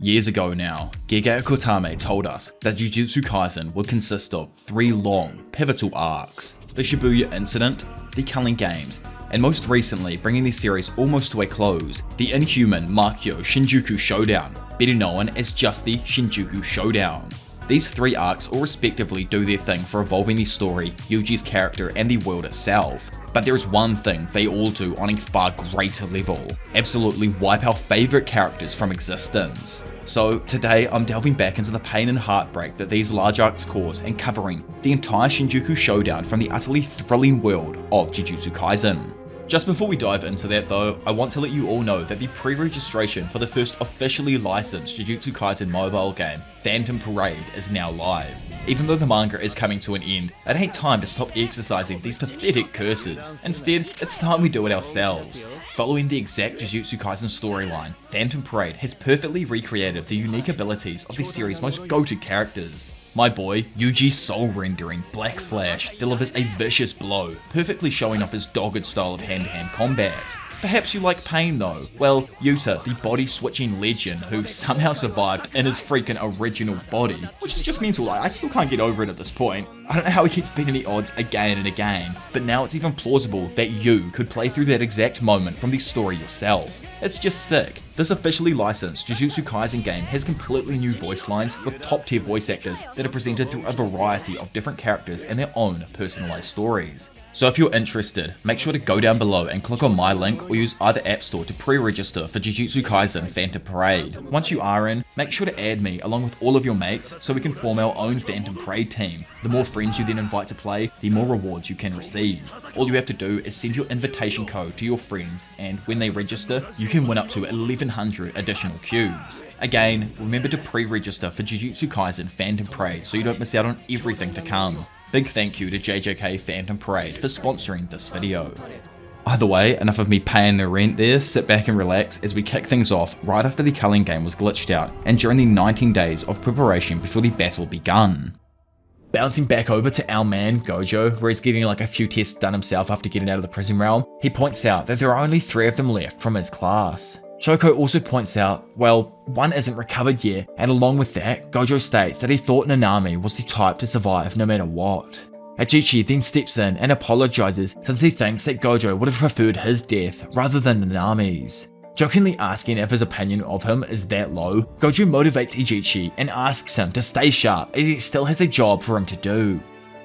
Years ago now, Gegeo Kotame told us that Jujutsu Kaisen would consist of 3 long, pivotal arcs: the Shibuya Incident, the Culling Games, and most recently bringing the series almost to a close, the inhuman Makio Shinjuku Showdown, better known as just the Shinjuku Showdown. These 3 arcs all respectively do their thing for evolving the story, Yuji's character, and the world itself. But there is one thing they all do on a far greater level: absolutely wipe our favourite characters from existence. So today I'm delving back into the pain and heartbreak that these large arcs cause and covering the entire Shinjuku Showdown from the utterly thrilling world of Jujutsu Kaisen. Just before we dive into that though, I want to let you all know that the pre-registration for the first officially licensed Jujutsu Kaisen mobile game, Phantom Parade, is now live. Even though the manga is coming to an end, it ain't time to stop exercising these pathetic curses. Instead, it's time we do it ourselves. Following the exact Jujutsu Kaisen storyline, Phantom Parade has perfectly recreated the unique abilities of the series' most goated characters. My boy, Yuji's soul-rendering Black Flash delivers a vicious blow, perfectly showing off his dogged style of hand-to-hand combat. Perhaps you like pain though? Well, Yuta, the body-switching legend who somehow survived in his freaking original body, which is just mental. I still can't get over it at this point. I don't know how he keeps beating the odds again and again, but now it's even plausible that you could play through that exact moment from the story yourself. It's just sick. This officially licensed Jujutsu Kaisen game has completely new voice lines with top tier voice actors that are presented through a variety of different characters and their own personalized stories. So if you're interested, make sure to go down below and click on my link or use either app store to pre-register for Jujutsu Kaisen Phantom Parade. Once you are in, make sure to add me along with all of your mates so we can form our own Phantom Parade team. The more friends you then invite to play, the more rewards you can receive. All you have to do is send your invitation code to your friends, and when they register, you can win up to 1100 additional cubes. Again, remember to pre-register for Jujutsu Kaisen Phantom Parade so you don't miss out on everything to come. Big thank you to JJK Phantom Parade for sponsoring this video. Either way, enough of me paying the rent there, sit back and relax as we kick things off right after the culling game was glitched out and during the 19 days of preparation before the battle begun. Bouncing back over to our man Gojo, where he's getting like a few tests done himself after getting out of the prison realm, he points out that there are only 3 of them left from his class. Shoko also points out, well, one isn't recovered yet, and along with that, Gojo states that he thought Nanami was the type to survive no matter what. Ajichi then steps in and apologizes since he thinks that Gojo would have preferred his death rather than Nanami's. Jokingly asking if his opinion of him is that low, Gojo motivates Ajichi and asks him to stay sharp as he still has a job for him to do.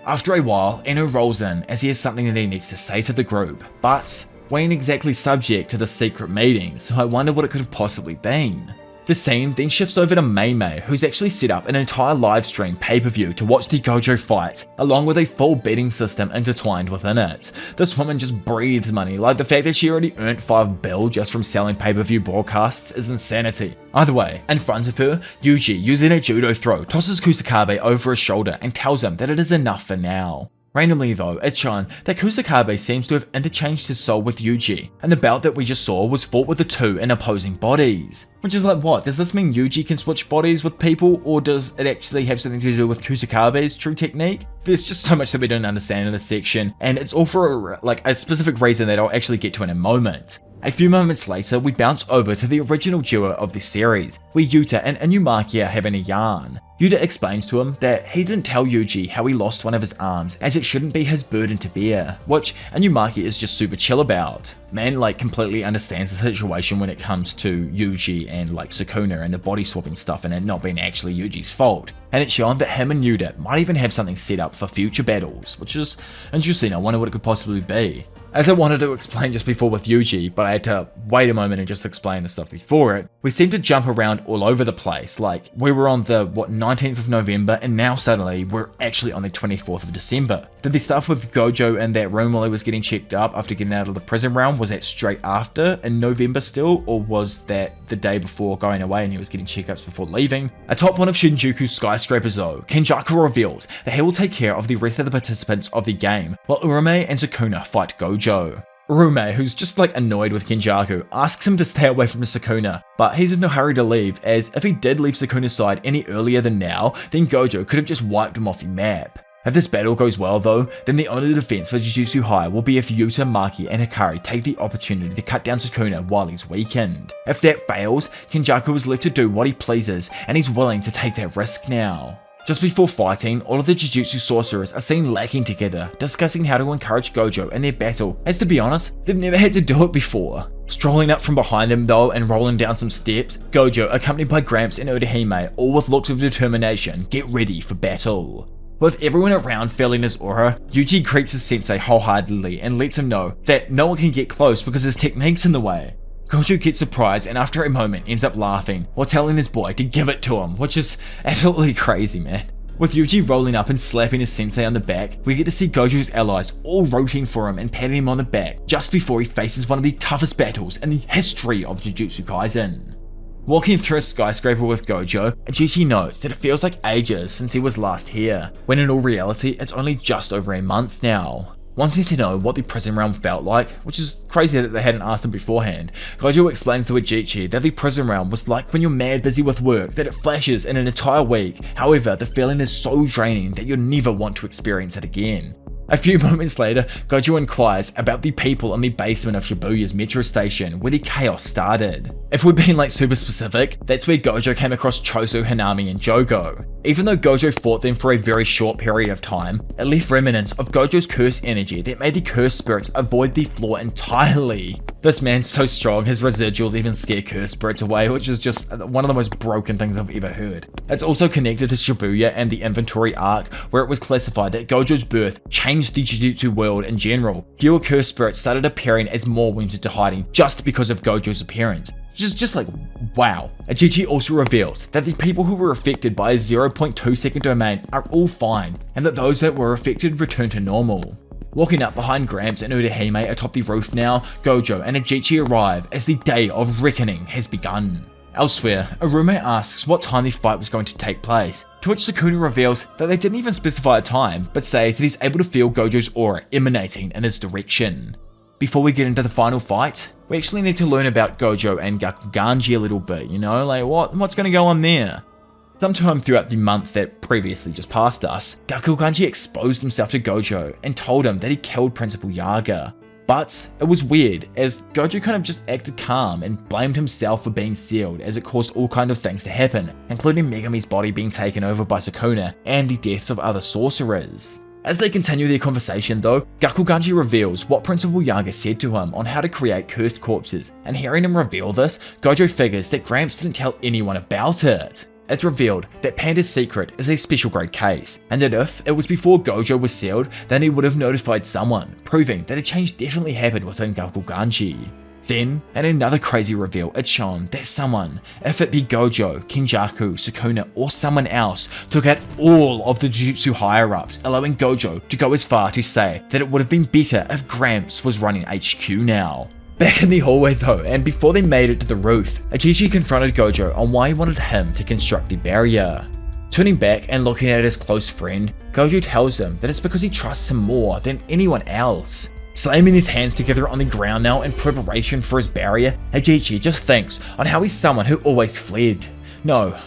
After a while, Eno rolls in as he has something that he needs to say to the group, but we ain't exactly subject to the secret meeting, so I wonder what it could have possibly been. The scene then shifts over to Mei, who's actually set up an entire livestream pay-per-view to watch the Gojo fight, along with a full betting system intertwined within it. This woman just breathes money, like the fact that she already earned 5 bill just from selling pay-per-view broadcasts is insanity. Either way, in front of her, Yuji, using a judo throw, tosses Kusakabe over his shoulder and tells him that it is enough for now. Randomly though, it's shown that Kusakabe seems to have interchanged his soul with Yuji, and the bout that we just saw was fought with the 2 in opposing bodies. Which is like, what, does this mean Yuji can switch bodies with people, or does it actually have something to do with Kusakabe's true technique? There's just so much that we don't understand in this section, and it's all for a specific reason that I'll actually get to in a moment. A few moments later, we bounce over to the original duo of the series, where Yuta and Maki are having a yarn. Yuta explains to him that he didn't tell Yuji how he lost one of his arms as it shouldn't be his burden to bear, which Maki is just super chill about. Man completely understands the situation when it comes to Yuji and Sukuna and the body swapping stuff and it not being actually Yuji's fault. And it's shown that him and Yuta might even have something set up for future battles, which is interesting. I wonder what it could possibly be. As I wanted to explain just before with Yuji, but I had to wait a moment and just explain the stuff before it, we seem to jump around all over the place. Like, we were on the, 19th of November, and now suddenly we're actually on the 24th of December. Did the stuff with Gojo in that room while he was getting checked up after getting out of the prison realm, was that straight after, in November still, or was that the day before going away and he was getting checkups before leaving? Atop one of Shinjuku's skyscrapers though, Kenjaku reveals that he will take care of the rest of the participants of the game, while Urume and Sukuna fight Gojo. Urume, who's just annoyed with Kenjaku, asks him to stay away from Sukuna, but he's in no hurry to leave, as if he did leave Sukuna's side any earlier than now, then Gojo could have just wiped him off the map. If this battle goes well though, then the only defense for Jujutsu High will be if Yuta, Maki, and Hikari take the opportunity to cut down Sukuna while he's weakened. If that fails, Kenjaku is left to do what he pleases, and he's willing to take that risk now. Just before fighting, all of the Jujutsu sorcerers are seen lacking together, discussing how to encourage Gojo in their battle, as to be honest, they've never had to do it before. Strolling up from behind them though and rolling down some steps, Gojo, accompanied by Gramps and Urahime, all with looks of determination, get ready for battle. With everyone around feeling his aura, Yuji greets his sensei wholeheartedly and lets him know that no one can get close because his technique's in the way. Gojo gets surprised and after a moment ends up laughing while telling his boy to give it to him, which is absolutely crazy, man. With Yuji rolling up and slapping his sensei on the back, we get to see Gojo's allies all rooting for him and patting him on the back just before he faces one of the toughest battles in the history of Jujutsu Kaisen. Walking through a skyscraper with Gojo, Ajichi notes that it feels like ages since he was last here, when in all reality it's only just over a month now. Wanting to know what the prison realm felt like, which is crazy that they hadn't asked him beforehand, Gojo explains to Ajichi that the prison realm was like when you're mad busy with work that it flashes in an entire week, however the feeling is so draining that you'll never want to experience it again. A few moments later, Gojo inquires about the people in the basement of Shibuya's metro station where the chaos started. If we're being like super specific, that's where Gojo came across Choso, Hanami, and Jogo. Even though Gojo fought them for a very short period of time, it left remnants of Gojo's curse energy that made the cursed spirits avoid the floor entirely. This man's so strong, his residuals even scare cursed spirits away, which is just one of the most broken things I've ever heard. It's also connected to Shibuya and the inventory arc, where it was classified that Gojo's birth changed the Jujutsu world in general. Fewer cursed spirits started appearing as more went into hiding just because of Gojo's appearance. Just like, wow. Ajichi also reveals that the people who were affected by a 0.2 second domain are all fine, and that those that were affected return to normal. Walking up behind Gramps and Urahime atop the roof now, Gojo and Ajichi arrive as the day of reckoning has begun. Elsewhere, Aruma asks what time the fight was going to take place, to which Sukuna reveals that they didn't even specify a time, but says that he's able to feel Gojo's aura emanating in his direction. Before we get into the final fight, we actually need to learn about Gojo and Gakuganji a little bit, you know, like what's going to go on there? Sometime throughout the month that previously just passed us, Gakuganji exposed himself to Gojo and told him that he killed Principal Yaga. But it was weird, as Gojo kind of just acted calm and blamed himself for being sealed, as it caused all kind of things to happen, including Megumi's body being taken over by Sukuna and the deaths of other sorcerers. As they continue their conversation though, Gakuganji reveals what Principal Yaga said to him on how to create cursed corpses, and hearing him reveal this, Gojo figures that Gramps didn't tell anyone about it. It's revealed that Panda's secret is a special grade case, and that if it was before Gojo was sealed, then he would have notified someone, proving that a change definitely happened within Gakuganji. Then, in another crazy reveal, it's shown that someone, if it be Gojo, Kenjaku, Sukuna, or someone else, took out all of the Jujutsu higher-ups, allowing Gojo to go as far to say that it would have been better if Gramps was running HQ now. Back in the hallway though, and before they made it to the roof, Ajichi confronted Gojo on why he wanted him to construct the barrier. Turning back and looking at his close friend, Gojo tells him that it's because he trusts him more than anyone else. Slamming his hands together on the ground now in preparation for his barrier, Ajichi just thinks on how he's someone who always fled. No,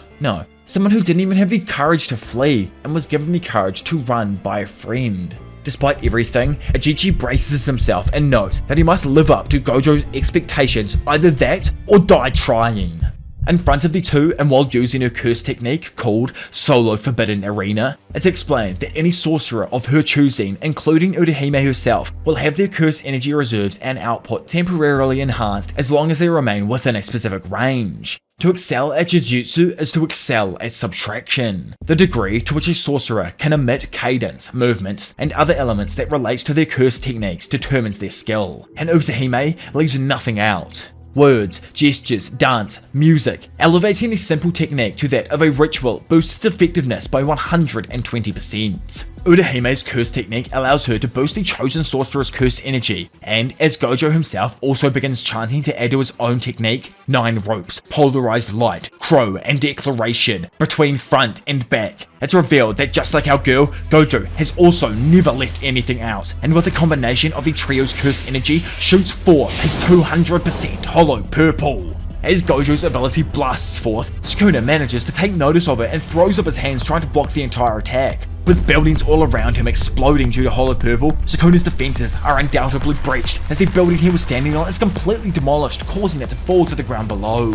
someone who didn't even have the courage to flee and was given the courage to run by a friend. Despite everything, Ajichi braces himself and notes that he must live up to Gojo's expectations, either that or die trying. In front of the two, and while using her curse technique called Solo Forbidden Arena, it's explained that any sorcerer of her choosing, including Urahime herself, will have their curse energy reserves and output temporarily enhanced as long as they remain within a specific range. To excel at Jujutsu is to excel at subtraction. The degree to which a sorcerer can emit cadence, movements, and other elements that relate to their curse techniques determines their skill, and Urahime leaves nothing out. Words, gestures, dance, music, elevating a simple technique to that of a ritual boosts effectiveness by 120%. Urahime's curse technique allows her to boost the chosen sorcerer's curse energy, and as Gojo himself also begins chanting to add to his own technique, 9 ropes, polarized light, crow, and declaration, between front and back. It's revealed that just like our girl, Gojo has also never left anything out, and with a combination of the trio's curse energy, shoots forth his 200% hollow purple. As Gojo's ability blasts forth, Sukuna manages to take notice of it and throws up his hands trying to block the entire attack. With buildings all around him exploding due to hollow purple, Sukuna's defenses are undoubtedly breached as the building he was standing on is completely demolished, causing it to fall to the ground below.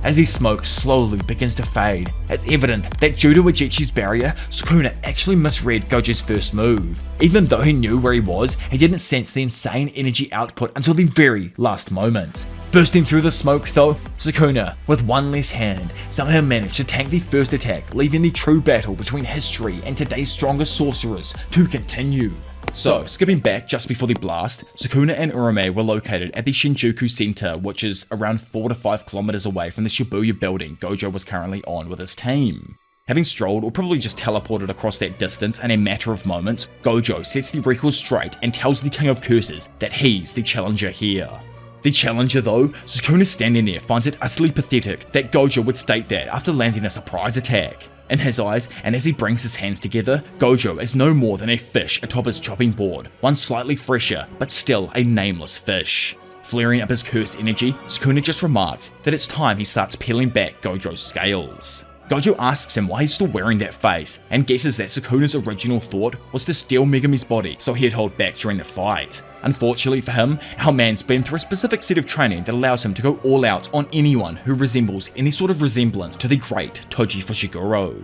As the smoke slowly begins to fade, it's evident that due to Ajichi's barrier, Sukuna actually misread Gojo's first move. Even though he knew where he was, he didn't sense the insane energy output until the very last moment. Bursting through the smoke though, Sukuna, with one less hand, somehow managed to tank the first attack, leaving the true battle between history and today's strongest sorcerers to continue. So, skipping back just before the blast, Sukuna and Urame were located at the Shinjuku Center, which is around 4 to 5 kilometers away from the Shibuya building Gojo was currently on with his team. Having strolled or probably just teleported across that distance in a matter of moments, Gojo sets the record straight and tells the King of Curses that he's the challenger here. The challenger though, Sukuna standing there finds it utterly pathetic that Gojo would state that after landing a surprise attack. In his eyes, and as he brings his hands together, Gojo is no more than a fish atop his chopping board, one slightly fresher, but still a nameless fish. Flaring up his curse energy, Sukuna just remarks that it's time he starts peeling back Gojo's scales. Gojo asks him why he's still wearing that face, and guesses that Sukuna's original thought was to steal Megumi's body so he'd hold back during the fight. Unfortunately for him, our man's been through a specific set of training that allows him to go all out on anyone who resembles any sort of resemblance to the great Toji Fushiguro.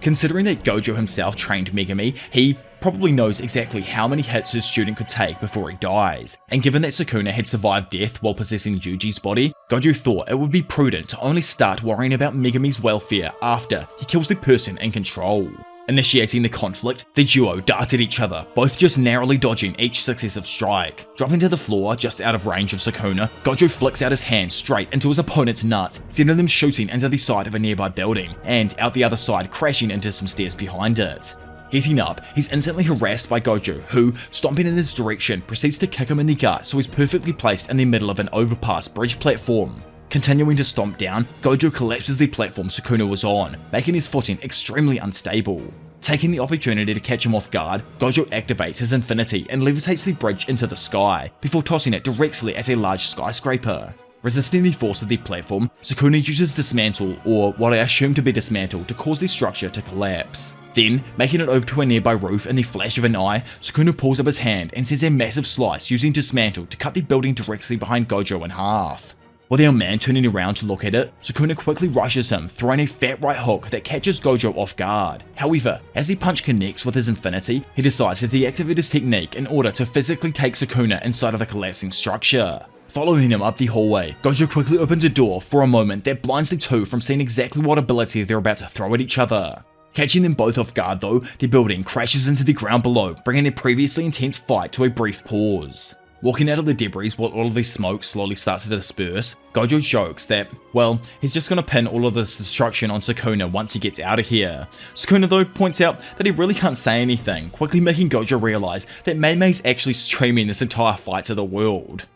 Considering that Gojo himself trained Megumi, he probably knows exactly how many hits his student could take before he dies, and given that Sukuna had survived death while possessing Yuji's body, Gojo thought it would be prudent to only start worrying about Megumi's welfare after he kills the person in control. Initiating the conflict, the duo dart at each other, both just narrowly dodging each successive strike. Dropping to the floor just out of range of Sukuna, Gojo flicks out his hand straight into his opponent's nuts, sending them shooting into the side of a nearby building, and out the other side crashing into some stairs behind it. Getting up, he's instantly harassed by Gojo, who, stomping in his direction, proceeds to kick him in the gut so he's perfectly placed in the middle of an overpass bridge platform. Continuing to stomp down, Gojo collapses the platform Sukuna was on, making his footing extremely unstable. Taking the opportunity to catch him off guard, Gojo activates his infinity and levitates the bridge into the sky, before tossing it directly at a large skyscraper. Resisting the force of the platform, Sukuna uses dismantle, or what I assume to be dismantle, to cause the structure to collapse. Then, making it over to a nearby roof in the flash of an eye, Sukuna pulls up his hand and sends a massive slice using dismantle to cut the building directly behind Gojo in half. With our man turning around to look at it, Sukuna quickly rushes him, throwing a fat right hook that catches Gojo off guard. However, as the punch connects with his infinity, he decides to deactivate his technique in order to physically take Sukuna inside of the collapsing structure. Following him up the hallway, Gojo quickly opens a door for a moment that blinds the two from seeing exactly what ability they're about to throw at each other. Catching them both off guard though, the building crashes into the ground below, bringing their previously intense fight to a brief pause. Walking out of the debris while all of the smoke slowly starts to disperse, Gojo jokes that, well, he's just gonna pin all of this destruction on Sukuna once he gets out of here. Sukuna though points out that he really can't say anything, quickly making Gojo realize that Mei's actually streaming this entire fight to the world.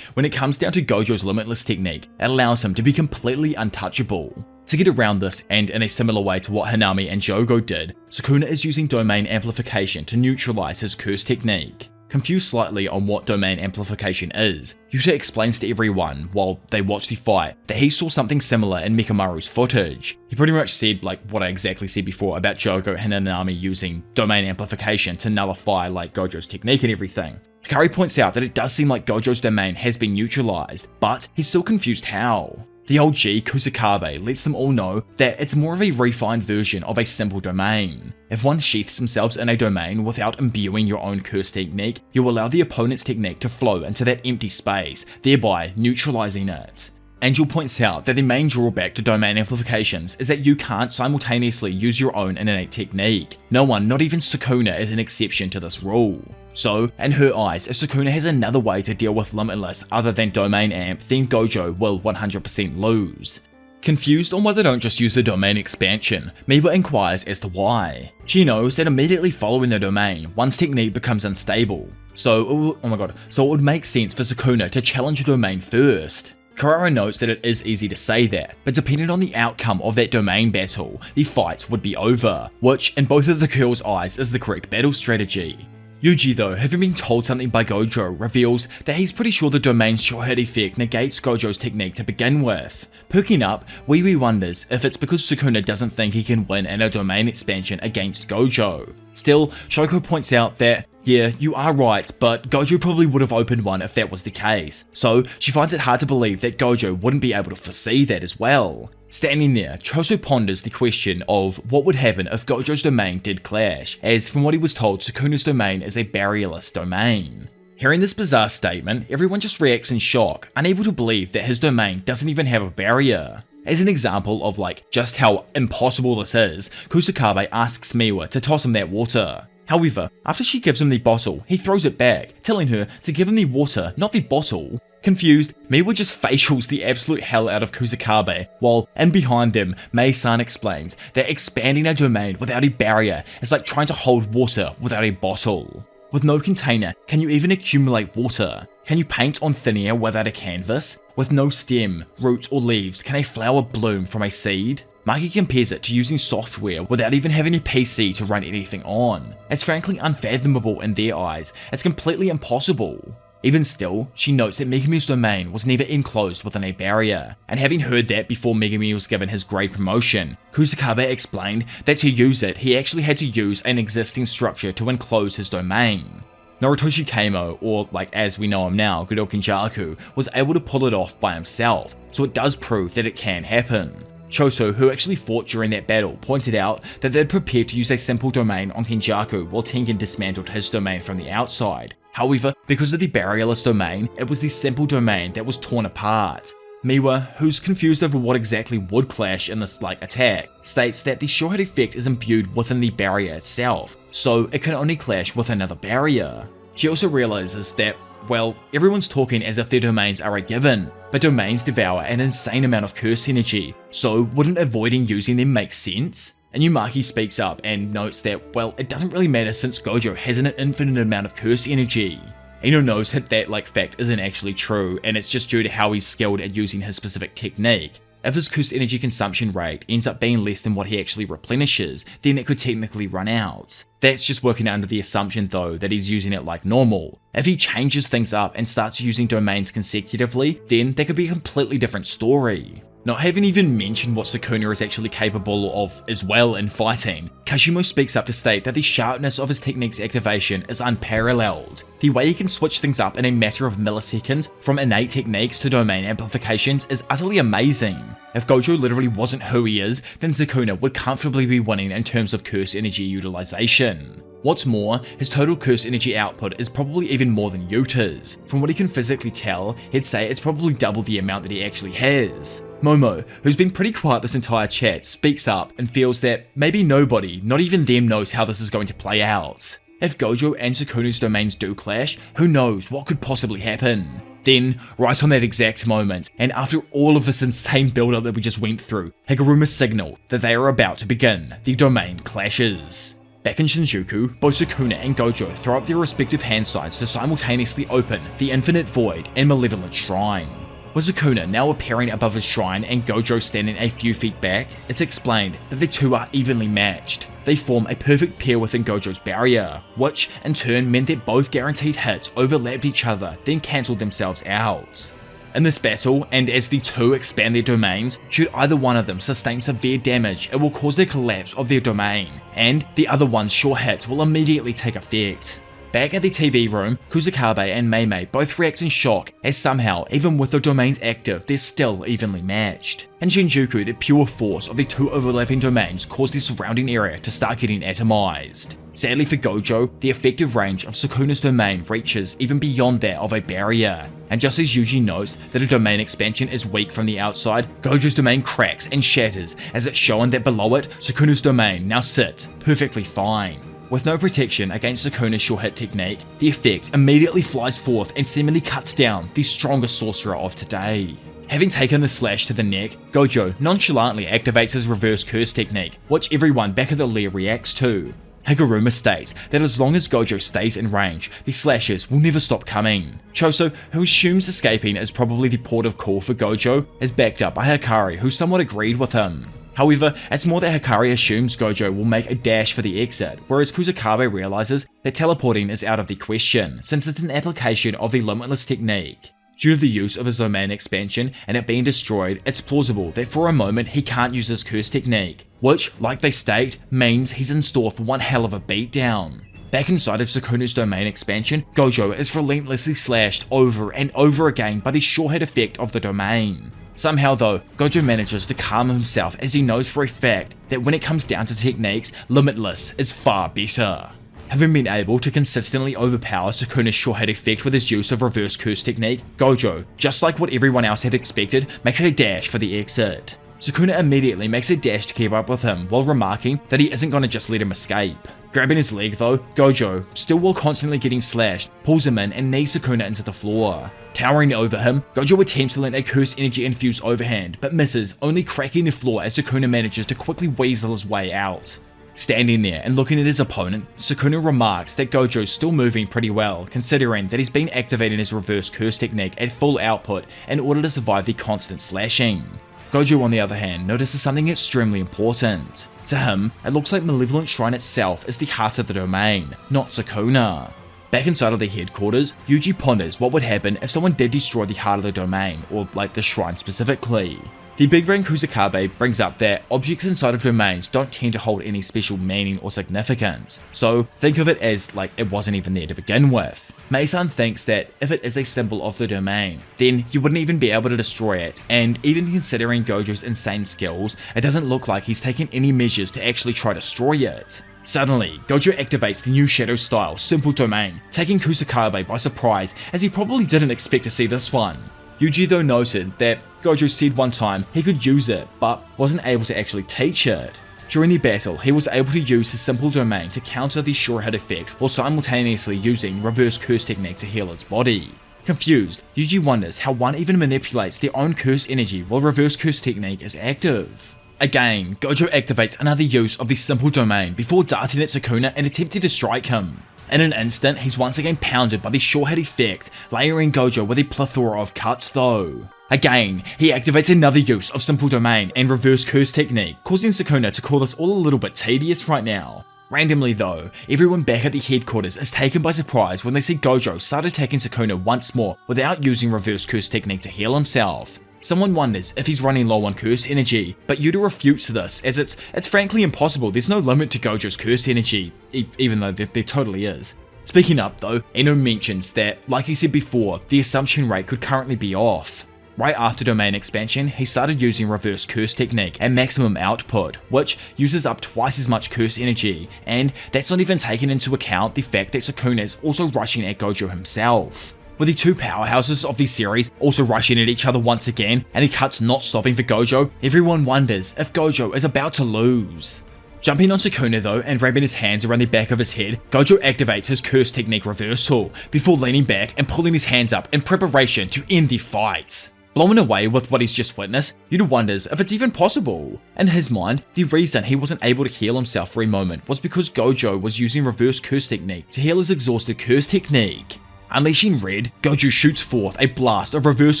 When it comes down to Gojo's limitless technique, it allows him to be completely untouchable. To get around this, and in a similar way to what Hanami and Jogo did, Sukuna is using domain amplification to neutralize his curse technique. Confused slightly on what domain amplification is, Yuta explains to everyone while they watch the fight that he saw something similar in Mikamaru's footage. He pretty much said like what I exactly said before about Jogo and Hanami using domain amplification to nullify like Gojo's technique and everything. Hikari points out that it does seem like Gojo's domain has been neutralized, but he's still confused how. The old G, Kusakabe, lets them all know that it's more of a refined version of a simple domain. If one sheaths themselves in a domain without imbuing your own curse technique, you allow the opponent's technique to flow into that empty space, thereby neutralizing it. Angel points out that the main drawback to domain amplifications is that you can't simultaneously use your own innate technique. No one, not even Sukuna, is an exception to this rule. So, in her eyes, if Sukuna has another way to deal with Limitless other than Domain Amp, then Gojo will 100% lose. Confused on why they don't just use the domain expansion, Miba inquires as to why. She knows that immediately following the domain, one's technique becomes unstable. So it would make sense for Sukuna to challenge a domain first. Karara notes that it is easy to say that, but depending on the outcome of that domain battle, the fight would be over, which in both of the girls' eyes is the correct battle strategy. Yuji though, having been told something by Gojo, reveals that he's pretty sure the domain's short hit effect negates Gojo's technique to begin with. Perking up, Wee wonders if it's because Sukuna doesn't think he can win in a domain expansion against Gojo. Still, Shoko points out that, yeah, you are right, but Gojo probably would have opened one if that was the case, so she finds it hard to believe that Gojo wouldn't be able to foresee that as well. Standing there, Choso ponders the question of what would happen if Gojo's domain did clash, as from what he was told, Sukuna's domain is a barrierless domain. Hearing this bizarre statement, everyone just reacts in shock, unable to believe that his domain doesn't even have a barrier. As an example of just how impossible this is, Kusakabe asks Miwa to toss him that water. However, after she gives him the bottle, he throws it back, telling her to give him the water, not the bottle. Confused, Miwa just facials the absolute hell out of Kusakabe, while in behind them, Mei-san explains that expanding a domain without a barrier is like trying to hold water without a bottle. With no container, can you even accumulate water? Can you paint on thin air without a canvas? With no stem, roots or leaves, can a flower bloom from a seed? Maki compares it to using software without even having a PC to run anything on. It's frankly unfathomable in their eyes, it's completely impossible. Even still, she notes that Megumi's domain was never enclosed within a barrier, and having heard that before Megumi was given his grade promotion, Kusakabe explained that to use it, he actually had to use an existing structure to enclose his domain. Narutoshi Keimo, or as we know him now, good old Kenjaku, was able to pull it off by himself, so it does prove that it can happen. Choso, who actually fought during that battle, pointed out that they'd prepared to use a simple domain on Kenjaku while Tengen dismantled his domain from the outside. However, because of the barrierless domain, it was the simple domain that was torn apart. Miwa, who's confused over what exactly would clash in this attack, states that the short hit effect is imbued within the barrier itself, so it can only clash with another barrier. She also realizes that, well, everyone's talking as if their domains are a given, but domains devour an insane amount of curse energy, so wouldn't avoiding using them make sense? Maki speaks up and notes that, well, it doesn't really matter since Gojo has an infinite amount of curse energy. Ino knows that fact isn't actually true, and it's just due to how he's skilled at using his specific technique. If his curse energy consumption rate ends up being less than what he actually replenishes, then it could technically run out. That's just working under the assumption though that he's using it like normal. If he changes things up and starts using domains consecutively, then that could be a completely different story. Not having even mentioned what Sukuna is actually capable of as well in fighting, Kashimo speaks up to state that the sharpness of his technique's activation is unparalleled. The way he can switch things up in a matter of milliseconds from innate techniques to domain amplifications is utterly amazing. If Gojo literally wasn't who he is, then Sukuna would comfortably be winning in terms of curse energy utilization. What's more, his total curse energy output is probably even more than Yuta's. From what he can physically tell, he'd say it's probably double the amount that he actually has. Momo, who's been pretty quiet this entire chat, speaks up and feels that maybe nobody, not even them, knows how this is going to play out. If Gojo and Sukuna's domains do clash, who knows what could possibly happen? Then, right on that exact moment, and after all of this insane build-up that we just went through, Higuruma signaled that they are about to begin the domain clashes. Back in Shinjuku, both Sukuna and Gojo throw up their respective hand signs to simultaneously open the Infinite Void and Malevolent Shrine. With Sukuna now appearing above his shrine and Gojo standing a few feet back, it's explained that the two are evenly matched. They form a perfect pair within Gojo's barrier, which in turn meant that both guaranteed hits overlapped each other, then cancelled themselves out. In this battle, and as the two expand their domains, should either one of them sustain severe damage, it will cause the collapse of their domain, and the other one's sure hits will immediately take effect. Back at the TV room, Kusakabe and Mei both react in shock, as somehow, even with their domains active, they're still evenly matched. In Shinjuku, the pure force of the two overlapping domains caused the surrounding area to start getting atomized. Sadly for Gojo, the effective range of Sukuna's domain reaches even beyond that of a barrier, and just as Yuji notes that a domain expansion is weak from the outside, Gojo's domain cracks and shatters as it's shown that below it, Sukuna's domain now sits perfectly fine. With no protection against Sukuna's short hit technique, the effect immediately flies forth and seemingly cuts down the strongest sorcerer of today. Having taken the slash to the neck, Gojo nonchalantly activates his reverse curse technique, which everyone back at the lair reacts to. Higuruma states that as long as Gojo stays in range, the slashes will never stop coming. Choso, who assumes escaping is probably the port of call for Gojo, is backed up by Hikari, who somewhat agreed with him. However, it's more that Hikari assumes Gojo will make a dash for the exit, whereas Kusakabe realizes that teleporting is out of the question, since it's an application of the limitless technique. Due to the use of his domain expansion and it being destroyed, it's plausible that for a moment he can't use his curse technique, which, like they state, means he's in store for one hell of a beatdown. Back inside of Sukuna's domain expansion, Gojo is relentlessly slashed over and over again by the sure-hit effect of the domain. Somehow though, Gojo manages to calm himself as he knows for a fact that when it comes down to techniques, Limitless is far better. Having been able to consistently overpower Sukuna's sure-hit effect with his use of reverse curse technique, Gojo, just like what everyone else had expected, makes a dash for the exit. Sukuna immediately makes a dash to keep up with him while remarking that he isn't going to just let him escape. Grabbing his leg though, Gojo, still while constantly getting slashed, pulls him in and knees Sukuna into the floor. Towering over him, Gojo attempts to land a curse energy infused overhand, but misses, only cracking the floor as Sukuna manages to quickly weasel his way out. Standing there and looking at his opponent, Sukuna remarks that Gojo's still moving pretty well, considering that he's been activating his reverse curse technique at full output in order to survive the constant slashing. Gojo, on the other hand, notices something extremely important. To him, it looks like Malevolent Shrine itself is the heart of the domain, not Sukuna. Back inside of the headquarters, Yuji ponders what would happen if someone did destroy the heart of the domain, or like the shrine specifically. The big brain Kusakabe brings up that objects inside of domains don't tend to hold any special meaning or significance, so think of it as like it wasn't even there to begin with. Mei-san thinks that if it is a symbol of the domain, then you wouldn't even be able to destroy it, and even considering Gojo's insane skills, it doesn't look like he's taken any measures to actually try to destroy it. Suddenly, Gojo activates the new Shadow style, Simple Domain, taking Kusakabe by surprise as he probably didn't expect to see this one. Yuji though noted that Gojo said one time he could use it, but wasn't able to actually teach it. During the battle, he was able to use his Simple Domain to counter the sure hit effect while simultaneously using reverse curse technique to heal its body. Confused, Yuji wonders how one even manipulates their own curse energy while reverse curse technique is active. Again, Gojo activates another use of the Simple Domain before darting at Sukuna and attempting to strike him. In an instant, he's once again pounded by the sure hit effect, layering Gojo with a plethora of cuts though. Again, he activates another use of Simple Domain and reverse curse technique, causing Sukuna to call this all a little bit tedious right now. Randomly though, everyone back at the headquarters is taken by surprise when they see Gojo start attacking Sukuna once more without using reverse curse technique to heal himself. Someone wonders if he's running low on curse energy, but Yuta refutes this as it's frankly impossible. There's no limit to Gojo's curse energy, even though there totally is. Speaking up though, Eno mentions that, like he said before, the assumption rate could currently be off. Right after domain expansion, he started using reverse curse technique at maximum output, which uses up twice as much curse energy, and that's not even taking into account the fact that Sukuna is also rushing at Gojo himself. With the two powerhouses of the series also rushing at each other once again, and the cuts not stopping for Gojo, everyone wonders if Gojo is about to lose. Jumping on Sukuna though and wrapping his hands around the back of his head, Gojo activates his curse technique reversal, before leaning back and pulling his hands up in preparation to end the fight. Blown away with what he's just witnessed, Yuta wonders if it's even possible. In his mind, the reason he wasn't able to heal himself for a moment was because Gojo was using reverse curse technique to heal his exhausted curse technique. Unleashing Red, Gojo shoots forth a blast of reverse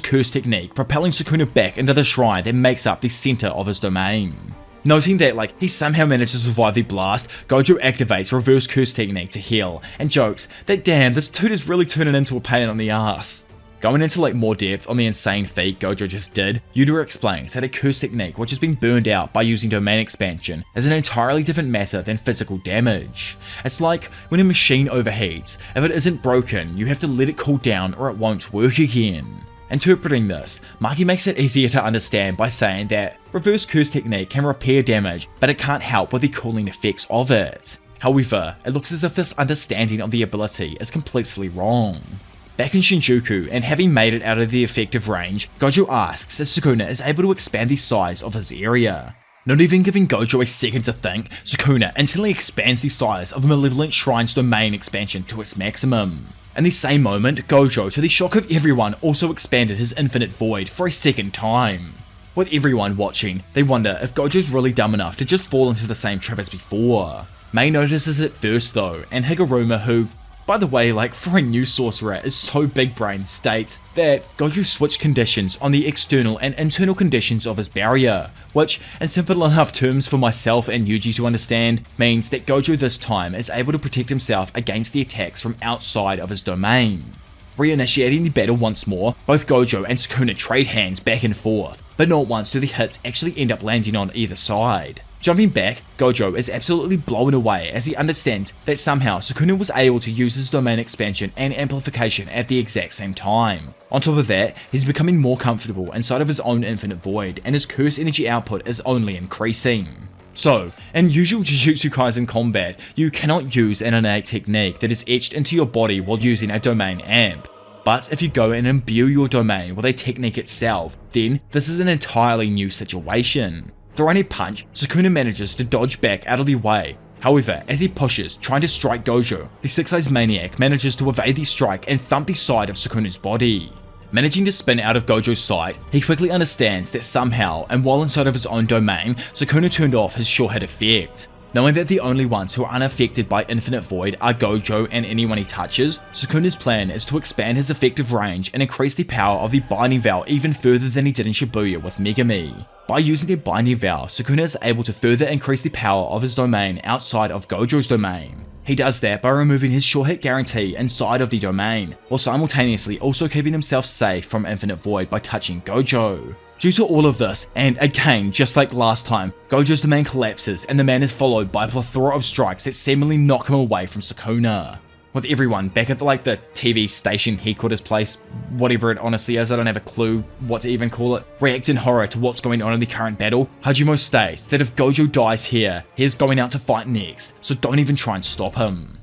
curse technique, propelling Sukuna back into the shrine that makes up the center of his domain. Noting that he somehow managed to survive the blast, Gojo activates reverse curse technique to heal, and jokes that damn, this dude is really turning into a pain on the ass. Going into more depth on the insane feat Gojo just did, Yuta explains that a curse technique which has been burned out by using domain expansion is an entirely different matter than physical damage. It's like when a machine overheats, if it isn't broken, you have to let it cool down or it won't work again. Interpreting this, Maki makes it easier to understand by saying that reverse curse technique can repair damage, but it can't help with the cooling effects of it. However, it looks as if this understanding of the ability is completely wrong. Back in Shinjuku, and having made it out of the effective range, Gojo asks if Sukuna is able to expand the size of his area. Not even giving Gojo a second to think, Sukuna instantly expands the size of Malevolent Shrine's domain expansion to its maximum. In the same moment, Gojo, to the shock of everyone, also expanded his Infinite Void for a second time. With everyone watching, they wonder if Gojo's really dumb enough to just fall into the same trap as before. Mei notices it first though, and Higuruma, who by the way, like for a new sorcerer is so big brain, states that Gojo switched conditions on the external and internal conditions of his barrier, which in simple enough terms for myself and Yuji to understand means that Gojo this time is able to protect himself against the attacks from outside of his domain. Reinitiating the battle once more, both Gojo and Sukuna trade hands back and forth, but not once do the hits actually end up landing on either side. Jumping back, Gojo is absolutely blown away as he understands that somehow Sukuna was able to use his domain expansion and amplification at the exact same time. On top of that, he's becoming more comfortable inside of his own infinite void, and his curse energy output is only increasing. So, in usual Jujutsu Kaisen combat, you cannot use an innate technique that is etched into your body while using a domain amp. But if you go and imbue your domain with a technique itself, then this is an entirely new situation. Throwing a punch, Sukuna manages to dodge back out of the way. However, as he pushes, trying to strike Gojo, the Six-Eyes Maniac manages to evade the strike and thump the side of Sukuna's body. Managing to spin out of Gojo's sight, he quickly understands that somehow, and while inside of his own domain, Sukuna turned off his sure hit effect. Knowing that the only ones who are unaffected by Infinite Void are Gojo and anyone he touches, Sukuna's plan is to expand his effective range and increase the power of the Binding Vow even further than he did in Shibuya with Megumi. By using the Binding Vow, Sukuna is able to further increase the power of his domain outside of Gojo's domain. He does that by removing his sure hit guarantee inside of the domain, while simultaneously also keeping himself safe from Infinite Void by touching Gojo. Due to all of this, and again just like last time, Gojo's domain collapses and the man is followed by a plethora of strikes that seemingly knock him away from Sukuna. With everyone back at the TV station headquarters place, whatever it honestly is, I don't have a clue what to even call it, react in horror to what's going on in the current battle, Hajime states that if Gojo dies here, he is going out to fight next, so don't even try and stop him.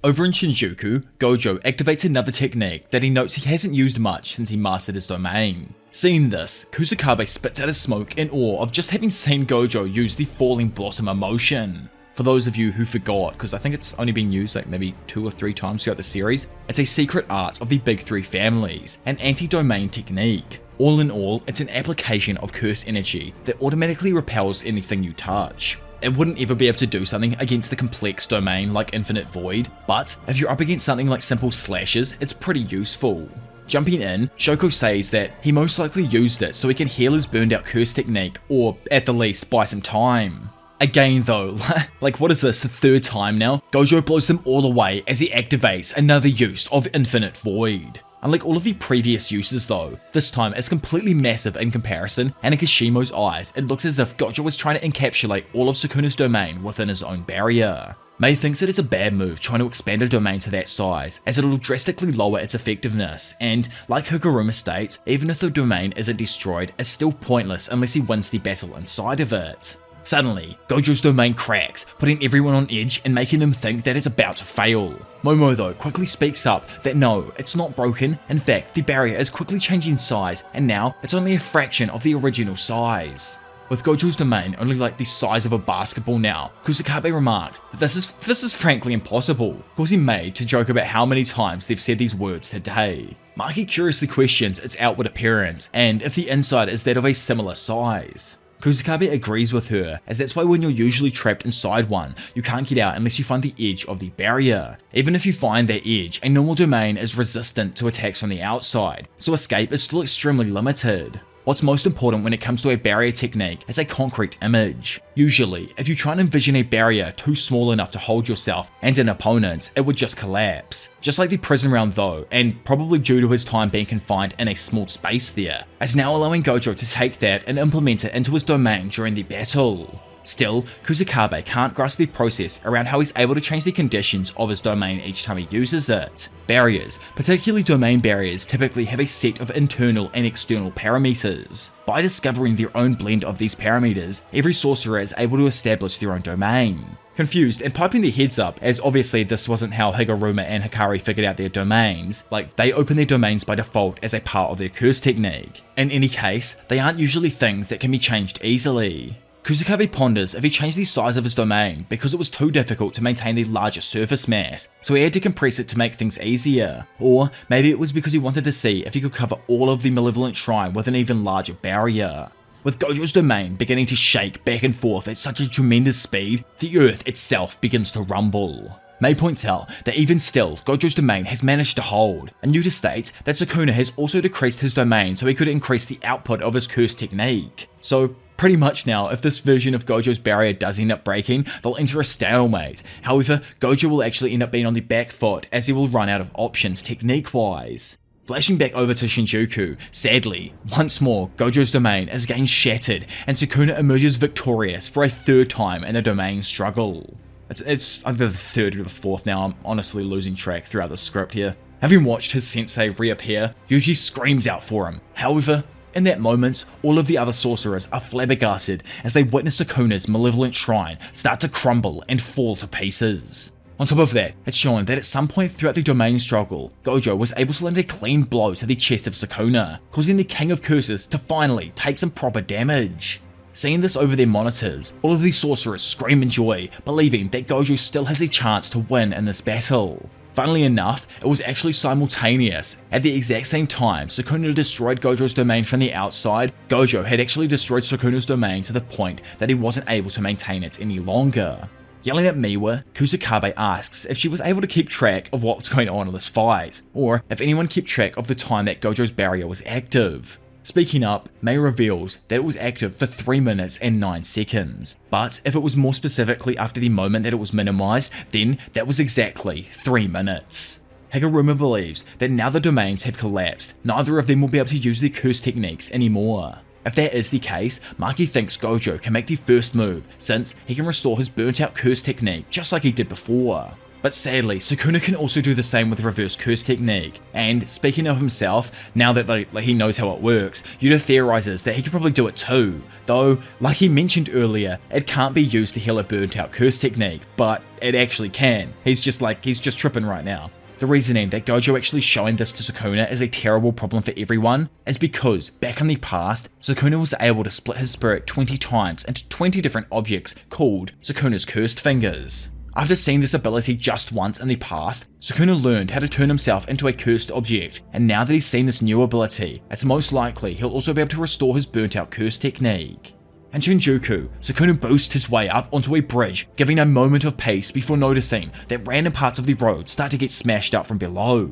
Over in Shinjuku, Gojo activates another technique that he notes he hasn't used much since he mastered his domain. Seeing this, Kusakabe spits out his smoke in awe of just having seen Gojo use the Falling Blossom emotion. For those of you who forgot, because I think it's only been used like maybe 2 or 3 times throughout the series, it's a secret art of the big 3 families, an anti-domain technique. All in all, it's an application of curse energy that automatically repels anything you touch. It wouldn't ever be able to do something against the complex domain like Infinite Void, but if you're up against something like simple slashes, it's pretty useful. Jumping in, Shoko says that he most likely used it so he can heal his burned out curse technique, or at the least buy some time. Again though, like what is this, the 3rd time now? Gojo blows them all away as he activates another use of Infinite Void. Unlike all of the previous uses though, this time it's completely massive in comparison, and in Kashimo's eyes, it looks as if Gojo was trying to encapsulate all of Sukuna's domain within his own barrier. Mei thinks that it's a bad move trying to expand a domain to that size, as it'll drastically lower its effectiveness, and like Higuruma states, even if the domain isn't destroyed, it's still pointless unless he wins the battle inside of it. Suddenly, Gojo's domain cracks, putting everyone on edge and making them think that it's about to fail. Momo though quickly speaks up that no, it's not broken, in fact the barrier is quickly changing size and now it's only a fraction of the original size. With Gojo's domain only like the size of a basketball now, Kusakabe remarked that this is frankly impossible, causing Mei to joke about how many times they've said these words today. Maki curiously questions its outward appearance and if the inside is that of a similar size. Kusakabe agrees with her, as that's why when you're usually trapped inside one, you can't get out unless you find the edge of the barrier. Even if you find that edge, a normal domain is resistant to attacks from the outside, so escape is still extremely limited. What's most important when it comes to a barrier technique is a concrete image. Usually, if you try and envision a barrier too small enough to hold yourself and an opponent, it would just collapse. Just like the prison round though, and probably due to his time being confined in a small space there, is now allowing Gojo to take that and implement it into his domain during the battle. Still, Kusakabe can't grasp the process around how he's able to change the conditions of his domain each time he uses it. Barriers, particularly domain barriers, typically have a set of internal and external parameters. By discovering their own blend of these parameters, every sorcerer is able to establish their own domain. Confused and piping their heads up, as obviously this wasn't how Higuruma and Hikari figured out their domains, like they open their domains by default as a part of their curse technique. In any case, they aren't usually things that can be changed easily. Kusakabe ponders if he changed the size of his domain because it was too difficult to maintain the larger surface mass, so he had to compress it to make things easier. Or maybe it was because he wanted to see if he could cover all of the Malevolent Shrine with an even larger barrier. With Gojo's domain beginning to shake back and forth at such a tremendous speed, the earth itself begins to rumble. Mei points out that even still, Gojo's domain has managed to hold, and Yuta states that Sukuna has also decreased his domain so he could increase the output of his curse technique. So pretty much now, if this version of Gojo's barrier does end up breaking, they'll enter a stalemate. However, Gojo will actually end up being on the back foot as he will run out of options technique-wise. Flashing back over to Shinjuku, sadly, once more, Gojo's domain is again shattered, and Sukuna emerges victorious for a third time in the domain struggle. It's either the third or the fourth now, I'm honestly losing track throughout the script here. Having watched his sensei reappear, Yuji screams out for him. However, in that moment, all of the other sorcerers are flabbergasted as they witness Sukuna's malevolent shrine start to crumble and fall to pieces. On top of that, it's shown that at some point throughout the domain struggle, Gojo was able to land a clean blow to the chest of Sukuna, causing the King of Curses to finally take some proper damage. Seeing this over their monitors, all of the sorcerers scream in joy, believing that Gojo still has a chance to win in this battle. Funnily enough, it was actually simultaneous. At the exact same time Sukuna destroyed Gojo's domain from the outside, Gojo had actually destroyed Sukuna's domain to the point that he wasn't able to maintain it any longer. Yelling at Miwa, Kusakabe asks if she was able to keep track of what was going on in this fight, or if anyone kept track of the time that Gojo's barrier was active. Speaking up, Mei reveals that it was active for 3 minutes and 9 seconds, but if it was more specifically after the moment that it was minimized, then that was exactly 3 minutes. Higuruma believes that now the domains have collapsed, neither of them will be able to use their curse techniques anymore. If that is the case, Maki thinks Gojo can make the first move, since he can restore his burnt out curse technique just like he did before. But sadly, Sukuna can also do the same with reverse curse technique, and speaking of himself, now that he knows how it works, Yuta theorizes that he could probably do it too, though, like he mentioned earlier, it can't be used to heal a burnt out curse technique, but it actually can. He's just tripping right now. The reasoning that Gojo actually showing this to Sukuna is a terrible problem for everyone is because, back in the past, Sukuna was able to split his spirit 20 times into 20 different objects called Sukuna's Cursed Fingers. After seeing this ability just once in the past, Sukuna learned how to turn himself into a cursed object, and now that he's seen this new ability, it's most likely he'll also be able to restore his burnt out curse technique. In Shinjuku, Sukuna boosts his way up onto a bridge, giving a moment of peace before noticing that random parts of the road start to get smashed up from below.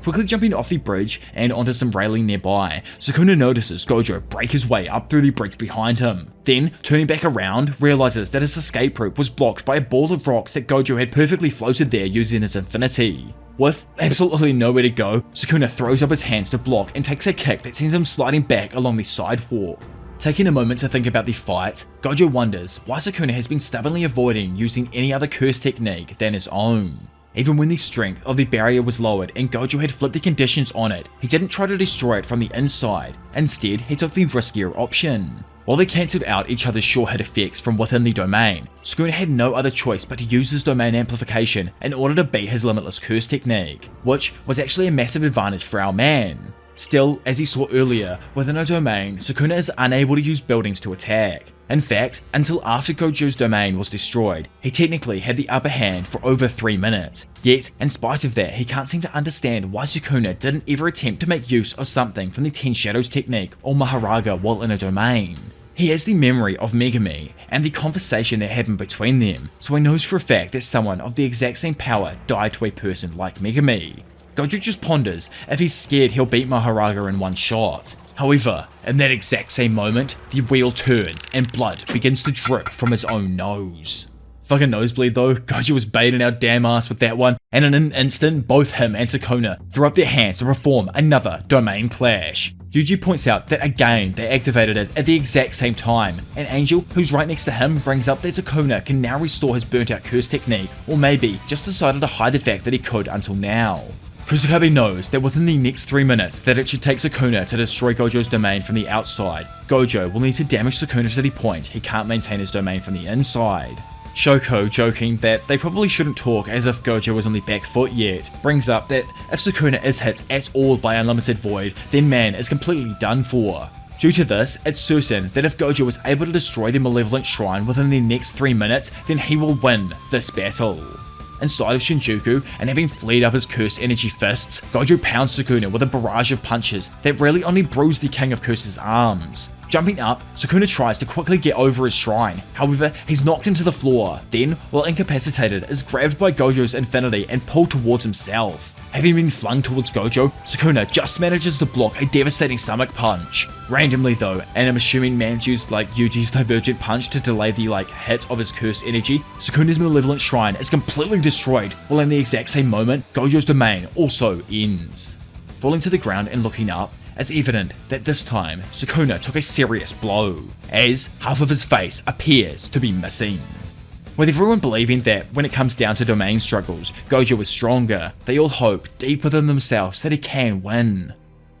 Quickly jumping off the bridge and onto some railing nearby, Sukuna notices Gojo break his way up through the bridge behind him. Then, turning back around, realizes that his escape route was blocked by a ball of rocks that Gojo had perfectly floated there using his infinity. With absolutely nowhere to go, Sukuna throws up his hands to block and takes a kick that sends him sliding back along the sidewalk. Taking a moment to think about the fight, Gojo wonders why Sukuna has been stubbornly avoiding using any other curse technique than his own. Even when the strength of the barrier was lowered and Gojo had flipped the conditions on it, he didn't try to destroy it from the inside. Instead, he took the riskier option. While they cancelled out each other's sure hit effects from within the domain, Sukuna had no other choice but to use his domain amplification in order to beat his limitless curse technique, which was actually a massive advantage for our man. Still, as he saw earlier, within a domain, Sukuna is unable to use buildings to attack. In fact, until after Gojo's domain was destroyed, he technically had the upper hand for over 3 minutes, yet in spite of that he can't seem to understand why Sukuna didn't ever attempt to make use of something from the 10 Shadows technique or Mahoraga while in a domain. He has the memory of Megumi and the conversation that happened between them, so he knows for a fact that someone of the exact same power died to a person like Megumi. Gojo just ponders if he's scared he'll beat Mahoraga in one shot. However, in that exact same moment, the wheel turns and blood begins to drip from his own nose. Fucking nosebleed though, Gojo was baiting our damn ass with that one, and in an instant both him and Sukuna threw up their hands to perform another domain clash. Yuji points out that again they activated it at the exact same time, and Angel, who's right next to him, brings up that Sukuna can now restore his burnt out curse technique, or maybe just decided to hide the fact that he could until now. Kusakabe knows that within the next 3 minutes that it should take Sukuna to destroy Gojo's domain from the outside, Gojo will need to damage Sukuna to the point he can't maintain his domain from the inside. Shoko, joking that they probably shouldn't talk as if Gojo was on the back foot yet, brings up that if Sukuna is hit at all by Unlimited Void, then man is completely done for. Due to this, it's certain that if Gojo is able to destroy the Malevolent Shrine within the next 3 minutes, then he will win this battle. Inside of Shinjuku, and having flared up his curse energy fists, Gojo pounds Sukuna with a barrage of punches that really only bruise the King of Curse's arms. Jumping up, Sukuna tries to quickly get over his shrine, however he's knocked into the floor, then, while incapacitated, is grabbed by Gojo's infinity and pulled towards himself. Having been flung towards Gojo, Sukuna just manages to block a devastating stomach punch. Randomly though, and I'm assuming Mans used Yuji's divergent punch to delay the hit of his cursed energy, Sukuna's malevolent shrine is completely destroyed, while in the exact same moment, Gojo's domain also ends. Falling to the ground and looking up, it's evident that this time, Sukuna took a serious blow, as half of his face appears to be missing. With everyone believing that when it comes down to domain struggles, Gojo is stronger, they all hope deep within themselves that he can win.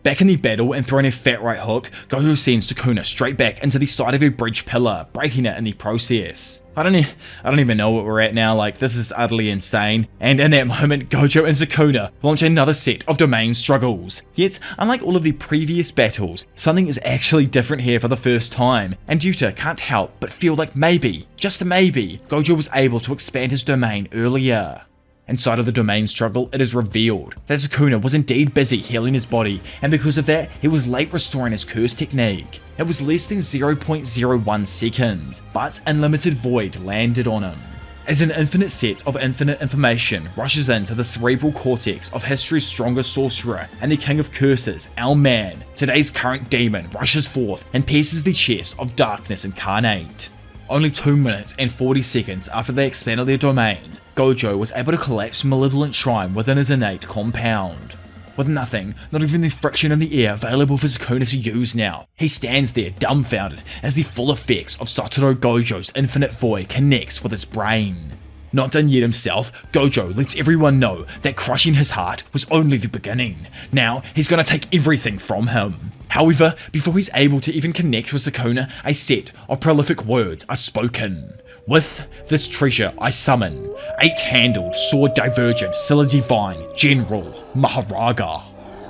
Back in the battle and throwing a fat right hook, Gojo sends Sukuna straight back into the side of a bridge pillar, breaking it in the process. I don't even know what we're at now, this is utterly insane, and in that moment Gojo and Sukuna launch another set of domain struggles. Yet, unlike all of the previous battles, something is actually different here for the first time, and Yuta can't help but feel like maybe, just maybe, Gojo was able to expand his domain earlier. Inside of the domain struggle, it is revealed that Sukuna was indeed busy healing his body, and because of that, he was late restoring his curse technique. It was less than 0.01 seconds, but unlimited void landed on him. As an infinite set of infinite information rushes into the cerebral cortex of history's strongest sorcerer and the king of curses, our man, today's current demon, rushes forth and pierces the chest of darkness incarnate. Only 2 minutes and 40 seconds after they expanded their domains, Gojo was able to collapse malevolent shrine within his innate compound. With nothing, not even the friction in the air available for Sukuna to use now, he stands there dumbfounded as the full effects of Satoru Gojo's infinite void connects with his brain. Not done yet himself, Gojo lets everyone know that crushing his heart was only the beginning. Now, he's gonna take everything from him. However, before he's able to even connect with Sukuna, a set of prolific words are spoken. With this treasure I summon, 8-handled, sword divergent, Scylla divine, General, Mahoraga.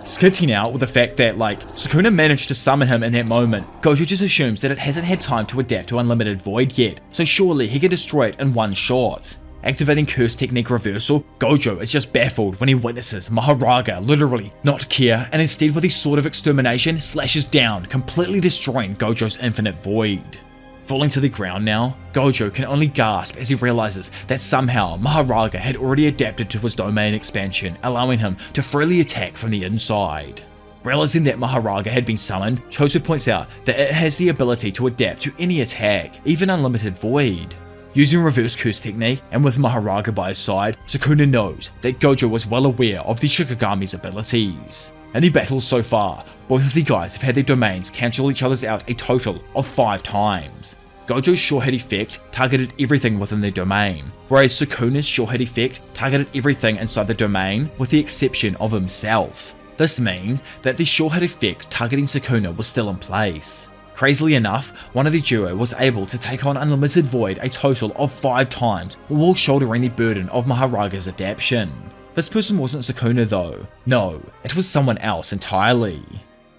Skitting out with the fact that, Sukuna managed to summon him in that moment, Gojo just assumes that it hasn't had time to adapt to unlimited void yet, so surely he can destroy it in one shot. Activating curse technique reversal, Gojo is just baffled when he witnesses Mahoraga literally not care, and instead with his sword of extermination slashes down, completely destroying Gojo's infinite void. Falling to the ground now, Gojo can only gasp as he realizes that somehow Mahoraga had already adapted to his domain expansion, allowing him to freely attack from the inside. Realizing that Mahoraga had been summoned, Chosu points out that it has the ability to adapt to any attack, even unlimited void. Using reverse curse technique, and with Mahoraga by his side, Sukuna knows that Gojo was well aware of the Shikigami's abilities. In the battles so far, both of the guys have had their domains cancel each other's out a total of 5 times. Gojo's sure hit effect targeted everything within their domain, whereas Sukuna's sure hit effect targeted everything inside the domain with the exception of himself. This means that the sure hit effect targeting Sukuna was still in place. Crazily enough, one of the duo was able to take on unlimited void a total of 5 times while shouldering the burden of Mahoraga's adaptation. This person wasn't Sukuna though. No, it was someone else entirely.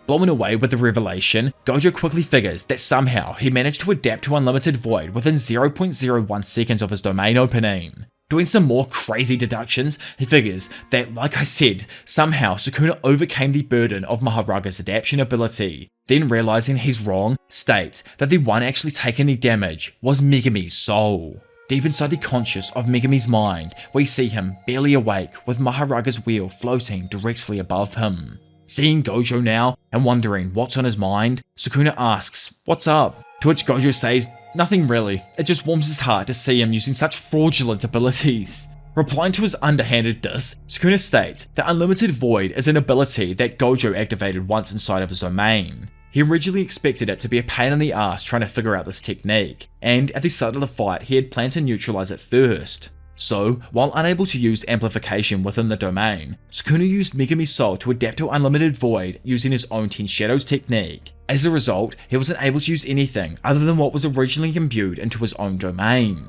Blown away with the revelation, Gojo quickly figures that somehow he managed to adapt to unlimited void within 0.01 seconds of his domain opening. Doing some more crazy deductions, he figures that, like I said, somehow Sukuna overcame the burden of Mahoraga's adaptation ability. Then realizing he's wrong, states that the one actually taking the damage was Megumi's soul. Deep inside the conscious of Megumi's mind, we see him barely awake with Mahoraga's wheel floating directly above him. Seeing Gojo now and wondering what's on his mind, Sukuna asks, "What's up?" To which Gojo says, "Nothing really, it just warms his heart to see him using such fraudulent abilities." Replying to his underhanded diss, Sukuna states that Unlimited Void is an ability that Gojo activated once inside of his domain. He originally expected it to be a pain in the ass trying to figure out this technique, and at the start of the fight he had planned to neutralize it first. So, while unable to use amplification within the domain, Sukuna used Megumi's soul to adapt to Unlimited Void using his own 10 Shadows technique. As a result, he wasn't able to use anything other than what was originally imbued into his own domain.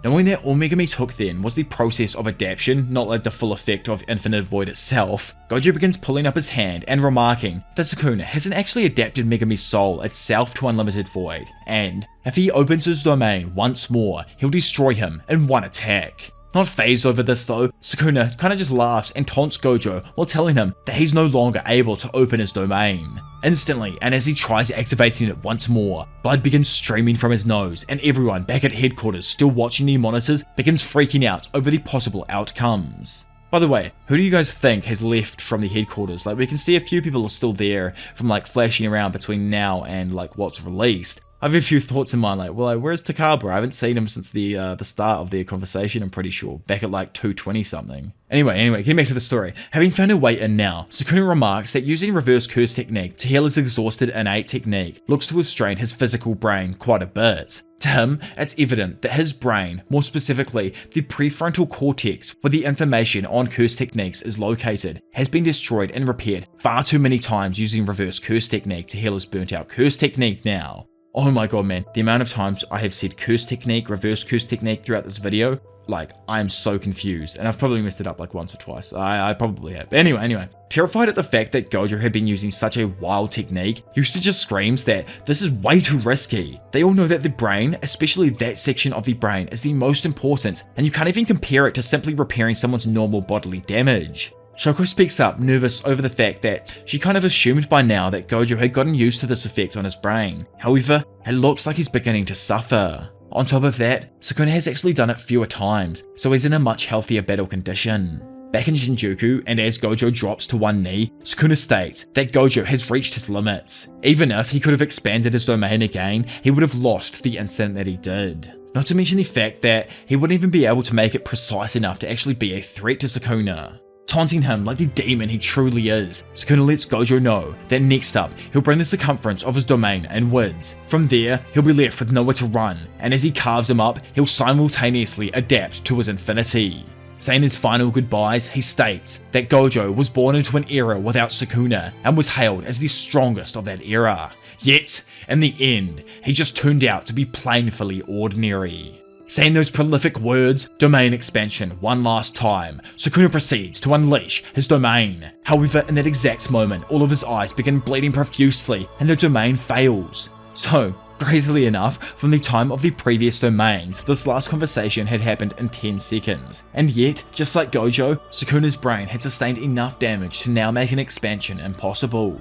Knowing that all Megumi took then was the process of adaptation, not like the full effect of Infinite Void itself, Gojo begins pulling up his hand and remarking that Sukuna hasn't actually adapted Megumi's soul itself to Unlimited Void, and if he opens his domain once more, he'll destroy him in one attack. Not fazed over this though, Sukuna kinda just laughs and taunts Gojo while telling him that he's no longer able to open his domain. Instantly, and as he tries activating it once more, blood begins streaming from his nose, and everyone back at headquarters still watching the monitors begins freaking out over the possible outcomes. By the way, who do you guys think has left from the headquarters? Like, we can see a few people are still there from like flashing around between now and like what's released. I have a few thoughts in mind, like, well, where's Takaba? I haven't seen him since the start of their conversation, I'm pretty sure, back at like 2:20 something. Anyway, getting back to the story. Having found a way in now, Sukuna remarks that using reverse curse technique to heal his exhausted innate technique looks to have strained his physical brain quite a bit. To him, it's evident that his brain, more specifically the prefrontal cortex where the information on curse techniques is located, has been destroyed and repaired far too many times using reverse curse technique to heal his burnt out curse technique now. Oh my god, man, the amount of times I have said curse technique, reverse curse technique throughout this video, like, I am so confused, and I've probably messed it up like once or twice. I probably have. Anyway. Terrified at the fact that Gojo had been using such a wild technique, Yuta just screams that this is way too risky. They all know that the brain, especially that section of the brain, is the most important, and you can't even compare it to simply repairing someone's normal bodily damage. Shoko speaks up, nervous over the fact that she kind of assumed by now that Gojo had gotten used to this effect on his brain. However, it looks like he's beginning to suffer. On top of that, Sukuna has actually done it fewer times, so he's in a much healthier battle condition. Back in Shinjuku, and as Gojo drops to one knee, Sukuna states that Gojo has reached his limits. Even if he could have expanded his domain again, he would have lost the instant that he did. Not to mention the fact that he wouldn't even be able to make it precise enough to actually be a threat to Sukuna. Taunting him like the demon he truly is, Sukuna lets Gojo know that next up, he'll bring the circumference of his domain inwards. From there, he'll be left with nowhere to run, and as he carves him up, he'll simultaneously adapt to his infinity. Saying his final goodbyes, he states that Gojo was born into an era without Sukuna, and was hailed as the strongest of that era. Yet, in the end, he just turned out to be plainly ordinary. Saying those prolific words, domain expansion, one last time, Sukuna proceeds to unleash his domain. However, in that exact moment, all of his eyes begin bleeding profusely and the domain fails. So, crazily enough, from the time of the previous domains, this last conversation had happened in 10 seconds. And yet, just like Gojo, Sukuna's brain had sustained enough damage to now make an expansion impossible.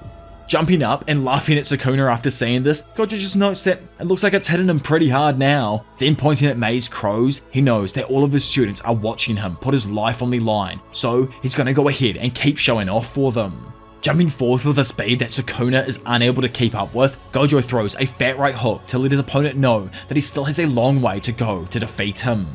Jumping up and laughing at Sukuna after seeing this, Gojo just notes that it looks like it's hitting him pretty hard now. Then pointing at Mei's crows, he knows that all of his students are watching him put his life on the line, so he's gonna go ahead and keep showing off for them. Jumping forth with a speed that Sukuna is unable to keep up with, Gojo throws a fat right hook to let his opponent know that he still has a long way to go to defeat him.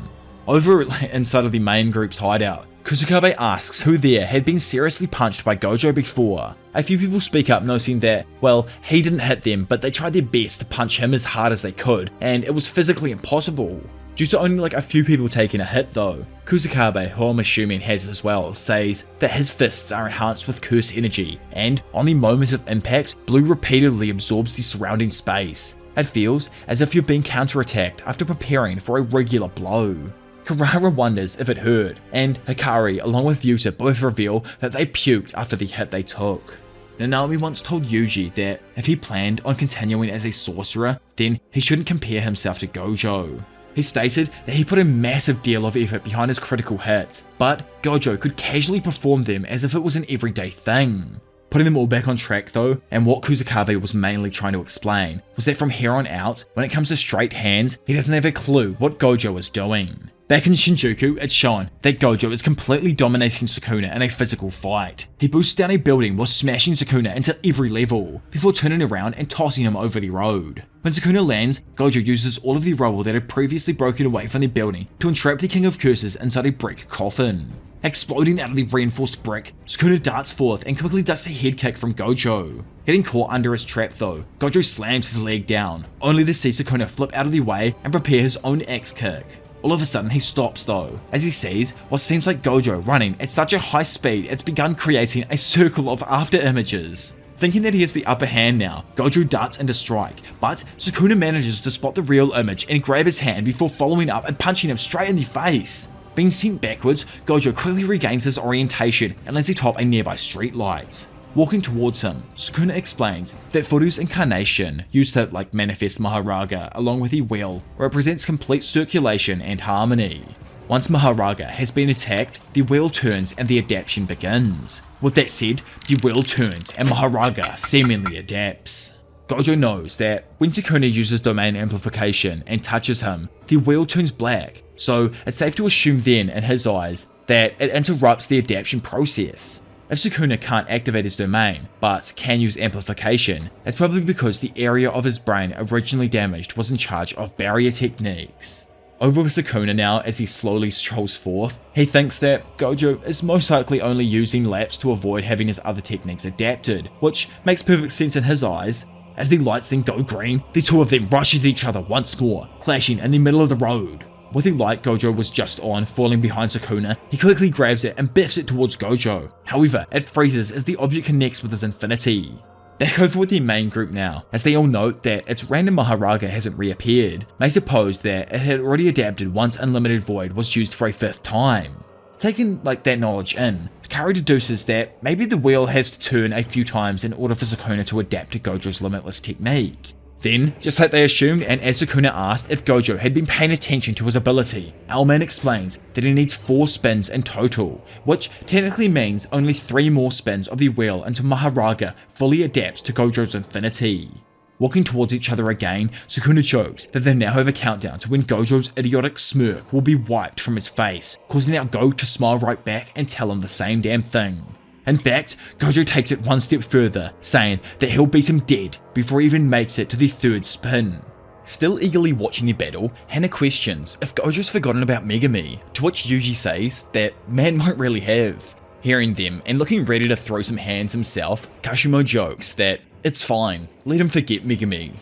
Over inside of the main group's hideout, Kusakabe asks who there had been seriously punched by Gojo before. A few people speak up noting that, well, he didn't hit them, but they tried their best to punch him as hard as they could, and it was physically impossible. Due to only like a few people taking a hit though, Kusakabe, who I'm assuming has as well, says that his fists are enhanced with curse energy, and on the moment of impact, blue repeatedly absorbs the surrounding space. It feels as if you're being counterattacked after preparing for a regular blow. Karara wonders if it hurt, and Hikari along with Yuta both reveal that they puked after the hit they took. Nanami once told Yuji that if he planned on continuing as a sorcerer, then he shouldn't compare himself to Gojo. He stated that he put a massive deal of effort behind his critical hits, but Gojo could casually perform them as if it was an everyday thing. Putting them all back on track though, and what Kusakabe was mainly trying to explain, was that from here on out, when it comes to straight hands, he doesn't have a clue what Gojo is doing. Back in Shinjuku, it's shown that Gojo is completely dominating Sukuna in a physical fight. He boosts down a building while smashing Sukuna into every level, before turning around and tossing him over the road. When Sukuna lands, Gojo uses all of the rubble that had previously broken away from the building to entrap the King of Curses inside a brick coffin. Exploding out of the reinforced brick, Sukuna darts forth and quickly ducks a head kick from Gojo. Getting caught under his trap though, Gojo slams his leg down, only to see Sukuna flip out of the way and prepare his own axe kick. All of a sudden he stops though, as he sees what seems like Gojo running at such a high speed it's begun creating a circle of after images. Thinking that he has the upper hand now, Gojo darts into strike, but Sukuna manages to spot the real image and grab his hand before following up and punching him straight in the face. Being sent backwards, Gojo quickly regains his orientation and lands atop a nearby streetlight. Walking towards him, Sukuna explains that Furu's incarnation, used to manifest Mahoraga along with the wheel, represents complete circulation and harmony. Once Mahoraga has been attacked, the wheel turns and the adaptation begins. With that said, the wheel turns and Mahoraga seemingly adapts. Gojo knows that when Sukuna uses domain amplification and touches him, the wheel turns black, so it's safe to assume then, in his eyes, that it interrupts the adaptation process. If Sukuna can't activate his domain, but can use amplification, it's probably because the area of his brain originally damaged was in charge of barrier techniques. Over with Sukuna now as he slowly strolls forth, he thinks that Gojo is most likely only using laps to avoid having his other techniques adapted, which makes perfect sense in his eyes. As the lights then go green, the two of them rush at each other once more, clashing in the middle of the road. With the light Gojo was just on falling behind Sukuna, he quickly grabs it and biffs it towards Gojo. However, it freezes as the object connects with his infinity. Back over with the main group now, as they all note that its random Mahoraga hasn't reappeared. They suppose that it had already adapted once Unlimited Void was used for a 5th time. Taking that knowledge in, Kari deduces that maybe the wheel has to turn a few times in order for Sukuna to adapt to Gojo's limitless technique. Then, just like they assumed, and as Sukuna asked if Gojo had been paying attention to his ability, Owlman explains that he needs 4 spins in total, which technically means only 3 more spins of the wheel until Mahoraga fully adapts to Gojo's infinity. Walking towards each other again, Sukuna jokes that they now have a countdown to when Gojo's idiotic smirk will be wiped from his face, causing our Go to smile right back and tell him the same damn thing. In fact, Gojo takes it one step further, saying that he'll beat him dead before he even makes it to the 3rd spin. Still eagerly watching the battle, Hana questions if Gojo's forgotten about Megumi, to which Yuji says that man might really have. Hearing them and looking ready to throw some hands himself, Kashimo jokes that it's fine, let him forget Megumi.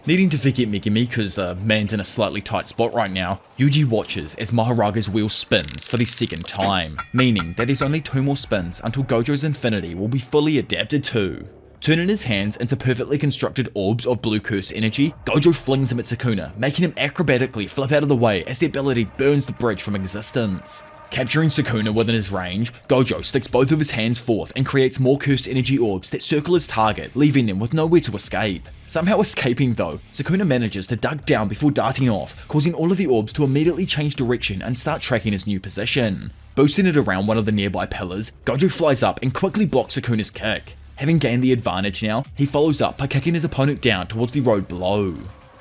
Needing to forget Megumi because man's in a slightly tight spot right now, Yuji watches as Mahoraga's wheel spins for the 2nd time, meaning that there's only 2 more spins until Gojo's infinity will be fully adapted to. Turning his hands into perfectly constructed orbs of blue curse energy, Gojo flings them at Sukuna, making him acrobatically flip out of the way as the ability burns the bridge from existence. Capturing Sukuna within his range, Gojo sticks both of his hands forth and creates more cursed energy orbs that circle his target, leaving them with nowhere to escape. Somehow escaping though, Sukuna manages to duck down before darting off, causing all of the orbs to immediately change direction and start tracking his new position. Boosting it around one of the nearby pillars, Gojo flies up and quickly blocks Sukuna's kick. Having gained the advantage now, he follows up by kicking his opponent down towards the road below.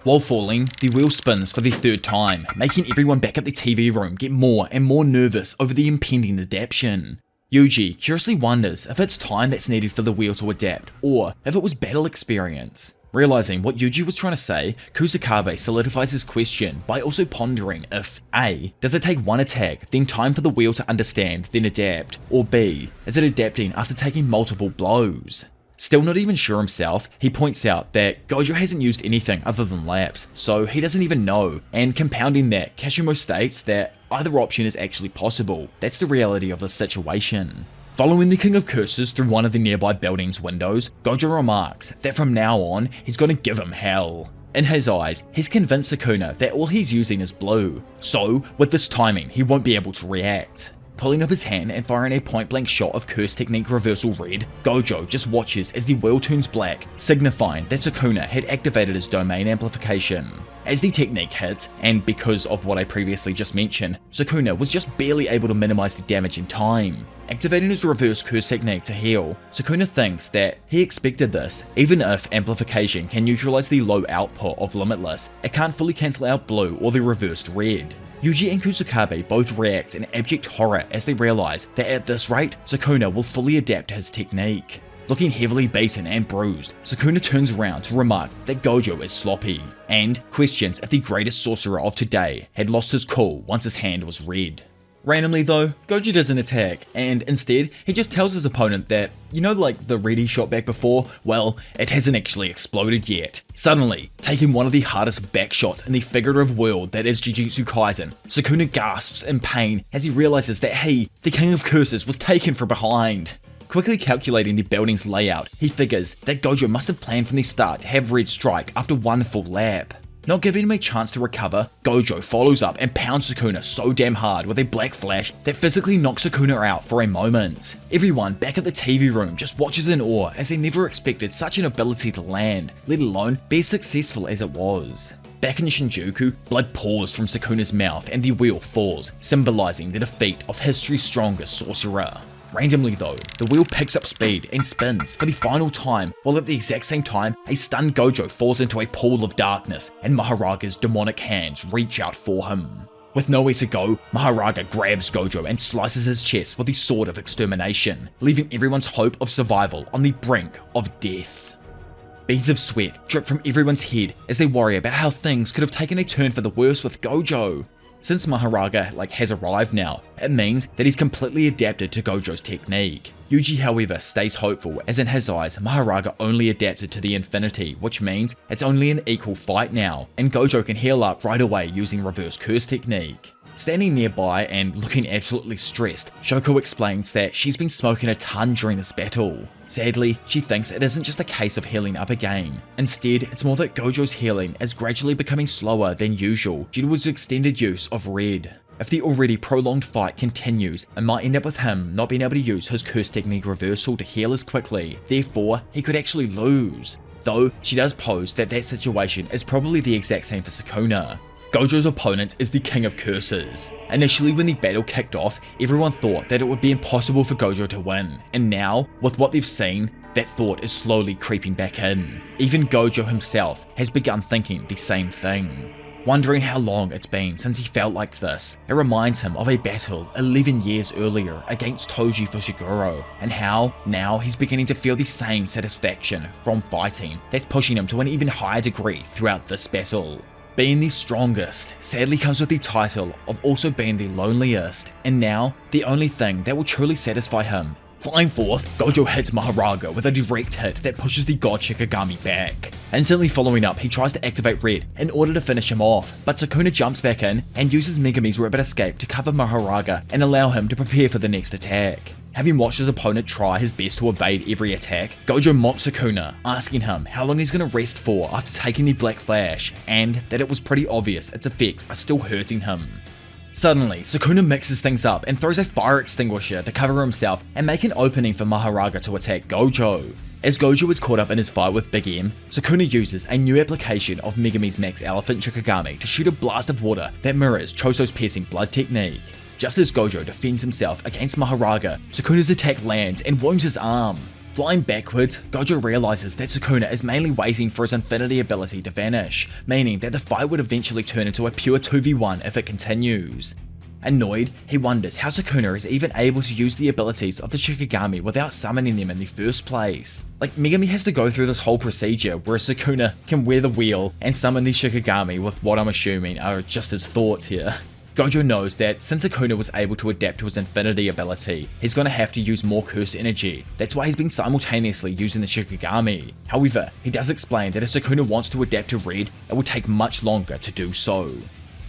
While falling, the wheel spins for the 3rd time, making everyone back at the TV room get more and more nervous over the impending adaptation. Yuji curiously wonders if it's time that's needed for the wheel to adapt, or if it was battle experience. Realizing what Yuji was trying to say, Kusakabe solidifies his question by also pondering if A. Does it take one attack, then time for the wheel to understand, then adapt, or B. Is it adapting after taking multiple blows? Still not even sure himself, he points out that Gojo hasn't used anything other than laps, so he doesn't even know, and compounding that, Kashimo states that either option is actually possible. That's the reality of the situation. Following the King of Curses through one of the nearby building's windows, Gojo remarks that from now on, he's gonna give him hell. In his eyes, he's convinced Sukuna that all he's using is blue, so with this timing, he won't be able to react. Pulling up his hand and firing a point-blank shot of Curse Technique Reversal Red, Gojo just watches as the wheel turns black, signifying that Sukuna had activated his domain amplification. As the technique hit, and because of what I previously just mentioned, Sukuna was just barely able to minimize the damage in time. Activating his reverse curse technique to heal, Sukuna thinks that he expected this. Even if amplification can neutralize the low output of Limitless, it can't fully cancel out blue or the reversed red. Yuji and Kusakabe both react in abject horror as they realize that at this rate, Sukuna will fully adapt to his technique. Looking heavily beaten and bruised, Sukuna turns around to remark that Gojo is sloppy, and questions if the greatest sorcerer of today had lost his cool once his hand was red. Randomly though, Gojo doesn't attack, and instead, he just tells his opponent that, you know, like the red he shot back before? Well, it hasn't actually exploded yet. Suddenly, taking one of the hardest back shots in the figurative world that is Jujutsu Kaisen, Sukuna gasps in pain as he realizes that he, the King of Curses, was taken from behind. Quickly calculating the building's layout, he figures that Gojo must have planned from the start to have red strike after one full lap. Not giving him a chance to recover, Gojo follows up and pounds Sukuna so damn hard with a black flash that physically knocks Sukuna out for a moment. Everyone back at the TV room just watches in awe as they never expected such an ability to land, let alone be as successful as it was. Back in Shinjuku, blood pours from Sukuna's mouth and the wheel falls, symbolizing the defeat of history's strongest sorcerer. Randomly though, the wheel picks up speed and spins for the final time, while at the exact same time, a stunned Gojo falls into a pool of darkness and Mahoraga's demonic hands reach out for him. With nowhere to go, Mahoraga grabs Gojo and slices his chest with the sword of extermination, leaving everyone's hope of survival on the brink of death. Beads of sweat drip from everyone's head as they worry about how things could have taken a turn for the worse with Gojo. Since Mahoraga has arrived now, it means that he's completely adapted to Gojo's technique. Yuji however stays hopeful, as in his eyes Mahoraga only adapted to the infinity, which means it's only an equal fight now, and Gojo can heal up right away using reverse curse technique. Standing nearby and looking absolutely stressed, Shoko explains that she's been smoking a ton during this battle. Sadly, she thinks it isn't just a case of healing up again. Instead, it's more that Gojo's healing is gradually becoming slower than usual due to his extended use of red. If the already prolonged fight continues, it might end up with him not being able to use his curse technique reversal to heal as quickly, therefore he could actually lose. Though, she does pose that that situation is probably the exact same for Sukuna. Gojo's opponent is the King of Curses. Initially when the battle kicked off, everyone thought that it would be impossible for Gojo to win, and now, with what they've seen, that thought is slowly creeping back in. Even Gojo himself has begun thinking the same thing. Wondering how long it's been since he felt like this, it reminds him of a battle 11 years earlier against Toji Fushiguro, and how now he's beginning to feel the same satisfaction from fighting that's pushing him to an even higher degree throughout this battle. Being the strongest sadly comes with the title of also being the loneliest, and now the only thing that will truly satisfy him. Flying forth, Gojo hits Mahoraga with a direct hit that pushes the God Shikigami back. Instantly following up, he tries to activate Red in order to finish him off, but Sukuna jumps back in and uses Megumi's Rapid Escape to cover Mahoraga and allow him to prepare for the next attack. Having watched his opponent try his best to evade every attack, Gojo mocks Sukuna, asking him how long he's going to rest for after taking the Black Flash, and that it was pretty obvious its effects are still hurting him. Suddenly, Sukuna mixes things up and throws a fire extinguisher to cover himself and make an opening for Mahoraga to attack Gojo. As Gojo is caught up in his fight with Big M, Sukuna uses a new application of Megumi's Max Elephant Shikigami to shoot a blast of water that mirrors Choso's piercing blood technique. Just as Gojo defends himself against Mahoraga, Sukuna's attack lands and wounds his arm. Flying backwards, Gojo realizes that Sukuna is mainly waiting for his infinity ability to vanish, meaning that the fight would eventually turn into a pure 2v1 if it continues. Annoyed, he wonders how Sukuna is even able to use the abilities of the Shikigami without summoning them in the first place. Like, Megumi has to go through this whole procedure, whereas Sukuna can wear the wheel and summon the Shikigami with what I'm assuming are just his thoughts here. Gojo knows that since Sukuna was able to adapt to his infinity ability, he's going to have to use more curse energy. That's why he's been simultaneously using the Shikigami. However, he does explain that if Sukuna wants to adapt to Red, it will take much longer to do so.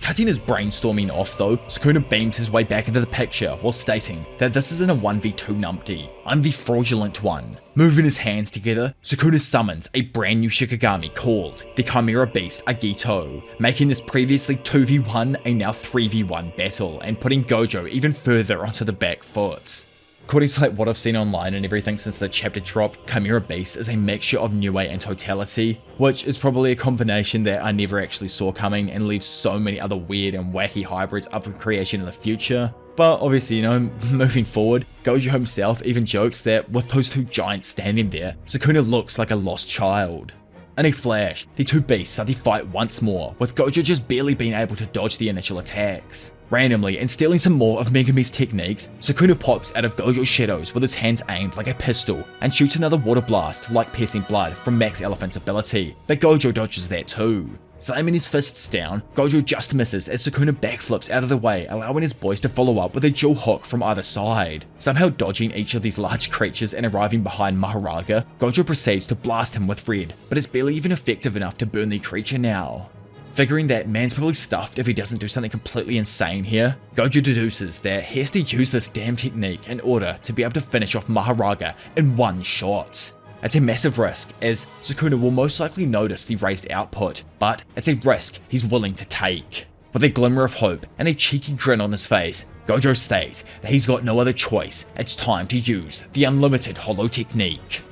Cutting his brainstorming off though, Sukuna beams his way back into the picture while stating that this isn't a 1v2 numpty, I'm the fraudulent one. Moving his hands together, Sukuna summons a brand new Shikigami called the Chimera Beast Agito, making this previously 2v1 a now 3v1 battle and putting Gojo even further onto the back foot. According to what I've seen online and everything since the chapter dropped, Chimera Beast is a mixture of Niue and Totality, which is probably a combination that I never actually saw coming and leaves so many other weird and wacky hybrids up for creation in the future. But obviously, moving forward, Gojo himself even jokes that with those two giants standing there, Sukuna looks like a lost child. In a flash, the two beasts start the fight once more, with Gojo just barely being able to dodge the initial attacks. Randomly, and stealing some more of Megumi's techniques, Sukuna pops out of Gojo's shadows with his hands aimed like a pistol and shoots another water blast like piercing blood from Max Elephant's ability, but Gojo dodges that too. Slamming his fists down, Gojo just misses as Sukuna backflips out of the way, allowing his boys to follow up with a dual hook from either side. Somehow dodging each of these large creatures and arriving behind Mahoraga, Gojo proceeds to blast him with red, but it's barely even effective enough to burn the creature now. Figuring that man's probably stuffed if he doesn't do something completely insane here, Gojo deduces that he has to use this damn technique in order to be able to finish off Mahoraga in one shot. It's a massive risk, as Sukuna will most likely notice the raised output, but it's a risk he's willing to take. With a glimmer of hope and a cheeky grin on his face, Gojo states that he's got no other choice, it's time to use the unlimited holo technique.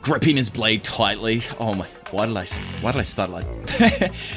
gripping his blade tightly. Oh my, why did I start like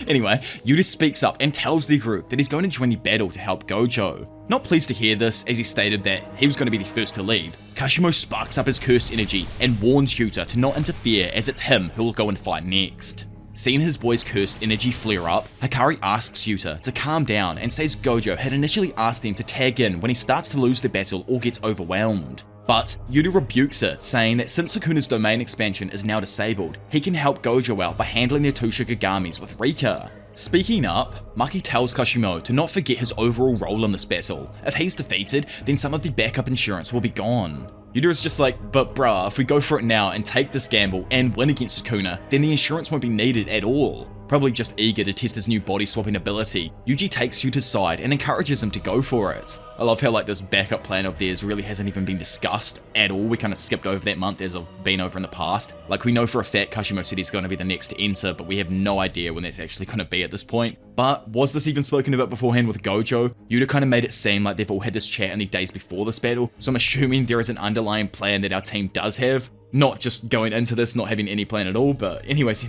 Anyway, Yuta speaks up and tells the group that he's going to join the battle to help Gojo. Not pleased to hear this, as he stated that he was going to be the first to leave, Kashimo sparks up his cursed energy and warns Yuta to not interfere, as it's him who will go and fight next. Seeing his boy's cursed energy flare up, Hikari asks Yuta to calm down and says Gojo had initially asked him to tag in when he starts to lose the battle or gets overwhelmed. But Yuta rebukes it, saying that since Sukuna's domain expansion is now disabled, he can help Gojo out by handling their two Shikagamis with Rika. Speaking up, Maki tells Kashimo to not forget his overall role in this battle. If he's defeated, then some of the backup insurance will be gone. Yuta is just like, but bruh, if we go for it now and take this gamble and win against Sukuna, then the insurance won't be needed at all. Probably just eager to test his new body swapping ability, Yuji takes Yuta's side and encourages him to go for it. I love how like this backup plan of theirs really hasn't even been discussed at all. We kind of skipped over that month as I've been over in the past. Like we know for a fact Kashimo said he's going to be the next to enter, but we have no idea when that's actually going to be at this point. But was this even spoken about beforehand with Gojo? Yuta kind of made it seem like they've all had this chat in the days before this battle, so I'm assuming there is an underlying plan that our team does have. Not just going into this not having any plan at all, but anyways,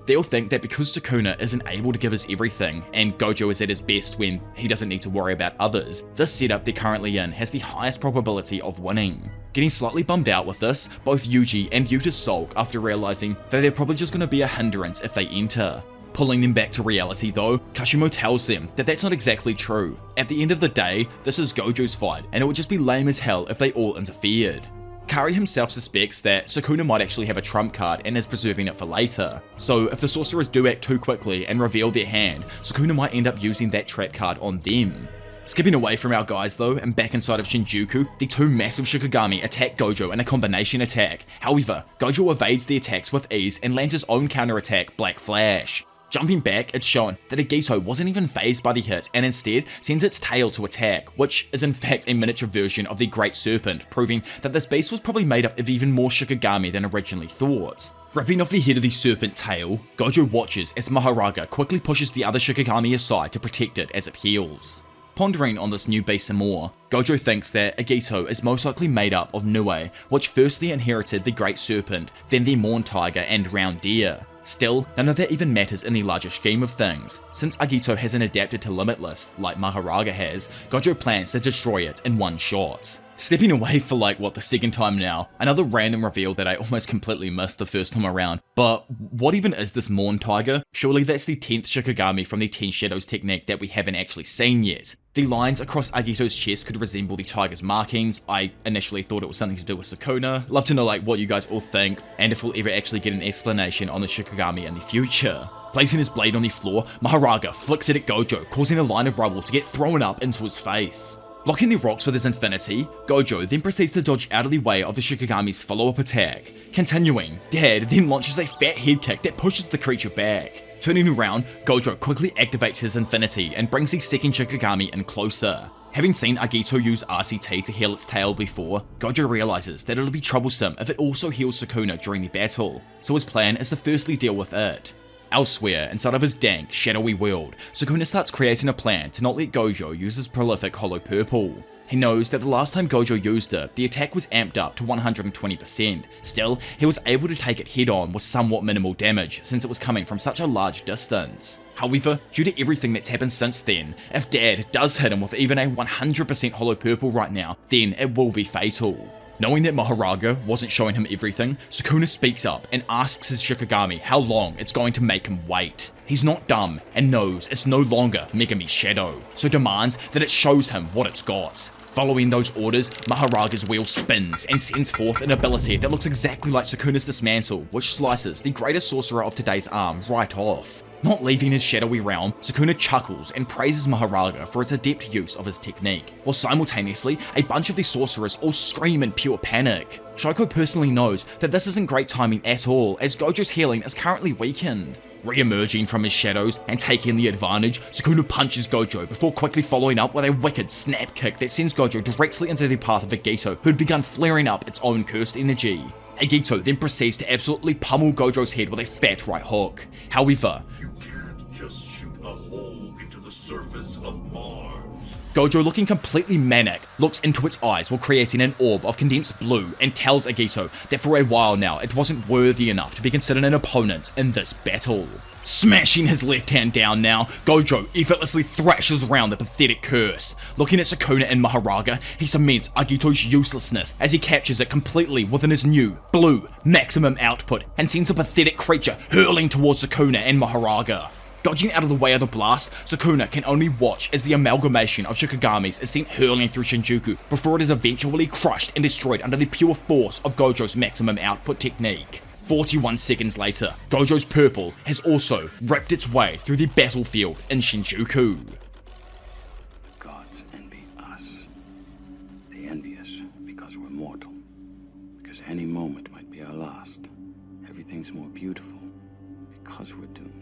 they all think that because Sukuna isn't able to give us everything, and Gojo is at his best when he doesn't need to worry about others, this setup they're currently in has the highest probability of winning. Getting slightly bummed out with this, both Yuji and Yuta sulk after realizing that they're probably just going to be a hindrance if they enter. Pulling them back to reality though, Kashimo tells them that that's not exactly true. At the end of the day, this is Gojo's fight, and it would just be lame as hell if they all interfered. Kari himself suspects that Sukuna might actually have a trump card and is preserving it for later. So if the sorcerers do act too quickly and reveal their hand, Sukuna might end up using that trap card on them. Skipping away from our guys though, and back inside of Shinjuku, the two massive Shikigami attack Gojo in a combination attack. However, Gojo evades the attacks with ease and lands his own counter attack, Black Flash. Jumping back, it's shown that Agito wasn't even fazed by the hit and instead sends its tail to attack, which is in fact a miniature version of the Great Serpent, proving that this beast was probably made up of even more Shikigami than originally thought. Ripping off the head of the serpent tail, Gojo watches as Mahoraga quickly pushes the other Shikigami aside to protect it as it heals. Pondering on this new beast some more, Gojo thinks that Agito is most likely made up of Nue, which firstly inherited the Great Serpent, then the Morn Tiger and Round Deer. Still, none of that even matters in the larger scheme of things. Since Agito hasn't adapted to Limitless, like Mahoraga has, Gojo plans to destroy it in one shot. Stepping away for like, what, the second time now, another random reveal that I almost completely missed the first time around. But what even is this Morn Tiger? Surely that's the 10th Shikigami from the 10 Shadows technique that we haven't actually seen yet. The lines across Agito's chest could resemble the tiger's markings. I initially thought it was something to do with Sukuna. Love to know like what you guys all think, and if we'll ever actually get an explanation on the Shikigami in the future. Placing his blade on the floor, Mahoraga flicks it at Gojo, causing a line of rubble to get thrown up into his face. Blocking the rocks with his infinity, Gojo then proceeds to dodge out of the way of the Shikigami's follow-up attack. Continuing, Dad then launches a fat head kick that pushes the creature back. Turning around, Gojo quickly activates his infinity and brings the second Shikigami in closer. Having seen Agito use RCT to heal its tail before, Gojo realizes that it'll be troublesome if it also heals Sukuna during the battle, so his plan is to firstly deal with it. Elsewhere, inside of his dank, shadowy world, Sukuna starts creating a plan to not let Gojo use his prolific Hollow Purple. He knows that the last time Gojo used it, the attack was amped up to 120%. Still, he was able to take it head on with somewhat minimal damage, since it was coming from such a large distance. However, due to everything that's happened since then, if Dad does hit him with even a 100% Hollow Purple right now, then it will be fatal. Knowing that Mahoraga wasn't showing him everything, Sukuna speaks up and asks his Shikigami how long it's going to make him wait. He's not dumb and knows it's no longer Megumi's shadow, so demands that it shows him what it's got. Following those orders, Mahoraga's wheel spins and sends forth an ability that looks exactly like Sukuna's Dismantle, which slices the greatest sorcerer of today's arm right off. Not leaving his shadowy realm, Sukuna chuckles and praises Mahoraga for its adept use of his technique, while simultaneously a bunch of the sorcerers all scream in pure panic. Shoko personally knows that this isn't great timing at all, as Gojo's healing is currently weakened. Re-emerging from his shadows and taking the advantage, Sukuna punches Gojo before quickly following up with a wicked snap kick that sends Gojo directly into the path of Agito, who had begun flaring up its own cursed energy. Agito then proceeds to absolutely pummel Gojo's head with a fat right hook. However, you can't just shoot a hole into the surface of Mars. Gojo, looking completely manic, looks into its eyes while creating an orb of condensed blue and tells Agito that for a while now it wasn't worthy enough to be considered an opponent in this battle. Smashing his left hand down now, Gojo effortlessly thrashes around the pathetic curse. Looking at Sukuna and Mahoraga, he cements Agito's uselessness as he captures it completely within his new, blue, maximum output and sends a pathetic creature hurling towards Sukuna and Mahoraga. Dodging out of the way of the blast, Sukuna can only watch as the amalgamation of Shikagamis is sent hurling through Shinjuku before it is eventually crushed and destroyed under the pure force of Gojo's maximum output technique. 41 seconds later, Gojo's purple has also ripped its way through the battlefield in Shinjuku. The gods envy us. They envy us because we're mortal. Because any moment might be our last. Everything's more beautiful because we're doomed.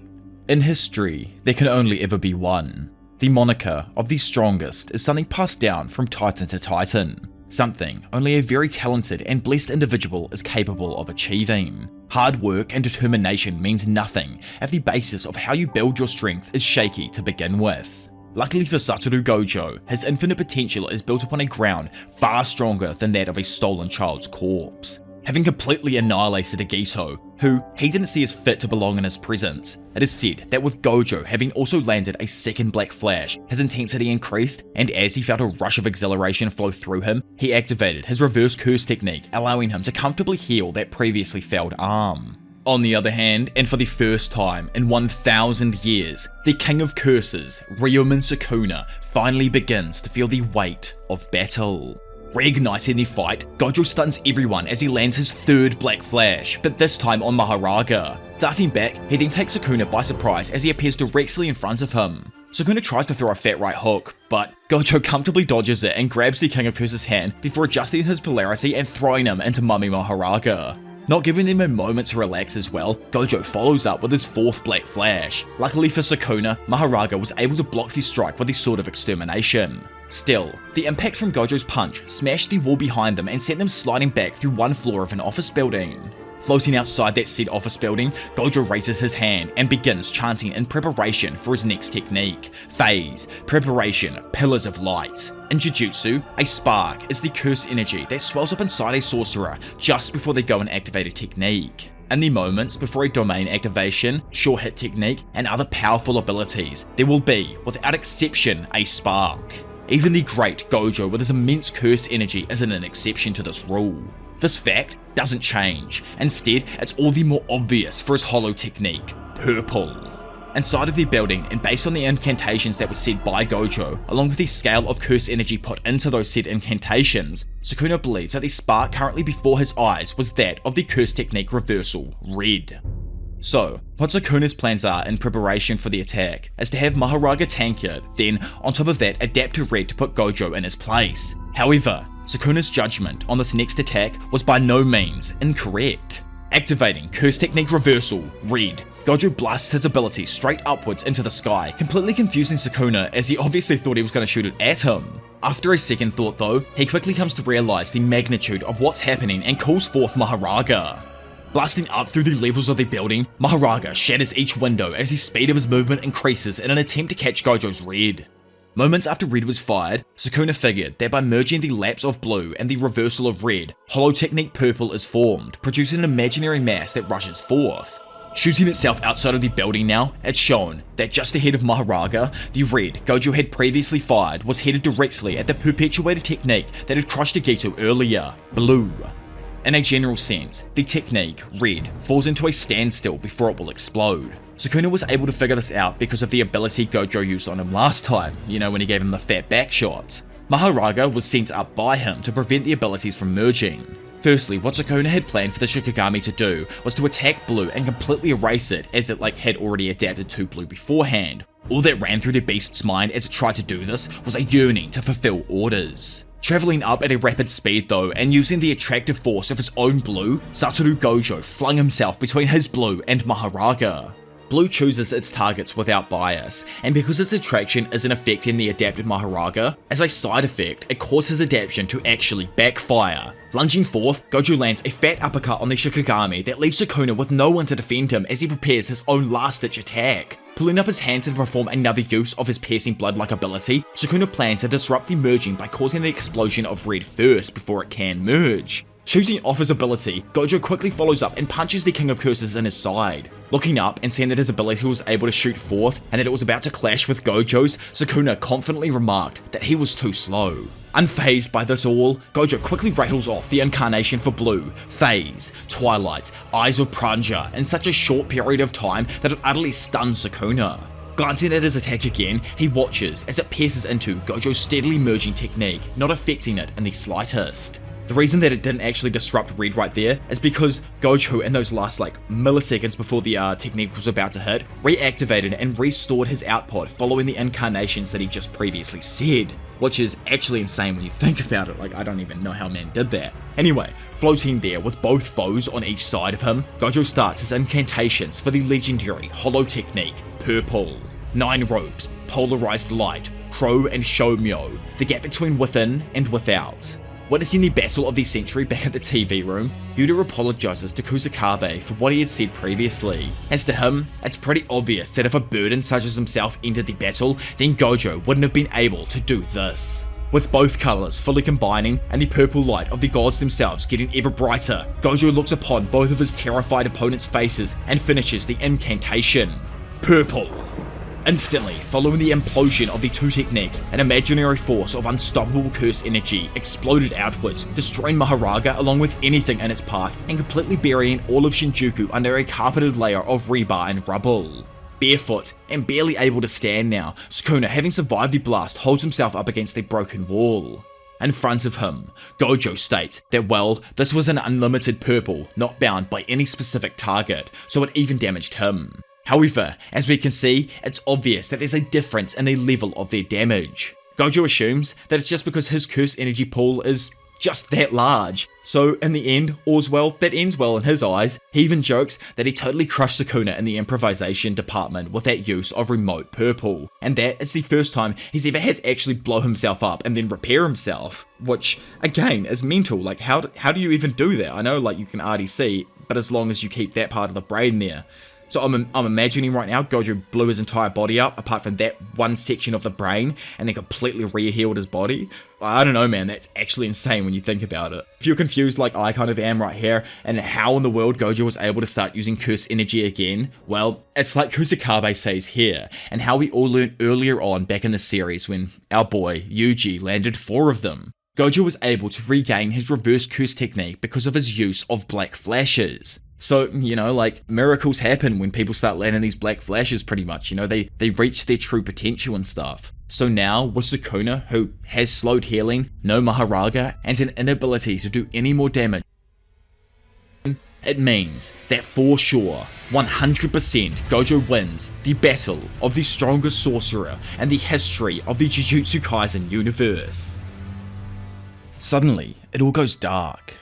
In history, there can only ever be one. The moniker of the strongest is something passed down from titan to titan. Something only a very talented and blessed individual is capable of achieving. Hard work and determination means nothing if the basis of how you build your strength is shaky to begin with. Luckily for Satoru Gojo, his infinite potential is built upon a ground far stronger than that of a stolen child's corpse. Having completely annihilated Agito, who he didn't see as fit to belong in his presence, it is said that with Gojo having also landed a second Black Flash, his intensity increased, and as he felt a rush of exhilaration flow through him, he activated his reverse curse technique, allowing him to comfortably heal that previously failed arm. On the other hand, and for the first time in 1,000 years, the King of Curses, Ryumin Sukuna, finally begins to feel the weight of battle. Reigniting the fight, Gojo stuns everyone as he lands his third Black Flash, but this time on Mahoraga. Darting back, he then takes Sukuna by surprise as he appears directly in front of him. Sukuna tries to throw a fat right hook, but Gojo comfortably dodges it and grabs the King of Curses' hand before adjusting his polarity and throwing him into Mummy Mahoraga. Not giving them a moment to relax as well, Gojo follows up with his fourth Black Flash. Luckily for Sukuna, Mahoraga was able to block the strike with the Sword of Extermination. Still, the impact from Gojo's punch smashed the wall behind them and sent them sliding back through one floor of an office building. Floating outside that said office building, Gojo raises his hand and begins chanting in preparation for his next technique. Phase, preparation, pillars of light. In Jujutsu, a spark is the curse energy that swells up inside a sorcerer just before they go and activate a technique. In the moments before a domain activation, sure hit technique, and other powerful abilities, there will be, without exception, a spark. Even the great Gojo with his immense curse energy isn't an exception to this rule. This fact doesn't change, instead it's all the more obvious for his hollow technique, purple. Inside of the building, and based on the incantations that were said by Gojo, along with the scale of curse energy put into those said incantations, Sukuna believes that the spark currently before his eyes was that of the curse technique reversal, red. So, what Sukuna's plans are in preparation for the attack is to have Mahoraga tank it, then on top of that adapt to red to put Gojo in his place. However, Sukuna's judgment on this next attack was by no means incorrect. Activating Curse Technique Reversal, red, Gojo blasts his ability straight upwards into the sky, completely confusing Sukuna as he obviously thought he was going to shoot it at him. After a second thought though, he quickly comes to realize the magnitude of what's happening and calls forth Mahoraga. Blasting up through the levels of the building, Mahoraga shatters each window as the speed of his movement increases in an attempt to catch Gojo's red. Moments after red was fired, Sukuna figured that by merging the lapse of blue and the reversal of red, Hollow Technique Purple is formed, producing an imaginary mass that rushes forth. Shooting itself outside of the building now, it's shown that just ahead of Mahoraga, the red Gojo had previously fired was headed directly at the perpetuated technique that had crushed Agito earlier, blue. In a general sense, the technique, red, falls into a standstill before it will explode. Sukuna was able to figure this out because of the ability Gojo used on him last time, you know, when he gave him the fat back shot. Mahoraga was sent up by him to prevent the abilities from merging. Firstly, what Sukuna had planned for the Shikigami to do was to attack blue and completely erase it as it had already adapted to blue beforehand. All that ran through the beast's mind as it tried to do this was a yearning to fulfill orders. Travelling up at a rapid speed though, and using the attractive force of his own blue, Satoru Gojo flung himself between his blue and Mahoraga. Blue chooses its targets without bias, and because its attraction isn't affecting the adapted Mahoraga, as a side effect, it causes adaptation to actually backfire. Lunging forth, Gojo lands a fat uppercut on the Shikigami that leaves Sukuna with no one to defend him as he prepares his own last-ditch attack. Pulling up his hands to perform another use of his piercing blood-like ability, Sukuna plans to disrupt the merging by causing the explosion of red first before it can merge. Shooting off his ability, Gojo quickly follows up and punches the King of Curses in his side. Looking up and seeing that his ability was able to shoot forth and that it was about to clash with Gojo's, Sukuna confidently remarked that he was too slow. Unfazed by this all, Gojo quickly rattles off the incarnation for Blue, Phase, Twilight, Eyes of Pranja in such a short period of time that it utterly stuns Sukuna. Glancing at his attack again, he watches as it pierces into Gojo's steadily merging technique, not affecting it in the slightest. The reason that it didn't actually disrupt red right there is because Gojo, in those last milliseconds before the technique was about to hit, reactivated and restored his output following the incarnations that he just previously said. Which is actually insane when you think about it, I don't even know how man did that. Anyway, floating there with both foes on each side of him, Gojo starts his incantations for the legendary Hollow technique, Purple. 9 ropes, polarized light, Crow and Shomyo, the gap between within and without. Witnessing the battle of the century back at the TV room, Yuta apologizes to Kusakabe for what he had said previously. As to him, it's pretty obvious that if a burden such as himself entered the battle, then Gojo wouldn't have been able to do this. With both colors fully combining and the purple light of the gods themselves getting ever brighter, Gojo looks upon both of his terrified opponents' faces and finishes the incantation. Purple. Instantly, following the implosion of the two techniques, an imaginary force of unstoppable curse energy exploded outwards, destroying Mahoraga along with anything in its path and completely burying all of Shinjuku under a carpeted layer of rebar and rubble. Barefoot and barely able to stand now, Sukuna, having survived the blast, holds himself up against a broken wall. In front of him, Gojo states that, well, this was an unlimited purple, not bound by any specific target, so it even damaged him. However, as we can see, it's obvious that there's a difference in the level of their damage. Gojo assumes that it's just because his curse energy pool is just that large. So in the end, all's well that ends well in his eyes. He even jokes that he totally crushed Sukuna in the improvisation department with that use of remote purple, and that it's the first time he's ever had to actually blow himself up and then repair himself, which again is mental. How do you even do that? I know you can RDC, but as long as you keep that part of the brain there. So I'm imagining right now Gojo blew his entire body up apart from that one section of the brain and then completely re-healed his body. I don't know, man, that's actually insane when you think about it. If you're confused like I kind of am right here and how in the world Gojo was able to start using curse energy again, well, it's like Kusakabe says here, and how we all learned earlier on back in the series when our boy Yuji landed 4 of them. Gojo was able to regain his reverse curse technique because of his use of black flashes. So, miracles happen when people start landing these black flashes pretty much, they reach their true potential and stuff. So now, with Sukuna, who has slowed healing, no Mahoraga, and an inability to do any more damage, it means that for sure, 100% Gojo wins the battle of the strongest sorcerer in the history of the Jujutsu Kaisen universe. Suddenly, it all goes dark.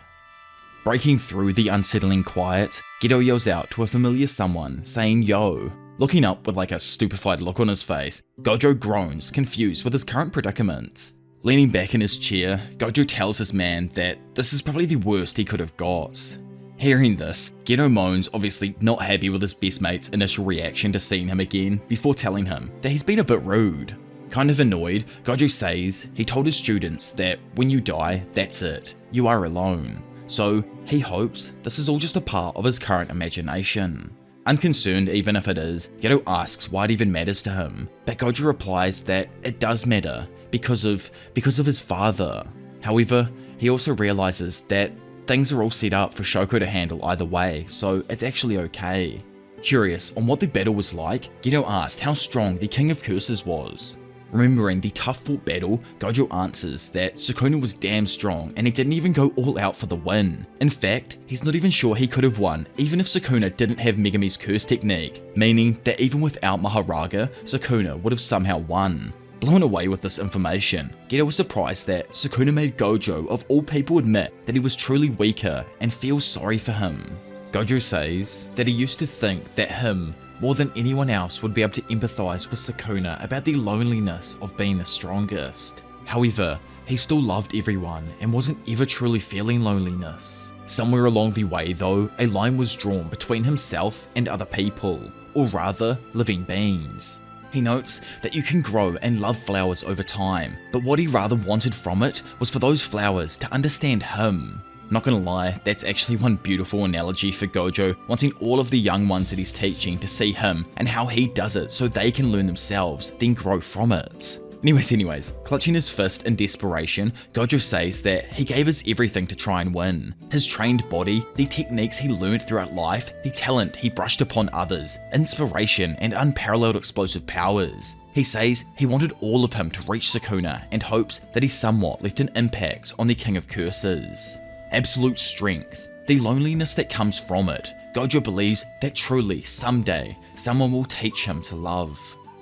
Breaking through the unsettling quiet, Geto yells out to a familiar someone, saying yo. Looking up with a stupefied look on his face, Gojo groans, confused with his current predicament. Leaning back in his chair, Gojo tells his man that this is probably the worst he could have got. Hearing this, Geto moans, obviously not happy with his best mate's initial reaction to seeing him again, before telling him that he's been a bit rude. Kind of annoyed, Gojo says he told his students that when you die, that's it, you are alone. So he hopes this is all just a part of his current imagination. Unconcerned even if it is, Geto asks why it even matters to him, but Gojo replies that it does matter because of his father. However, he also realizes that things are all set up for Shoko to handle either way, so it's actually okay. Curious on what the battle was like, Geto asked how strong the King of Curses was. Remembering the tough-fought battle, Gojo answers that Sukuna was damn strong and he didn't even go all out for the win. In fact, he's not even sure he could have won even if Sukuna didn't have Megumi's curse technique, meaning that even without Mahoraga, Sukuna would have somehow won. Blown away with this information, Geto was surprised that Sukuna made Gojo of all people admit that he was truly weaker and feels sorry for him. Gojo says that he used to think that him, more than anyone else, would be able to empathize with Sukuna about the loneliness of being the strongest. However, he still loved everyone and wasn't ever truly feeling loneliness. Somewhere along the way though, a line was drawn between himself and other people, or rather, living beings. He notes that you can grow and love flowers over time, but what he rather wanted from it was for those flowers to understand him. Not gonna lie, that's actually one beautiful analogy for Gojo wanting all of the young ones that he's teaching to see him and how he does it so they can learn themselves, then grow from it. Anyways, clutching his fist in desperation, Gojo says that he gave his everything to try and win. His trained body, the techniques he learned throughout life, the talent he brushed upon others, inspiration and unparalleled explosive powers. He says he wanted all of him to reach Sukuna and hopes that he somewhat left an impact on the King of Curses. Absolute strength, the loneliness that comes from it. Gojo believes that truly, someday, someone will teach him to love.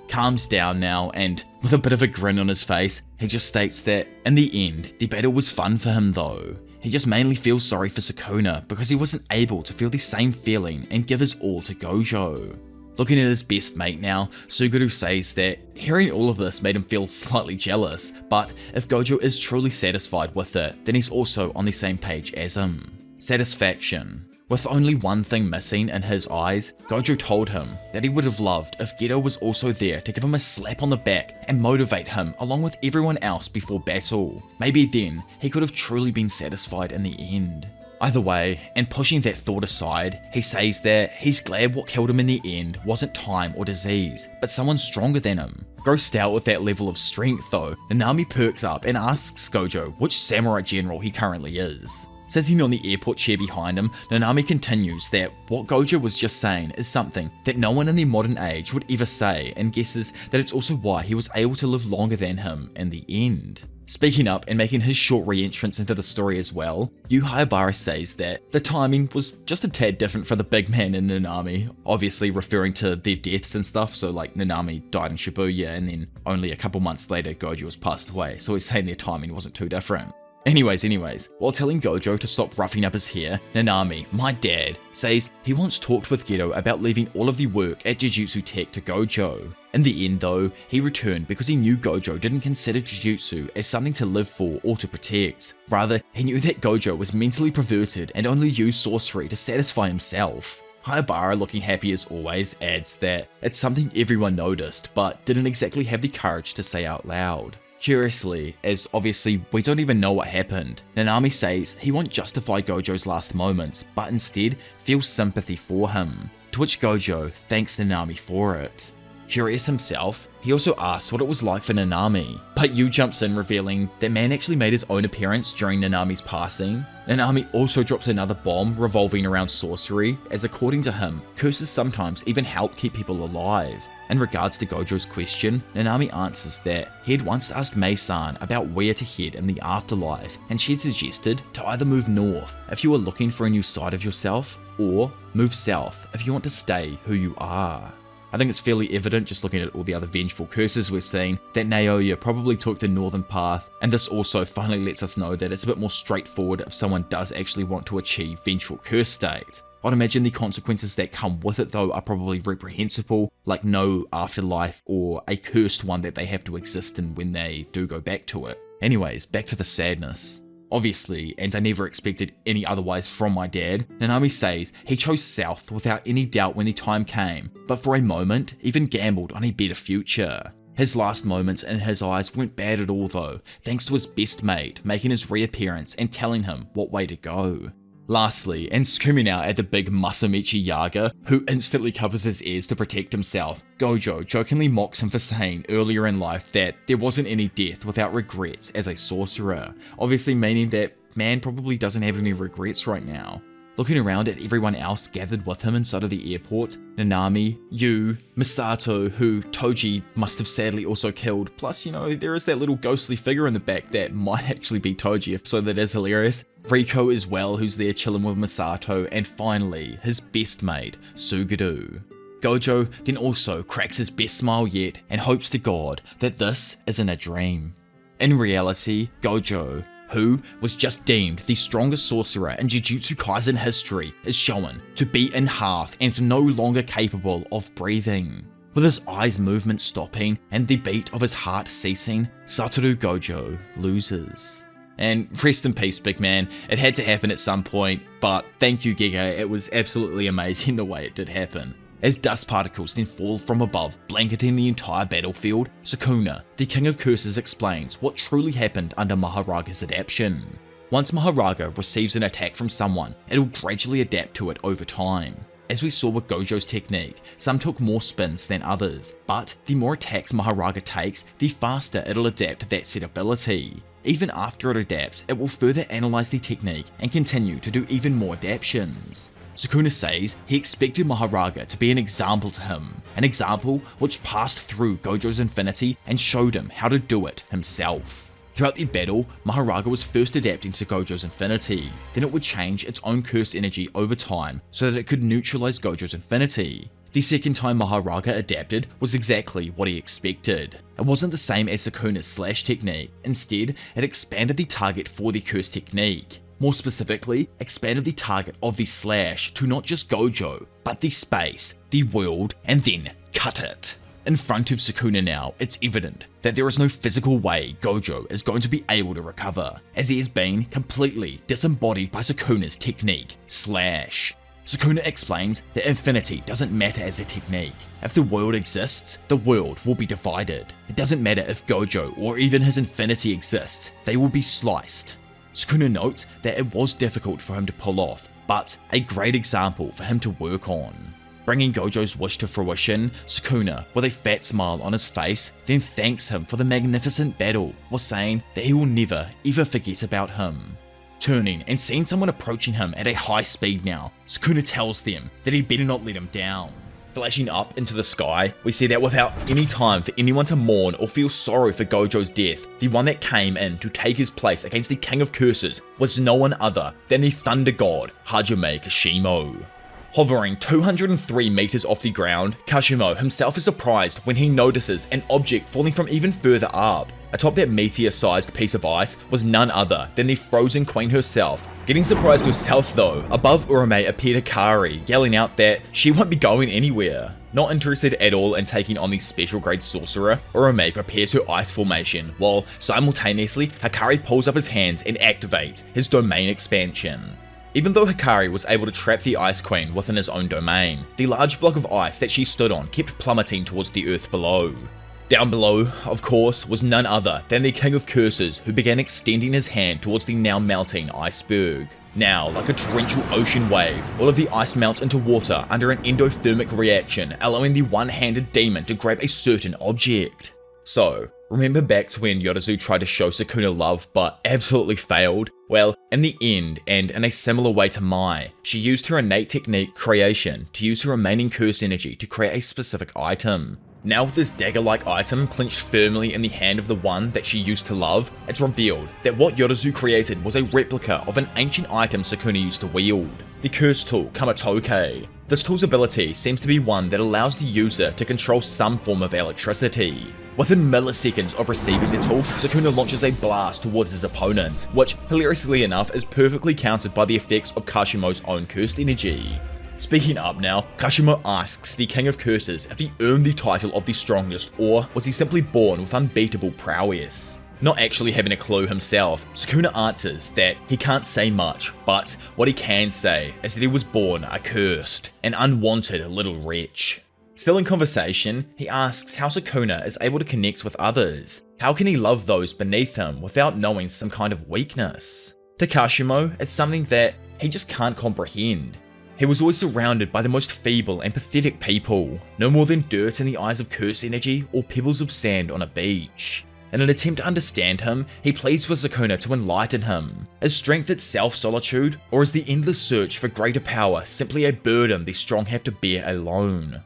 Calms down now, and with a bit of a grin on his face, he just states that in the end, the battle was fun for him though. He just mainly feels sorry for Sukuna because he wasn't able to feel the same feeling and give his all to Gojo. Looking at his best mate now, Suguru says that hearing all of this made him feel slightly jealous, but if Gojo is truly satisfied with it, then he's also on the same page as him. Satisfaction. With only one thing missing in his eyes, Gojo told him that he would have loved if Geto was also there to give him a slap on the back and motivate him along with everyone else before battle. Maybe then he could have truly been satisfied in the end. Either way, and pushing that thought aside, he says that he's glad what killed him in the end wasn't time or disease, but someone stronger than him. Grossed out with that level of strength though, Nanami perks up and asks Gojo which samurai general he currently is. Sitting on the airport chair behind him, Nanami continues that what Gojo was just saying is something that no one in the modern age would ever say, and guesses that it's also why he was able to live longer than him in the end. Speaking up and making his short re-entrance into the story as well, Yu Haibara says that the timing was just a tad different for the big man and Nanami, obviously referring to their deaths and stuff, so like Nanami died in Shibuya and then only a couple months later Gojo was passed away, so he's saying their timing wasn't too different. Anyways, while telling Gojo to stop roughing up his hair, Nanami, my dad, says he once talked with Geto about leaving all of the work at Jujutsu Tech to Gojo. In the end though, he returned because he knew Gojo didn't consider Jujutsu as something to live for or to protect. Rather, he knew that Gojo was mentally perverted and only used sorcery to satisfy himself. Haibara, looking happy as always, adds that it's something everyone noticed, but didn't exactly have the courage to say out loud. Curiously, as obviously we don't even know what happened, Nanami says he won't justify Gojo's last moments, but instead feels sympathy for him, to which Gojo thanks Nanami for it. Curious himself, he also asks what it was like for Nanami, but Yu jumps in revealing that man actually made his own appearance during Nanami's passing. Nanami also drops another bomb revolving around sorcery, as according to him, curses sometimes even help keep people alive. In regards to Gojo's question, Nanami answers that he had once asked Mei-san about where to head in the afterlife, and she had suggested to either move north if you were looking for a new side of yourself, or move south if you want to stay who you are. I think it's fairly evident just looking at all the other vengeful curses we've seen that Naoya probably took the northern path, and this also finally lets us know that it's a bit more straightforward if someone does actually want to achieve vengeful curse state. I'd imagine the consequences that come with it though are probably reprehensible, like no afterlife or a cursed one that they have to exist in when they do go back to it. Anyways, back to the sadness. Obviously, and I never expected any otherwise from my dad, Nanami says he chose south without any doubt when the time came, but for a moment even gambled on a better future. His last moments in his eyes weren't bad at all though, thanks to his best mate making his reappearance and telling him what way to go. Lastly, and screaming out at the big Masamichi Yaga, who instantly covers his ears to protect himself, Gojo jokingly mocks him for saying earlier in life that there wasn't any death without regrets as a sorcerer, obviously meaning that man probably doesn't have any regrets right now. Looking around at everyone else gathered with him inside of the airport, Nanami, Yu, Misato, who Toji must have sadly also killed, plus, you know, there is that little ghostly figure in the back that might actually be Toji, so that is hilarious. Riko as well, who's there chilling with Misato, and finally, his best mate, Suguru. Gojo then also cracks his best smile yet and hopes to God that this isn't a dream. In reality, Gojo, who was just deemed the strongest sorcerer in Jujutsu Kaisen history, is shown to be in half and no longer capable of breathing. With his eyes' movement stopping and the beat of his heart ceasing, Satoru Gojo loses. And rest in peace, big man. It had to happen at some point, but thank you, Giga. It was absolutely amazing the way it did happen. As dust particles then fall from above, blanketing the entire battlefield, Sukuna, the King of Curses, explains what truly happened under Mahoraga's adaptation. Once Mahoraga receives an attack from someone, it'll gradually adapt to it over time. As we saw with Gojo's technique, some took more spins than others, but the more attacks Mahoraga takes, the faster it'll adapt to that set ability. Even after it adapts, it will further analyze the technique and continue to do even more adaptations. Sukuna says he expected Mahoraga to be an example to him, an example which passed through Gojo's infinity and showed him how to do it himself. Throughout the battle, Mahoraga was first adapting to Gojo's infinity, then it would change its own curse energy over time so that it could neutralize Gojo's infinity. The second time Mahoraga adapted was exactly what he expected. It wasn't the same as Sukuna's slash technique, instead it expanded the target for the curse technique. More specifically, expanded the target of the slash to not just Gojo, but the space, the world, and then cut it. In front of Sukuna now, it's evident that there is no physical way Gojo is going to be able to recover, as he has been completely disembodied by Sukuna's technique, slash. Sukuna explains that infinity doesn't matter as a technique. If the world exists, the world will be divided. It doesn't matter if Gojo or even his infinity exists, they will be sliced. Sukuna notes that it was difficult for him to pull off, but a great example for him to work on. Bringing Gojo's wish to fruition, Sukuna, with a fat smile on his face, then thanks him for the magnificent battle, while saying that he will never ever forget about him. Turning and seeing someone approaching him at a high speed now, Sukuna tells them that he better not let him down. Flashing up into the sky, we see that without any time for anyone to mourn or feel sorrow for Gojo's death, the one that came in to take his place against the King of Curses was no one other than the Thunder God, Hajime Kashimo. Hovering 203 meters off the ground, Kashimo himself is surprised when he notices an object falling from even further up. Atop that meteor-sized piece of ice was none other than the Frozen Queen herself. Getting surprised herself though, above Urame appeared Hikari, yelling out that she won't be going anywhere. Not interested at all in taking on the special grade sorcerer, Urame prepares her ice formation, while simultaneously Hikari pulls up his hands and activates his domain expansion. Even though Hikari was able to trap the Ice Queen within his own domain, the large block of ice that she stood on kept plummeting towards the earth below. Down below, of course, was none other than the King of Curses, who began extending his hand towards the now melting iceberg. Now, like a torrential ocean wave, all of the ice melts into water under an endothermic reaction, allowing the one-handed demon to grab a certain object. So, remember back to when Yorizu tried to show Sukuna love but absolutely failed? Well, in the end, and in a similar way to Mai, she used her innate technique creation to use her remaining curse energy to create a specific item. Now with this dagger-like item clenched firmly in the hand of the one that she used to love, it's revealed that what Yorizu created was a replica of an ancient item Sukuna used to wield, the curse tool Kamatoke. This tool's ability seems to be one that allows the user to control some form of electricity. Within milliseconds of receiving the tool, Sukuna launches a blast towards his opponent, which, hilariously enough, is perfectly countered by the effects of Kashimo's own cursed energy. Speaking up now, Kashimo asks the King of Curses if he earned the title of the strongest, or was he simply born with unbeatable prowess. Not actually having a clue himself, Sukuna answers that he can't say much, but what he can say is that he was born accursed, an unwanted little wretch. Still in conversation, he asks how Sukuna is able to connect with others. How can he love those beneath him without knowing some kind of weakness? To Kashimo, it's something that he just can't comprehend. He was always surrounded by the most feeble and pathetic people, no more than dirt in the eyes of curse energy or pebbles of sand on a beach. In an attempt to understand him, he pleads for Sukuna to enlighten him. Is strength itself solitude, or is the endless search for greater power simply a burden the strong have to bear alone?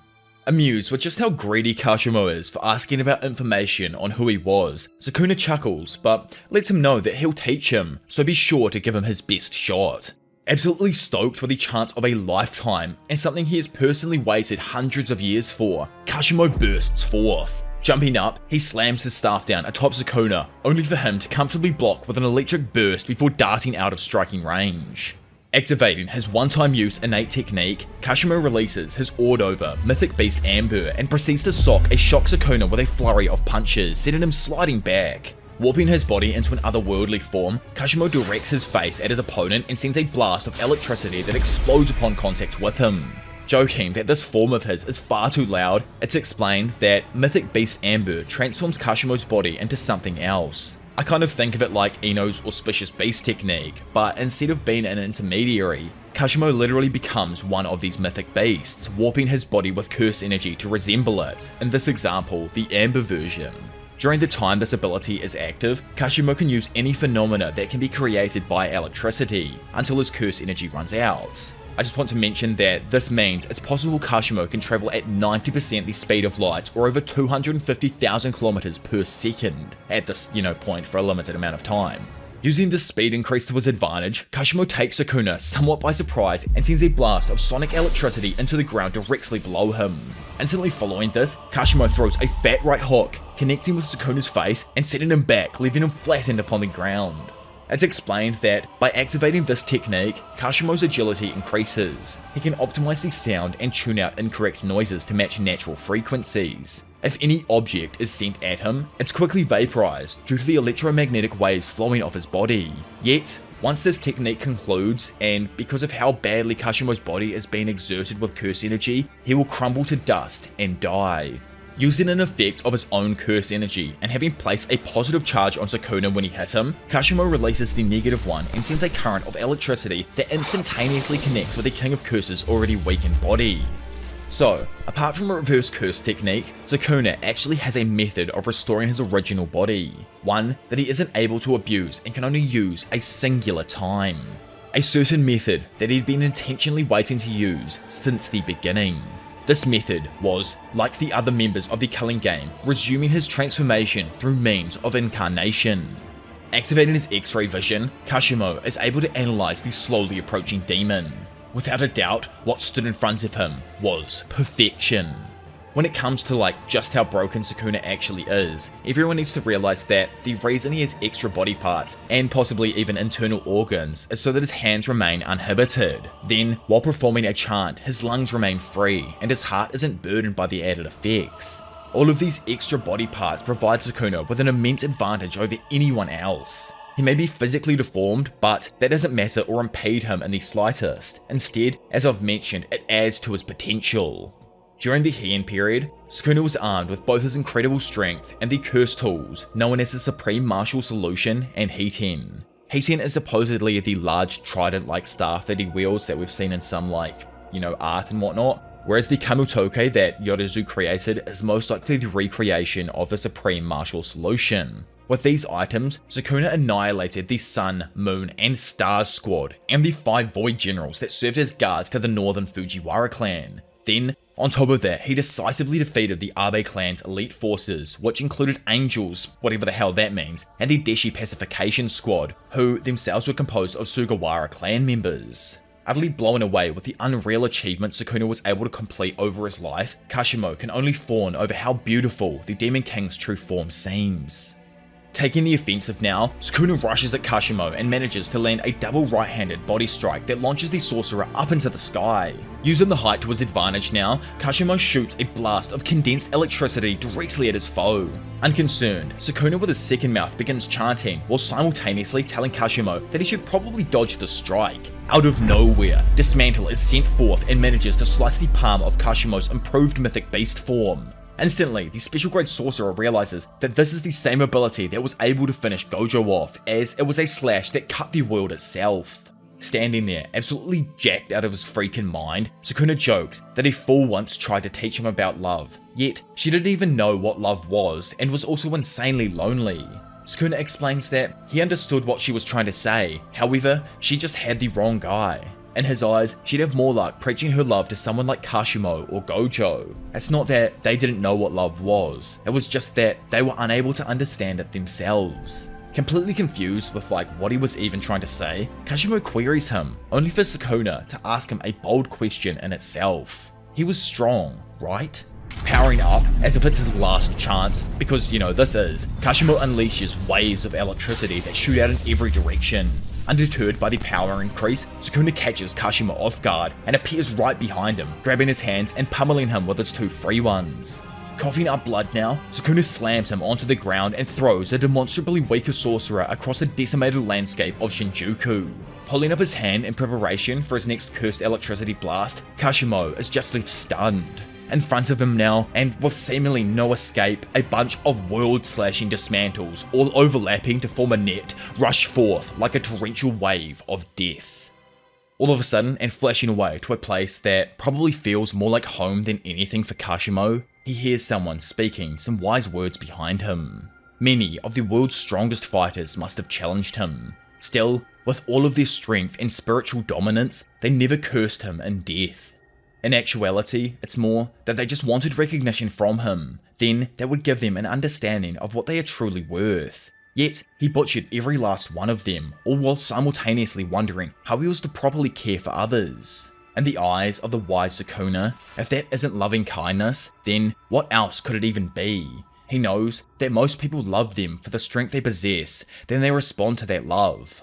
Amused with just how greedy Kashimo is for asking about information on who he was, Sukuna chuckles, but lets him know that he'll teach him, so be sure to give him his best shot. Absolutely stoked with the chance of a lifetime, and something he has personally waited hundreds of years for, Kashimo bursts forth. Jumping up, he slams his staff down atop Sukuna, only for him to comfortably block with an electric burst before darting out of striking range. Activating his one-time use innate technique, Kashimo releases his awed-over mythic beast Amber and proceeds to sock a shock Sukuna with a flurry of punches, sending him sliding back. Warping his body into an otherworldly form, Kashimo directs his face at his opponent and sends a blast of electricity that explodes upon contact with him. Joking that this form of his is far too loud, it's explained that Mythic Beast Amber transforms Kashimo's body into something else. I kind of think of it like Ino's Auspicious Beast technique, but instead of being an intermediary, Kashimo literally becomes one of these mythic beasts, warping his body with curse energy to resemble it, in this example, the Amber version. During the time this ability is active, Kashimo can use any phenomena that can be created by electricity, until his curse energy runs out. I just want to mention that this means it's possible Kashimo can travel at 90% the speed of light, or over 250,000 kilometers per second, at this, point for a limited amount of time. Using this speed increase to his advantage, Kashimo takes Sukuna somewhat by surprise and sends a blast of sonic electricity into the ground directly below him. Instantly following this, Kashimo throws a fat right hook, connecting with Sukuna's face and sending him back, leaving him flattened upon the ground. It's explained that by activating this technique, Kashimo's agility increases. He can optimize the sound and tune out incorrect noises to match natural frequencies. If any object is sent at him, it's quickly vaporized due to the electromagnetic waves flowing off his body. Yet, once this technique concludes, and because of how badly Kashimo's body is being exerted with curse energy, he will crumble to dust and die. Using an effect of his own curse energy, and having placed a positive charge on Sukuna when he hit him, Kashimo releases the negative one and sends a current of electricity that instantaneously connects with the King of Curse's already weakened body. So, apart from a reverse curse technique, Sukuna actually has a method of restoring his original body, one that he isn't able to abuse and can only use a singular time. A certain method that he'd been intentionally waiting to use since the beginning. This method was, like the other members of the Killing Game, resuming his transformation through means of incarnation. Activating his X-ray vision, Kashimo is able to analyze the slowly approaching demon. Without a doubt, what stood in front of him was perfection. When it comes to just how broken Sukuna actually is, everyone needs to realize that the reason he has extra body parts, and possibly even internal organs, is so that his hands remain uninhibited. Then, while performing a chant, his lungs remain free, and his heart isn't burdened by the added effects. All of these extra body parts provide Sukuna with an immense advantage over anyone else. He may be physically deformed, but that doesn't matter or impede him in the slightest. Instead, as I've mentioned, it adds to his potential. During the Heian period, Sukuna was armed with both his incredible strength and the curse tools known as the Supreme Martial Solution and Hiten. Hiten is supposedly the large trident-like staff that he wields that we've seen in some art and whatnot, whereas the Kamutoke that Yorizu created is most likely the recreation of the Supreme Martial Solution. With these items, Sukuna annihilated the Sun, Moon, and Stars squad, and the 5 Void Generals that served as guards to the northern Fujiwara clan. Then, on top of that, he decisively defeated the Abe clan's elite forces, which included Angels, whatever the hell that means, and the Deshi Pacification Squad, who themselves were composed of Sugawara clan members. Utterly blown away with the unreal achievements Sukuna was able to complete over his life, Kashimo can only fawn over how beautiful the Demon King's true form seems. Taking the offensive now, Sukuna rushes at Kashimo and manages to land a double right-handed body strike that launches the sorcerer up into the sky. Using the height to his advantage now, Kashimo shoots a blast of condensed electricity directly at his foe. Unconcerned, Sukuna with his second mouth begins chanting while simultaneously telling Kashimo that he should probably dodge the strike. Out of nowhere, Dismantle is sent forth and manages to slice the palm of Kashimo's improved mythic beast form. Instantly, the special grade sorcerer realizes that this is the same ability that was able to finish Gojo off, as it was a slash that cut the world itself. Standing there, absolutely jacked out of his freaking mind, Sukuna jokes that a fool once tried to teach him about love, yet she didn't even know what love was and was also insanely lonely. Sukuna explains that he understood what she was trying to say, however, she just had the wrong guy. In his eyes, she'd have more luck preaching her love to someone like Kashimo or Gojo. It's not that they didn't know what love was, it was just that they were unable to understand it themselves. Completely confused with what he was even trying to say, Kashimo queries him, only for Sukuna to ask him a bold question in itself. He was strong, right? Powering up as if it's his last chance, because this is, Kashimo unleashes waves of electricity that shoot out in every direction. Undeterred by the power increase, Sukuna catches Kashimo off guard and appears right behind him, grabbing his hands and pummeling him with his 2 free ones. Coughing up blood now, Sukuna slams him onto the ground and throws a demonstrably weaker sorcerer across the decimated landscape of Shinjuku. Pulling up his hand in preparation for his next cursed electricity blast, Kashimo is just left stunned. In front of him now, and with seemingly no escape, a bunch of world-slashing dismantles, all overlapping to form a net, rush forth like a torrential wave of death. All of a sudden, and flashing away to a place that probably feels more like home than anything for Kashimo, he hears someone speaking some wise words behind him. Many of the world's strongest fighters must have challenged him. Still, with all of their strength and spiritual dominance, they never cursed him in death. In actuality, it's more that they just wanted recognition from him, then that would give them an understanding of what they are truly worth. Yet, he butchered every last one of them, all while simultaneously wondering how he was to properly care for others. In the eyes of the wise Sukuna, if that isn't loving kindness, then what else could it even be? He knows that most people love them for the strength they possess, then they respond to that love.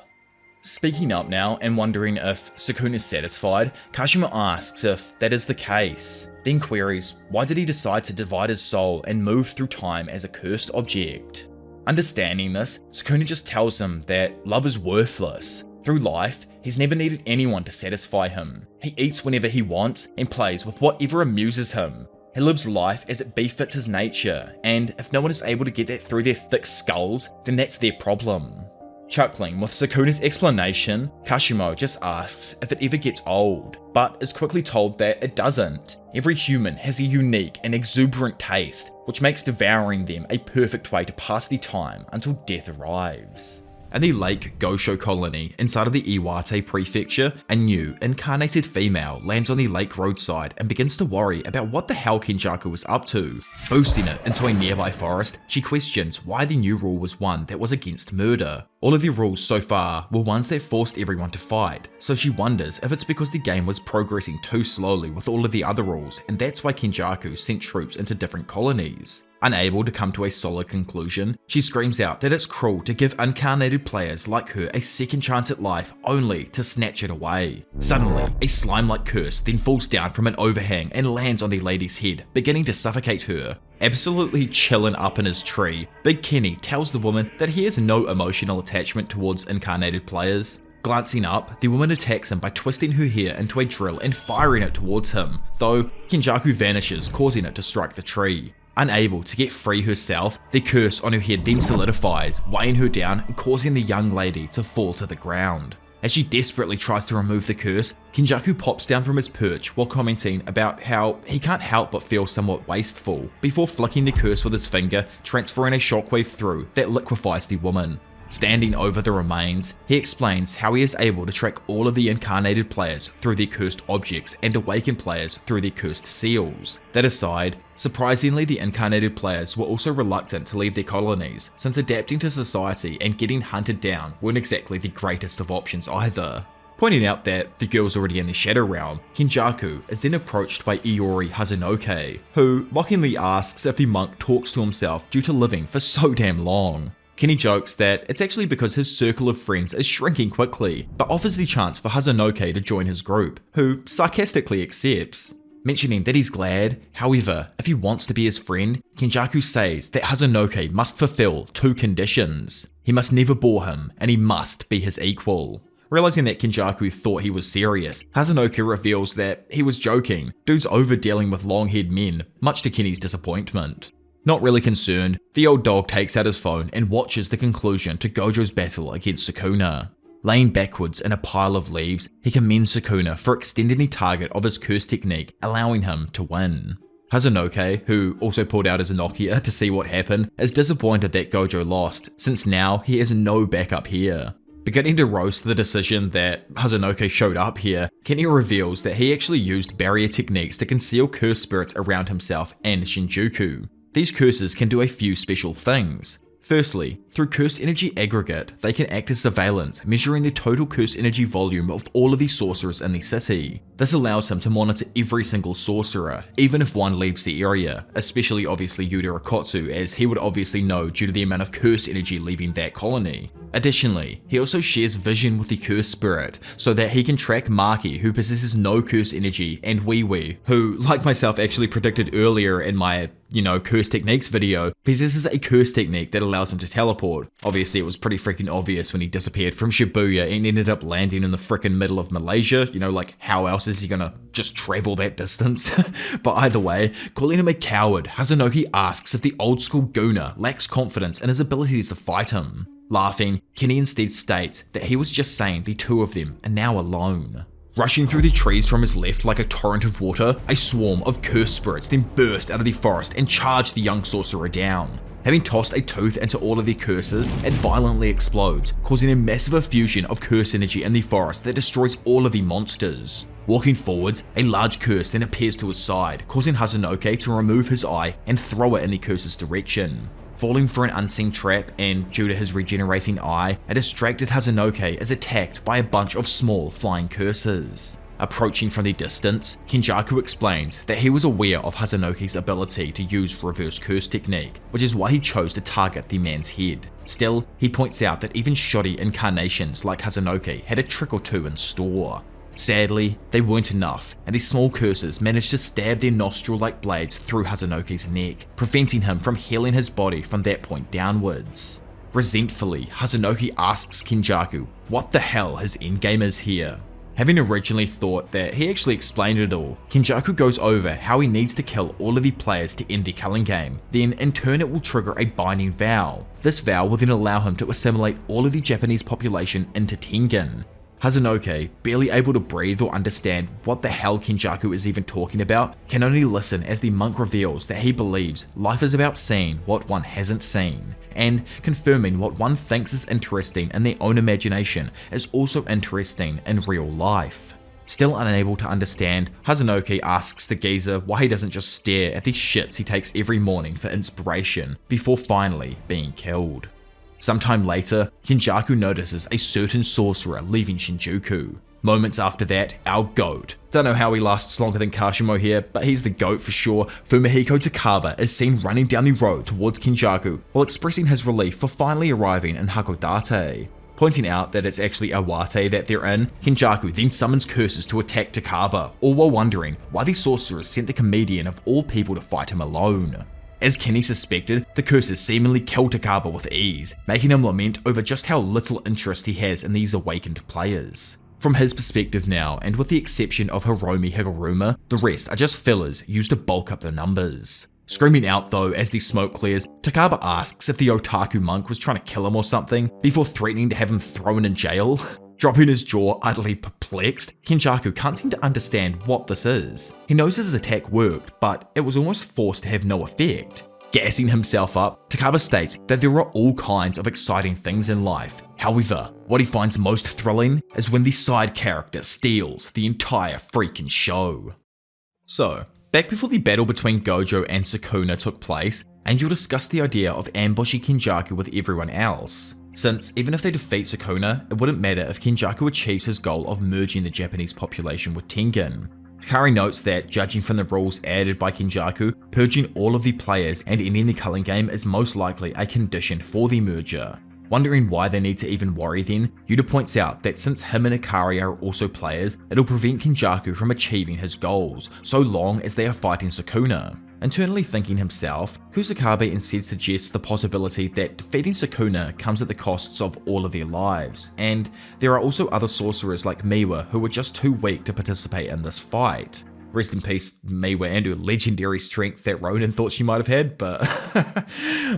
Speaking up now and wondering if Sukuna is satisfied, Kashimo asks if that is the case, then queries why did he decide to divide his soul and move through time as a cursed object. Understanding this, Sukuna just tells him that love is worthless. Through life, he's never needed anyone to satisfy him. He eats whenever he wants and plays with whatever amuses him. He lives life as it befits his nature, and if no one is able to get that through their thick skulls, then that's their problem. Chuckling with Sukuna's explanation, Kashimo just asks if it ever gets old, but is quickly told that it doesn't. Every human has a unique and exuberant taste, which makes devouring them a perfect way to pass the time until death arrives. In the Lake Gosho colony inside of the Iwate prefecture, a new, incarnated female lands on the lake roadside and begins to worry about what the hell Kenjaku was up to. Boosting it into a nearby forest, she questions why the new rule was one that was against murder. All of the rules so far were ones that forced everyone to fight, so she wonders if it's because the game was progressing too slowly with all of the other rules, and that's why Kenjaku sent troops into different colonies. Unable to come to a solid conclusion, she screams out that it's cruel to give incarnated players like her a second chance at life only to snatch it away. Suddenly, a slime-like curse then falls down from an overhang and lands on the lady's head, beginning to suffocate her. Absolutely chillin' up in his tree, Big Kenny tells the woman that he has no emotional attachment towards incarnated players. Glancing up, the woman attacks him by twisting her hair into a drill and firing it towards him, though Kenjaku vanishes, causing it to strike the tree. Unable to get free herself, the curse on her head then solidifies, weighing her down and causing the young lady to fall to the ground. As she desperately tries to remove the curse, Kenjaku pops down from his perch while commenting about how he can't help but feel somewhat wasteful, before flicking the curse with his finger, transferring a shockwave through that liquefies the woman. Standing over the remains, he explains how he is able to track all of the incarnated players through their cursed objects and awaken players through their cursed seals. That aside, surprisingly the incarnated players were also reluctant to leave their colonies, since adapting to society and getting hunted down weren't exactly the greatest of options either. Pointing out that the girl's already in the Shadow Realm, Kenjaku is then approached by Iori Hazunoke, who mockingly asks if the monk talks to himself due to living for so damn long. Kenny jokes that it's actually because his circle of friends is shrinking quickly, but offers the chance for Hazunoke to join his group, who sarcastically accepts. Mentioning that he's glad, however, if he wants to be his friend, Kenjaku says that Hazunoke must fulfill two conditions. He must never bore him, and he must be his equal. Realizing that Kenjaku thought he was serious, Hazunoke reveals that he was joking. Dude's over dealing with long-haired men, much to Kenny's disappointment. Not really concerned, the old dog takes out his phone and watches the conclusion to Gojo's battle against Sukuna. Laying backwards in a pile of leaves, he commends Sukuna for extending the target of his curse technique, allowing him to win. Hazunoke, who also pulled out his Nokia to see what happened, is disappointed that Gojo lost, since now he has no backup here. Beginning to roast the decision that Hazunoke showed up here, Kenny reveals that he actually used barrier techniques to conceal curse spirits around himself and Shinjuku. These curses can do a few special things. Firstly, through curse energy aggregate, they can act as surveillance, measuring the total curse energy volume of all of the sorcerers in the city. This allows him to monitor every single sorcerer, even if one leaves the area, especially obviously Yuta Rikotsu, as he would obviously know due to the amount of curse energy leaving that colony. Additionally, he also shares vision with the curse spirit, so that he can track Maki, who possesses no curse energy, and Wee, who, like myself, actually predicted earlier in my curse techniques video, possesses a curse technique that allows him to teleport. Obviously, it was pretty freaking obvious when he disappeared from Shibuya and ended up landing in the freaking middle of Malaysia. Like, how else is he gonna just travel that distance? But either way, calling him a coward, Hazunoki asks if the old school Gooner lacks confidence in his abilities to fight him. Laughing, Kenny instead states that he was just saying the two of them are now alone. Rushing through the trees from his left like a torrent of water, a swarm of cursed spirits then burst out of the forest and charged the young sorcerer down. Having tossed a tooth into all of their curses, it violently explodes, causing a massive effusion of curse energy in the forest that destroys all of the monsters. Walking forwards, a large curse then appears to his side, causing Hazunoki to remove his eye and throw it in the curse's direction. Falling for an unseen trap, and due to his regenerating eye, a distracted Hazunoki is attacked by a bunch of small flying curses. Approaching from the distance, Kenjaku explains that he was aware of Hazunoki's ability to use reverse curse technique, which is why he chose to target the man's head. Still, he points out that even shoddy incarnations like Hazunoki had a trick or two in store. Sadly, they weren't enough, and the small curses managed to stab their nostril-like blades through Hazunoki's neck, preventing him from healing his body from that point downwards. Resentfully, Hazunoki asks Kenjaku what the hell his endgame is here. Having originally thought that he actually explained it all, Kenjaku goes over how he needs to kill all of the players to end the culling game, then in turn it will trigger a binding vow. This vow will then allow him to assimilate all of the Japanese population into Tengen. Hazunoki, barely able to breathe or understand what the hell Kenjaku is even talking about, can only listen as the monk reveals that he believes life is about seeing what one hasn't seen, and confirming what one thinks is interesting in their own imagination is also interesting in real life. Still unable to understand, Hazunoki asks the geezer why he doesn't just stare at the shits he takes every morning for inspiration before finally being killed. Sometime later, Kenjaku notices a certain sorcerer leaving Shinjuku. Moments after that, our GOAT. Don't know how he lasts longer than Kashimo here, but he's the GOAT for sure. Fumihiko Takaba is seen running down the road towards Kenjaku while expressing his relief for finally arriving in Hakodate. Pointing out that it's actually Awate that they're in, Kenjaku then summons curses to attack Takaba, all while wondering why the sorcerer sent the comedian of all people to fight him alone. As Kenny suspected, the curses seemingly kill Takaba with ease, making him lament over just how little interest he has in these awakened players. From his perspective now, and with the exception of Hiromi Higuruma, the rest are just fillers used to bulk up the numbers. Screaming out though as the smoke clears, Takaba asks if the otaku monk was trying to kill him or something, before threatening to have him thrown in jail. Dropping his jaw, utterly perplexed, Kenjaku can't seem to understand what this is. He knows his attack worked, but it was almost forced to have no effect. Gassing himself up, Takaba states that there are all kinds of exciting things in life. However, what he finds most thrilling is when the side character steals the entire freaking show. So, back before the battle between Gojo and Sukuna took place, Angel discussed the idea of ambushing Kenjaku with everyone else. Since even if they defeat Sukuna, it wouldn't matter if Kenjaku achieves his goal of merging the Japanese population with Tengen. Hikari notes that, judging from the rules added by Kenjaku, purging all of the players and ending the culling game is most likely a condition for the merger. Wondering why they need to even worry then, Yuta points out that since him and Hikari are also players, it'll prevent Kenjaku from achieving his goals, so long as they are fighting Sukuna. Internally thinking himself, Kusakabe instead suggests the possibility that defeating Sukuna comes at the costs of all of their lives, and there are also other sorcerers like Miwa who were just too weak to participate in this fight. Rest in peace, Miwa, and her legendary strength that Ronin thought she might have had, but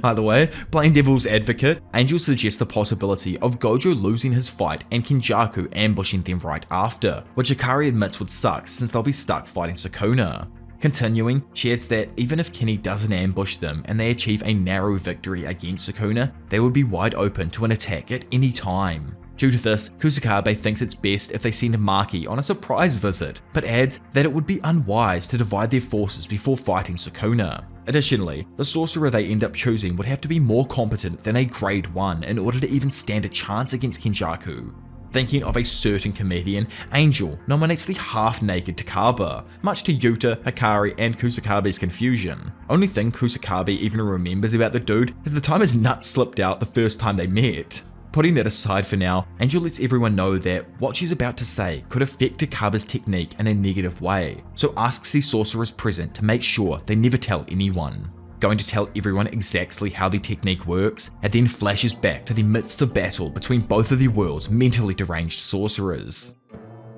either way, playing devil's advocate, Angel suggests the possibility of Gojo losing his fight and Kenjaku ambushing them right after, which Hikari admits would suck since they'll be stuck fighting Sukuna. Continuing, she adds that even if Kenny doesn't ambush them and they achieve a narrow victory against Sukuna, they would be wide open to an attack at any time. Due to this, Kusakabe thinks it's best if they send Maki on a surprise visit, but adds that it would be unwise to divide their forces before fighting Sukuna. Additionally, the sorcerer they end up choosing would have to be more competent than a grade 1 in order to even stand a chance against Kenjaku. Thinking of a certain comedian, Angel nominates the half-naked Takaba, much to Yuta, Hikari, and Kusakabe's confusion. Only thing Kusakabe even remembers about the dude is the time his nut slipped out the first time they met. Putting that aside for now, Angel lets everyone know that what she's about to say could affect Takaba's technique in a negative way, so asks the sorcerers present to make sure they never tell anyone. going to tell everyone exactly how the technique works, and then flashes back to the midst of battle between both of the world's mentally deranged sorcerers.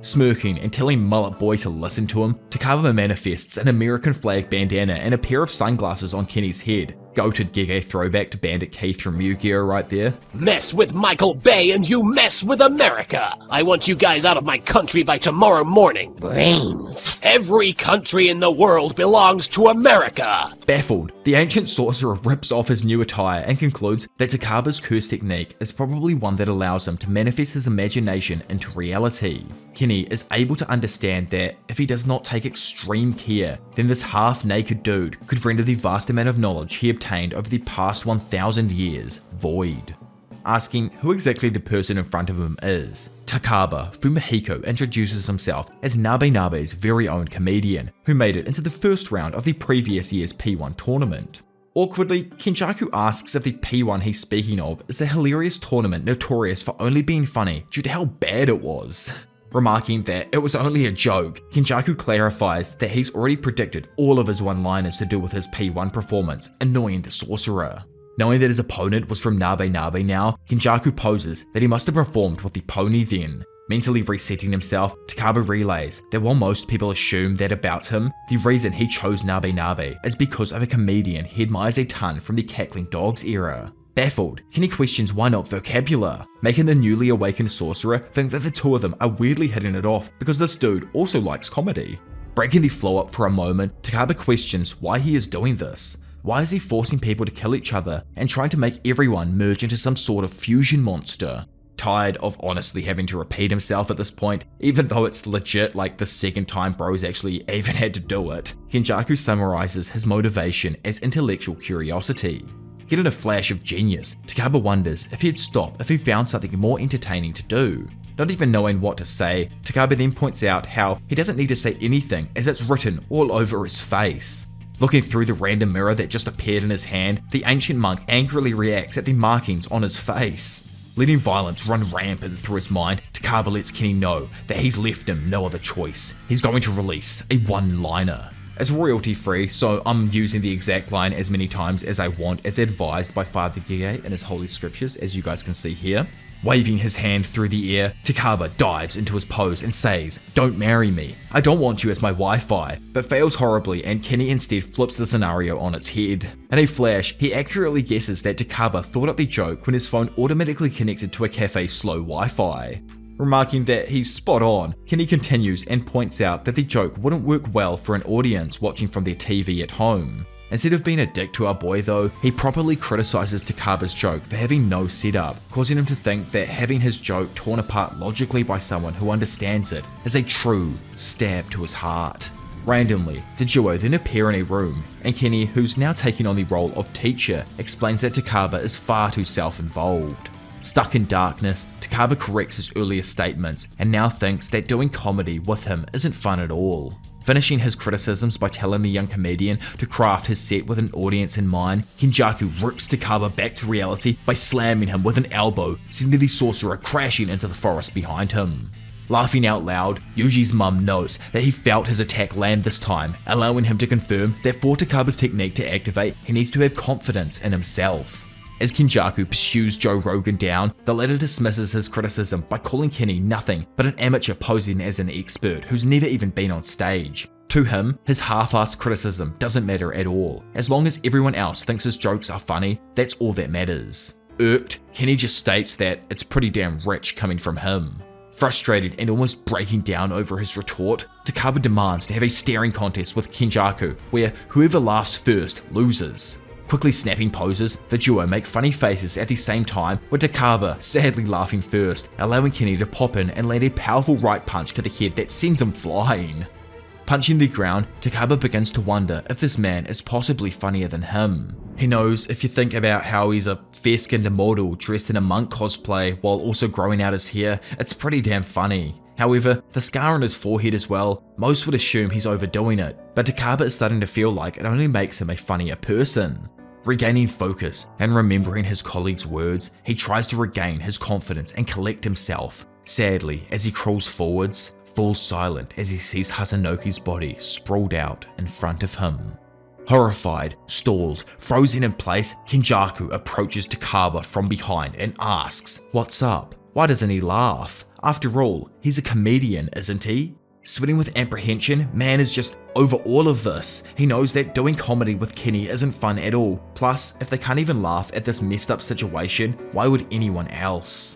Smirking and telling Mullet Boy to listen to him, Takaba manifests an American flag bandana and a pair of sunglasses on Kenny's head. Goated Gege throwback to Bandit Keith from Yu-Gi-Oh right there. Mess with Michael Bay and you mess with America. I want you guys out of my country by tomorrow morning. Brains. Every country in the world belongs to America. Baffled, the ancient sorcerer rips off his new attire and concludes that Takaba's curse technique is probably one that allows him to manifest his imagination into reality. Kenny is able to understand that if he does not take extreme care, then this half-naked dude could render the vast amount of knowledge he obtained over the past 1,000 years void. Asking who exactly the person in front of him is, Takaba Fumihiko introduces himself as Nabe's very own comedian, who made it into the first round of the previous year's P1 tournament. Awkwardly, Kenjaku asks if the P1 he's speaking of is the hilarious tournament notorious for only being funny due to how bad it was. Remarking that it was only a joke, Kenjaku clarifies that he's already predicted all of his one-liners to do with his P1 performance, annoying the sorcerer. Knowing that his opponent was from Nabe now, Kenjaku poses that he must have performed with the pony then. Mentally resetting himself, Takaba relays that while most people assume that about him, the reason he chose Nabe is because of a comedian he admires a ton from the Cackling Dogs era. Baffled, Kenny questions why not vocabulary, making the newly awakened sorcerer think that the two of them are weirdly hitting it off because this dude also likes comedy. Breaking the flow up for a moment, Takaba questions why he is doing this. Why is he forcing people to kill each other and trying to make everyone merge into some sort of fusion monster? Tired of honestly having to repeat himself at this point, even though it's legit like the second time bro's actually even had to do it, Kenjaku summarizes his motivation as intellectual curiosity. Getting a flash of genius, Takaba wonders if he'd stop if he found something more entertaining to do. Not even knowing what to say, Takaba then points out how he doesn't need to say anything as it's written all over his face. Looking through the random mirror that just appeared in his hand, the ancient monk angrily reacts at the markings on his face. Letting violence run rampant through his mind, Takaba lets Kenny know that he's left him no other choice. He's going to release a one-liner. It's royalty free, so I'm using the exact line as many times as I want as advised by Father Gege in his holy scriptures, as you guys can see here. Waving his hand through the air, Takaba dives into his pose and says, "Don't marry me. I don't want you as my Wi-Fi," but fails horribly and Kenny instead flips the scenario on its head. In a flash, he accurately guesses that Takaba thought up the joke when his phone automatically connected to a cafe's slow Wi-Fi. Remarking that he's spot on, Kenny continues and points out that the joke wouldn't work well for an audience watching from their TV at home. Instead of being a dick to our boy though, he properly criticizes Takaba's joke for having no setup, causing him to think that having his joke torn apart logically by someone who understands it is a true stab to his heart. Randomly, the duo then appear in a room, and Kenny, who's now taking on the role of teacher, explains that Takaba is far too self-involved. Stuck in darkness, Takaba corrects his earlier statements and now thinks that doing comedy with him isn't fun at all. Finishing his criticisms by telling the young comedian to craft his set with an audience in mind, Kenjaku rips Takaba back to reality by slamming him with an elbow, sending the sorcerer crashing into the forest behind him. Laughing out loud, Yuji's mum notes that he felt his attack land this time, allowing him to confirm that for Takaba's technique to activate, he needs to have confidence in himself. As Kenjaku pursues Joe Rogan down, the latter dismisses his criticism by calling Kenny nothing but an amateur posing as an expert who's never even been on stage. To him, his half-assed criticism doesn't matter at all. As long as everyone else thinks his jokes are funny, that's all that matters. Irked, Kenny just states that it's pretty damn rich coming from him. Frustrated and almost breaking down over his retort, Takaba demands to have a staring contest with Kenjaku, where whoever laughs first loses. Quickly snapping poses, the duo make funny faces at the same time, with Takaba sadly laughing first, allowing Kenny to pop in and land a powerful right punch to the head that sends him flying. Punching the ground, Takaba begins to wonder if this man is possibly funnier than him. He knows if you think about how he's a fair-skinned immortal dressed in a monk cosplay while also growing out his hair, it's pretty damn funny. However, the scar on his forehead as well, most would assume he's overdoing it, but Takaba is starting to feel like it only makes him a funnier person. Regaining focus and remembering his colleague's words, he tries to regain his confidence and collect himself. Sadly, as he crawls forwards, falls silent as he sees Hasanuki's body sprawled out in front of him. Horrified, stalled, frozen in place, Kenjaku approaches Takaba from behind and asks, "What's up? Why doesn't he laugh? After all, he's a comedian, isn't he?" Sweating with apprehension, man is just over all of this. He knows that doing comedy with Kenny isn't fun at all. Plus, if they can't even laugh at this messed up situation, why would anyone else?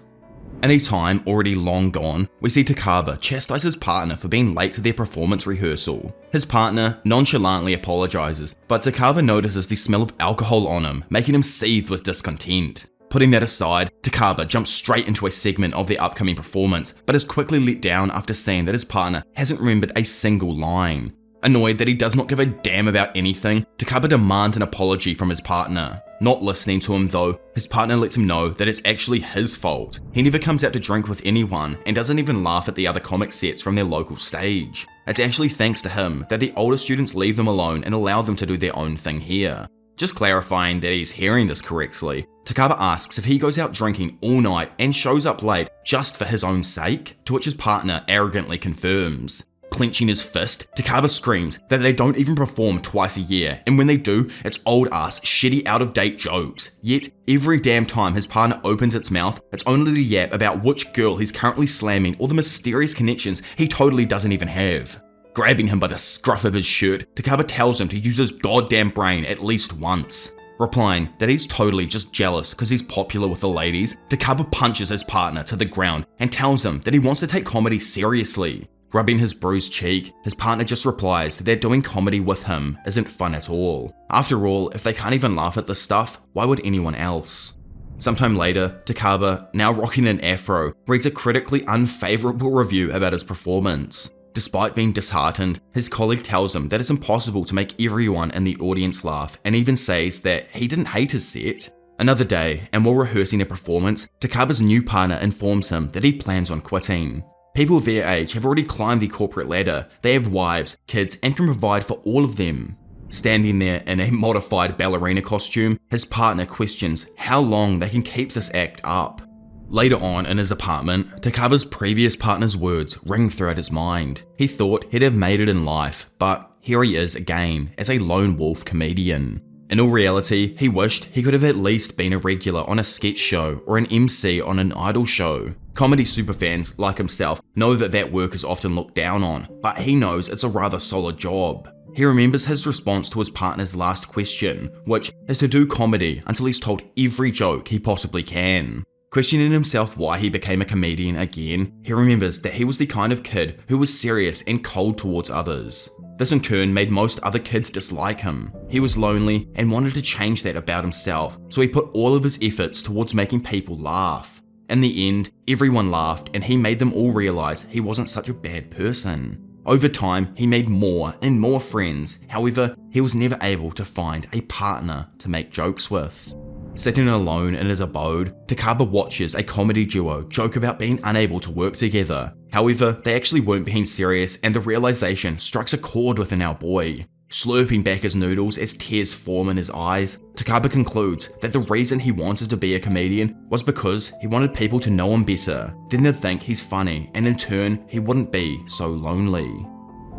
In a time already long gone, we see Takaba chastise his partner for being late to their performance rehearsal. His partner nonchalantly apologizes, but Takaba notices the smell of alcohol on him, making him seethe with discontent. Putting that aside, Takaba jumps straight into a segment of their upcoming performance, but is quickly let down after seeing that his partner hasn't remembered a single line. Annoyed that he does not give a damn about anything, Takaba demands an apology from his partner. Not listening to him though, his partner lets him know that it's actually his fault. He never comes out to drink with anyone and doesn't even laugh at the other comic sets from their local stage. It's actually thanks to him that the older students leave them alone and allow them to do their own thing here. Just clarifying that he's hearing this correctly, Takaba asks if he goes out drinking all night and shows up late just for his own sake, to which his partner arrogantly confirms. Clenching his fist, Takaba screams that they don't even perform twice a year, and when they do, it's old ass, shitty, out of date jokes. Yet, every damn time his partner opens its mouth, it's only to yap about which girl he's currently slamming or the mysterious connections he totally doesn't even have. Grabbing him by the scruff of his shirt, Takaba tells him to use his goddamn brain at least once. Replying that he's totally just jealous because he's popular with the ladies, Takaba punches his partner to the ground and tells him that he wants to take comedy seriously. Rubbing his bruised cheek, his partner just replies that doing comedy with him isn't fun at all. After all, if they can't even laugh at this stuff, why would anyone else? Sometime later, Takaba, now rocking an afro, reads a critically unfavorable review about his performance. Despite being disheartened, his colleague tells him that it's impossible to make everyone in the audience laugh and even says that he didn't hate his set. Another day, and while rehearsing a performance, Takaba's new partner informs him that he plans on quitting. People their age have already climbed the corporate ladder, they have wives, kids, and can provide for all of them. Standing there in a modified ballerina costume, his partner questions how long they can keep this act up. Later on in his apartment, Takaba's previous partner's words ring throughout his mind. He thought he'd have made it in life, but here he is again, as a lone wolf comedian. In all reality, he wished he could have at least been a regular on a sketch show or an MC on an idol show. Comedy superfans like himself know that that work is often looked down on, but he knows it's a rather solid job. He remembers his response to his partner's last question, which is to do comedy until he's told every joke he possibly can. Questioning himself why he became a comedian again, he remembers that he was the kind of kid who was serious and cold towards others. This in turn made most other kids dislike him. He was lonely and wanted to change that about himself, so he put all of his efforts towards making people laugh. In the end, everyone laughed and he made them all realize he wasn't such a bad person. Over time, he made more and more friends, however, he was never able to find a partner to make jokes with. Sitting alone in his abode, Takaba watches a comedy duo joke about being unable to work together. However, they actually weren't being serious and the realization strikes a chord within our boy. Slurping back his noodles as tears form in his eyes, Takaba concludes that the reason he wanted to be a comedian was because he wanted people to know him better, then they'd think he's funny and in turn he wouldn't be so lonely.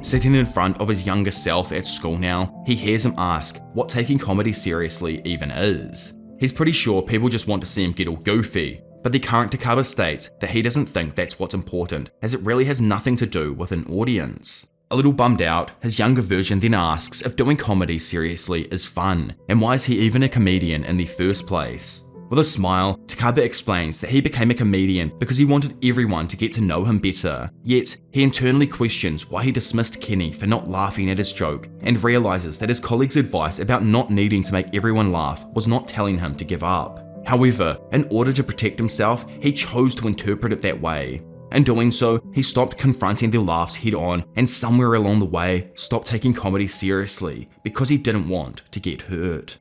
Sitting in front of his younger self at school now, he hears him ask what taking comedy seriously even is. He's pretty sure people just want to see him get all goofy, but the current Takaba states that he doesn't think that's what's important, as it really has nothing to do with an audience. A little bummed out, his younger version then asks if doing comedy seriously is fun, and why is he even a comedian in the first place? With a smile, Takaba explains that he became a comedian because he wanted everyone to get to know him better, yet he internally questions why he dismissed Kenny for not laughing at his joke, and realizes that his colleague's advice about not needing to make everyone laugh was not telling him to give up. However, in order to protect himself, he chose to interpret it that way. In doing so, he stopped confronting the laughs head on and somewhere along the way, stopped taking comedy seriously because he didn't want to get hurt.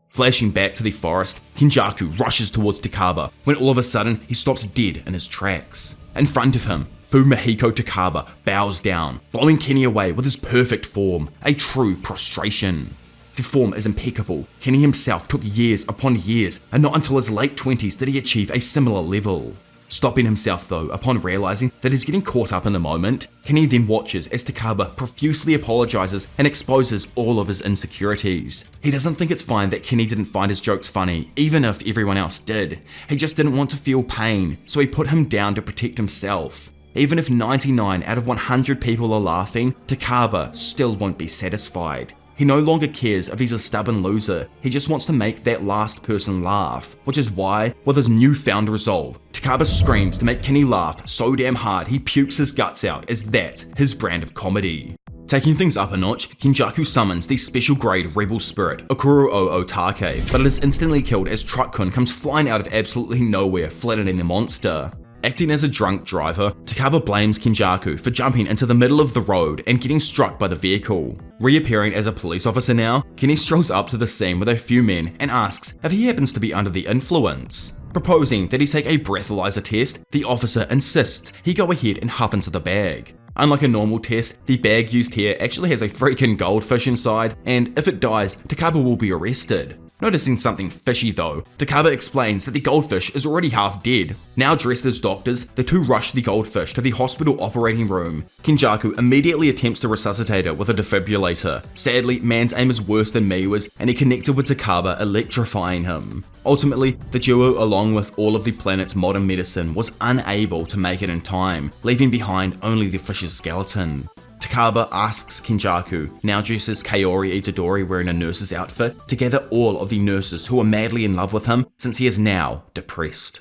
Flashing back to the forest, Kenjaku rushes towards Takaba when all of a sudden he stops dead in his tracks. In front of him, Fumihiko Takaba bows down, blowing Kenny away with his perfect form, a true prostration. The form is impeccable. Kenny himself took years upon years, and not until his late 20s did he achieve a similar level. Stopping himself though upon realizing that he's getting caught up in the moment, Kenny then watches as Takaba profusely apologizes and exposes all of his insecurities. He doesn't think it's fine that Kenny didn't find his jokes funny, even if everyone else did. He just didn't want to feel pain, so he put him down to protect himself. Even if 99 out of 100 people are laughing, Takaba still won't be satisfied. He no longer cares if he's a stubborn loser, he just wants to make that last person laugh, which is why, with his newfound resolve, Takaba screams to make Kenny laugh so damn hard he pukes his guts out, as that's his brand of comedy. Taking things up a notch, Kenjaku summons the special grade rebel spirit, Okuro o Otake, but it is instantly killed as Truck-kun comes flying out of absolutely nowhere, flattening the monster. Acting as a drunk driver, Takaba blames Kenjaku for jumping into the middle of the road and getting struck by the vehicle. Reappearing as a police officer now, Kenny strolls up to the scene with a few men and asks if he happens to be under the influence. Proposing that he take a breathalyzer test, the officer insists he go ahead and huff into the bag. Unlike a normal test, the bag used here actually has a freaking goldfish inside, and if it dies, Takaba will be arrested. Noticing something fishy though, Takaba explains that the goldfish is already half dead. Now dressed as doctors, the two rush the goldfish to the hospital operating room. Kenjaku immediately attempts to resuscitate it with a defibrillator. Sadly, man's aim is worse than Miwa's, and he connected with Takaba, electrifying him. Ultimately, the duo, along with all of the planet's modern medicine, was unable to make it in time, leaving behind only the fish's skeleton. Takaba asks Kenjaku, now dressed as Kaori Itadori wearing a nurse's outfit, to gather all of the nurses who are madly in love with him since he is now depressed.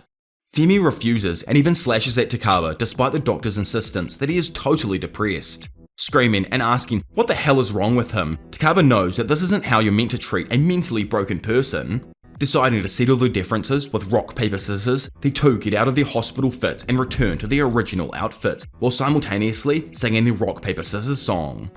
Femi refuses and even slashes at Takaba despite the doctor's insistence that he is totally depressed. Screaming and asking what the hell is wrong with him, Takaba knows that this isn't how you're meant to treat a mentally broken person. Deciding to settle their differences with rock, paper, scissors, the two get out of their hospital fit and return to their original outfit, while simultaneously singing the rock, paper, scissors song.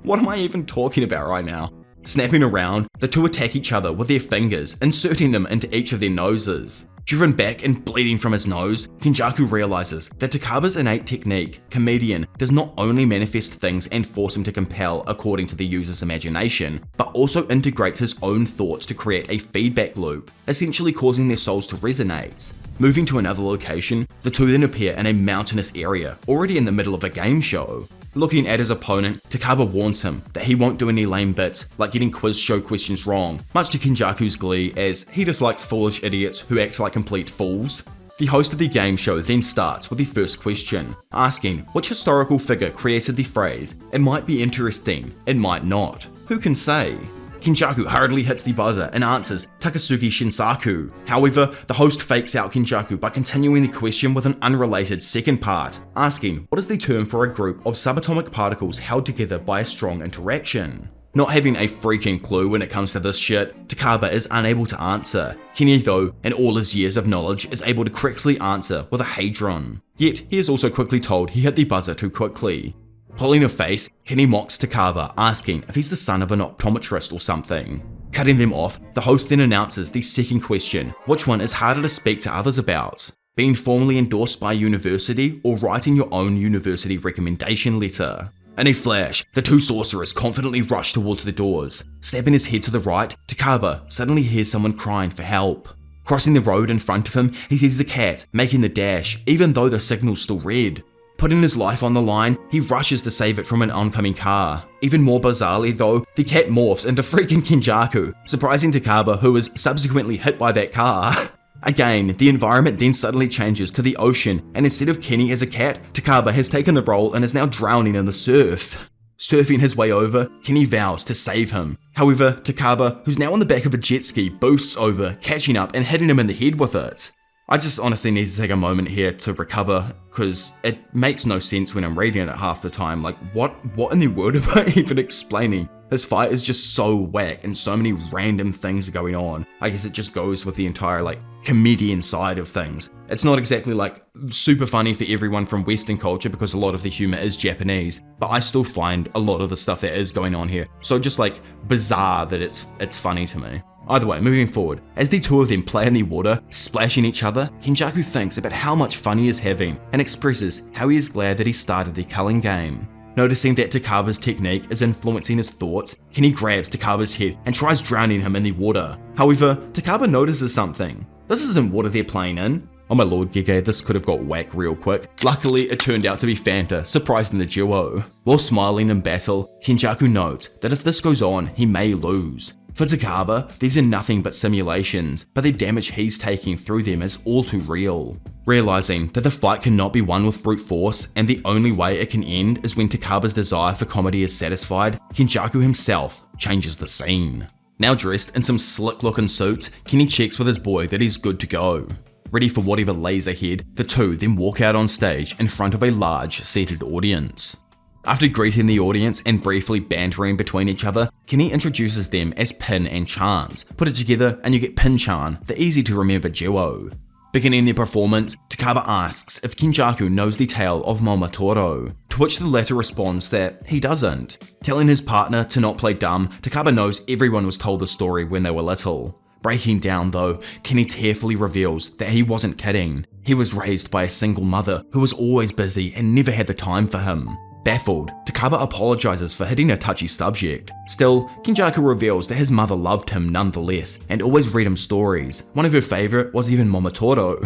What am I even talking about right now? Snapping around, the two attack each other with their fingers, inserting them into each of their noses. Driven back and bleeding from his nose, Kenjaku realizes that Takaba's innate technique, comedian, does not only manifest things and force him to compel according to the user's imagination, but also integrates his own thoughts to create a feedback loop, essentially causing their souls to resonate. Moving to another location, the two then appear in a mountainous area, already in the middle of a game show. Looking at his opponent, Takaba warns him that he won't do any lame bits, like getting quiz show questions wrong, much to Kenjaku's glee as he dislikes foolish idiots who act like complete fools. The host of the game show then starts with the first question, asking which historical figure created the phrase, "It might be interesting, it might not." Who can say? Kenjaku hurriedly hits the buzzer and answers Takasugi Shinsaku. However, the host fakes out Kenjaku by continuing the question with an unrelated second part, asking what is the term for a group of subatomic particles held together by a strong interaction. Not having a freaking clue when it comes to this shit, Takaba is unable to answer. Kenny though, in all his years of knowledge, is able to correctly answer with a hadron. Yet, he is also quickly told he hit the buzzer too quickly. Pulling a face, Kenny mocks Takaba, asking if he's the son of an optometrist or something. Cutting them off, the host then announces the second question, which one is harder to speak to others about? Being formally endorsed by a university or writing your own university recommendation letter? In a flash, the two sorcerers confidently rush towards the doors. Snapping his head to the right, Takaba suddenly hears someone crying for help. Crossing the road in front of him, he sees a cat making the dash, even though the signal's still red. Putting his life on the line, he rushes to save it from an oncoming car. Even more bizarrely though, the cat morphs into freaking Kenjaku, surprising Takaba, who is subsequently hit by that car. Again, the environment then suddenly changes to the ocean, and instead of Kenny as a cat, Takaba has taken the role and is now drowning in the surf. Surfing his way over, Kenny vows to save him. However, Takaba, who's now on the back of a jet ski, boosts over, catching up and hitting him in the head with it. I just honestly need to take a moment here to recover, because it makes no sense when I'm reading it half the time. Like, what in the world am I even explaining? This fight is just so whack and so many random things are going on. I guess it just goes with the entire, like, comedian side of things. It's not exactly, like, super funny for everyone from Western culture because a lot of the humor is Japanese, but I still find a lot of the stuff that is going on here so just, like, bizarre that it's funny to me. Either way, moving forward, as the two of them play in the water, splashing each other, Kenjaku thinks about how much fun he is having and expresses how he is glad that he started the culling game. Noticing that Takaba's technique is influencing his thoughts, Kenny grabs Takaba's head and tries drowning him in the water. However, Takaba notices something. This isn't water they're playing in. Oh my lord, Gege, this could have got whack real quick. Luckily, it turned out to be Fanta, surprising the duo. While smiling in battle, Kenjaku notes that if this goes on, he may lose. For Takaba, these are nothing but simulations, but the damage he's taking through them is all too real. Realizing that the fight cannot be won with brute force, and the only way it can end is when Takaba's desire for comedy is satisfied, Kenjaku himself changes the scene. Now dressed in some slick-looking suits, Kenny checks with his boy that he's good to go. Ready for whatever lays ahead, the two then walk out on stage in front of a large, seated audience. After greeting the audience and briefly bantering between each other, Kenny introduces them as Pin and Chance. Put it together and you get Pin-chan, the easy-to-remember duo. Beginning their performance, Takaba asks if Kenjaku knows the tale of Momotaro, to which the latter responds that he doesn't. Telling his partner to not play dumb, Takaba knows everyone was told the story when they were little. Breaking down though, Kenny tearfully reveals that he wasn't kidding. He was raised by a single mother who was always busy and never had the time for him. Baffled, Takaba apologizes for hitting a touchy subject. Still, Kenjaku reveals that his mother loved him nonetheless and always read him stories. One of her favorite was even Momotaro.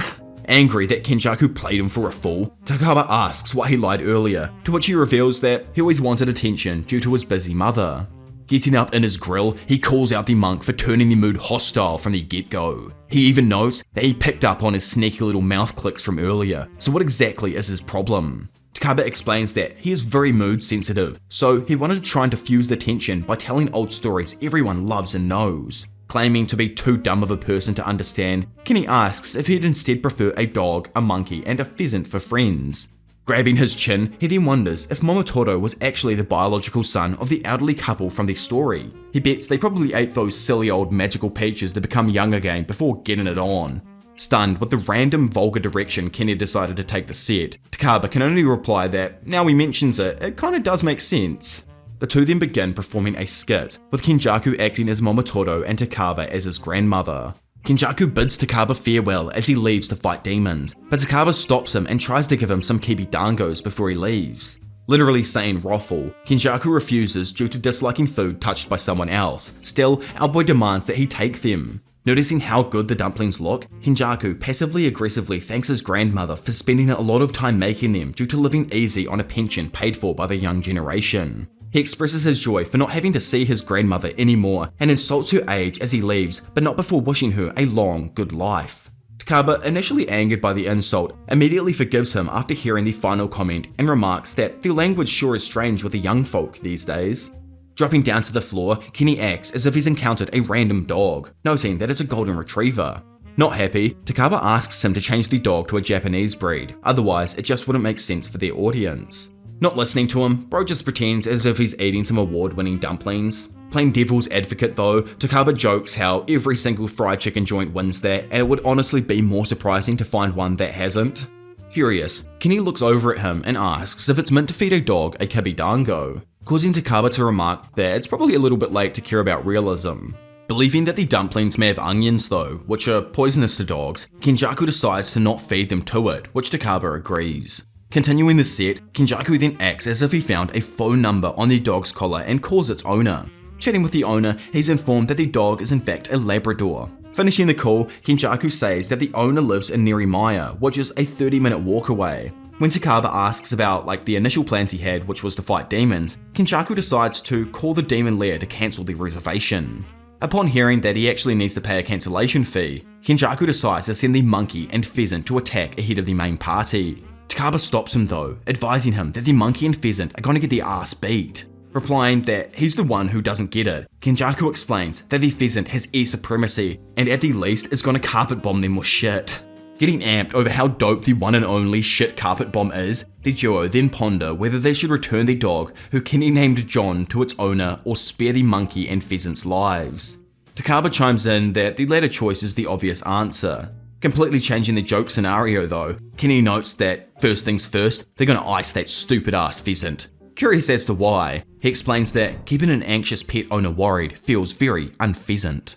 Angry that Kenjaku played him for a fool, Takaba asks why he lied earlier, to which he reveals that he always wanted attention due to his busy mother. Getting up in his grill, he calls out the monk for turning the mood hostile from the get-go. He even notes that he picked up on his sneaky little mouth clicks from earlier, so what exactly is his problem? Takaba explains that he is very mood sensitive, so he wanted to try and diffuse the tension by telling old stories everyone loves and knows. Claiming to be too dumb of a person to understand, Kenny asks if he'd instead prefer a dog, a monkey, and a pheasant for friends. Grabbing his chin, he then wonders if Momotaro was actually the biological son of the elderly couple from the story. He bets they probably ate those silly old magical peaches to become young again before getting it on. Stunned with the random vulgar direction Kenny decided to take the set, Takaba can only reply that, now he mentions it, it kinda does make sense. The two then begin performing a skit, with Kenjaku acting as Momotaro and Takaba as his grandmother. Kenjaku bids Takaba farewell as he leaves to fight demons, but Takaba stops him and tries to give him some kibidangos before he leaves. Literally saying "Roffle," Kenjaku refuses due to disliking food touched by someone else. Still, our boy demands that he take them. Noticing how good the dumplings look, Kenjaku passively-aggressively thanks his grandmother for spending a lot of time making them due to living easy on a pension paid for by the young generation. He expresses his joy for not having to see his grandmother anymore and insults her age as he leaves, but not before wishing her a long, good life. Takaba, initially angered by the insult, immediately forgives him after hearing the final comment and remarks that the language sure is strange with the young folk these days. Dropping down to the floor, Kenny acts as if he's encountered a random dog, noting that it's a golden retriever. Not happy, Takaba asks him to change the dog to a Japanese breed, otherwise it just wouldn't make sense for their audience. Not listening to him, bro just pretends as if he's eating some award-winning dumplings. Playing devil's advocate though, Takaba jokes how every single fried chicken joint wins that, and it would honestly be more surprising to find one that hasn't. Curious, Kenny looks over at him and asks if it's meant to feed a dog a kibidango, causing Takaba to remark that it's probably a little bit late to care about realism. Believing that the dumplings may have onions though, which are poisonous to dogs, Kenjaku decides to not feed them to it, which Takaba agrees. Continuing the set, Kenjaku then acts as if he found a phone number on the dog's collar and calls its owner. Chatting with the owner, he's informed that the dog is in fact a Labrador. Finishing the call, Kenjaku says that the owner lives in Nerimiya, which is a 30-minute walk away. When Takaba asks about the initial plans he had, which was to fight demons, Kenjaku decides to call the demon lair to cancel the reservation. Upon hearing that he actually needs to pay a cancellation fee, Kenjaku decides to send the monkey and pheasant to attack ahead of the main party. Takaba stops him though, advising him that the monkey and pheasant are going to get their ass beat. Replying that he's the one who doesn't get it, Kenjaku explains that the pheasant has air supremacy and at the least is going to carpet bomb them with shit. Getting amped over how dope the one and only shit carpet bomb is, the duo then ponder whether they should return the dog, who Kenny named John, to its owner or spare the monkey and pheasant's lives. Takaba chimes in that the latter choice is the obvious answer. Completely changing the joke scenario though, Kenny notes that, first things first, they're gonna ice that stupid ass pheasant. Curious as to why, he explains that keeping an anxious pet owner worried feels very unpheasant.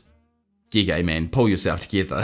Yeah, man, pull yourself together.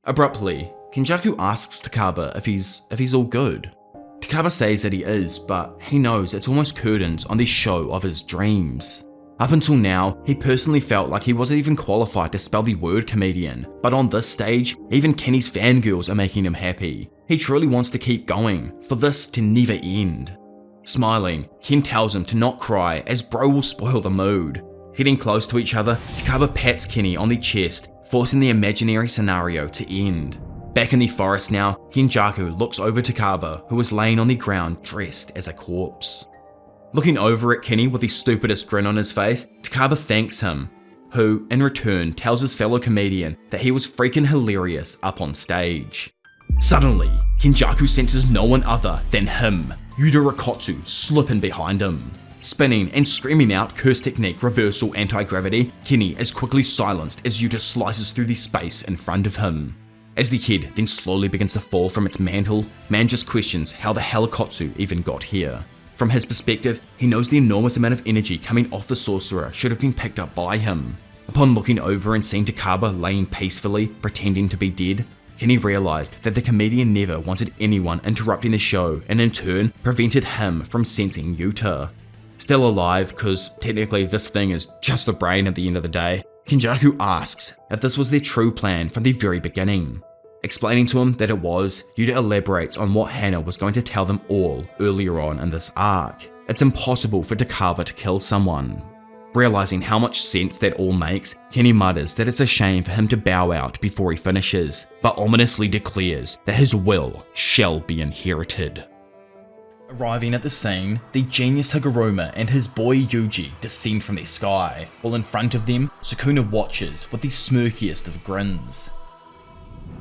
Abruptly, Kenjaku asks Takaba if he's all good. Takaba says that he is, but he knows it's almost curtains on the show of his dreams. Up until now, he personally felt like he wasn't even qualified to spell the word comedian, but on this stage, even Kenny's fangirls are making him happy. He truly wants to keep going, for this to never end. Smiling, Ken tells him to not cry as bro will spoil the mood. Getting close to each other, Takaba pats Kenny on the chest, forcing the imaginary scenario to end. Back in the forest now, Kenjaku looks over Takaba, who is laying on the ground dressed as a corpse. Looking over at Kenny with the stupidest grin on his face, Takaba thanks him, who, in return, tells his fellow comedian that he was freaking hilarious up on stage. Suddenly, Kenjaku senses no one other than him, Yuta Rikotsu, slipping behind him. Spinning and screaming out curse technique reversal anti-gravity, Kenny is quickly silenced as Yuta slices through the space in front of him. As the kid then slowly begins to fall from its mantle, man just questions how the hell Kotsu even got here. From his perspective, he knows the enormous amount of energy coming off the sorcerer should have been picked up by him. Upon looking over and seeing Takaba laying peacefully, pretending to be dead, Kenny realized that the comedian never wanted anyone interrupting the show and in turn prevented him from sensing Yuta. Still alive, cause technically this thing is just a brain at the end of the day, Kenjaku asks if this was their true plan from the very beginning. Explaining to him that it was, Yuta elaborates on what Hana was going to tell them all earlier on in this arc. It's impossible for Takaba to kill someone. Realizing how much sense that all makes, Kenny mutters that it's a shame for him to bow out before he finishes, but ominously declares that his will shall be inherited. Arriving at the scene, the genius Higuruma and his boy Yuji descend from the sky, while in front of them, Sukuna watches with the smirkiest of grins.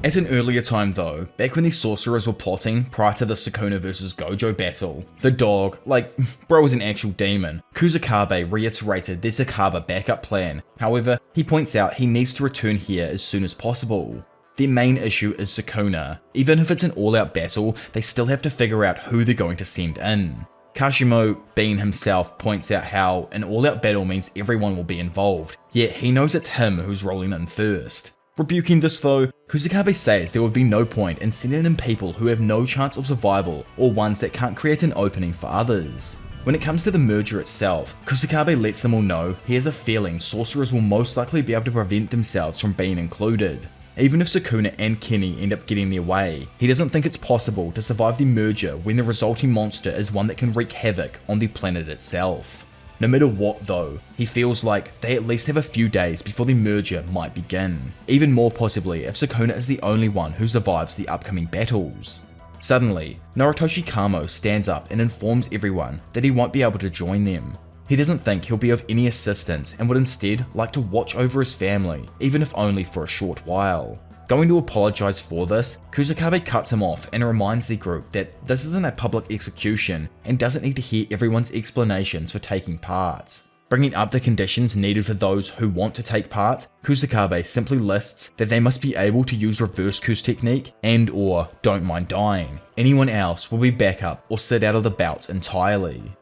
At an earlier time though, back when the sorcerers were plotting prior to the Sukuna vs Gojo battle, the dog, like bro was an actual demon, Kusakabe reiterated their Takaba backup plan. However, he points out he needs to return here as soon as possible. Their main issue is Sukuna. Even if it's an all-out battle, they still have to figure out who they're going to send in. Kashimo, being himself, points out how an all-out battle means everyone will be involved, yet he knows it's him who's rolling in first. Rebuking this though, Kusakabe says there would be no point in sending in people who have no chance of survival or ones that can't create an opening for others. When it comes to the merger itself, Kusakabe lets them all know he has a feeling sorcerers will most likely be able to prevent themselves from being included. Even if Sukuna and Kenny end up getting their way, he doesn't think it's possible to survive the merger when the resulting monster is one that can wreak havoc on the planet itself. No matter what though, he feels like they at least have a few days before the merger might begin, even more possibly if Sukuna is the only one who survives the upcoming battles. Suddenly, Narutoshi Kamo stands up and informs everyone that he won't be able to join them. He doesn't think he'll be of any assistance and would instead like to watch over his family, even if only for a short while. Going to apologize for this, Kusakabe cuts him off and reminds the group that this isn't a public execution and doesn't need to hear everyone's explanations for taking part. Bringing up the conditions needed for those who want to take part, Kusakabe simply lists that they must be able to use reverse curse technique and or don't mind dying. Anyone else will be backup or sit out of the bouts entirely.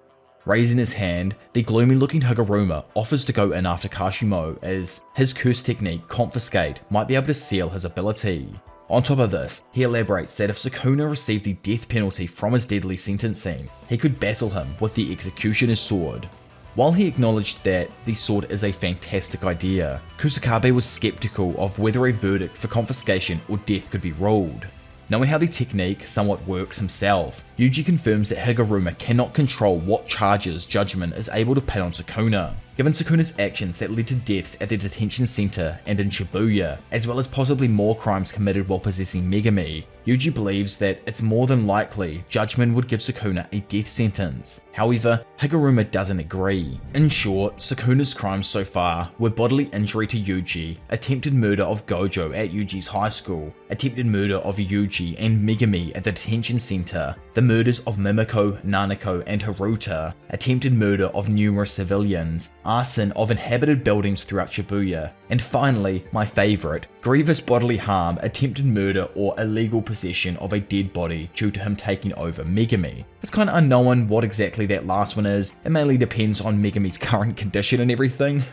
Raising his hand, the gloomy looking Higuruma offers to go in after Kashimo as his curse technique Confiscate might be able to seal his ability. On top of this, he elaborates that if Sukuna received the death penalty from his deadly sentencing, he could battle him with the Executioner's Sword. While he acknowledged that the sword is a fantastic idea, Kusakabe was skeptical of whether a verdict for confiscation or death could be ruled. Knowing how the technique somewhat works himself, Yuji confirms that Higuruma cannot control what charges Judgment is able to pin on Sukuna. Given Sukuna's actions that led to deaths at the detention center and in Shibuya, as well as possibly more crimes committed while possessing Megumi, Yuji believes that it's more than likely Judgment would give Sukuna a death sentence. However, Higuruma doesn't agree. In short, Sukuna's crimes so far were bodily injury to Yuji, attempted murder of Gojo at Yuji's high school, attempted murder of Yuji and Megumi at the detention center, the murders of Mimiko, Nanako, and Haruta, attempted murder of numerous civilians, arson of inhabited buildings throughout Shibuya, and finally, my favourite, grievous bodily harm, attempted murder, or illegal possession of a dead body due to him taking over Megumi. It's kind of unknown what exactly that last one is. It mainly depends on Megumi's current condition and everything.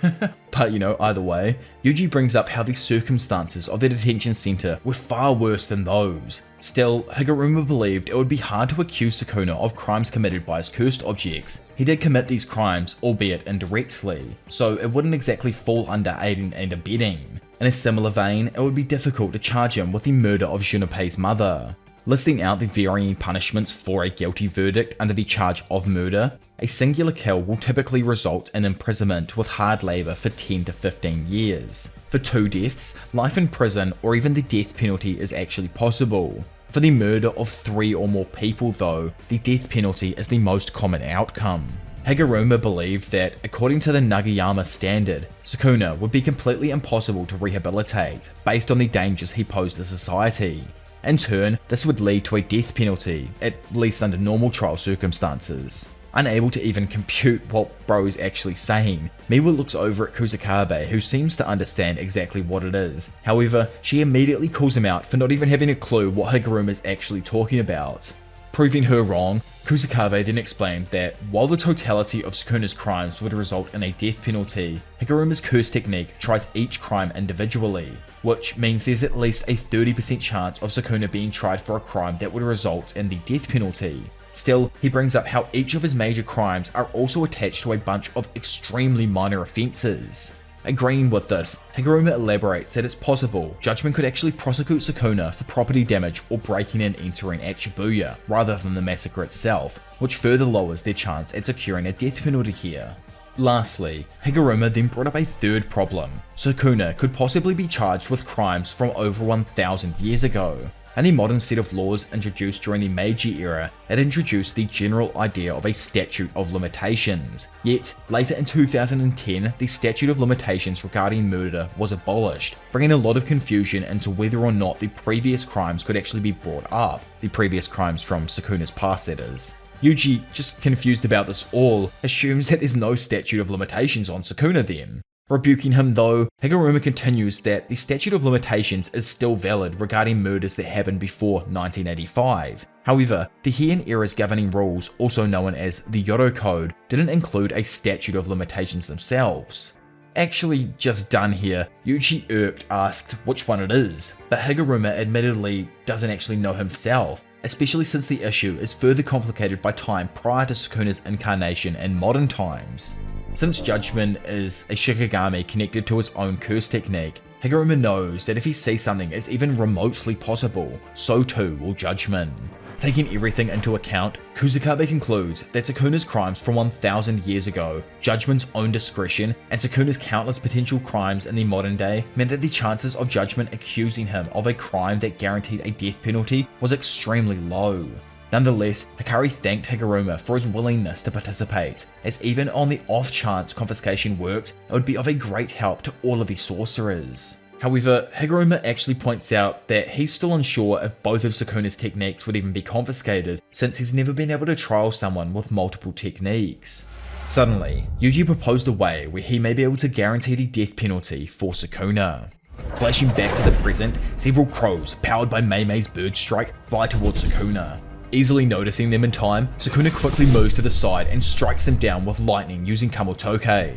But either way, Yuji brings up how the circumstances of the detention center were far worse than those. Still, Higuruma believed it would be hard to accuse Sukuna of crimes committed by his cursed objects. He did commit these crimes, albeit indirectly, so it wouldn't exactly fall under aiding and abetting. In a similar vein, it would be difficult to charge him with the murder of Junpei's mother. Listing out the varying punishments for a guilty verdict under the charge of murder, a singular kill will typically result in imprisonment with hard labour for 10 to 15 years. For 2 deaths, life in prison or even the death penalty is actually possible. For the murder of 3 or more people though, the death penalty is the most common outcome. Higuruma believed that, according to the Nagayama standard, Sukuna would be completely impossible to rehabilitate, based on the dangers he posed to society. In turn, this would lead to a death penalty, at least under normal trial circumstances. Unable to even compute what bro is actually saying, Miwa looks over at Kusakabe, who seems to understand exactly what it is. However, she immediately calls him out for not even having a clue what Higuruma is actually talking about. Proving her wrong, Kusakabe then explained that while the totality of Sukuna's crimes would result in a death penalty, Higuruma's curse technique tries each crime individually, which means there's at least a 30% chance of Sukuna being tried for a crime that would result in the death penalty. Still, he brings up how each of his major crimes are also attached to a bunch of extremely minor offences. Agreeing with this, Higuruma elaborates that it's possible Judgment could actually prosecute Sukuna for property damage or breaking and entering at Shibuya, rather than the massacre itself, which further lowers their chance at securing a death penalty here. Lastly, Higuruma then brought up a third problem. Sukuna could possibly be charged with crimes from over 1000 years ago. And the modern set of laws introduced during the Meiji era had introduced the general idea of a statute of limitations. Yet, later in 2010, the statute of limitations regarding murder was abolished, bringing a lot of confusion into whether or not the previous crimes could actually be brought up. The previous crimes from Sukuna's past, that is. Yuji, just confused about this all, assumes that there's no statute of limitations on Sukuna then. Rebuking him though, Higuruma continues that the statute of limitations is still valid regarding murders that happened before 1985. However, the Heian era's governing rules, also known as the Yoro Code, didn't include a statute of limitations themselves. Actually just done here, Yuji irked asked which one it is, but Higuruma admittedly doesn't actually know himself, especially since the issue is further complicated by time prior to Sukuna's incarnation in modern times. Since Judgment is a Shikigami connected to his own curse technique, Higuruma knows that if he sees something as even remotely possible, so too will Judgment. Taking everything into account, Kusakabe concludes that Sukuna's crimes from 1000 years ago, Judgment's own discretion, and Sukuna's countless potential crimes in the modern day meant that the chances of Judgment accusing him of a crime that guaranteed a death penalty was extremely low. Nonetheless, Hikari thanked Higuruma for his willingness to participate, as even on the off chance confiscation worked, it would be of a great help to all of the sorcerers. However, Higuruma actually points out that he's still unsure if both of Sukuna's techniques would even be confiscated, since he's never been able to trial someone with multiple techniques. Suddenly, Yuji proposed a way where he may be able to guarantee the death penalty for Sukuna. Flashing back to the present, several crows, powered by Mei's bird strike, fly towards Sukuna. Easily noticing them in time, Sukuna quickly moves to the side and strikes them down with lightning using Kamotoke.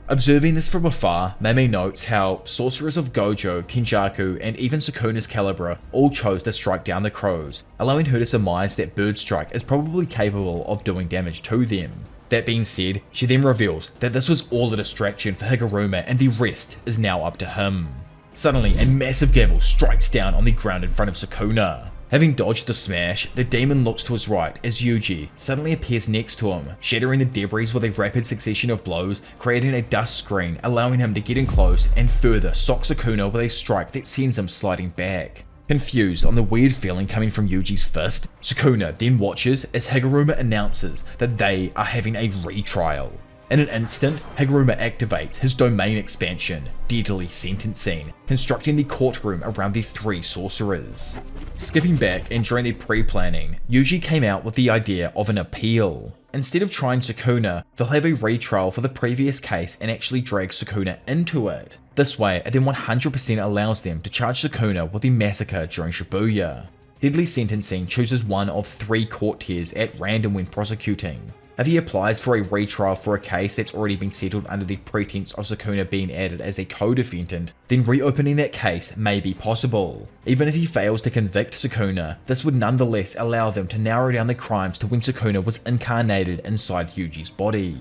Observing this from afar, Mei notes how sorcerers of Gojo, Kenjaku, and even Sukuna's Calibra all chose to strike down the crows, allowing her to surmise that Bird Strike is probably capable of doing damage to them. That being said, she then reveals that this was all a distraction for Higuruma and the rest is now up to him. Suddenly, a massive gavel strikes down on the ground in front of Sukuna. Having dodged the smash, the demon looks to his right as Yuji suddenly appears next to him, shattering the debris with a rapid succession of blows, creating a dust screen, allowing him to get in close and further sock Sukuna with a strike that sends him sliding back. Confused on the weird feeling coming from Yuji's fist, Sukuna then watches as Higuruma announces that they are having a retrial. In an instant, Higuruma activates his domain expansion, Deadly Sentencing, constructing the courtroom around the 3 sorcerers. Skipping back and during the pre-planning, Yuji came out with the idea of an appeal. instead of trying Sukuna, they'll have a retrial for the previous case and actually drag Sukuna into it. This way, it then 100% allows them to charge Sukuna with the massacre during Shibuya. Deadly Sentencing chooses one of 3 court tiers at random when prosecuting. If he applies for a retrial for a case that's already been settled under the pretense of Sukuna being added as a co-defendant, then reopening that case may be possible. Even if he fails to convict Sukuna, this would nonetheless allow them to narrow down the crimes to when Sukuna was incarnated inside Yuji's body.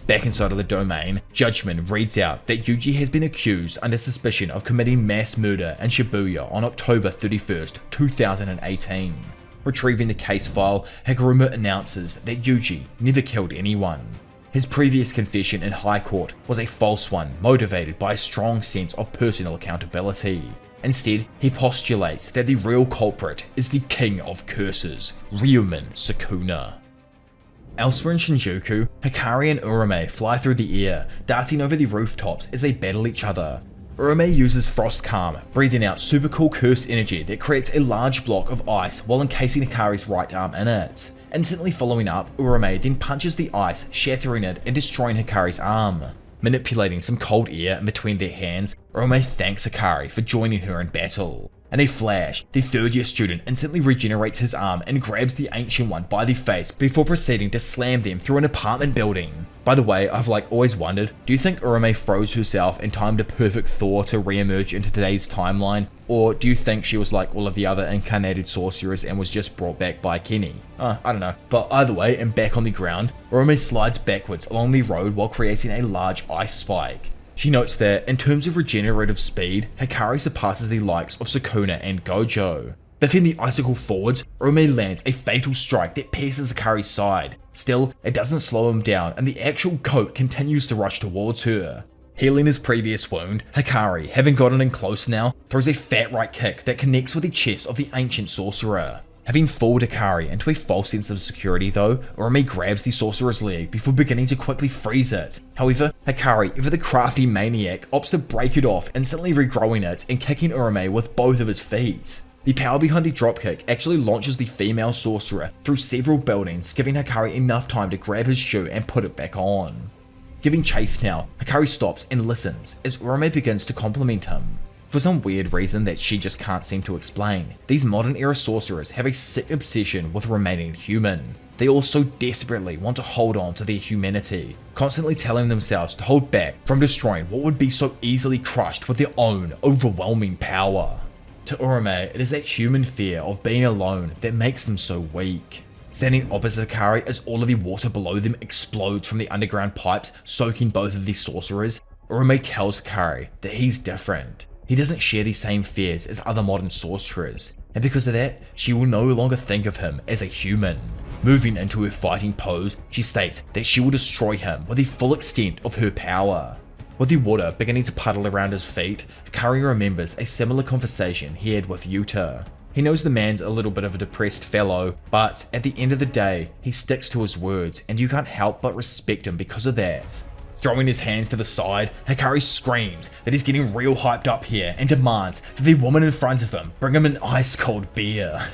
Back inside of the domain, Judgment reads out that Yuji has been accused under suspicion of committing mass murder in Shibuya on October 31st, 2018. Retrieving the case file, Higuruma announces that Yuji never killed anyone. His previous confession in High Court was a false one motivated by a strong sense of personal accountability. Instead, he postulates that the real culprit is the king of curses, Ryuman Sukuna. Elsewhere in Shinjuku, Hikari and Urame fly through the air, darting over the rooftops as they battle each other. Urame uses Frost Calm, breathing out super cool curse energy that creates a large block of ice while encasing Hikari's right arm in it. Instantly following up, Urame then punches the ice, shattering it and destroying Hikari's arm. Manipulating some cold air in between their hands, Urame thanks Hikari for joining her in battle. In a flash, the third-year student instantly regenerates his arm and grabs the ancient one by the face before proceeding to slam them through an apartment building. By the way, I've always wondered, do you think Urame froze herself and timed a perfect Thor to re-emerge into today's timeline? Or do you think she was like all of the other incarnated sorcerers and was just brought back by Kenny? I don't know. But either way, and back on the ground, Urame slides backwards along the road while creating a large ice spike. She notes that, in terms of regenerative speed, Hikari surpasses the likes of Sukuna and Gojo. Biffing the icicle forwards, Urame lands a fatal strike that pierces Hikari's side. Still, it doesn't slow him down and the actual goat continues to rush towards her. Healing his previous wound, Hikari, having gotten in close now, throws a fat right kick that connects with the chest of the ancient sorcerer. Having fooled Hikari into a false sense of security though, Urame grabs the sorcerer's leg before beginning to quickly freeze it. However, Hikari, ever the crafty maniac, opts to break it off, instantly regrowing it and kicking Urame with both of his feet. The power behind the dropkick actually launches the female sorcerer through several buildings, giving Hikari enough time to grab his shoe and put it back on. Giving chase now, Hikari stops and listens as Urame begins to compliment him. For some weird reason that she just can't seem to explain, these modern era sorcerers have a sick obsession with remaining human. They all so desperately want to hold on to their humanity, constantly telling themselves to hold back from destroying what would be so easily crushed with their own overwhelming power. To Urame, it is that human fear of being alone that makes them so weak. Standing opposite Hikari as all of the water below them explodes from the underground pipes, soaking both of the sorcerers, Urame tells Hikari that he's different. He doesn't share the same fears as other modern sorcerers, and because of that, she will no longer think of him as a human. Moving into her fighting pose, she states that she will destroy him with the full extent of her power. With the water beginning to puddle around his feet, Hikari remembers a similar conversation he had with Yuta. He knows the man's a little bit of a depressed fellow, but at the end of the day, he sticks to his words and you can't help but respect him because of that. Throwing his hands to the side, Hikari screams that he's getting real hyped up here and demands that the woman in front of him bring him an ice cold beer.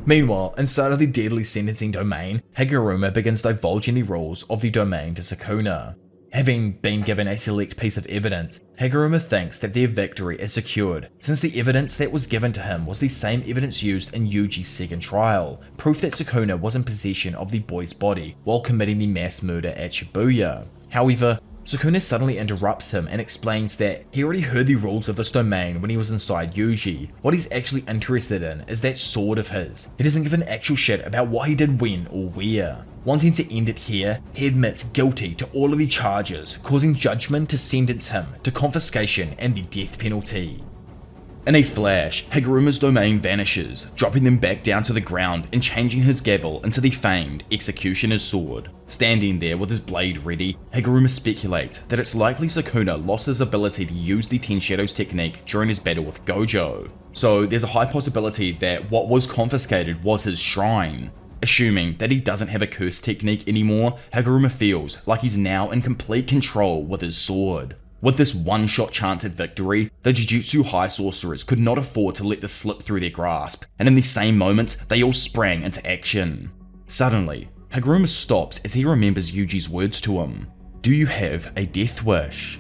Meanwhile, inside of the deadly sentencing domain, Higuruma begins divulging the rules of the domain to Sukuna. Having been given a select piece of evidence, Higuruma thinks that their victory is secured since the evidence that was given to him was the same evidence used in Yuji's second trial, proof that Sukuna was in possession of the boy's body while committing the mass murder at Shibuya. However, Sukuna suddenly interrupts him and explains that he already heard the rules of this domain when he was inside Yuji. What he's actually interested in is that sword of his. He doesn't give an actual shit about what he did when or where. Wanting to end it here, he admits guilty to all of the charges, causing Judgment to sentence him to confiscation and the death penalty. In a flash, Higuruma's domain vanishes, dropping them back down to the ground and changing his gavel into the famed Executioner's sword. Standing there with his blade ready, Higuruma speculates that it's likely Sukuna lost his ability to use the Ten Shadows technique during his battle with Gojo. So there's a high possibility that what was confiscated was his shrine. Assuming that he doesn't have a curse technique anymore, Higuruma feels like he's now in complete control with his sword. With this one-shot chance at victory, the Jujutsu High Sorcerers could not afford to let this slip through their grasp, and in the same moment, they all sprang into action. Suddenly, Higuruma stops as he remembers Yuji's words to him. Do you have a death wish?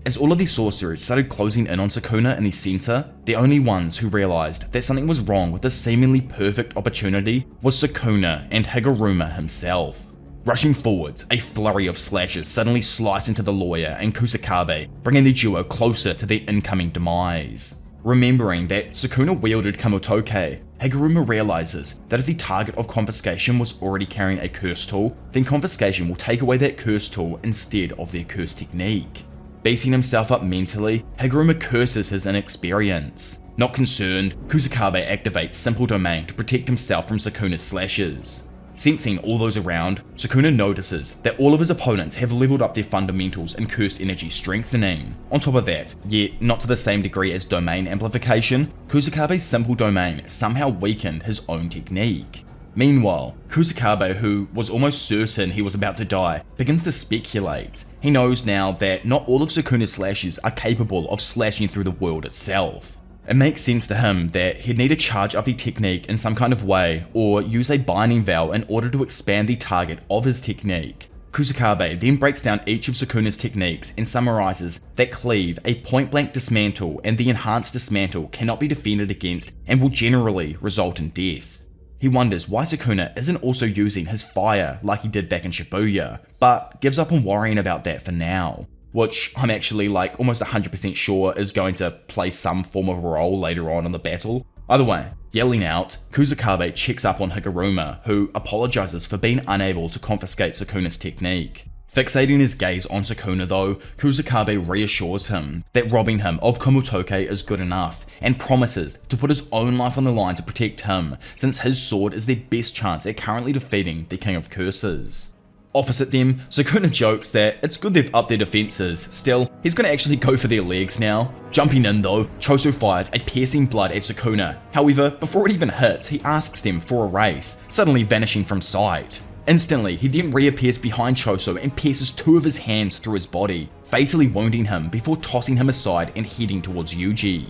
As all of the sorcerers started closing in on Sukuna in the center, the only ones who realized that something was wrong with this seemingly perfect opportunity was Sukuna and Higuruma himself. Rushing forwards, a flurry of slashes suddenly slice into the lawyer and Kusakabe, bringing the duo closer to their incoming demise. Remembering that Sukuna wielded Kamutoke, Higuruma realizes that if the target of confiscation was already carrying a curse tool, then confiscation will take away that curse tool instead of their curse technique. Beating himself up mentally, Higuruma curses his inexperience. Not concerned, Kusakabe activates Simple Domain to protect himself from Sukuna's slashes. Sensing all those around, Sukuna notices that all of his opponents have leveled up their fundamentals in Curse Energy Strengthening. On top of that, yet not to the same degree as Domain Amplification, Kusakabe's Simple Domain somehow weakened his own technique. Meanwhile, Kusakabe, who was almost certain he was about to die, begins to speculate. He knows now that not all of Sukuna's slashes are capable of slashing through the world itself. It makes sense to him that he'd need to charge up the technique in some kind of way, or use a binding vow in order to expand the target of his technique. Kusakabe then breaks down each of Sukuna's techniques and summarizes that Cleave, a point-blank dismantle, and the enhanced dismantle cannot be defended against and will generally result in death. He wonders why Sukuna isn't also using his fire like he did back in Shibuya, but gives up on worrying about that for now. Which I'm actually almost 100% sure is going to play some form of role later on in the battle. Either way, yelling out, Kusakabe checks up on Higuruma, who apologizes for being unable to confiscate Sukuna's technique. Fixating his gaze on Sukuna though, Kusakabe reassures him that robbing him of Kamutoke is good enough, and promises to put his own life on the line to protect him, since his sword is their best chance at currently defeating the King of Curses. Opposite them, Sukuna jokes that it's good they've upped their defenses, still, he's gonna actually go for their legs now. Jumping in though, Choso fires a piercing blood at Sukuna. However, before it even hits, he asks them for a race, suddenly vanishing from sight. Instantly, he then reappears behind Choso and pierces two of his hands through his body, fatally wounding him before tossing him aside and heading towards Yuji.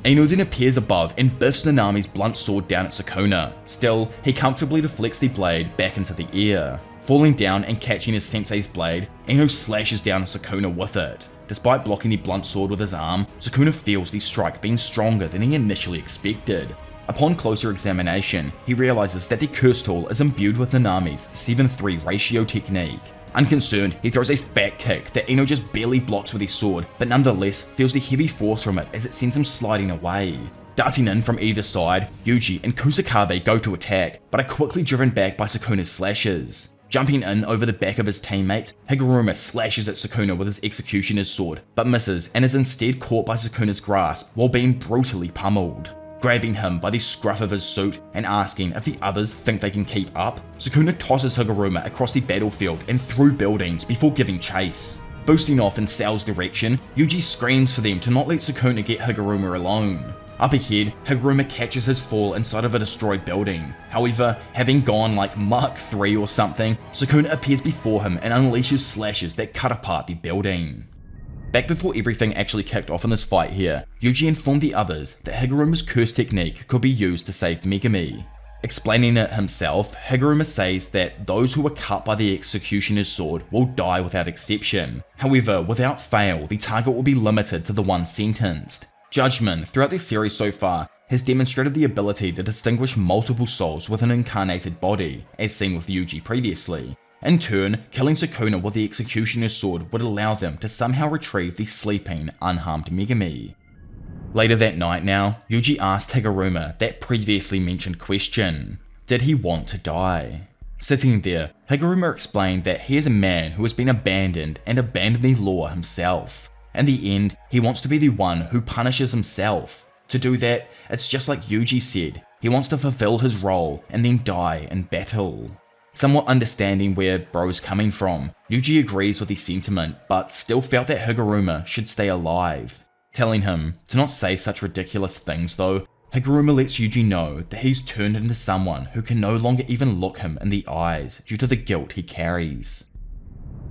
Ino then appears above and biffs Nanami's blunt sword down at Sukuna. Still, he comfortably deflects the blade back into the air. Falling down and catching his sensei's blade, Ino slashes down at Sukuna with it. Despite blocking the blunt sword with his arm, Sukuna feels the strike being stronger than he initially expected. Upon closer examination, he realizes that the curse tool is imbued with Nanami's 7-3 ratio technique. Unconcerned, he throws a fat kick that Ino just barely blocks with his sword, but nonetheless feels the heavy force from it as it sends him sliding away. Darting in from either side, Yuji and Kusakabe go to attack, but are quickly driven back by Sukuna's slashes. Jumping in over the back of his teammate, Higuruma slashes at Sukuna with his executioner's sword, but misses and is instead caught by Sukuna's grasp while being brutally pummeled. Grabbing him by the scruff of his suit and asking if the others think they can keep up, Sukuna tosses Higuruma across the battlefield and through buildings before giving chase. Boosting off in Cell's direction, Yuji screams for them to not let Sukuna get Higuruma alone. Up ahead, Higuruma catches his fall inside of a destroyed building. However, having gone Mark 3 or something, Sukuna appears before him and unleashes slashes that cut apart the building. Back before everything actually kicked off in this fight here, Yuji informed the others that Higuruma's curse technique could be used to save Megumi. Explaining it himself, Higuruma says that those who are cut by the executioner's sword will die without exception. However, without fail, the target will be limited to the one sentenced. Judgment, throughout this series so far, has demonstrated the ability to distinguish multiple souls with an incarnated body, as seen with Yuji previously. In turn, killing Sukuna with the executioner's sword would allow them to somehow retrieve the sleeping, unharmed Megumi. Later that night now, Yuji asked Higuruma that previously mentioned question: did he want to die? Sitting there, Higuruma explained that he is a man who has been abandoned and abandoned the law himself. In the end, he wants to be the one who punishes himself. To do that, it's just like Yuji said, he wants to fulfill his role and then die in battle. Somewhat understanding where bro's coming from, Yuji agrees with the sentiment, but still felt that Higuruma should stay alive. Telling him to not say such ridiculous things though, Higuruma lets Yuji know that he's turned into someone who can no longer even look him in the eyes due to the guilt he carries.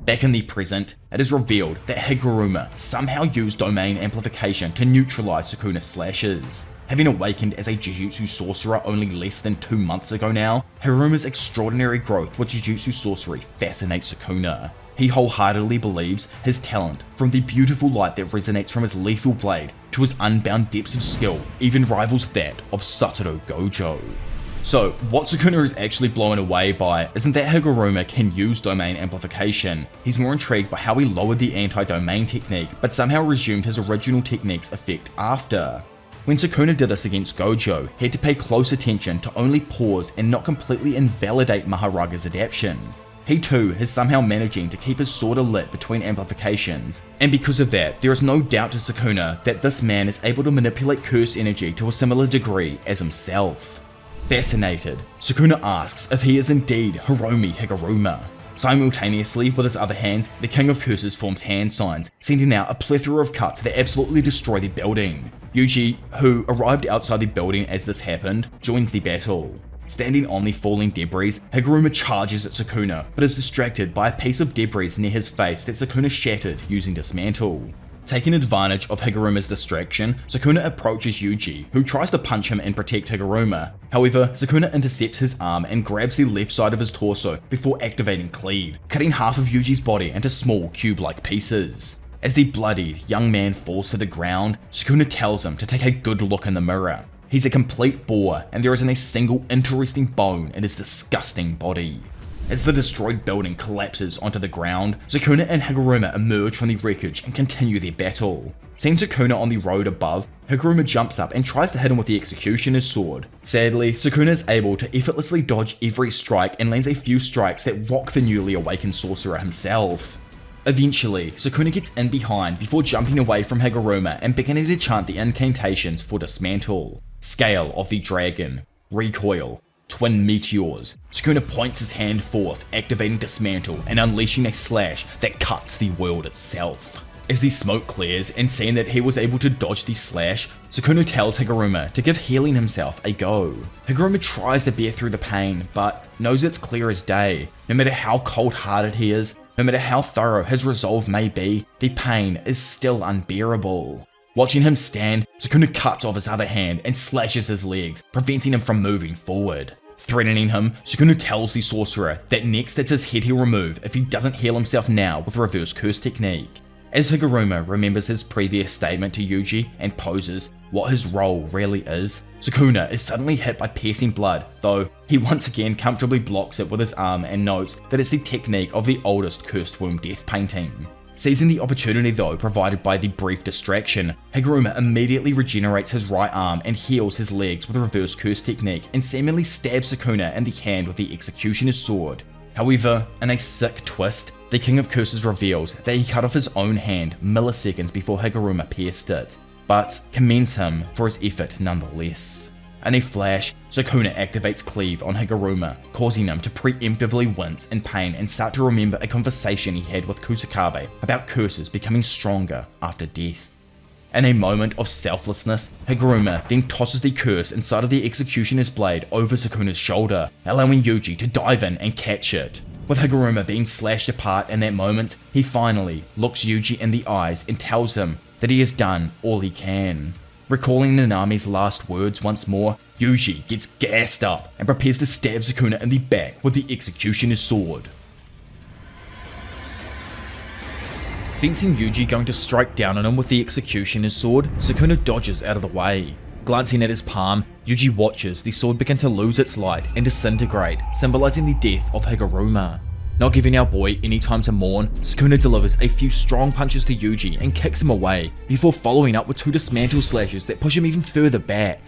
Back in the present, it is revealed that Higuruma somehow used domain amplification to neutralize Sukuna's slashes. Having awakened as a Jujutsu sorcerer only less than 2 months ago now, Higuruma's extraordinary growth with Jujutsu sorcery fascinates Sukuna. He wholeheartedly believes his talent, from the beautiful light that resonates from his lethal blade to his unbound depths of skill, even rivals that of Satoru Gojo. So, what Sukuna is actually blown away by isn't that Higuruma can use domain amplification. He's more intrigued by how he lowered the anti-domain technique, but somehow resumed his original technique's effect after. When Sukuna did this against Gojo, he had to pay close attention to only pause and not completely invalidate Mahoraga's adaptation. He too is somehow managing to keep his sword lit between amplifications, and because of that, there is no doubt to Sukuna that this man is able to manipulate curse energy to a similar degree as himself. Fascinated, Sukuna asks if he is indeed Hiromi Higuruma. Simultaneously, with his other hand, the King of Curses forms hand signs, sending out a plethora of cuts that absolutely destroy the building. Yuji, who arrived outside the building as this happened, joins the battle. Standing on the falling debris, Higuruma charges at Sukuna, but is distracted by a piece of debris near his face that Sukuna shattered using Dismantle. Taking advantage of Higuruma's distraction, Sukuna approaches Yuji, who tries to punch him and protect Higuruma. However, Sukuna intercepts his arm and grabs the left side of his torso before activating Cleave, cutting half of Yuji's body into small cube-like pieces. As the bloodied young man falls to the ground, Sukuna tells him to take a good look in the mirror. He's a complete bore, and there isn't a single interesting bone in his disgusting body. As the destroyed building collapses onto the ground, Sukuna and Higuruma emerge from the wreckage and continue their battle. Seeing Sukuna on the road above, Higuruma jumps up and tries to hit him with the Executioner's sword. Sadly, Sukuna is able to effortlessly dodge every strike and lands a few strikes that rock the newly awakened sorcerer himself. Eventually, Sukuna gets in behind before jumping away from Higuruma and beginning to chant the incantations for Dismantle. Scale of the Dragon, Recoil, Twin Meteors. Sukuna points his hand forth, activating Dismantle and unleashing a slash that cuts the world itself. As the smoke clears and seeing that he was able to dodge the slash, Sukuna tells Higuruma to give healing himself a go. Higuruma tries to bear through the pain, but knows it's clear as day. No matter how cold-hearted he is, no matter how thorough his resolve may be, the pain is still unbearable. Watching him stand, Sukuna cuts off his other hand and slashes his legs, preventing him from moving forward. Threatening him, Sukuna tells the sorcerer that next it's his head he'll remove if he doesn't heal himself now with reverse curse technique. As Higuruma remembers his previous statement to Yuji and poses what his role really is, Sukuna is suddenly hit by piercing blood, though he once again comfortably blocks it with his arm and notes that it's the technique of the oldest cursed womb death painting. Seizing the opportunity though provided by the brief distraction, Higuruma immediately regenerates his right arm and heals his legs with reverse curse technique and seemingly stabs Sukuna in the hand with the Executioner's sword. However, in a sick twist, the King of Curses reveals that he cut off his own hand milliseconds before Higuruma pierced it, but commends him for his effort nonetheless. In a flash, Sukuna activates Cleave on Higuruma, causing him to preemptively wince in pain and start to remember a conversation he had with Kusakabe about curses becoming stronger after death. In a moment of selflessness, Higuruma then tosses the curse inside of the Executioner's blade over Sukuna's shoulder, allowing Yuji to dive in and catch it. With Higuruma being slashed apart in that moment, he finally looks Yuji in the eyes and tells him that he has done all he can. Recalling Nanami's last words once more, Yuji gets gassed up and prepares to stab Sukuna in the back with the Executioner's sword. Sensing Yuji going to strike down on him with the Executioner's sword, Sukuna dodges out of the way. Glancing at his palm, Yuji watches the sword begin to lose its light and disintegrate, symbolizing the death of Higuruma. Not giving our boy any time to mourn, Sukuna delivers a few strong punches to Yuji and kicks him away, before following up with 2 dismantle slashes that push him even further back.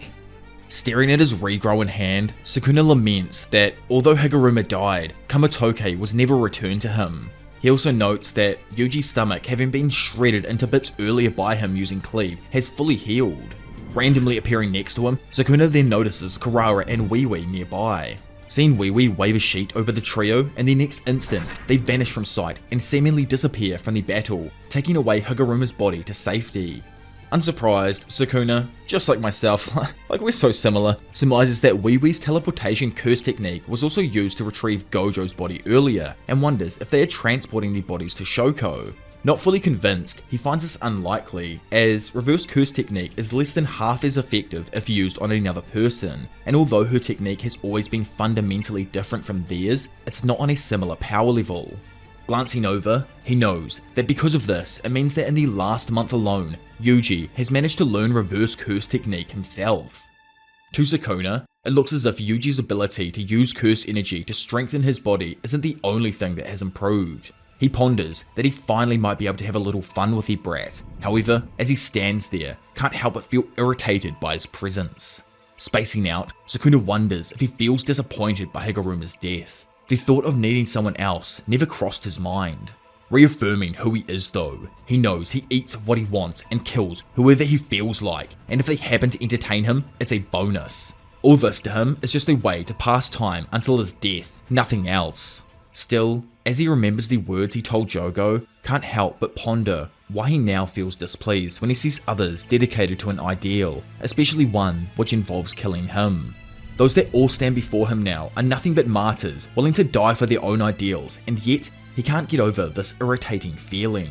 Staring at his regrown hand, Sukuna laments that although Higuruma died, Kamatoke was never returned to him. He also notes that Yuji's stomach, having been shredded into bits earlier by him using Cleave, has fully healed. Randomly appearing next to him, Sukuna then notices Kurara and Wee Wee nearby. Seeing Wee Wee wave a sheet over the trio, in the next instant, they vanish from sight and seemingly disappear from the battle, taking away Higuruma's body to safety. Unsurprised, Sukuna, just like myself, like we're so similar, surmises that Wee Wee's teleportation curse technique was also used to retrieve Gojo's body earlier, and wonders if they are transporting the bodies to Shoko. Not fully convinced, he finds this unlikely, as reverse curse technique is less than half as effective if used on another person, and although her technique has always been fundamentally different from theirs, it's not on a similar power level. Glancing over, he knows that because of this, it means that in the last month alone, Yuji has managed to learn reverse curse technique himself. To Sukuna, it looks as if Yuji's ability to use curse energy to strengthen his body isn't the only thing that has improved. He ponders that he finally might be able to have a little fun with the brat. However, as he stands there, can't help but feel irritated by his presence. Spacing out, Sukuna wonders if he feels disappointed by Higuruma's death. The thought of needing someone else never crossed his mind. Reaffirming who he is though, he knows he eats what he wants and kills whoever he feels like, and if they happen to entertain him, it's a bonus. All this to him is just a way to pass time until his death, nothing else. Still, as he remembers the words he told Jogo, can't help but ponder why he now feels displeased when he sees others dedicated to an ideal, especially one which involves killing him. Those that all stand before him now are nothing but martyrs willing to die for their own ideals, and yet he can't get over this irritating feeling.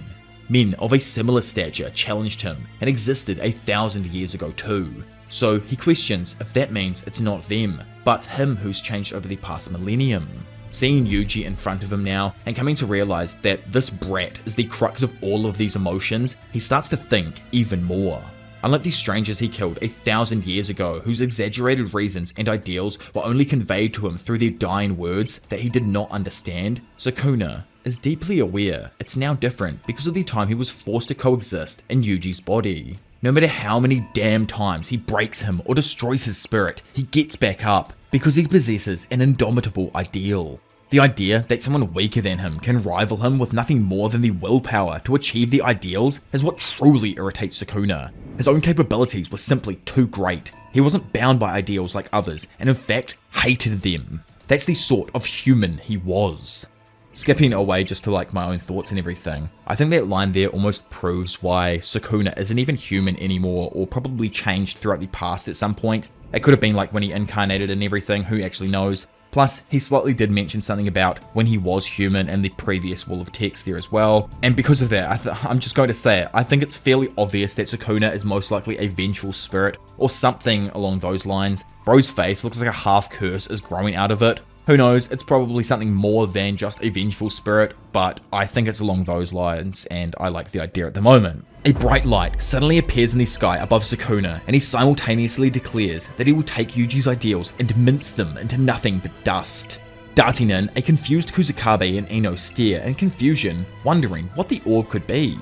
Men of a similar stature challenged him and existed 1,000 years ago too, so he questions if that means it's not them, but him who's changed over the past millennium. Seeing Yuji in front of him now, and coming to realize that this brat is the crux of all of these emotions, he starts to think even more. Unlike the strangers he killed 1,000 years ago, whose exaggerated reasons and ideals were only conveyed to him through their dying words that he did not understand, Sukuna is deeply aware it's now different because of the time he was forced to coexist in Yuji's body. No matter how many damn times he breaks him or destroys his spirit, he gets back up because he possesses an indomitable ideal. The idea that someone weaker than him can rival him with nothing more than the willpower to achieve the ideals is what truly irritates Sukuna. His own capabilities were simply too great. He wasn't bound by ideals like others, and in fact, hated them. That's the sort of human he was. Skipping away just to like my own thoughts and everything, I think that line there almost proves why Sukuna isn't even human anymore, or probably changed throughout the past at some point. It could have been like when he incarnated and everything, who actually knows. Plus, he slightly did mention something about when he was human in the previous wall of text there as well. And because of that, I'm just going to say it, I think it's fairly obvious that Sukuna is most likely a vengeful spirit, or something along those lines. Bro's face looks like a half curse is growing out of it. Who knows, it's probably something more than just a vengeful spirit, but I think it's along those lines, and I like the idea at the moment. A bright light suddenly appears in the sky above Sukuna, and he simultaneously declares that he will take Yuji's ideals and mince them into nothing but dust. Darting in, a confused Kusakabe and Ino stare in confusion, wondering what the orb could be.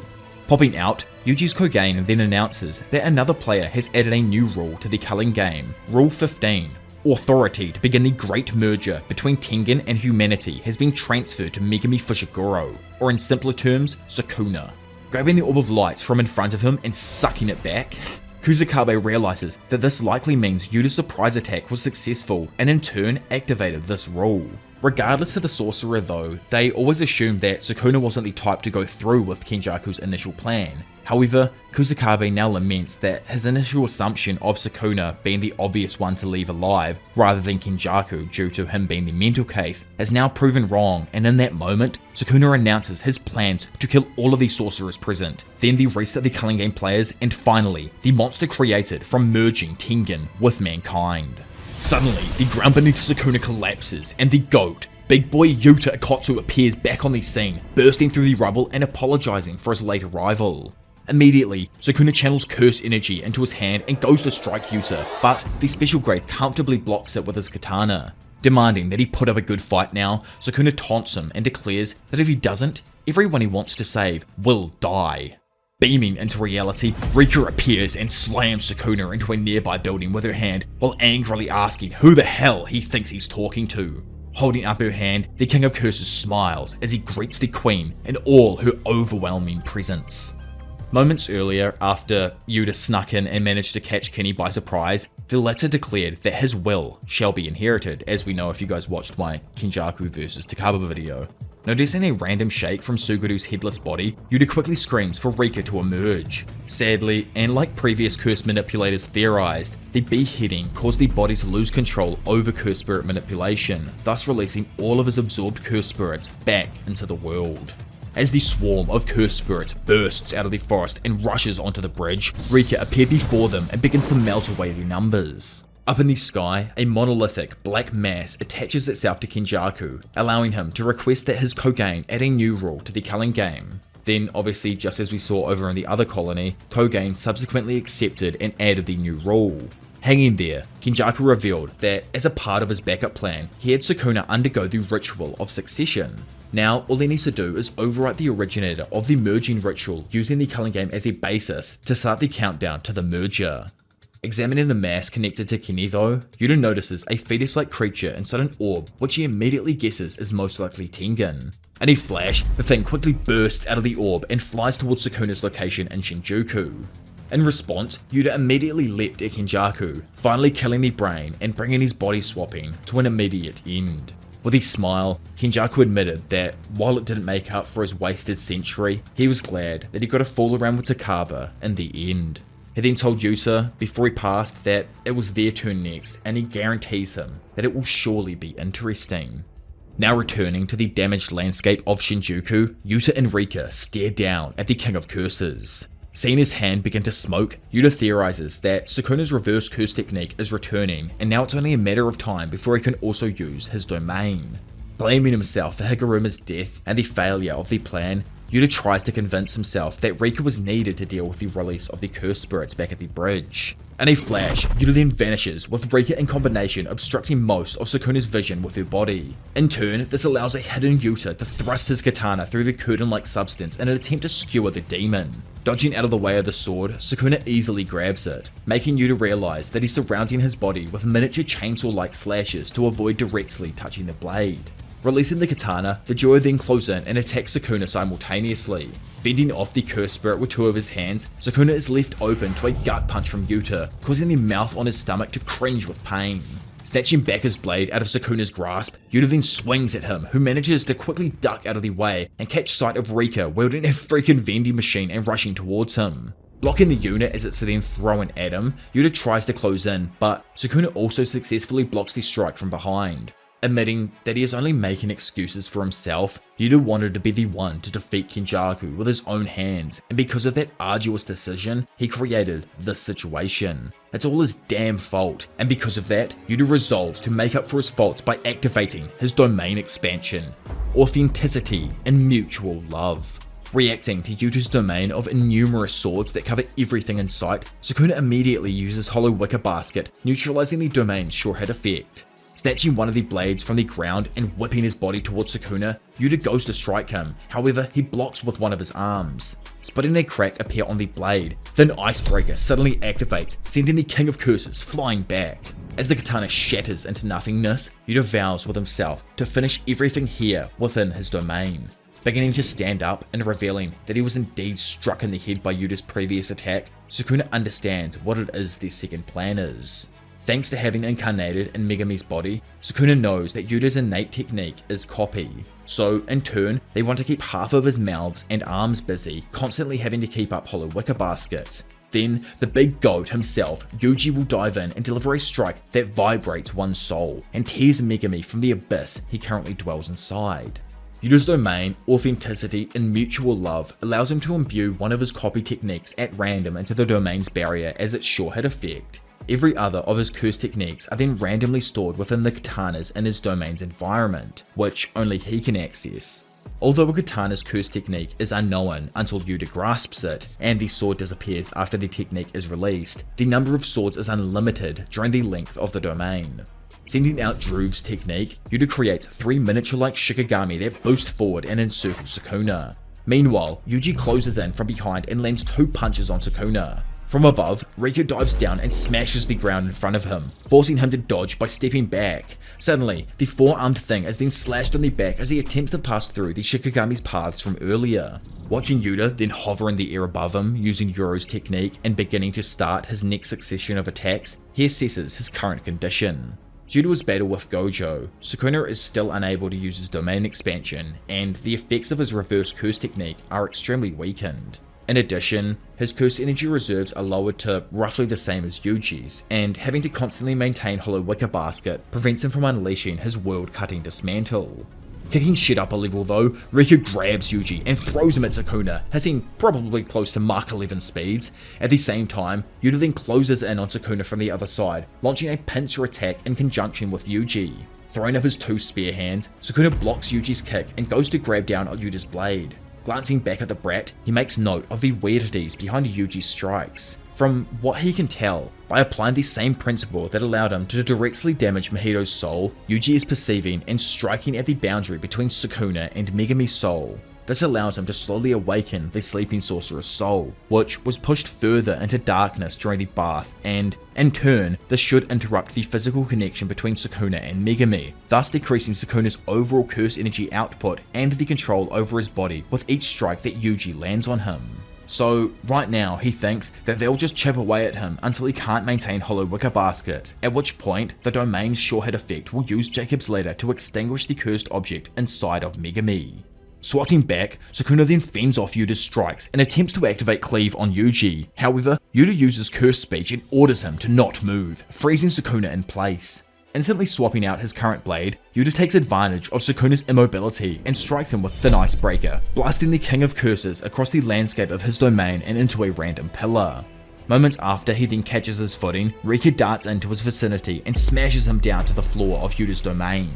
Popping out, Yuji's Kogen then announces that another player has added a new rule to the culling game, Rule 15. Authority to begin the great merger between Tengen and humanity has been transferred to Megumi Fushiguro, or in simpler terms, Sukuna. Grabbing the orb of light from in front of him and sucking it back, Kusakabe realizes that this likely means Yuta's surprise attack was successful and in turn activated this rule. Regardless to the sorcerer though, they always assumed that Sukuna wasn't the type to go through with Kenjaku's initial plan. However, Kusakabe now laments that his initial assumption of Sukuna being the obvious one to leave alive, rather than Kenjaku due to him being the mental case, has now proven wrong, and in that moment, Sukuna announces his plans to kill all of the sorcerers present, then the rest of the culling game players, and finally, the monster created from merging Tengen with mankind. Suddenly, the ground beneath Sukuna collapses, and the goat, Big Boy Yuta Akotsu, appears back on the scene, bursting through the rubble and apologizing for his late arrival. Immediately, Sukuna channels curse energy into his hand and goes to strike Yuta, but the special grade comfortably blocks it with his katana. Demanding that he put up a good fight now, Sukuna taunts him and declares that if he doesn't, everyone he wants to save will die. Beaming into reality, Rika appears and slams Sukuna into a nearby building with her hand, while angrily asking who the hell he thinks he's talking to. Holding up her hand, the King of Curses smiles as he greets the Queen in all her overwhelming presence. Moments earlier, after Yuta snuck in and managed to catch Kenny by surprise, the latter declared that his will shall be inherited, as we know if you guys watched my Kenjaku vs Takaba video. Noticing a random shake from Suguru's headless body, Yuta quickly screams for Rika to emerge. Sadly, and like previous curse manipulators theorized, the beheading caused the body to lose control over curse spirit manipulation, thus releasing all of his absorbed curse spirits back into the world. As the swarm of cursed spirits bursts out of the forest and rushes onto the bridge, Rika appears before them and begins to melt away their numbers. Up in the sky, a monolithic black mass attaches itself to Kenjaku, allowing him to request that his Kogain add a new rule to the culling game. Then, obviously, just as we saw over in the other colony, Kogain subsequently accepted and added the new rule. Hanging there, Kenjaku revealed that as a part of his backup plan, he had Sukuna undergo the ritual of succession. Now, all he needs to do is overwrite the originator of the merging ritual using the culling game as a basis to start the countdown to the merger. Examining the mass connected to Kenny though, Yuta notices a fetus-like creature inside an orb which he immediately guesses is most likely Tengen. In a flash, the thing quickly bursts out of the orb and flies towards Sukuna's location in Shinjuku. In response, Yuta immediately leapt at Kenjaku, finally killing the brain and bringing his body swapping to an immediate end. With a smile, Kenjaku admitted that while it didn't make up for his wasted century, he was glad that he got to fool around with Takaba in the end. He then told Yuta before he passed that it was their turn next, and he guarantees him that it will surely be interesting. Now returning to the damaged landscape of Shinjuku, Yuta and Rika stare down at the King of Curses. Seeing his hand begin to smoke, Yuta theorizes that Sukuna's reverse curse technique is returning, and now it's only a matter of time before he can also use his domain. Blaming himself for Higuruma's death and the failure of the plan, Yuta tries to convince himself that Rika was needed to deal with the release of the cursed spirits back at the bridge. In a flash, Yuta then vanishes, with Rika in combination obstructing most of Sukuna's vision with her body. In turn, this allows a hidden Yuta to thrust his katana through the curtain-like substance in an attempt to skewer the demon. Dodging out of the way of the sword, Sukuna easily grabs it, making Yuta realize that he's surrounding his body with miniature chainsaw-like slashes to avoid directly touching the blade. Releasing the katana, the duo then close in and attack Sukuna simultaneously. Fending off the cursed spirit with two of his hands, Sukuna is left open to a gut punch from Yuta, causing the mouth on his stomach to cringe with pain. Snatching back his blade out of Sukuna's grasp, Yuta then swings at him, who manages to quickly duck out of the way and catch sight of Rika wielding a freaking vending machine and rushing towards him. Blocking the unit as it's then thrown at him, Yuta tries to close in, but Sukuna also successfully blocks the strike from behind. Admitting that he is only making excuses for himself, Yuta wanted to be the one to defeat Kenjaku with his own hands, and because of that arduous decision, he created this situation. It's all his damn fault, and because of that, Yuta resolves to make up for his faults by activating his domain expansion, authenticity, and mutual love. Reacting to Yuta's domain of numerous swords that cover everything in sight, Sukuna immediately uses Hollow Wicker Basket, neutralizing the domain's sure hit effect. Snatching one of the blades from the ground and whipping his body towards Sukuna, Yuta goes to strike him, however he blocks with one of his arms. Spotting a crack appear on the blade, then Icebreaker suddenly activates, sending the King of Curses flying back. As the katana shatters into nothingness, Yuta vows with himself to finish everything here within his domain. Beginning to stand up and revealing that he was indeed struck in the head by Yuta's previous attack, Sukuna understands what it is their second plan is. Thanks to having incarnated in Megumi's body, Sukuna knows that Yuta's innate technique is copy. So, in turn, they want to keep half of his mouths and arms busy, constantly having to keep up Hollow Wicker Baskets. Then, the big goat himself, Yuji, will dive in and deliver a strike that vibrates one's soul, and tears Megumi from the abyss he currently dwells inside. Yuta's domain, authenticity, and mutual love allows him to imbue one of his copy techniques at random into the domain's barrier as its sure hit effect. Every other of his curse techniques are then randomly stored within the katanas in his domain's environment, which only he can access. Although a katana's curse technique is unknown until Yuta grasps it, and the sword disappears after the technique is released, the number of swords is unlimited during the length of the domain. Sending out Druv's technique, Yuta creates 3 miniature-like shikigami that boost forward and encircle Sukuna. Meanwhile, Yuji closes in from behind and lands 2 punches on Sukuna. From above, Rika dives down and smashes the ground in front of him, forcing him to dodge by stepping back. Suddenly, the 4-armed thing is then slashed on the back as he attempts to pass through the Shikigami's paths from earlier. Watching Yuta then hover in the air above him using Yuro's technique and beginning to start his next succession of attacks, he assesses his current condition. Due to his battle with Gojo, Sukuna is still unable to use his domain expansion, and the effects of his reverse curse technique are extremely weakened. In addition, his curse energy reserves are lowered to roughly the same as Yuji's, and having to constantly maintain Hollow Wicker Basket prevents him from unleashing his world-cutting dismantle. Kicking shit up a level though, Rika grabs Yuji and throws him at Sukuna, hitting probably close to Mach 11 speeds. At the same time, Yuta then closes in on Sukuna from the other side, launching a pincer attack in conjunction with Yuji. Throwing up his two spear hands, Sukuna blocks Yuji's kick and goes to grab down on Yuta's blade. Glancing back at the brat, he makes note of the weirdities behind Yuji's strikes. From what he can tell, by applying the same principle that allowed him to directly damage Mahido's soul, Yuji is perceiving and striking at the boundary between Sukuna and Megumi's soul. This allows him to slowly awaken the sleeping sorcerer's soul, which was pushed further into darkness during the bath, and, in turn, this should interrupt the physical connection between Sukuna and Megumi, thus decreasing Sukuna's overall curse energy output and the control over his body with each strike that Yuji lands on him. So, right now, he thinks that they'll just chip away at him until he can't maintain Hollow Wicker Basket, at which point, the domain's sure hit effect will use Jacob's ladder to extinguish the cursed object inside of Megumi. Swatting back, Sukuna then fends off Yuta's strikes and attempts to activate Cleave on Yuji. However, Yuta uses Curse Speech and orders him to not move, freezing Sukuna in place. Instantly swapping out his current blade, Yuta takes advantage of Sukuna's immobility and strikes him with Thin Icebreaker, blasting the King of Curses across the landscape of his domain and into a random pillar. Moments after he then catches his footing, Rika darts into his vicinity and smashes him down to the floor of Yuta's domain.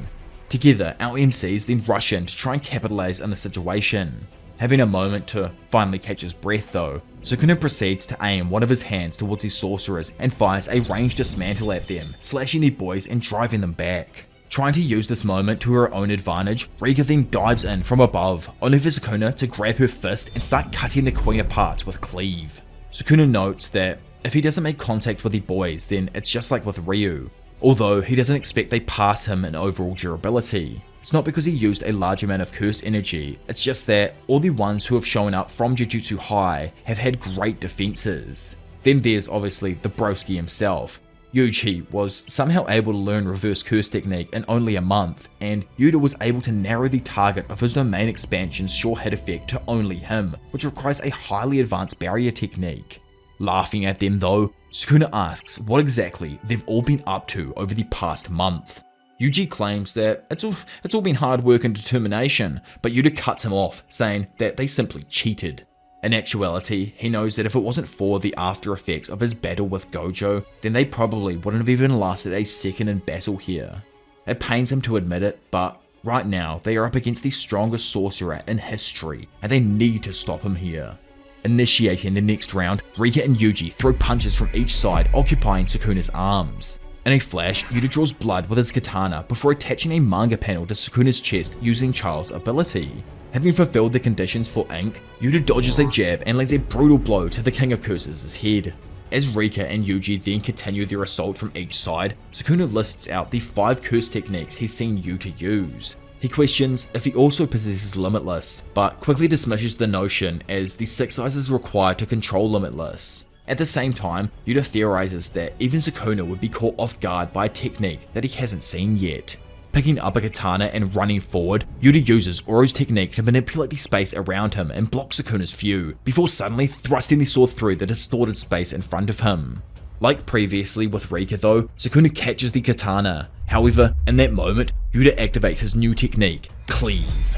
Together, our MCs then rush in to try and capitalize on the situation. Having a moment to finally catch his breath though, Sukuna proceeds to aim one of his hands towards the sorcerers and fires a ranged dismantle at them, slashing the boys and driving them back. Trying to use this moment to her own advantage, Rika then dives in from above, only for Sukuna to grab her fist and start cutting the queen apart with Cleave. Sukuna notes that if he doesn't make contact with the boys, then it's just like with Ryu, although he doesn't expect they pass him in overall durability. It's not because he used a large amount of curse energy, it's just that all the ones who have shown up from Jujutsu High have had great defenses. Then there's obviously the broski himself. Yuji was somehow able to learn reverse curse technique in only a month, and Yuta was able to narrow the target of his domain expansion's sure hit effect to only him, which requires a highly advanced barrier technique. Laughing at them though, Sukuna asks what exactly they've all been up to over the past month. Yuji claims that it's all been hard work and determination, but Yuta cuts him off, saying that they simply cheated. In actuality, he knows that if it wasn't for the after effects of his battle with Gojo, then they probably wouldn't have even lasted a second in battle here. It pains him to admit it, but right now they are up against the strongest sorcerer in history, and they need to stop him here. Initiating the next round, Rika and Yuji throw punches from each side, occupying Sukuna's arms. In a flash, Yuta draws blood with his katana before attaching a manga panel to Sukuna's chest using Child's ability. Having fulfilled the conditions for ink, Yuta dodges a jab and lands a brutal blow to the King of Curses' head. As Rika and Yuji then continue their assault from each side, Sukuna lists out the 5 curse techniques he's seen Yuta use. He questions if he also possesses Limitless, but quickly dismisses the notion as the 6 sizes required to control Limitless. At the same time, Yuta theorizes that even Sukuna would be caught off guard by a technique that he hasn't seen yet. Picking up a katana and running forward, Yuta uses Oro's technique to manipulate the space around him and block Sukuna's view, before suddenly thrusting the sword through the distorted space in front of him. Like previously with Rika though, Sukuna catches the katana. However, in that moment, Yuta activates his new technique, Cleave.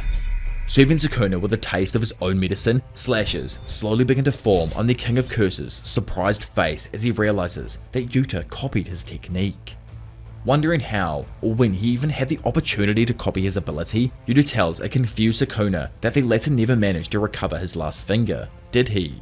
Serving Sukuna with a taste of his own medicine, slashes slowly begin to form on the King of Curses' surprised face as he realizes that Yuta copied his technique. Wondering how, or when he even had the opportunity to copy his ability, Yuta tells a confused Sukuna that the latter never managed to recover his last finger, did he?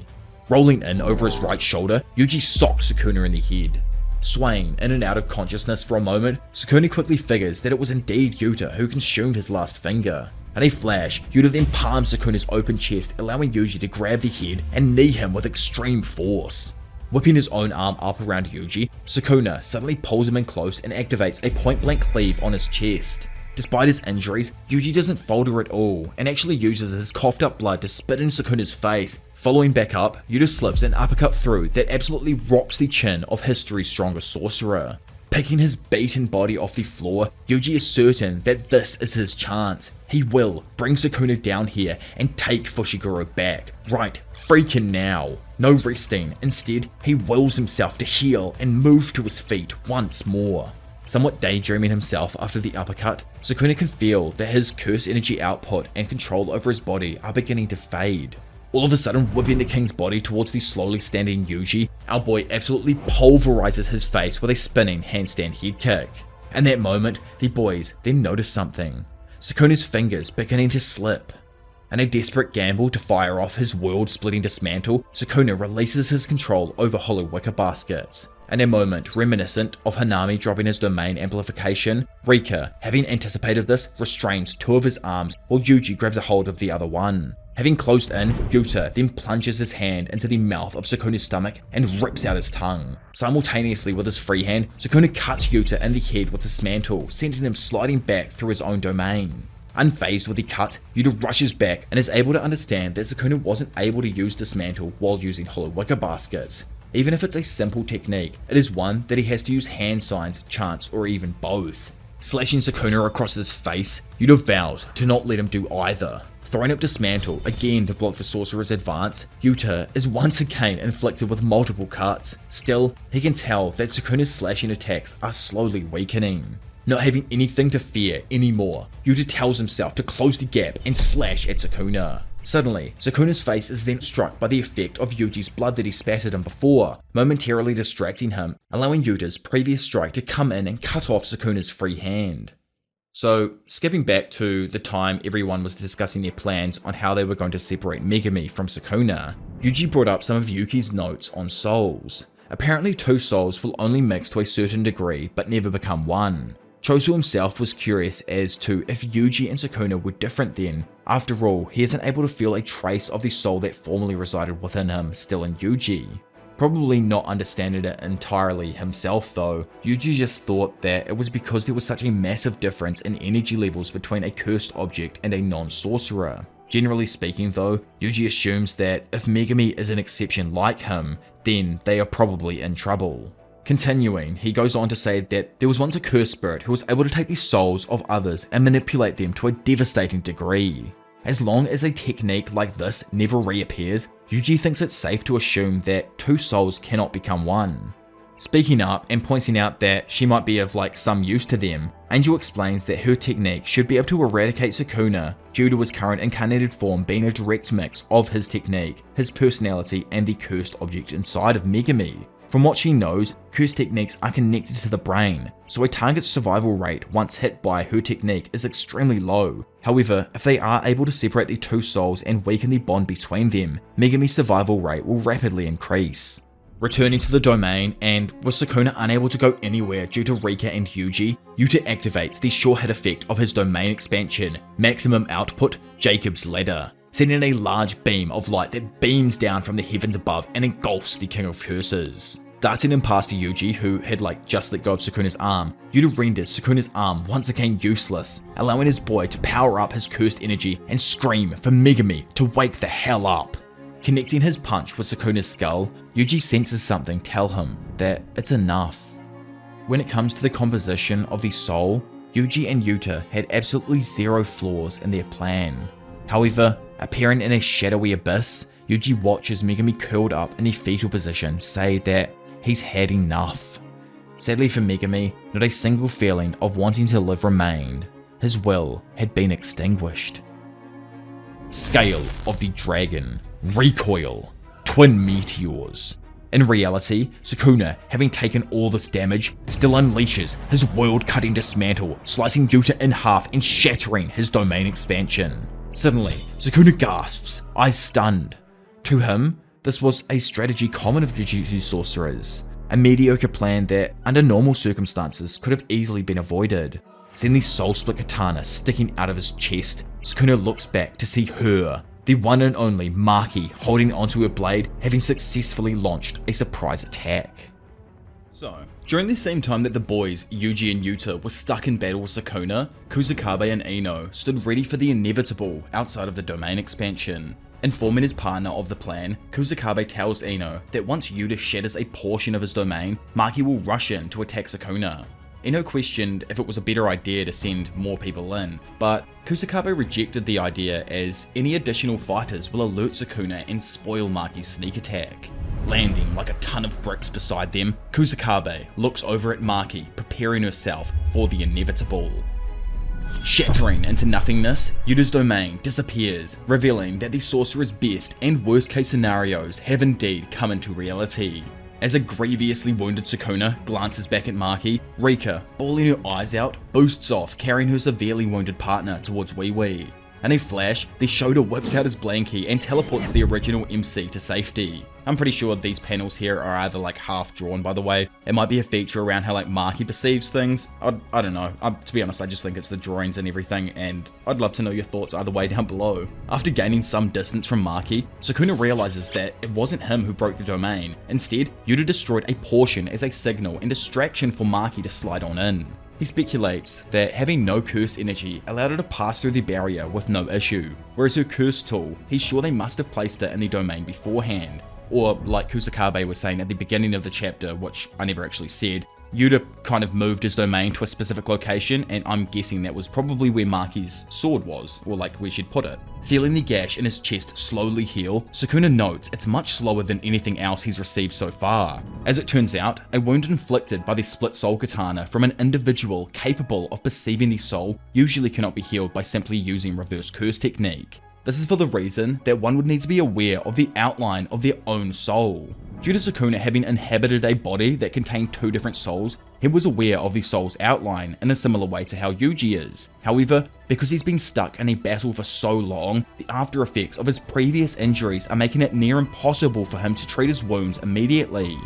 Rolling in over his right shoulder, Yuji socks Sukuna in the head. Swaying in and out of consciousness for a moment, Sukuna quickly figures that it was indeed Yuta who consumed his last finger. In a flash, Yuta then palms Sukuna's open chest, allowing Yuji to grab the head and knee him with extreme force. Whipping his own arm up around Yuji, Sukuna suddenly pulls him in close and activates a point-blank cleave on his chest. Despite his injuries, Yuji doesn't falter at all, and actually uses his coughed up blood to spit in Sukuna's face. Following back up, Yuta slips an uppercut through that absolutely rocks the chin of history's strongest sorcerer. Picking his beaten body off the floor, Yuji is certain that this is his chance. He will bring Sukuna down here and take Fushiguro back, right freaking now. No resting, instead he wills himself to heal and move to his feet once more. Somewhat daydreaming himself after the uppercut, Sukuna can feel that his curse energy output and control over his body are beginning to fade. All of a sudden, whipping the king's body towards the slowly standing Yuji, our boy absolutely pulverizes his face with a spinning handstand head kick. In that moment, the boys then notice something. Sukuna's fingers beginning to slip. In a desperate gamble to fire off his world-splitting dismantle, Sukuna releases his control over hollow wicker baskets. In a moment reminiscent of Hanami dropping his domain amplification, Rika, having anticipated this, restrains two of his arms while Yuji grabs a hold of the other one. Having closed in, Yuta then plunges his hand into the mouth of Sukuna's stomach and rips out his tongue. Simultaneously with his free hand, Sukuna cuts Yuta in the head with his mantle, sending him sliding back through his own domain. Unfazed with the cut, Yuta rushes back and is able to understand that Sukuna wasn't able to use dismantle while using hollow wicker baskets. Even if it's a simple technique, it is one that he has to use hand signs, chants, or even both. Slashing Sukuna across his face, Yuta vows to not let him do either. Throwing up dismantle again to block the sorcerer's advance, Yuta is once again inflicted with multiple cuts. Still, he can tell that Sukuna's slashing attacks are slowly weakening. Not having anything to fear anymore, Yuta tells himself to close the gap and slash at Sukuna. Suddenly, Sukuna's face is then struck by the effect of Yuji's blood that he spattered him before, momentarily distracting him, allowing Yuta's previous strike to come in and cut off Sukuna's free hand. So, skipping back to the time everyone was discussing their plans on how they were going to separate Megumi from Sukuna, Yuji brought up some of Yuki's notes on souls. Apparently two souls will only mix to a certain degree but never become one. Chosu himself was curious as to if Yuji and Sukuna were different then. After all, he isn't able to feel a trace of the soul that formerly resided within him still in Yuji. Probably not understanding it entirely himself though, Yuji just thought that it was because there was such a massive difference in energy levels between a cursed object and a non-sorcerer. Generally speaking though, Yuji assumes that if Megumi is an exception like him, then they are probably in trouble. Continuing, he goes on to say that there was once a cursed spirit who was able to take the souls of others and manipulate them to a devastating degree. As long as a technique like this never reappears, Yuji thinks it's safe to assume that two souls cannot become one. Speaking up and pointing out that she might be of some use to them, Angel explains that her technique should be able to eradicate Sukuna due to his current incarnated form being a direct mix of his technique, his personality, and the cursed object inside of Megumi. From what she knows, cursed techniques are connected to the brain, so a target's survival rate once hit by her technique is extremely low. However, if they are able to separate the two souls and weaken the bond between them, Megumi's survival rate will rapidly increase. Returning to the domain, and with Sukuna unable to go anywhere due to Rika and Yuji, Yuta activates the sure hit effect of his domain expansion, Maximum Output, Jacob's Ladder, sending a large beam of light that beams down from the heavens above and engulfs the King of Curses. Darting in past Yuji, who had just let go of Sukuna's arm, Yuta renders Sukuna's arm once again useless, allowing his boy to power up his cursed energy and scream for Megumi to wake the hell up. Connecting his punch with Sukuna's skull, Yuji senses something tell him that it's enough. When it comes to the composition of the soul, Yuji and Yuta had absolutely zero flaws in their plan. However, appearing in a shadowy abyss, Yuji watches Megumi curled up in the fetal position say that he's had enough. Sadly for Megumi, not a single feeling of wanting to live remained. His will had been extinguished. Scale of the Dragon. Recoil. Twin Meteors. In reality, Sukuna, having taken all this damage, still unleashes his world-cutting dismantle, slicing Yuta in half and shattering his domain expansion. Suddenly, Sukuna gasps, eyes stunned. To him, this was a strategy common of Jujutsu sorcerers, a mediocre plan that, under normal circumstances, could have easily been avoided. Seeing the soul-split katana sticking out of his chest, Sukuna looks back to see her, the one and only Maki, holding onto her blade, having successfully launched a surprise attack. So, during the same time that the boys, Yuji and Yuta, were stuck in battle with Sukuna, Kusakabe and Ino stood ready for the inevitable outside of the domain expansion. Informing his partner of the plan, Kusakabe tells Ino that once Yuta shatters a portion of his domain, Maki will rush in to attack Sukuna. Ino questioned if it was a better idea to send more people in, but Kusakabe rejected the idea as any additional fighters will alert Sukuna and spoil Maki's sneak attack. Landing like a ton of bricks beside them, Kusakabe looks over at Maki, preparing herself for the inevitable. Shattering into nothingness, Yuta's domain disappears, revealing that the sorcerer's best and worst case scenarios have indeed come into reality. As a grievously wounded Sukuna glances back at Maki, Rika, bawling her eyes out, boosts off carrying her severely wounded partner towards Wee Wee. In a flash, the Shoda whips out his blankie and teleports the original MC to safety. I'm pretty sure these panels here are either like half drawn, by the way. It might be a feature around how like Maki perceives things. I don't know. To be honest, I just think it's the drawings and everything, and I'd love to know your thoughts either way down below. After gaining some distance from Maki, Sukuna realizes that it wasn't him who broke the domain. Instead, Yuta destroyed a portion as a signal and distraction for Maki to slide on in. He speculates that having no curse energy allowed her to pass through the barrier with no issue, whereas her curse tool, he's sure they must have placed it in the domain beforehand. Or like Kusakabe was saying at the beginning of the chapter, which I never actually said, Yuta kind of moved his domain to a specific location, and I'm guessing that was probably where Maki's sword was, or like where she'd put it. Feeling the gash in his chest slowly heal, Sukuna notes it's much slower than anything else he's received so far. As it turns out, a wound inflicted by the split soul katana from an individual capable of perceiving the soul usually cannot be healed by simply using reverse curse technique. This is for the reason that one would need to be aware of the outline of their own soul. Due to Sukuna having inhabited a body that contained two different souls, he was aware of the soul's outline in a similar way to how Yuji is. However, because he's been stuck in a battle for so long, the after effects of his previous injuries are making it near impossible for him to treat his wounds immediately.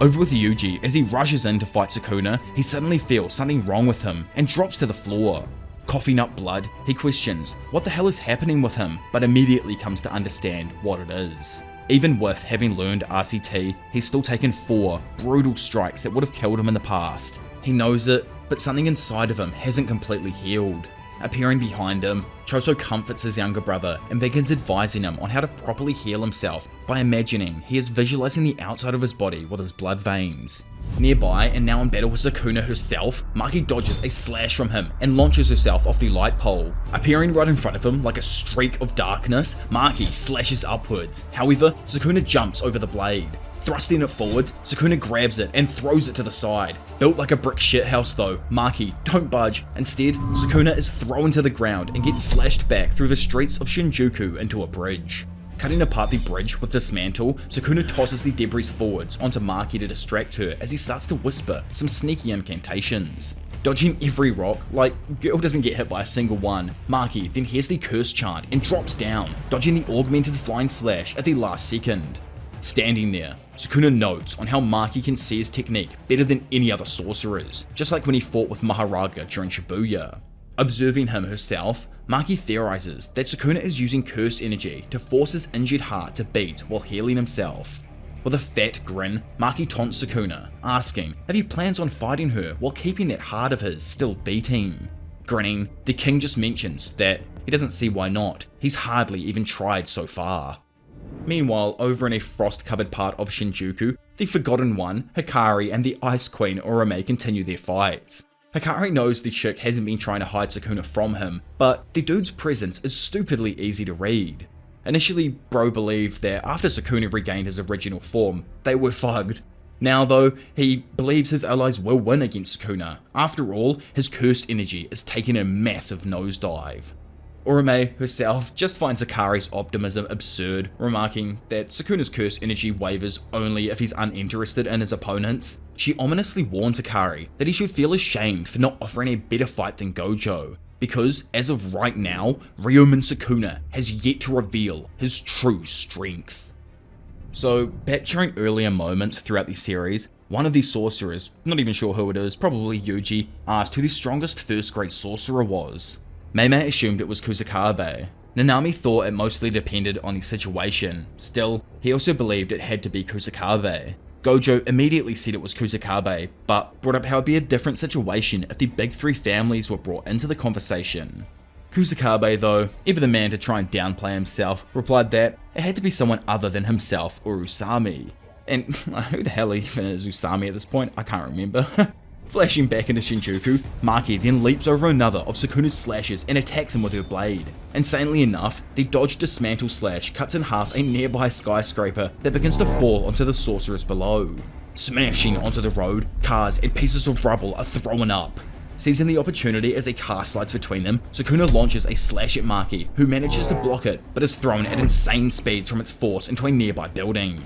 Over with Yuji, as he rushes in to fight Sukuna, he suddenly feels something wrong with him and drops to the floor. Coughing up blood, he questions what the hell is happening with him, but immediately comes to understand what it is. Even with having learned RCT, he's still taken 4 brutal strikes that would have killed him in the past. He knows it, but something inside of him hasn't completely healed. Appearing behind him, Choso comforts his younger brother and begins advising him on how to properly heal himself by imagining he is visualizing the outside of his body with his blood veins. Nearby, and now in battle with Sukuna herself, Maki dodges a slash from him and launches herself off the light pole. Appearing right in front of him like a streak of darkness, Maki slashes upwards. However, Sukuna jumps over the blade. Thrusting it forward, Sukuna grabs it and throws it to the side. Built like a brick shithouse though, Maki, don't budge. Instead, Sukuna is thrown to the ground and gets slashed back through the streets of Shinjuku into a bridge. Cutting apart the bridge with Dismantle, Sukuna tosses the debris forwards onto Maki to distract her as he starts to whisper some sneaky incantations. Dodging every rock, like girl doesn't get hit by a single one, Maki then hears the curse chant and drops down, dodging the augmented flying slash at the last second. Standing there, Sukuna notes on how Maki can see his technique better than any other sorcerers, just like when he fought with Mahoraga during Shibuya. Observing him herself, Maki theorizes that Sukuna is using curse energy to force his injured heart to beat while healing himself. With a fat grin, Maki taunts Sukuna, asking if he plans on fighting her while keeping that heart of his still beating. Grinning, the king just mentions that he doesn't see why not, he's hardly even tried so far. Meanwhile, over in a frost-covered part of Shinjuku, the Forgotten One, Hikari, and the Ice Queen Orome continue their fights. Hikari knows the chick hasn't been trying to hide Sukuna from him, but the dude's presence is stupidly easy to read. Initially, Bro believed that after Sukuna regained his original form, they were fucked. Now though, he believes his allies will win against Sukuna. After all, his cursed energy is taking a massive nosedive. Orome herself just finds Hikari's optimism absurd, remarking that Sukuna's curse energy wavers only if he's uninterested in his opponents. She ominously warns Hikari that he should feel ashamed for not offering a better fight than Gojo, because as of right now, Ryomen Sukuna has yet to reveal his true strength. So, back during earlier moments throughout the series, one of the sorcerers, not even sure who it is, probably Yuji, asked who the strongest first grade sorcerer was. Meimei assumed it was Kusakabe. Nanami thought it mostly depended on the situation. Still, he also believed it had to be Kusakabe. Gojo immediately said it was Kusakabe, but brought up how it'd be a different situation if the big 3 families were brought into the conversation. Kusakabe though, ever the man to try and downplay himself, replied that it had to be someone other than himself or Usami. And who the hell even is Usami at this point? I can't remember. Flashing back into Shinjuku, Maki then leaps over another of Sukuna's slashes and attacks him with her blade. Insanely enough, the dodge dismantle slash cuts in half a nearby skyscraper that begins to fall onto the sorceress below. Smashing onto the road, cars and pieces of rubble are thrown up. Seizing the opportunity as a car slides between them, Sukuna launches a slash at Maki, who manages to block it, but is thrown at insane speeds from its force into a nearby building.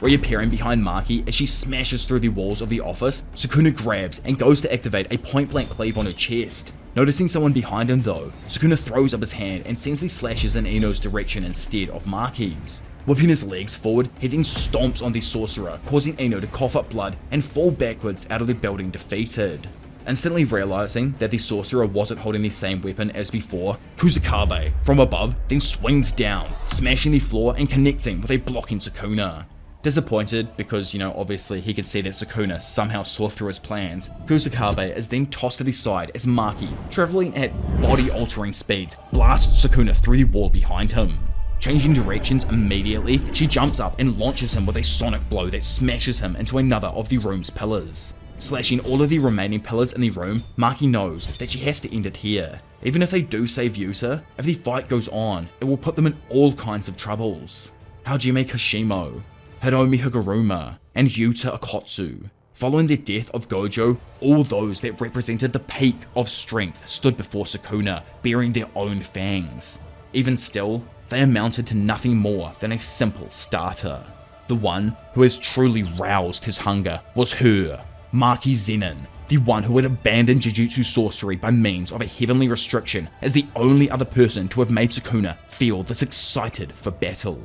Reappearing behind Maki as she smashes through the walls of the office, Sukuna grabs and goes to activate a point-blank cleave on her chest. Noticing someone behind him though, Sukuna throws up his hand and sends the slashes in Ino's direction instead of Maki's. Whipping his legs forward, he then stomps on the sorcerer, causing Ino to cough up blood and fall backwards out of the building defeated. Instantly realizing that the sorcerer wasn't holding the same weapon as before, Kusakabe, from above, then swings down, smashing the floor and connecting with a blocking Sukuna. Disappointed because, obviously he could see that Sukuna somehow saw through his plans, Kusakabe is then tossed to the side as Maki, traveling at body-altering speeds, blasts Sukuna through the wall behind him. Changing directions immediately, she jumps up and launches him with a sonic blow that smashes him into another of the room's pillars. Slashing all of the remaining pillars in the room, Maki knows that she has to end it here. Even if they do save Yuta, if the fight goes on, it will put them in all kinds of troubles. Hajime Kashimo, Hiromi Higuruma, and Yuta Akotsu. Following the death of Gojo, all those that represented the peak of strength stood before Sukuna, bearing their own fangs. Even still, they amounted to nothing more than a simple starter. The one who has truly roused his hunger was her, Maki Zenin, the one who had abandoned Jujutsu sorcery by means of a heavenly restriction as the only other person to have made Sukuna feel this excited for battle.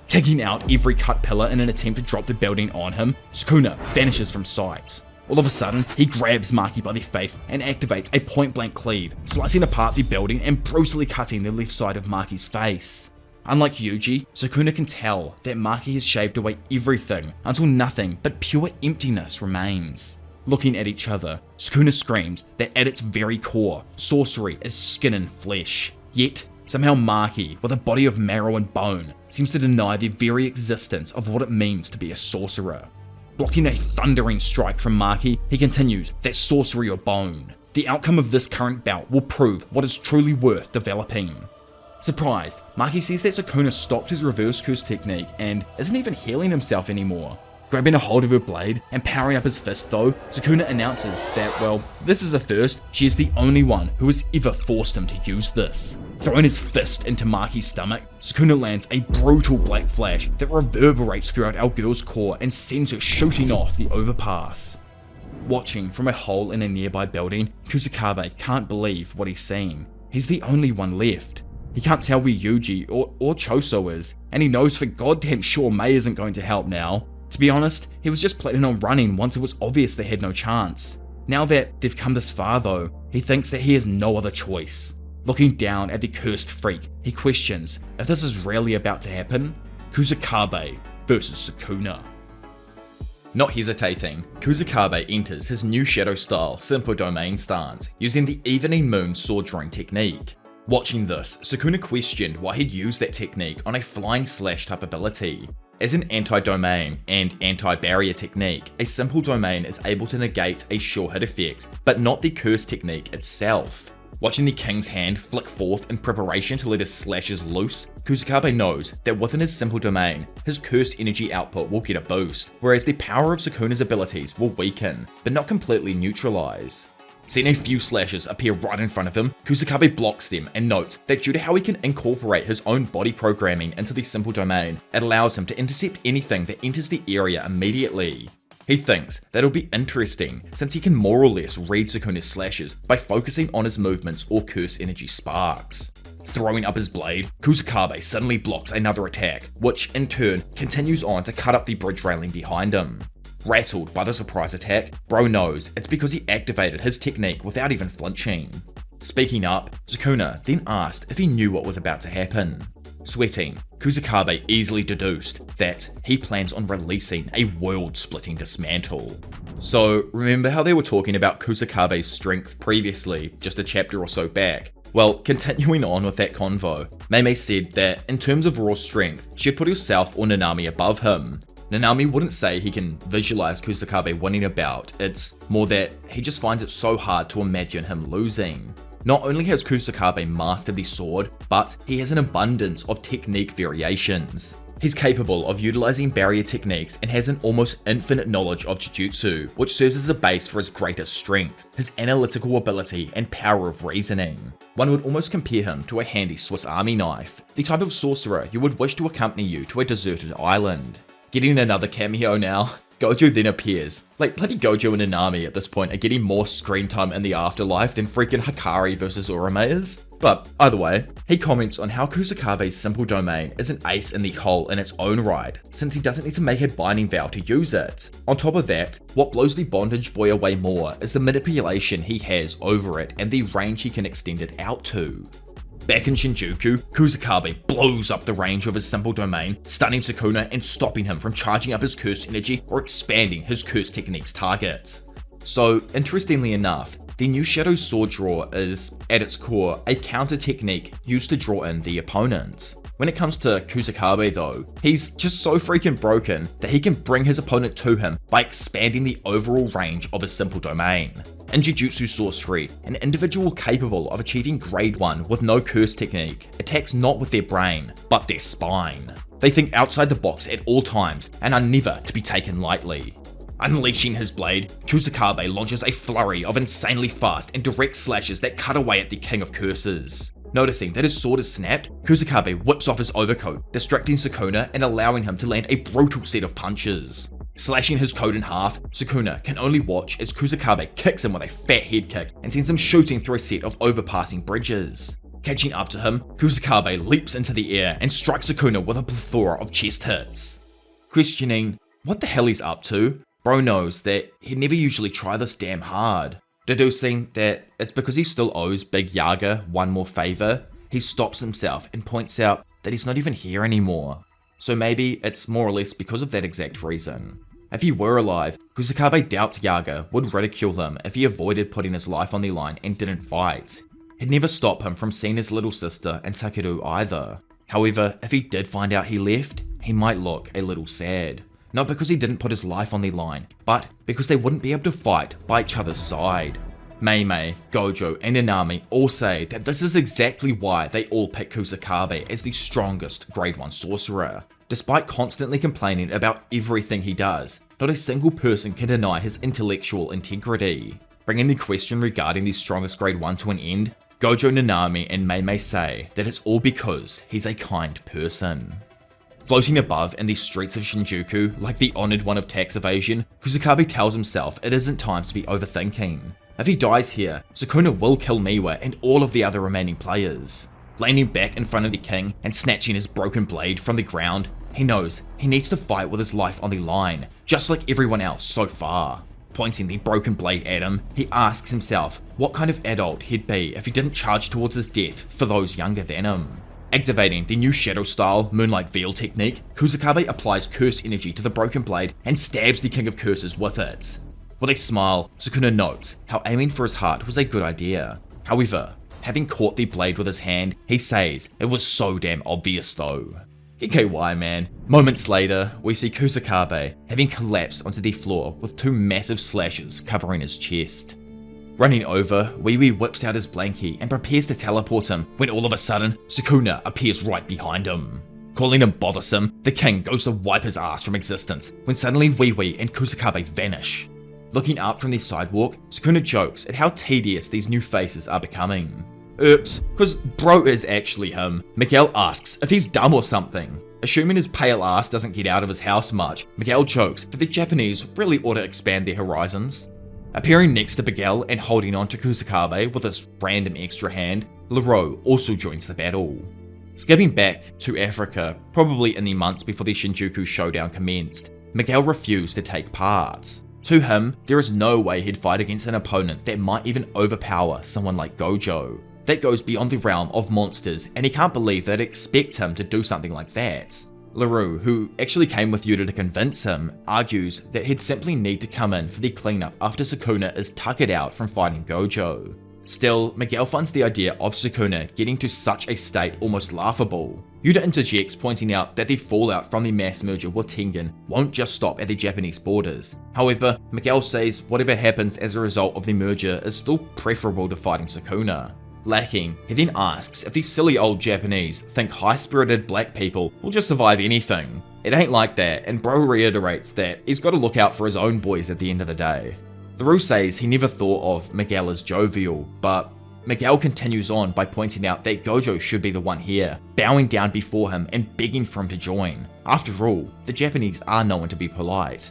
Kicking out every cut pillar in an attempt to drop the building on him, Sukuna vanishes from sight. All of a sudden, he grabs Maki by the face and activates a point-blank cleave, slicing apart the building and brutally cutting the left side of Maki's face. Unlike Yuji, Sukuna can tell that Maki has shaved away everything until nothing but pure emptiness remains. Looking at each other, Sukuna screams that at its very core, sorcery is skin and flesh. Yet, somehow Maki, with a body of marrow and bone, seems to deny the very existence of what it means to be a sorcerer. Blocking a thundering strike from Maki, he continues that sorcery or bone. The outcome of this current bout will prove what is truly worth developing. Surprised, Maki sees that Sukuna stopped his reverse curse technique and isn't even healing himself anymore. Grabbing a hold of her blade and powering up his fist though, Sukuna announces that, well, this is a first, she is the only one who has ever forced him to use this. Throwing his fist into Maki's stomach, Sukuna lands a brutal black flash that reverberates throughout our girl's core and sends her shooting off the overpass. Watching from a hole in a nearby building, Kusakabe can't believe what he's seen. He's the only one left. He can't tell where Yuji or Choso is, and he knows for goddamn sure Mei isn't going to help now. To be honest, he was just planning on running once it was obvious they had no chance. Now that they've come this far though, he thinks that he has no other choice. Looking down at the cursed freak, he questions if this is really about to happen. Kusakabe versus Sukuna. Not hesitating, Kusakabe enters his new shadow style simple domain stance, using the evening moon sword drawing technique. Watching this, Sukuna questioned why he'd used that technique on a flying slash type ability. As an anti-domain and anti-barrier technique, a simple domain is able to negate a sure hit effect, but not the curse technique itself. Watching the king's hand flick forth in preparation to let his slashes loose, Kusakabe knows that within his simple domain, his curse energy output will get a boost, whereas the power of Sukuna's abilities will weaken, but not completely neutralize. Seeing a few slashes appear right in front of him, Kusakabe blocks them and notes that due to how he can incorporate his own body programming into the simple domain, it allows him to intercept anything that enters the area immediately. He thinks that it'll be interesting since he can more or less read Sukuna's slashes by focusing on his movements or curse energy sparks. Throwing up his blade, Kusakabe suddenly blocks another attack, which in turn continues on to cut up the bridge railing behind him. Rattled by the surprise attack, bro knows it's because he activated his technique without even flinching. Speaking up, Sukuna then asked if he knew what was about to happen. Sweating, Kusakabe easily deduced that he plans on releasing a world-splitting dismantle. So remember how they were talking about Kusakabe's strength previously, just a chapter or so back? Well, continuing on with that convo, Mei said that in terms of raw strength, she'd put herself or Nanami above him. Nanami wouldn't say he can visualize Kusakabe winning a bout, it's more that he just finds it so hard to imagine him losing. Not only has Kusakabe mastered the sword, but he has an abundance of technique variations. He's capable of utilizing barrier techniques and has an almost infinite knowledge of Jujutsu, which serves as a base for his greatest strength, his analytical ability and power of reasoning. One would almost compare him to a handy Swiss Army knife, the type of sorcerer you would wish to accompany you to a deserted island. Getting another cameo now. Gojo then appears. Like, bloody Gojo and Nanami at this point are getting more screen time in the afterlife than freaking Hikari vs Urame is. But either way, he comments on how Kusakabe's simple domain is an ace in the hole in its own right, since he doesn't need to make a binding vow to use it. On top of that, what blows the bondage boy away more is the manipulation he has over it and the range he can extend it out to. Back in Shinjuku, Kusakabe blows up the range of his simple domain, stunning Sukuna and stopping him from charging up his cursed energy or expanding his cursed technique's target. So, interestingly enough, the new Shadow Sword Draw is, at its core, a counter technique used to draw in the opponent. When it comes to Kusakabe though, he's just so freaking broken that he can bring his opponent to him by expanding the overall range of his simple domain. In Jujutsu Sorcery, an individual capable of achieving grade 1 with no curse technique attacks not with their brain, but their spine. They think outside the box at all times and are never to be taken lightly. Unleashing his blade, Kusakabe launches a flurry of insanely fast and direct slashes that cut away at the King of Curses. Noticing that his sword is snapped, Kusakabe whips off his overcoat, distracting Sukuna and allowing him to land a brutal set of punches. Slashing his coat in half, Sukuna can only watch as Kusakabe kicks him with a fat head kick and sends him shooting through a set of overpassing bridges. Catching up to him, Kusakabe leaps into the air and strikes Sukuna with a plethora of chest hits. Questioning what the hell he's up to, Bro knows that he'd never usually try this damn hard. Deducing that it's because he still owes Big Yaga one more favor, he stops himself and points out that he's not even here anymore. So maybe it's more or less because of that exact reason. If he were alive, Kusakabe doubts Yaga would ridicule him if he avoided putting his life on the line and didn't fight. He'd never stop him from seeing his little sister and Takeru either. However, if he did find out he left, he might look a little sad. Not because he didn't put his life on the line, but because they wouldn't be able to fight by each other's side. Mei, Gojo, and Nanami all say that this is exactly why they all pick Kusakabe as the strongest grade 1 sorcerer. Despite constantly complaining about everything he does, not a single person can deny his intellectual integrity. Bringing the question regarding the strongest grade 1 to an end, Gojo, Nanami, and Mei say that it's all because he's a kind person. Floating above in the streets of Shinjuku, like the honored one of tax evasion, Kusakabe tells himself it isn't time to be overthinking. If he dies here, Sukuna will kill Miwa and all of the other remaining players. Landing back in front of the king and snatching his broken blade from the ground, he knows he needs to fight with his life on the line, just like everyone else so far. Pointing the broken blade at him, he asks himself what kind of adult he'd be if he didn't charge towards his death for those younger than him. Activating the new Shadow Style Moonlight Veil technique, Kusakabe applies curse energy to the broken blade and stabs the King of Curses with it. With a smile, Sukuna notes how aiming for his heart was a good idea. However, having caught the blade with his hand, he says it was so damn obvious though. GKY man. Moments later, we see Kusakabe having collapsed onto the floor with 2 massive slashes covering his chest. Running over, Wee Wee whips out his blankie and prepares to teleport him when all of a sudden, Sukuna appears right behind him. Calling him bothersome, the king goes to wipe his ass from existence when suddenly Wee Wee and Kusakabe vanish. Looking up from the sidewalk, Sukuna jokes at how tedious these new faces are becoming. Oops, cause bro is actually him. Miguel asks if he's dumb or something. Assuming his pale ass doesn't get out of his house much, Miguel jokes that the Japanese really ought to expand their horizons. Appearing next to Miguel and holding on to Kusakabe with his random extra hand, Laro also joins the battle. Skipping back to Africa, probably in the months before the Shinjuku Showdown commenced, Miguel refused to take part. To him, there is no way he'd fight against an opponent that might even overpower someone like Gojo. That goes beyond the realm of monsters, and he can't believe they'd expect him to do something like that. Laro, who actually came with Yuta to convince him, argues that he'd simply need to come in for the cleanup after Sukuna is tuckered out from fighting Gojo. Still, Miguel finds the idea of Sukuna getting to such a state almost laughable. Yuta interjects, pointing out that the fallout from the mass merger with Tengen won't just stop at the Japanese borders. However, Miguel says whatever happens as a result of the merger is still preferable to fighting Sukuna. Lacking, he then asks if these silly old Japanese think high-spirited black people will just survive anything. It ain't like that, and Bro reiterates that he's got to look out for his own boys at the end of the day. LaRue says he never thought of Miguel as jovial, but Miguel continues on by pointing out that Gojo should be the one here, bowing down before him and begging for him to join. After all, the Japanese are known to be polite.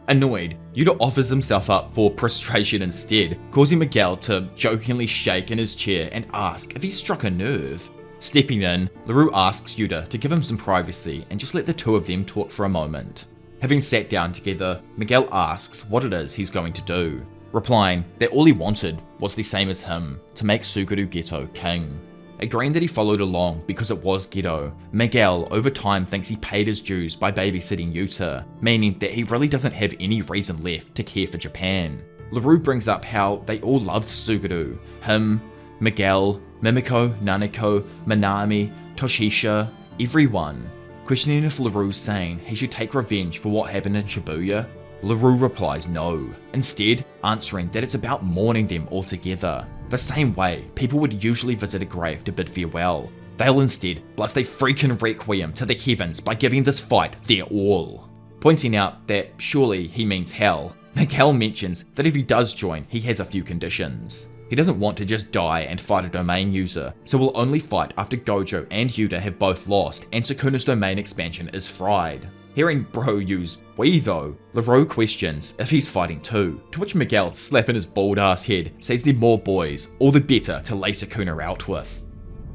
Annoyed, Yuta offers himself up for prostration instead, causing Miguel to jokingly shake in his chair and ask if he struck a nerve. Stepping in, LaRue asks Yuta to give him some privacy and just let the two of them talk for a moment. Having sat down together, Miguel asks what it is he's going to do, replying that all he wanted was the same as him, to make Suguru Geto king. Agreeing that he followed along because it was Geto, Miguel over time thinks he paid his dues by babysitting Yuta, meaning that he really doesn't have any reason left to care for Japan. LaRue brings up how they all loved Suguru, him, Miguel, Mimiko, Nanako, Minami, Toshisha, everyone. Questioning if LaRue's saying he should take revenge for what happened in Shibuya, LaRue replies no, instead answering that it's about mourning them all together, the same way people would usually visit a grave to bid farewell. They'll instead blast a freaking requiem to the heavens by giving this fight their all. Pointing out that surely he means hell, Miguel mentions that if he does join, he has a few conditions. He doesn't want to just die and fight a domain user, so will only fight after Gojo and Yuta have both lost and Sukuna's domain expansion is fried. Hearing Bro use we though, LaRue questions if he's fighting too, to which Miguel, slapping his bald ass head, says they're more boys, all the better to lay Sukuna out with.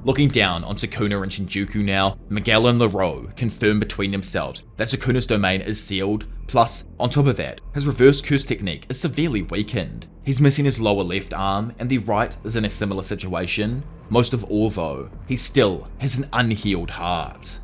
Looking down on Sukuna and Shinjuku now, Miguel and LaRue confirm between themselves that Sukuna's domain is sealed, plus, on top of that, his reverse curse technique is severely weakened. He's missing his lower left arm, and the right is in a similar situation. Most of all though, he still has an unhealed heart.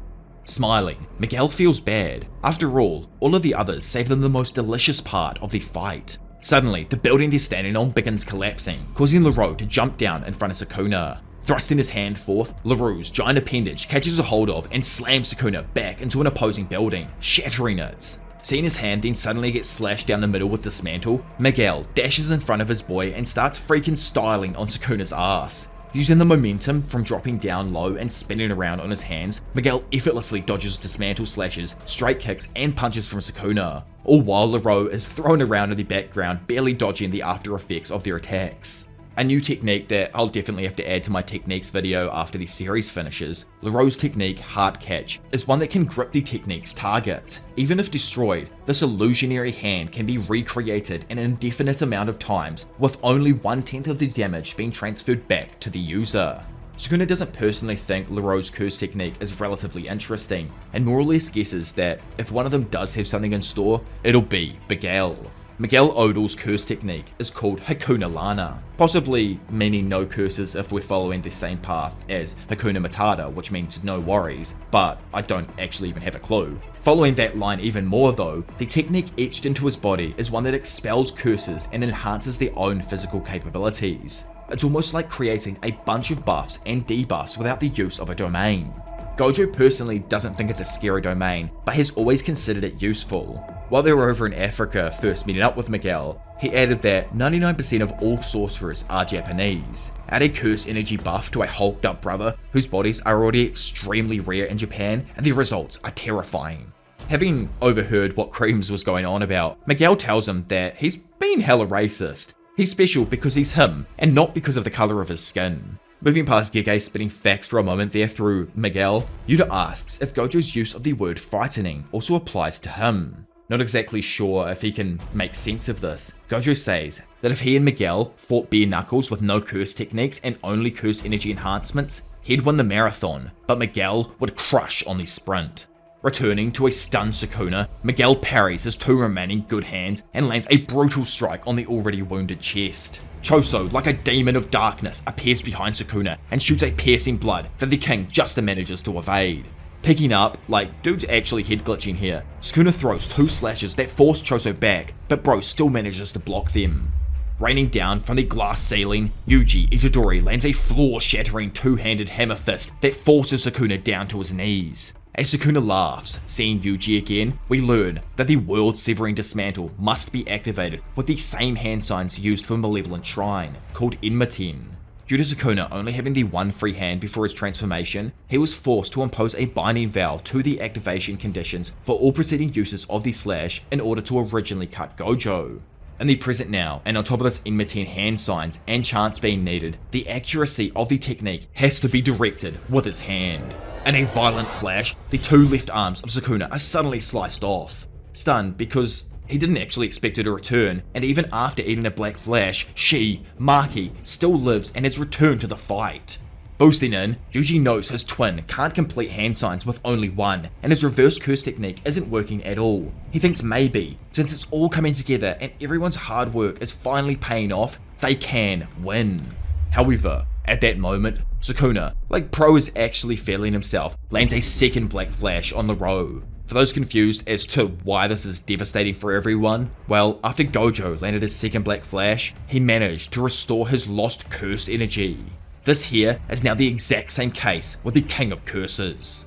Smiling, Miguel feels bad. After all of the others save them the most delicious part of the fight. Suddenly, the building they're standing on begins collapsing, causing LaRue to jump down in front of Sukuna. Thrusting his hand forth, LaRue's giant appendage catches a hold of and slams Sukuna back into an opposing building, shattering it. Seeing his hand then suddenly get slashed down the middle with Dismantle, Miguel dashes in front of his boy and starts freaking styling on Sukuna's ass. Using the momentum from dropping down low and spinning around on his hands, Miguel effortlessly dodges Dismantle slashes, straight kicks and punches from Sukuna, all while LaRue is thrown around in the background, barely dodging the after effects of their attacks. A new technique that I'll definitely have to add to my techniques video after the series finishes, LaRue's technique, Heart Catch, is one that can grip the technique's target. Even if destroyed, this illusionary hand can be recreated an indefinite amount of times, with only 1/10 of the damage being transferred back to the user. Sukuna doesn't personally think LaRue's curse technique is relatively interesting, and more or less guesses that if one of them does have something in store, it'll be Miguel. Miguel Odal's curse technique is called Hakuna Lana, possibly meaning no curses if we're following the same path as Hakuna Matata, which means no worries, but I don't actually even have a clue. Following that line even more though, the technique etched into his body is one that expels curses and enhances their own physical capabilities. It's almost like creating a bunch of buffs and debuffs without the use of a domain. Gojo personally doesn't think it's a scary domain, but has always considered it useful. While they were over in Africa first meeting up with Miguel, he added that 99% of all sorcerers are Japanese. Add a curse energy buff to a hulked up brother whose bodies are already extremely rare in Japan, and the results are terrifying. Having overheard what Creams was going on about, Miguel tells him that he's been hella racist. He's special because he's him, and not because of the colour of his skin. Moving past Gege spitting facts for a moment there through Miguel, Yuta asks if Gojo's use of the word frightening also applies to him. Not exactly sure if he can make sense of this, Gojo says that if he and Miguel fought bare knuckles with no curse techniques and only curse energy enhancements, he'd win the marathon, but Miguel would crush on the sprint. Returning to a stunned Sukuna, Miguel parries his two remaining good hands and lands a brutal strike on the already wounded chest. Choso, like a demon of darkness, appears behind Sukuna and shoots a piercing blood that the king just manages to evade. Picking up, like, dude's actually head glitching here, Sukuna throws two slashes that force Choso back, but bro still manages to block them. Raining down from the glass ceiling, Yuji Itadori lands a floor-shattering two-handed hammer fist that forces Sukuna down to his knees. As Sukuna laughs, seeing Yuji again, we learn that the world-severing dismantle must be activated with the same hand signs used for Malevolent Shrine, called Enmiten. Due to Sukuna only having the one free hand before his transformation, he was forced to impose a binding vow to the activation conditions for all preceding uses of the slash in order to originally cut Gojo. In the present now, and on top of this Enmiten hand signs and chants being needed, the accuracy of the technique has to be directed with his hand. In a violent flash, the two left arms of Sukuna are suddenly sliced off. Stunned because he didn't actually expect her to return, and even after eating a black flash, she, Maki, still lives and has returned to the fight. Boosting in, Yuji knows his twin can't complete hand signs with only one, and his reverse curse technique isn't working at all. He thinks maybe, since it's all coming together and everyone's hard work is finally paying off, they can win. However, at that moment, Sukuna, like Pro is actually feeling himself, lands a second black flash on the row. For those confused as to why this is devastating for everyone, well, after Gojo landed his second black flash, he managed to restore his lost cursed energy. This here is now the exact same case with the King of Curses.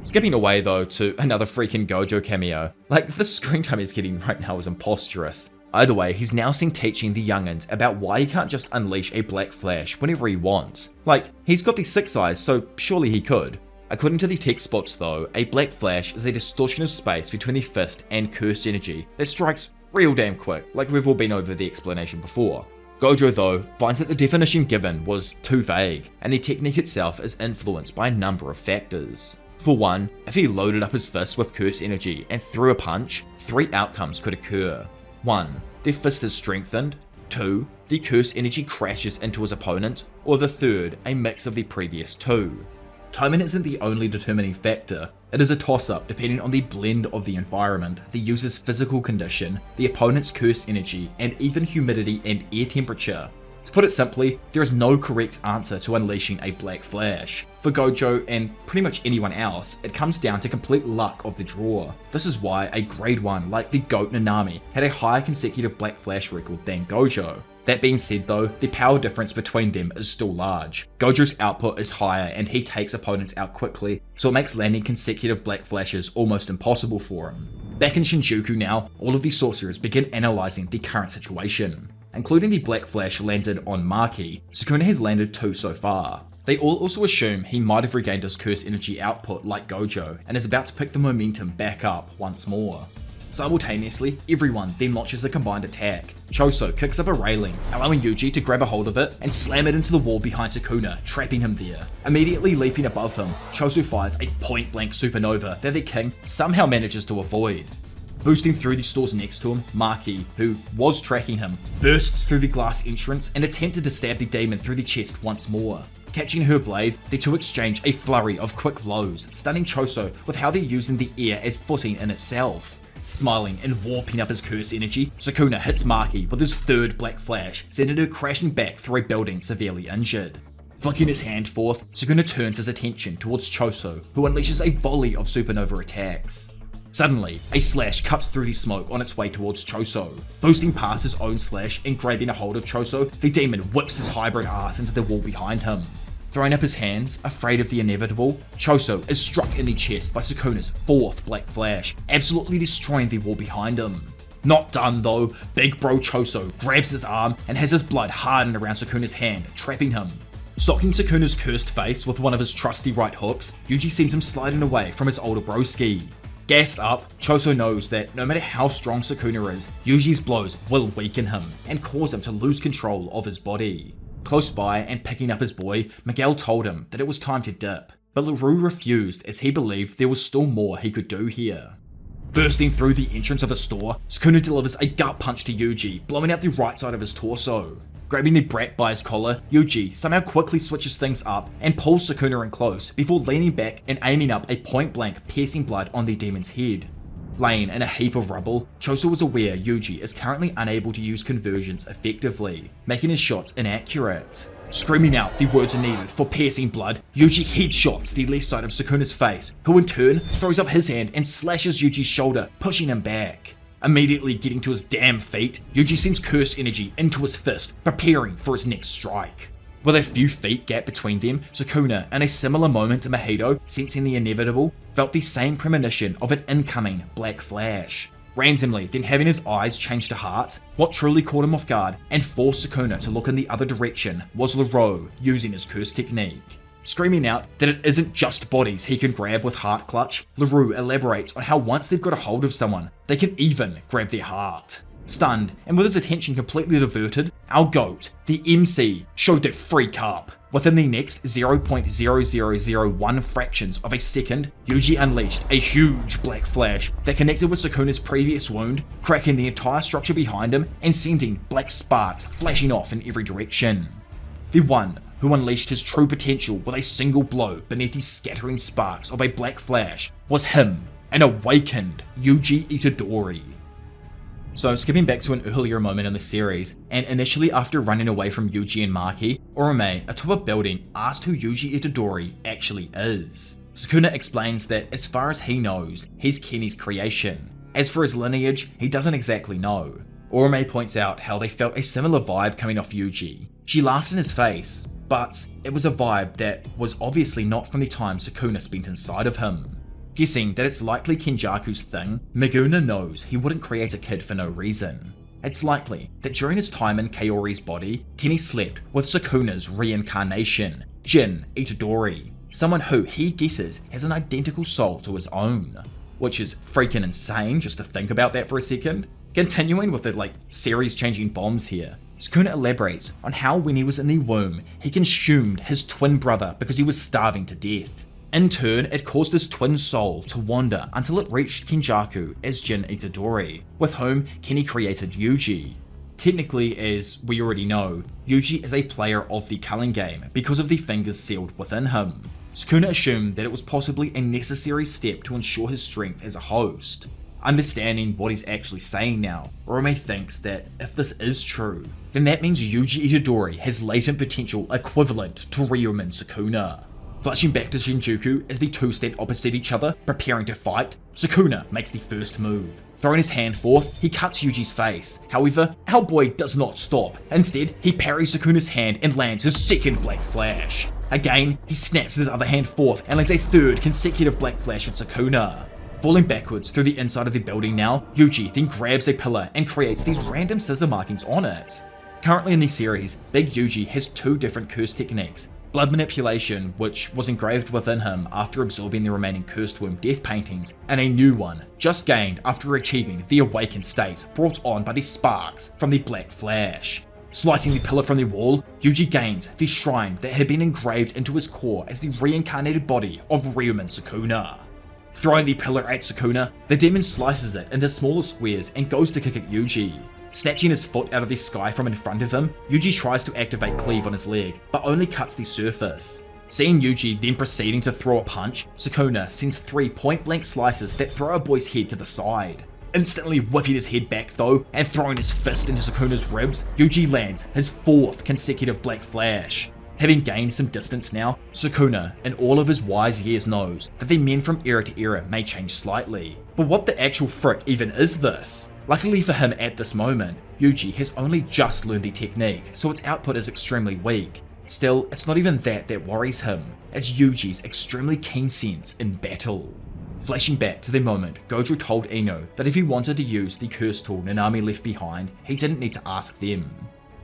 Skipping away though to another freaking Gojo cameo, like the screen time he's getting right now is imposterous. Either way, he's now seen teaching the youngins about why he can't just unleash a black flash whenever he wants. Like, he's got the 6 eyes, so surely he could. According to the text spots though, a black flash is a distortion of space between the fist and cursed energy that strikes real damn quick, like we've all been over the explanation before. Gojo though finds that the definition given was too vague, and the technique itself is influenced by a number of factors. For one, if he loaded up his fist with cursed energy and threw a punch, 3 outcomes could occur. 1. Their fist is strengthened. 2. The cursed energy crashes into his opponent. Or the third, a mix of the previous 2. Timing isn't the only determining factor. It is a toss-up depending on the blend of the environment, the user's physical condition, the opponent's cursed energy, and even humidity and air temperature. To put it simply, there is no correct answer to unleashing a black flash. For Gojo and pretty much anyone else, it comes down to complete luck of the draw. This is why a grade 1 like the GOAT Nanami had a higher consecutive black flash record than Gojo. That being said though, the power difference between them is still large. Gojo's output is higher and he takes opponents out quickly, so it makes landing consecutive black flashes almost impossible for him. Back in Shinjuku now, all of the sorcerers begin analysing the current situation. Including the black flash landed on Maki, Sukuna has landed 2 so far. They all also assume he might have regained his curse energy output like Gojo and is about to pick the momentum back up once more. Simultaneously, everyone then launches a combined attack. Choso kicks up a railing, allowing Yuji to grab a hold of it and slam it into the wall behind Sukuna, trapping him there. Immediately leaping above him, Choso fires a point-blank supernova that the king somehow manages to avoid. Boosting through the stores next to him, Maki, who was tracking him, bursts through the glass entrance and attempted to stab the demon through the chest once more. Catching her blade, the two exchange a flurry of quick blows, stunning Choso with how they're using the air as footing in itself. Smiling and warping up his curse energy, Sukuna hits Maki with his 3rd black flash, sending her crashing back through a building severely injured. Flicking his hand forth, Sukuna turns his attention towards Choso, who unleashes a volley of supernova attacks. Suddenly, a slash cuts through the smoke on its way towards Choso. Boosting past his own slash and grabbing a hold of Choso, the demon whips his hybrid ass into the wall behind him. Throwing up his hands, afraid of the inevitable, Choso is struck in the chest by Sukuna's 4th black flash, absolutely destroying the wall behind him. Not done though, big bro Choso grabs his arm and has his blood harden around Sukuna's hand, trapping him. Socking Sukuna's cursed face with one of his trusty right hooks, Yuji sends him sliding away from his older broski. Gassed up, Choso knows that no matter how strong Sukuna is, Yuji's blows will weaken him and cause him to lose control of his body. Close by and picking up his boy, Miguel told him that it was time to dip, but LaRue refused as he believed there was still more he could do here. Bursting through the entrance of a store, Sukuna delivers a gut punch to Yuji, blowing out the right side of his torso. Grabbing the brat by his collar, Yuji somehow quickly switches things up and pulls Sukuna in close before leaning back and aiming up a point-blank piercing blood on the demon's head. Laying in a heap of rubble, Choso was aware Yuji is currently unable to use conversions effectively, making his shots inaccurate. Screaming out the words are needed for piercing blood, Yuji headshots the left side of Sukuna's face, who in turn throws up his hand and slashes Yuji's shoulder, pushing him back. Immediately getting to his damn feet, Yuji sends curse energy into his fist, preparing for his next strike. With a few feet gap between them, Sukuna, in a similar moment to Mahito, sensing the inevitable, felt the same premonition of an incoming black flash. Randomly, then having his eyes change to hearts, what truly caught him off guard and forced Sukuna to look in the other direction was Laro using his curse technique. Screaming out that it isn't just bodies he can grab with Heart Clutch, Laro elaborates on how once they've got a hold of someone, they can even grab their heart. Stunned, and with his attention completely diverted, our GOAT, the MC, showed that freak up. Within the next 0.0001 fractions of a second, Yuji unleashed a huge black flash that connected with Sukuna's previous wound, cracking the entire structure behind him and sending black sparks flashing off in every direction. The one who unleashed his true potential with a single blow beneath the scattering sparks of a black flash was him, an awakened Yuji Itadori. So skipping back to an earlier moment in the series, and initially after running away from Yuji and Maki, Orome atop a building asked who Yuji Itadori actually is. Sukuna explains that as far as he knows, he's Kenny's creation. As for his lineage, he doesn't exactly know. Orome points out how they felt a similar vibe coming off Yuji. She laughed in his face, but it was a vibe that was obviously not from the time Sukuna spent inside of him. Guessing that it's likely Kenjaku's thing, Megumi knows he wouldn't create a kid for no reason. It's likely that during his time in Kaori's body, Kenny slept with Sukuna's reincarnation, Jin Itadori, someone who he guesses has an identical soul to his own. Which is freaking insane just to think about that for a second. Continuing with the series changing bombs here, Sukuna elaborates on how when he was in the womb, he consumed his twin brother because he was starving to death. In turn, it caused his twin soul to wander until it reached Kenjaku as Jin Itadori, with whom Kenny created Yuji. Technically, as we already know, Yuji is a player of the culling game because of the fingers sealed within him. Sukuna assumed that it was possibly a necessary step to ensure his strength as a host. Understanding what he's actually saying now, Orome thinks that if this is true, then that means Yuji Itadori has latent potential equivalent to Ryumin Sukuna. Flashing back to Shinjuku as the two stand opposite each other, preparing to fight, Sukuna makes the first move. Throwing his hand forth, he cuts Yuji's face. However, our boy does not stop. Instead, he parries Sukuna's hand and lands his second black flash. Again, he snaps his other hand forth and lands a third consecutive black flash at Sukuna. Falling backwards through the inside of the building now, Yuji then grabs a pillar and creates these random scissor markings on it. Currently in the series, Big Yuji has two different curse techniques. Blood manipulation, which was engraved within him after absorbing the remaining cursed womb death paintings, and a new one, just gained after achieving the awakened state brought on by the sparks from the black flash. Slicing the pillar from the wall, Yuji gains the shrine that had been engraved into his core as the reincarnated body of Ryumin Sukuna. Throwing the pillar at Sukuna, the demon slices it into smaller squares and goes to kick at Yuji. Snatching his foot out of the sky from in front of him, Yuji tries to activate cleave on his leg, but only cuts the surface. Seeing Yuji then proceeding to throw a punch, Sukuna sends 3 point-blank slices that throw our boy's head to the side. Instantly whipping his head back though, and throwing his fist into Sukuna's ribs, Yuji lands his 4th consecutive black flash. Having gained some distance now, Sukuna, in all of his wise years, knows that the men from era to era may change slightly. But what the actual frick even is this? Luckily for him at this moment, Yuji has only just learned the technique, so its output is extremely weak. Still, it's not even that worries him, as Yuji's extremely keen sense in battle. Flashing back to the moment Gojo told Ino that if he wanted to use the curse tool Nanami left behind, he didn't need to ask them.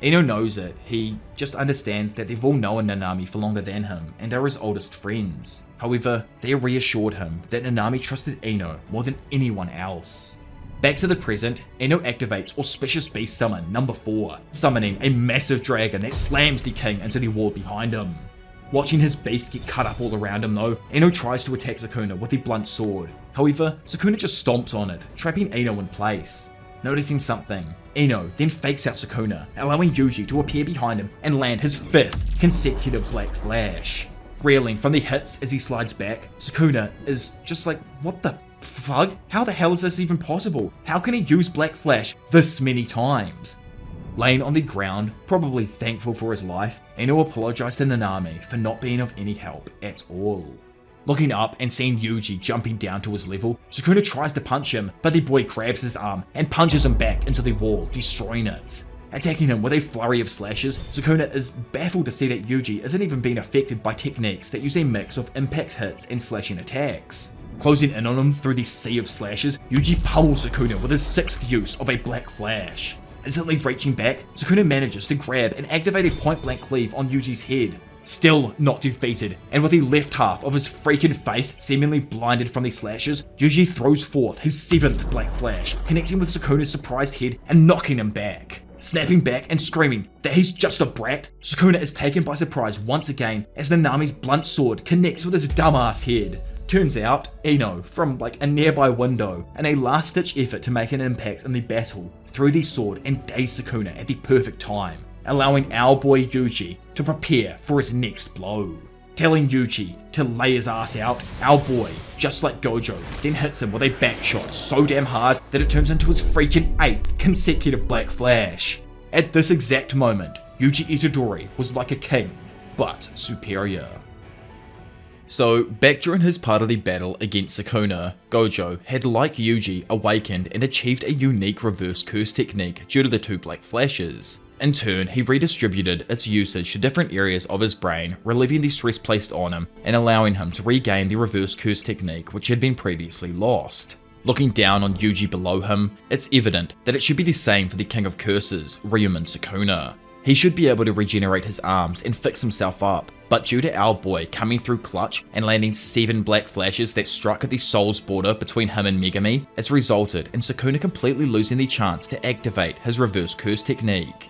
Ino knows it, he just understands that they've all known Nanami for longer than him and are his oldest friends. However, they reassured him that Nanami trusted Ino more than anyone else. Back to the present, Ino activates Auspicious Beast Summon number 4, summoning a massive dragon that slams the king into the wall behind him. Watching his beast get cut up all around him though, Ino tries to attack Sukuna with the blunt sword. However, Sukuna just stomps on it, trapping Ino in place. Noticing something, Ino then fakes out Sukuna, allowing Yuji to appear behind him and land his 5th consecutive black flash. Reeling from the hits as he slides back, Sukuna is just like, what the fuck? How the hell is this even possible? How can he use black flash this many times? Laying on the ground, probably thankful for his life, Ino apologized to Nanami for not being of any help at all. Looking up and seeing Yuji jumping down to his level, Sukuna tries to punch him, but the boy grabs his arm and punches him back into the wall, destroying it. Attacking him with a flurry of slashes, Sukuna is baffled to see that Yuji isn't even being affected by techniques that use a mix of impact hits and slashing attacks. Closing in on him through the sea of slashes, Yuji pummels Sukuna with his 6th use of a Black Flash. Instantly reaching back, Sukuna manages to grab and activate a point-blank cleave on Yuji's head. Still not defeated, and with the left half of his freaking face seemingly blinded from the slashes, Yuji throws forth his 7th Black Flash, connecting with Sukuna's surprised head and knocking him back. Snapping back and screaming that he's just a brat, Sukuna is taken by surprise once again as Nanami's blunt sword connects with his dumbass head. Turns out, Ino, from like a nearby window, in a last-ditch effort to make an impact in the battle, threw the sword and dazed Sukuna at the perfect time, allowing our boy Yuji to prepare for his next blow. Telling Yuji to lay his ass out, our boy, just like Gojo, then hits him with a back shot so damn hard that it turns into his freaking 8th consecutive Black Flash. At this exact moment, Yuji Itadori was like a king, but superior. So, back during his part of the battle against Sukuna, Gojo had, like Yuji, awakened and achieved a unique reverse curse technique due to the 2 Black Flashes. In turn, he redistributed its usage to different areas of his brain, relieving the stress placed on him and allowing him to regain the reverse curse technique which had been previously lost. Looking down on Yuji below him, it's evident that it should be the same for the King of Curses, Ryuman Sukuna. He should be able to regenerate his arms and fix himself up, but due to our boy coming through clutch and landing 7 Black Flashes that struck at the soul's border between him and Megumi, it's resulted in Sukuna completely losing the chance to activate his reverse curse technique.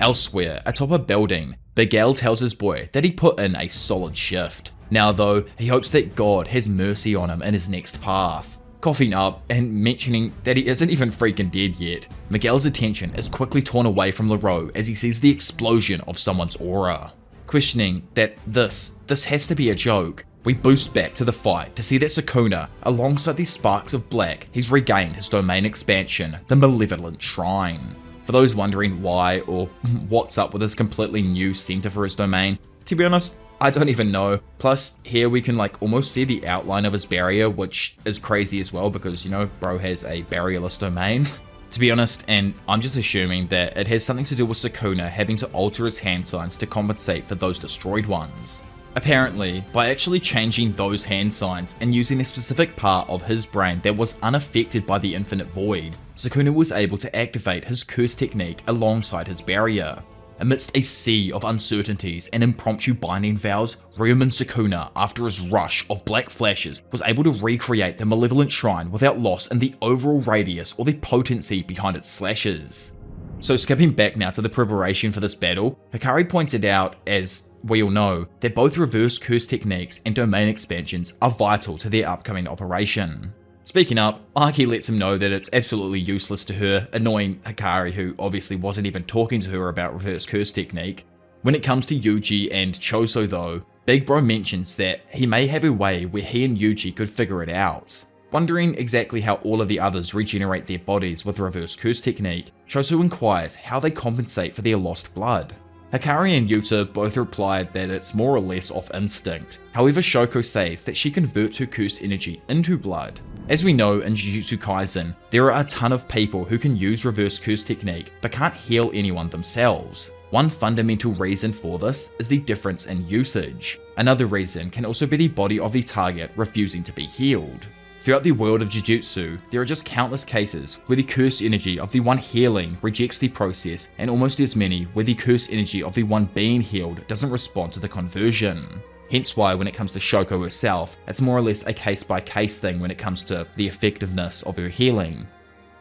Elsewhere, atop a building, Miguel tells his boy that he put in a solid shift. Now though, he hopes that God has mercy on him in his next path. Coughing up and mentioning that he isn't even freaking dead yet, Miguel's attention is quickly torn away from Laro as he sees the explosion of someone's aura. Questioning that this has to be a joke, we boost back to the fight to see that Sukuna, alongside the sparks of black, he's regained his domain expansion, the Malevolent Shrine. For those wondering why or what's up with this completely new center for his domain, to be honest, I don't even know. Plus, here we can like almost see the outline of his barrier, which is crazy as well because, you know, bro has a barrierless domain. To be honest, and I'm just assuming that it has something to do with Sukuna having to alter his hand signs to compensate for those destroyed ones. Apparently, by actually changing those hand signs and using a specific part of his brain that was unaffected by the Infinite Void, Sukuna was able to activate his curse technique alongside his barrier. Amidst a sea of uncertainties and impromptu binding vows, Ryuman Sukuna, after his rush of Black Flashes, was able to recreate the Malevolent Shrine without loss in the overall radius or the potency behind its slashes. So skipping back now to the preparation for this battle, Hikari pointed out, as we all know, that both reverse curse techniques and domain expansions are vital to their upcoming operation. Speaking up, Maki lets him know that it's absolutely useless to her, annoying Hikari, who obviously wasn't even talking to her about reverse curse technique. When it comes to Yuji and Choso though, Big Bro mentions that he may have a way where he and Yuji could figure it out. Wondering exactly how all of the others regenerate their bodies with reverse curse technique, Choso inquires how they compensate for their lost blood. Hikari and Yuta both replied that it's more or less off instinct. However, Shoko says that she converts her curse energy into blood. As we know in Jujutsu Kaisen, there are a ton of people who can use reverse curse technique but can't heal anyone themselves. One fundamental reason for this is the difference in usage. Another reason can also be the body of the target refusing to be healed. Throughout the world of Jujutsu, there are just countless cases where the curse energy of the one healing rejects the process, and almost as many where the curse energy of the one being healed doesn't respond to the conversion. Hence why when it comes to Shoko herself, it's more or less a case-by-case thing when it comes to the effectiveness of her healing.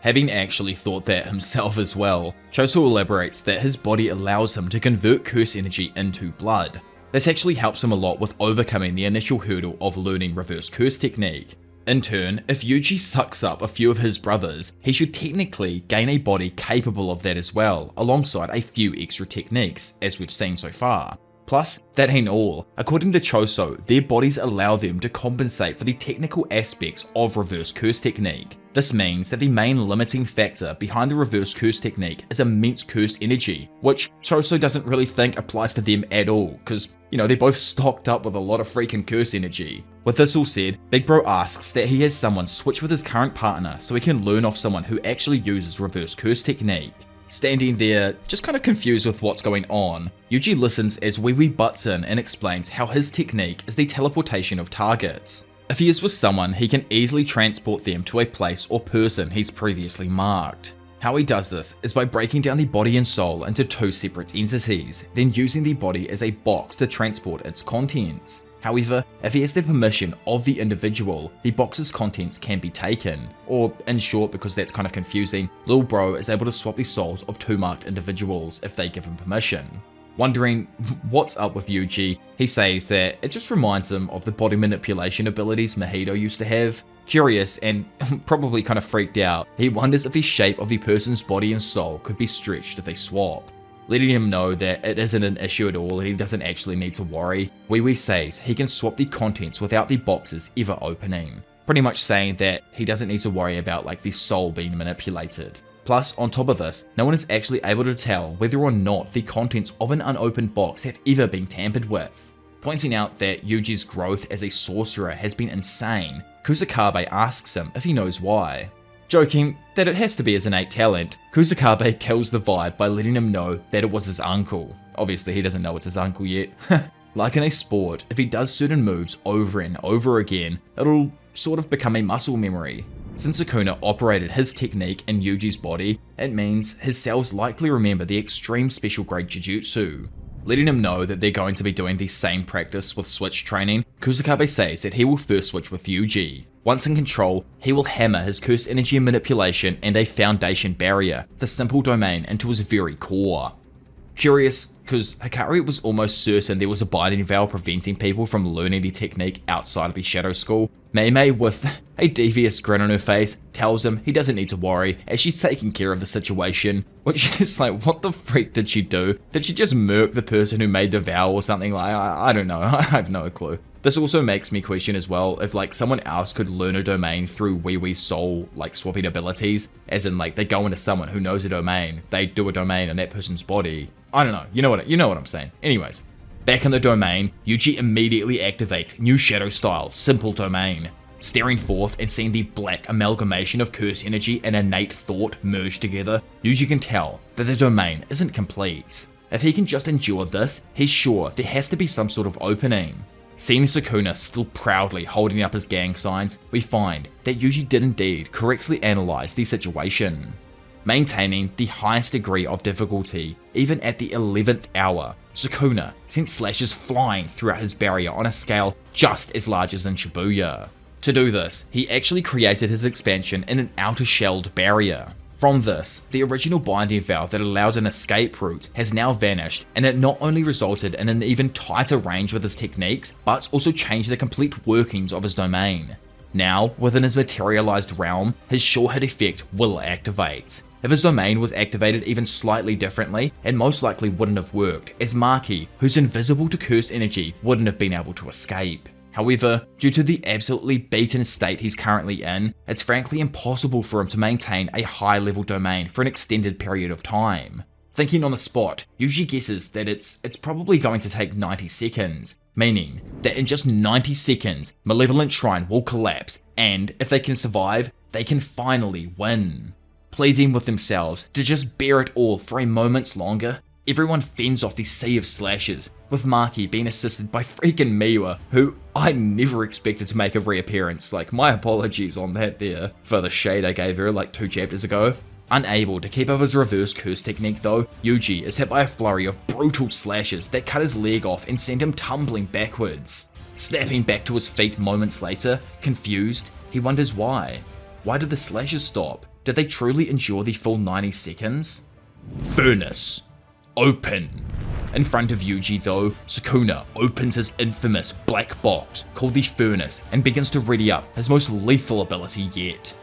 Having actually thought that himself as well, Choso elaborates that his body allows him to convert curse energy into blood. This actually helps him a lot with overcoming the initial hurdle of learning reverse curse technique. In turn, if Yuji sucks up a few of his brothers, he should technically gain a body capable of that as well, alongside a few extra techniques, as we've seen so far. Plus, that ain't all. According to Choso, their bodies allow them to compensate for the technical aspects of reverse curse technique. This means that the main limiting factor behind the reverse curse technique is immense curse energy, which Choso doesn't really think applies to them at all, because, they're both stocked up with a lot of freaking curse energy. With this all said, Big Bro asks that he has someone switch with his current partner so he can learn off someone who actually uses reverse curse technique. Standing there, just kind of confused with what's going on, Yuji listens as Wee Wee butts in and explains how his technique is the teleportation of targets. If he is with someone, he can easily transport them to a place or person he's previously marked. How he does this is by breaking down the body and soul into two separate entities, then using the body as a box to transport its contents. However, if he has the permission of the individual, the box's contents can be taken. Or, in short, because that's kind of confusing, Lil Bro is able to swap the souls of two marked individuals if they give him permission. Wondering what's up with Yuji, he says that it just reminds him of the body manipulation abilities Mahito used to have. Curious and probably kind of freaked out, he wonders if the shape of the person's body and soul could be stretched if they swap. Letting him know that it isn't an issue at all and he doesn't actually need to worry, Wee Wee says he can swap the contents without the boxes ever opening. Pretty much saying that he doesn't need to worry about the soul being manipulated. Plus, on top of this, no one is actually able to tell whether or not the contents of an unopened box have ever been tampered with. Pointing out that Yuji's growth as a sorcerer has been insane, Kusakabe asks him if he knows why. Joking that it has to be his innate talent, Kusakabe kills the vibe by letting him know that it was his uncle. Obviously he doesn't know it's his uncle yet. Like in a sport, if he does certain moves over and over again, it'll sort of become a muscle memory. Since Sukuna operated his technique in Yuji's body, it means his cells likely remember the extreme special grade Jujutsu. Letting him know that they're going to be doing the same practice with switch training, Kusakabe says that he will first switch with Yuji. Once in control, he will hammer his curse energy manipulation and a foundation barrier, the simple domain, into his very core. Curious, because Hikari was almost certain there was a binding veil preventing people from learning the technique outside of the Shadow School. Mei, with a devious grin on her face, tells him he doesn't need to worry as she's taking care of the situation, which is what the freak did she do? Did she just murk the person who made the vow or something? I don't know, I have no clue. This also makes me question as well if someone else could learn a domain through Wee Wee's soul swapping abilities, as in they go into someone who knows a domain, they do a domain in that person's body. I don't know, you know what I'm saying. Anyways, back in the domain, Yuji immediately activates new shadow style, simple domain. Staring forth and seeing the black amalgamation of curse energy and innate thought merge together, Yuji can tell that the domain isn't complete. If he can just endure this, he's sure there has to be some sort of opening. Seeing Sukuna still proudly holding up his gang signs, we find that Yuji did indeed correctly analyze the situation. Maintaining the highest degree of difficulty, even at the 11th hour, Sukuna sent slashes flying throughout his barrier on a scale just as large as in Shibuya. To do this, he actually created his expansion in an outer shelled barrier. From this, the original binding veil that allowed an escape route has now vanished, and it not only resulted in an even tighter range with his techniques, but also changed the complete workings of his domain. Now, within his materialized realm, his sure hit effect will activate. If his domain was activated even slightly differently, it most likely wouldn't have worked, as Maki, who's invisible to cursed energy, wouldn't have been able to escape. However, due to the absolutely beaten state he's currently in, it's frankly impossible for him to maintain a high level domain for an extended period of time. Thinking on the spot, Yuji guesses that it's probably going to take 90 seconds, meaning that in just 90 seconds, Malevolent Shrine will collapse, and if they can survive, they can finally win. Pleading with themselves to just bear it all for a moment longer, everyone fends off the sea of slashes, with Maki being assisted by freaking Miwa, who I never expected to make a reappearance. My apologies on that there for the shade I gave her 2 chapters ago. Unable to keep up his reverse curse technique though, Yuji is hit by a flurry of brutal slashes that cut his leg off and send him tumbling backwards. Snapping back to his feet moments later, confused, he wonders why. Why did the slashes stop? Did they truly endure the full 90 seconds? Furnace. Open. In front of Yuji though, Sukuna opens his infamous black box called the Furnace and begins to ready up his most lethal ability yet.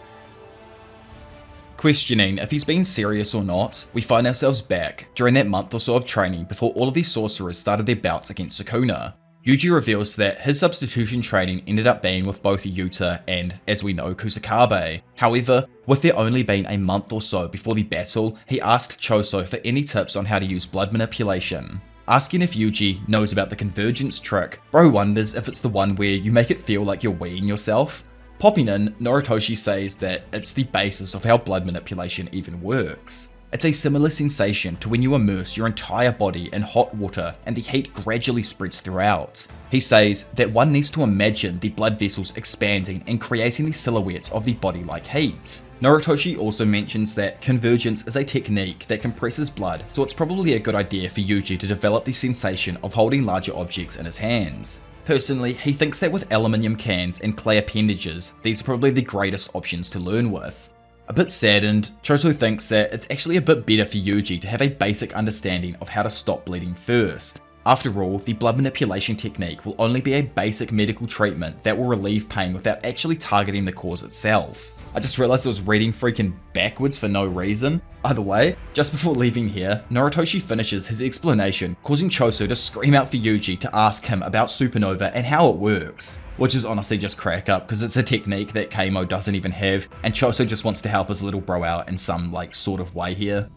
Questioning if he's being serious or not, we find ourselves back during that month or so of training before all of these sorcerers started their bouts against Sukuna. Yuji reveals that his substitution training ended up being with both Yuta and, as we know, Kusakabe. However, with there only being a month or so before the battle, he asked Choso for any tips on how to use blood manipulation. Asking if Yuji knows about the convergence trick, bro wonders if it's the one where you make it feel like you're weeing yourself. Popping in, Noritoshi says that it's the basis of how blood manipulation even works. It's a similar sensation to when you immerse your entire body in hot water and the heat gradually spreads throughout. He says that one needs to imagine the blood vessels expanding and creating the silhouettes of the body like heat. Noritoshi also mentions that convergence is a technique that compresses blood, so it's probably a good idea for Yuji to develop the sensation of holding larger objects in his hands. Personally, he thinks that with aluminium cans and clay appendages, these are probably the greatest options to learn with. A bit saddened, Choso thinks that it's actually a bit better for Yuji to have a basic understanding of how to stop bleeding first. After all, the blood manipulation technique will only be a basic medical treatment that will relieve pain without actually targeting the cause itself. I just realized I was reading freaking backwards for no reason. Either way, just before leaving here, Noritoshi finishes his explanation, causing Choso to scream out for Yuji to ask him about Supernova and how it works. Which is honestly just crack up, because it's a technique that Keimo doesn't even have, and Choso just wants to help his little bro out in some sort of way here.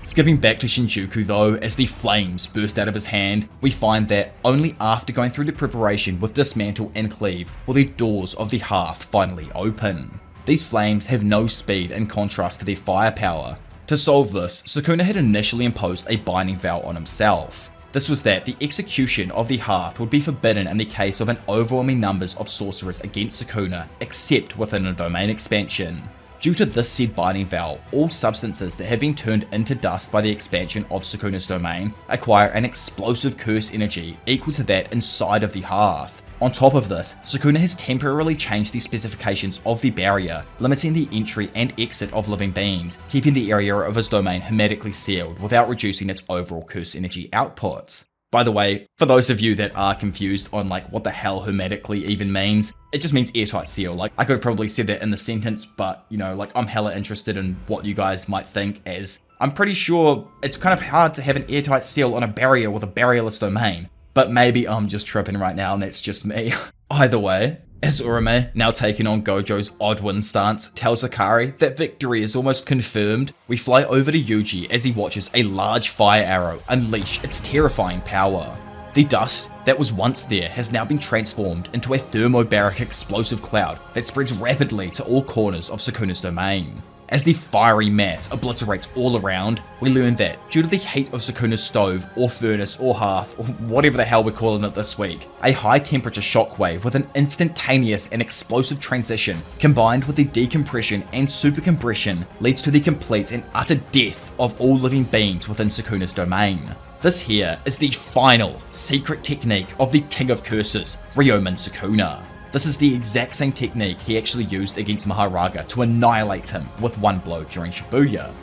Skipping back to Shinjuku though, as the flames burst out of his hand, we find that only after going through the preparation with Dismantle and Cleave will the doors of the hearth finally open. These flames have no speed in contrast to their firepower. To solve this, Sukuna had initially imposed a binding vow on himself. This was that the execution of the hearth would be forbidden in the case of an overwhelming numbers of sorcerers against Sukuna, except within a domain expansion. Due to this said binding vow, all substances that have been turned into dust by the expansion of Sukuna's domain acquire an explosive curse energy equal to that inside of the hearth. On top of this, Sukuna has temporarily changed the specifications of the barrier, limiting the entry and exit of living beings, keeping the area of his domain hermetically sealed without reducing its overall curse energy outputs. By the way, for those of you that are confused on what the hell hermetically even means, it just means airtight seal. I could have probably said that in the sentence, but I'm hella interested in what you guys might think, as I'm pretty sure it's kind of hard to have an airtight seal on a barrier with a barrierless domain. But maybe I'm just tripping right now and that's just me. Either way, as Urame, now taking on Gojo's odd win stance, tells Akari that victory is almost confirmed, we fly over to Yuji as he watches a large fire arrow unleash its terrifying power. The dust that was once there has now been transformed into a thermobaric explosive cloud that spreads rapidly to all corners of Sukuna's domain. As the fiery mass obliterates all around, we learn that due to the heat of Sukuna's stove, or furnace, or hearth, or whatever the hell we're calling it this week, a high temperature shockwave with an instantaneous and explosive transition, combined with the decompression and supercompression, leads to the complete and utter death of all living beings within Sukuna's domain. This here is the final secret technique of the King of Curses, Ryomen Sukuna. This is the exact same technique he actually used against Mahoraga to annihilate him with one blow during Shibuya.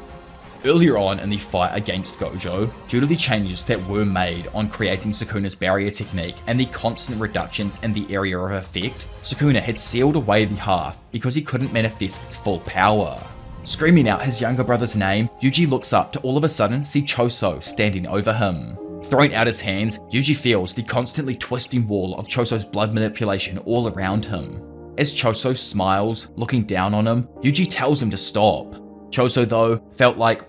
Earlier on in the fight against Gojo, due to the changes that were made on creating Sukuna's barrier technique and the constant reductions in the area of effect, Sukuna had sealed away the hearth because he couldn't manifest its full power. Screaming out his younger brother's name, Yuji looks up to all of a sudden see Choso standing over him. Throwing out his hands, Yuji feels the constantly twisting wall of Choso's blood manipulation all around him. As Choso smiles, looking down on him, Yuji tells him to stop. Choso though, felt like,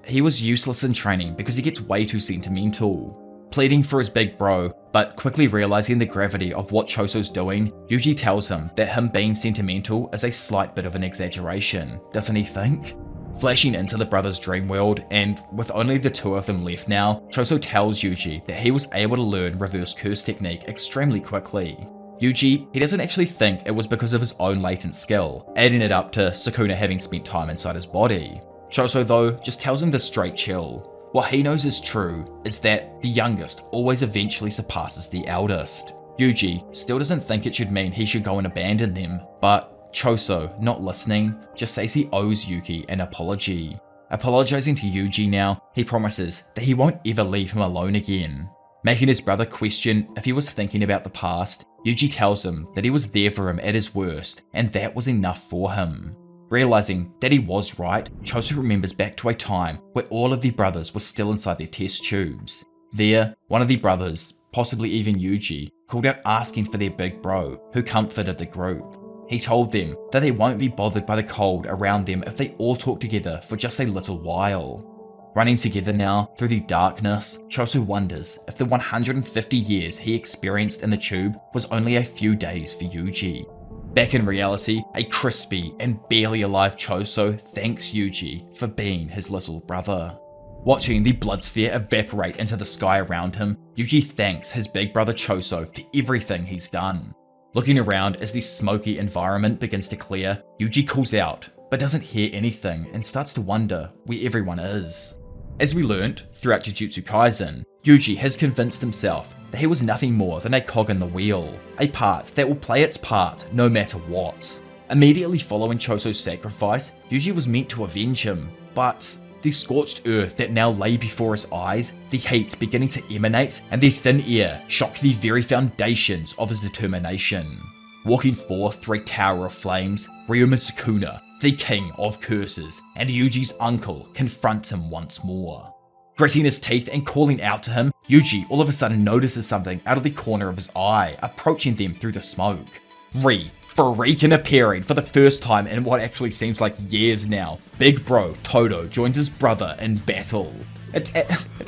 he was useless in training because he gets way too sentimental. Pleading for his big bro, but quickly realizing the gravity of what Choso's doing, Yuji tells him that him being sentimental is a slight bit of an exaggeration, doesn't he think? Flashing into the brothers' dream world, and with only the two of them left now, Choso tells Yuji that he was able to learn reverse curse technique extremely quickly. Yuji, he doesn't actually think it was because of his own latent skill, adding it up to Sukuna having spent time inside his body. Choso though, just tells him to straight chill. What he knows is true is that the youngest always eventually surpasses the eldest. Yuji still doesn't think it should mean he should go and abandon them, but Choso, not listening, just says he owes Yuki an apology. Apologizing to Yuji now, he promises that he won't ever leave him alone again. Making his brother question if he was thinking about the past, Yuji tells him that he was there for him at his worst, and that was enough for him. Realizing that he was right, Choso remembers back to a time where all of the brothers were still inside their test tubes. There, one of the brothers, possibly even Yuji, called out asking for their big bro, who comforted the group. He told them that they won't be bothered by the cold around them if they all talk together for just a little while. Running together now through the darkness, Choso wonders if the 150 years he experienced in the tube was only a few days for Yuji. Back in reality, a crispy and barely alive Choso thanks Yuji for being his little brother. Watching the blood sphere evaporate into the sky around him, Yuji thanks his big brother Choso for everything he's done. Looking around as the smoky environment begins to clear, Yuji calls out, but doesn't hear anything and starts to wonder where everyone is. As we learnt throughout Jujutsu Kaisen, Yuji has convinced himself that he was nothing more than a cog in the wheel, a part that will play its part no matter what. Immediately following Choso's sacrifice, Yuji was meant to avenge him, but the scorched earth that now lay before his eyes, the heat beginning to emanate, and the thin air shocked the very foundations of his determination. Walking forth through a tower of flames, Ryoma Sukuna, the king of curses, and Yuji's uncle confront him once more. Gritting his teeth and calling out to him, Yuji all of a sudden notices something out of the corner of his eye, approaching them through the smoke. Freaking appearing for the first time in what actually seems like years now, big bro Todo joins his brother in battle. It's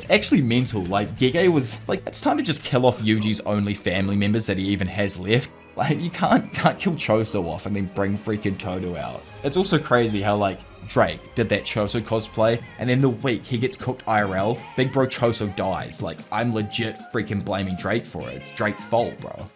actually mental, like Gege was like, it's time to just kill off Yuji's only family members that he even has left. Like, you can't kill Choso off and then bring freaking Todo out. It's also crazy how like Drake did that Choso cosplay, and then the week he gets cooked IRL, big bro Choso dies. Like, I'm legit freaking blaming Drake for it. It's Drake's fault, bro.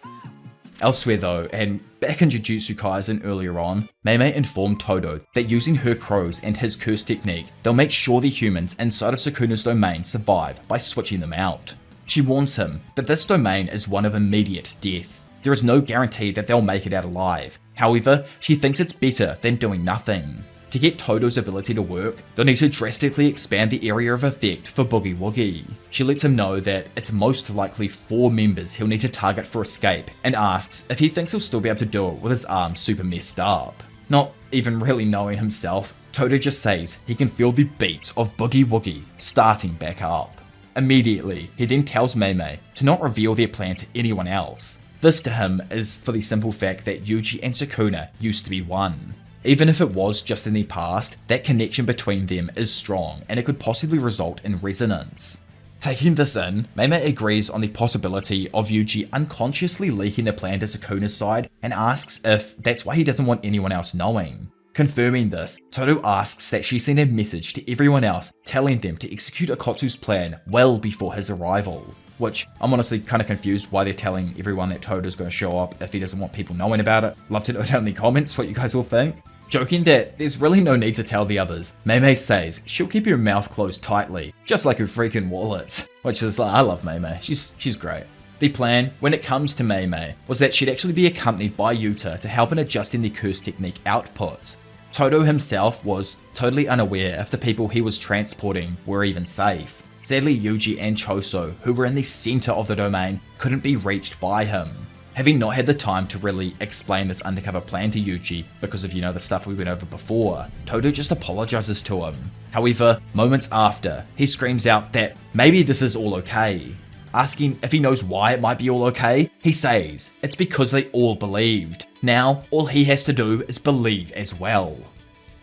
Elsewhere though, and back in Jujutsu Kaisen earlier on, Meimei informed Todo that using her crows and his curse technique, they'll make sure the humans inside of Sukuna's domain survive by switching them out. She warns him that this domain is one of immediate death. There is no guarantee that they'll make it out alive. However, she thinks it's better than doing nothing. To get Todo's ability to work, they'll need to drastically expand the area of effect for Boogie Woogie. She lets him know that it's most likely 4 members he'll need to target for escape, and asks if he thinks he'll still be able to do it with his arms super messed up. Not even really knowing himself, Todo just says he can feel the beats of Boogie Woogie starting back up. Immediately, he then tells Meimei to not reveal their plan to anyone else. This to him is for the simple fact that Yuji and Sukuna used to be one. Even if it was just in the past, that connection between them is strong and it could possibly result in resonance. Taking this in, Meimei agrees on the possibility of Yuji unconsciously leaking the plan to Sukuna's side and asks if that's why he doesn't want anyone else knowing. Confirming this, Todo asks that she send a message to everyone else telling them to execute Akatsu's plan well before his arrival. Which, I'm honestly kind of confused why they're telling everyone that Todo's going to show up if he doesn't want people knowing about it. Love to know down in the comments what you guys all think. Joking that there's really no need to tell the others, Meimei says she'll keep her mouth closed tightly, just like her freaking wallet. Which is like, I love Meimei, she's great. The plan, when it comes to Meimei, was that she'd actually be accompanied by Yuta to help in adjusting the curse technique output. Todo himself was totally unaware if the people he was transporting were even safe. Sadly, Yuji and Choso, who were in the center of the domain, couldn't be reached by him. Having not had the time to really explain this undercover plan to Yuji because of, the stuff we went over before, Todo just apologizes to him. However, moments after, he screams out that maybe this is all okay. Asking if he knows why it might be all okay, he says it's because they all believed. Now, all he has to do is believe as well.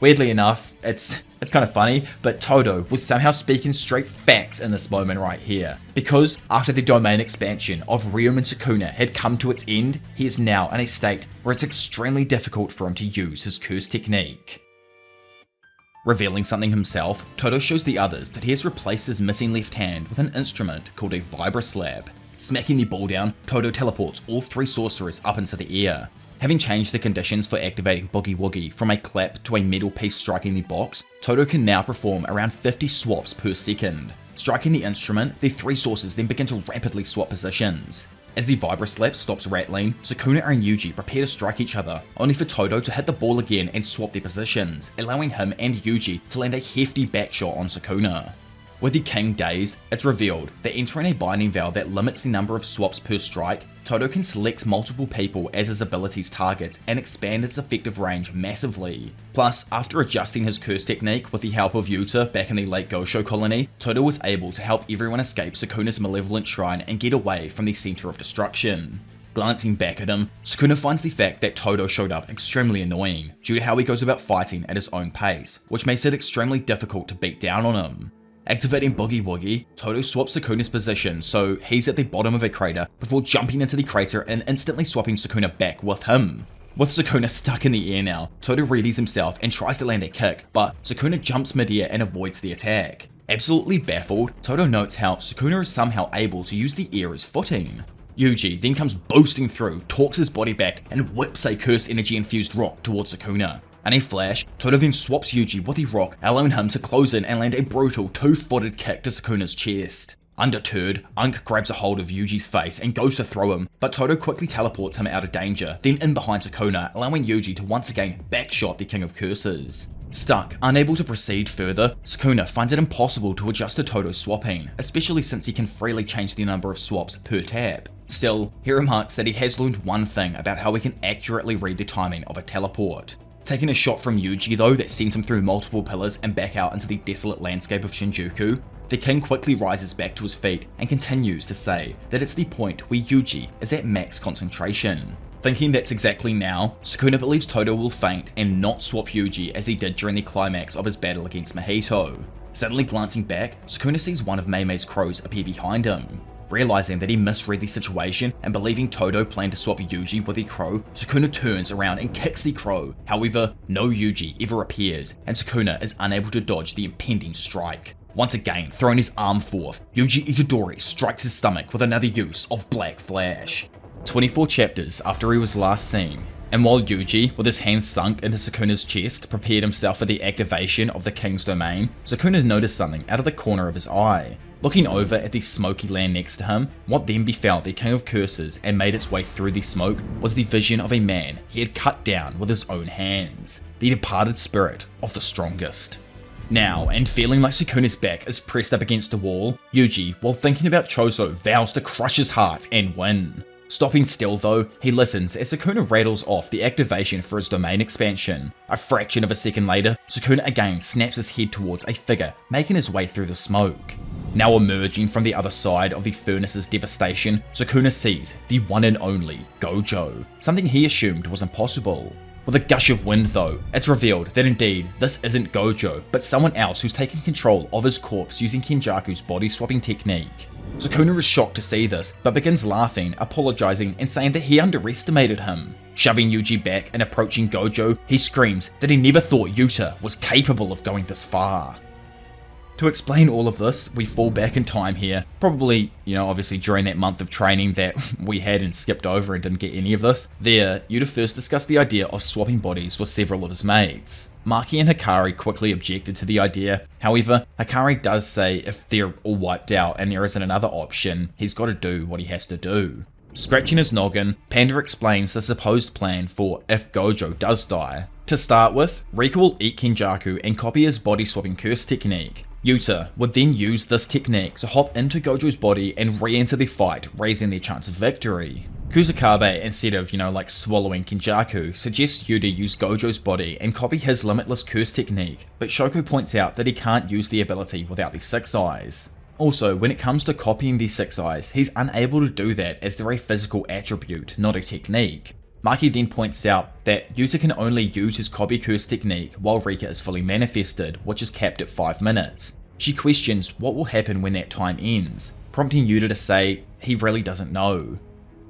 Weirdly enough, it's kind of funny, but Todo was somehow speaking straight facts in this moment right here. Because after the domain expansion of Ryoma and Sukuna had come to its end, he is now in a state where it's extremely difficult for him to use his curse technique. Revealing something himself, Todo shows the others that he has replaced his missing left hand with an instrument called a Vibra-Slab. Smacking the ball down, Todo teleports all 3 sorcerers up into the air. Having changed the conditions for activating Boogie Woogie from a clap to a metal piece striking the box, Todo can now perform around 50 swaps per second. Striking the instrument, the 3 sources then begin to rapidly swap positions. As the Vibra-Slap stops rattling, Sukuna and Yuji prepare to strike each other, only for Todo to hit the ball again and swap their positions, allowing him and Yuji to land a hefty backshot on Sukuna. With the king dazed, it's revealed that entering a binding vow that limits the number of swaps per strike, Todo can select multiple people as his abilities targets and expand its effective range massively. Plus, after adjusting his curse technique with the help of Yuta back in the Lake Gosho colony, Todo was able to help everyone escape Sukuna's malevolent shrine and get away from the center of destruction. Glancing back at him, Sukuna finds the fact that Todo showed up extremely annoying due to how he goes about fighting at his own pace, which makes it extremely difficult to beat down on him. Activating Boogie Woogie, Todo swaps Sukuna's position so he's at the bottom of a crater before jumping into the crater and instantly swapping Sukuna back with him. With Sukuna stuck in the air now, Todo readies himself and tries to land a kick, but Sukuna jumps mid-air and avoids the attack. Absolutely baffled, Todo notes how Sukuna is somehow able to use the air as footing. Yuji then comes boosting through, torques his body back, and whips a curse energy infused rock towards Sukuna. In a flash, Todo then swaps Yuji with the rock, allowing him to close in and land a brutal two-footed kick to Sukuna's chest. Undeterred, Unk grabs a hold of Yuji's face and goes to throw him, but Todo quickly teleports him out of danger, then in behind Sukuna, allowing Yuji to once again backshot the King of Curses. Stuck, unable to proceed further, Sukuna finds it impossible to adjust to Todo's swapping, especially since he can freely change the number of swaps per tap. Still, he remarks that he has learned one thing about how he can accurately read the timing of a teleport. Taking a shot from Yuji though that sends him through multiple pillars and back out into the desolate landscape of Shinjuku, the king quickly rises back to his feet and continues to say that it's the point where Yuji is at max concentration. Thinking that's exactly now, Sukuna believes Todo will faint and not swap Yuji as he did during the climax of his battle against Mahito. Suddenly glancing back, Sukuna sees one of Meimei's crows appear behind him. Realizing that he misread the situation and believing Todo planned to swap Yuji with the crow, Sukuna turns around and kicks the crow. However, no Yuji ever appears and Sukuna is unable to dodge the impending strike. Once again, throwing his arm forth, Yuji Itadori strikes his stomach with another use of Black Flash. 24 chapters after he was last seen, and while Yuji, with his hands sunk into Sukuna's chest, prepared himself for the activation of the king's domain, Sukuna noticed something out of the corner of his eye. Looking over at the smoky land next to him, what then befell the King of Curses and made its way through the smoke was the vision of a man he had cut down with his own hands, the departed spirit of the strongest. Now, and feeling like Sukuna's back is pressed up against the wall, Yuji, while thinking about Choso, vows to crush his heart and win. Stopping still though, he listens as Sukuna rattles off the activation for his domain expansion. A fraction of a second later, Sukuna again snaps his head towards a figure making his way through the smoke. Now emerging from the other side of the furnace's devastation, Sukuna sees the one and only Gojo, something he assumed was impossible. With a gush of wind though, it's revealed that indeed this isn't Gojo, but someone else who's taking control of his corpse using Kenjaku's body swapping technique. Sukuna is shocked to see this, but begins laughing, apologizing and saying that he underestimated him. Shoving Yuji back and approaching Gojo, he screams that he never thought Yuta was capable of going this far. To explain all of this, we fall back in time here, probably, obviously during that month of training that we had and skipped over and didn't get any of this. There, Yuta first discussed the idea of swapping bodies with several of his mates. Maki and Hikari quickly objected to the idea. However, Hikari does say if they're all wiped out and there isn't another option, he's got to do what he has to do. Scratching his noggin, Panda explains the supposed plan for if Gojo does die. To start with, Rika will eat Kenjaku and copy his body swapping curse technique. Yuta would then use this technique to hop into Gojo's body and re-enter the fight, raising their chance of victory. Kusakabe, instead of, swallowing Kenjaku, suggests Yuta use Gojo's body and copy his limitless curse technique, but Shoko points out that he can't use the ability without the 6 eyes. Also, when it comes to copying the 6 eyes, he's unable to do that as they're a physical attribute, not a technique. Maki then points out that Yuta can only use his copy curse technique while Rika is fully manifested, which is capped at 5 minutes. She questions what will happen when that time ends, prompting Yuta to say he really doesn't know.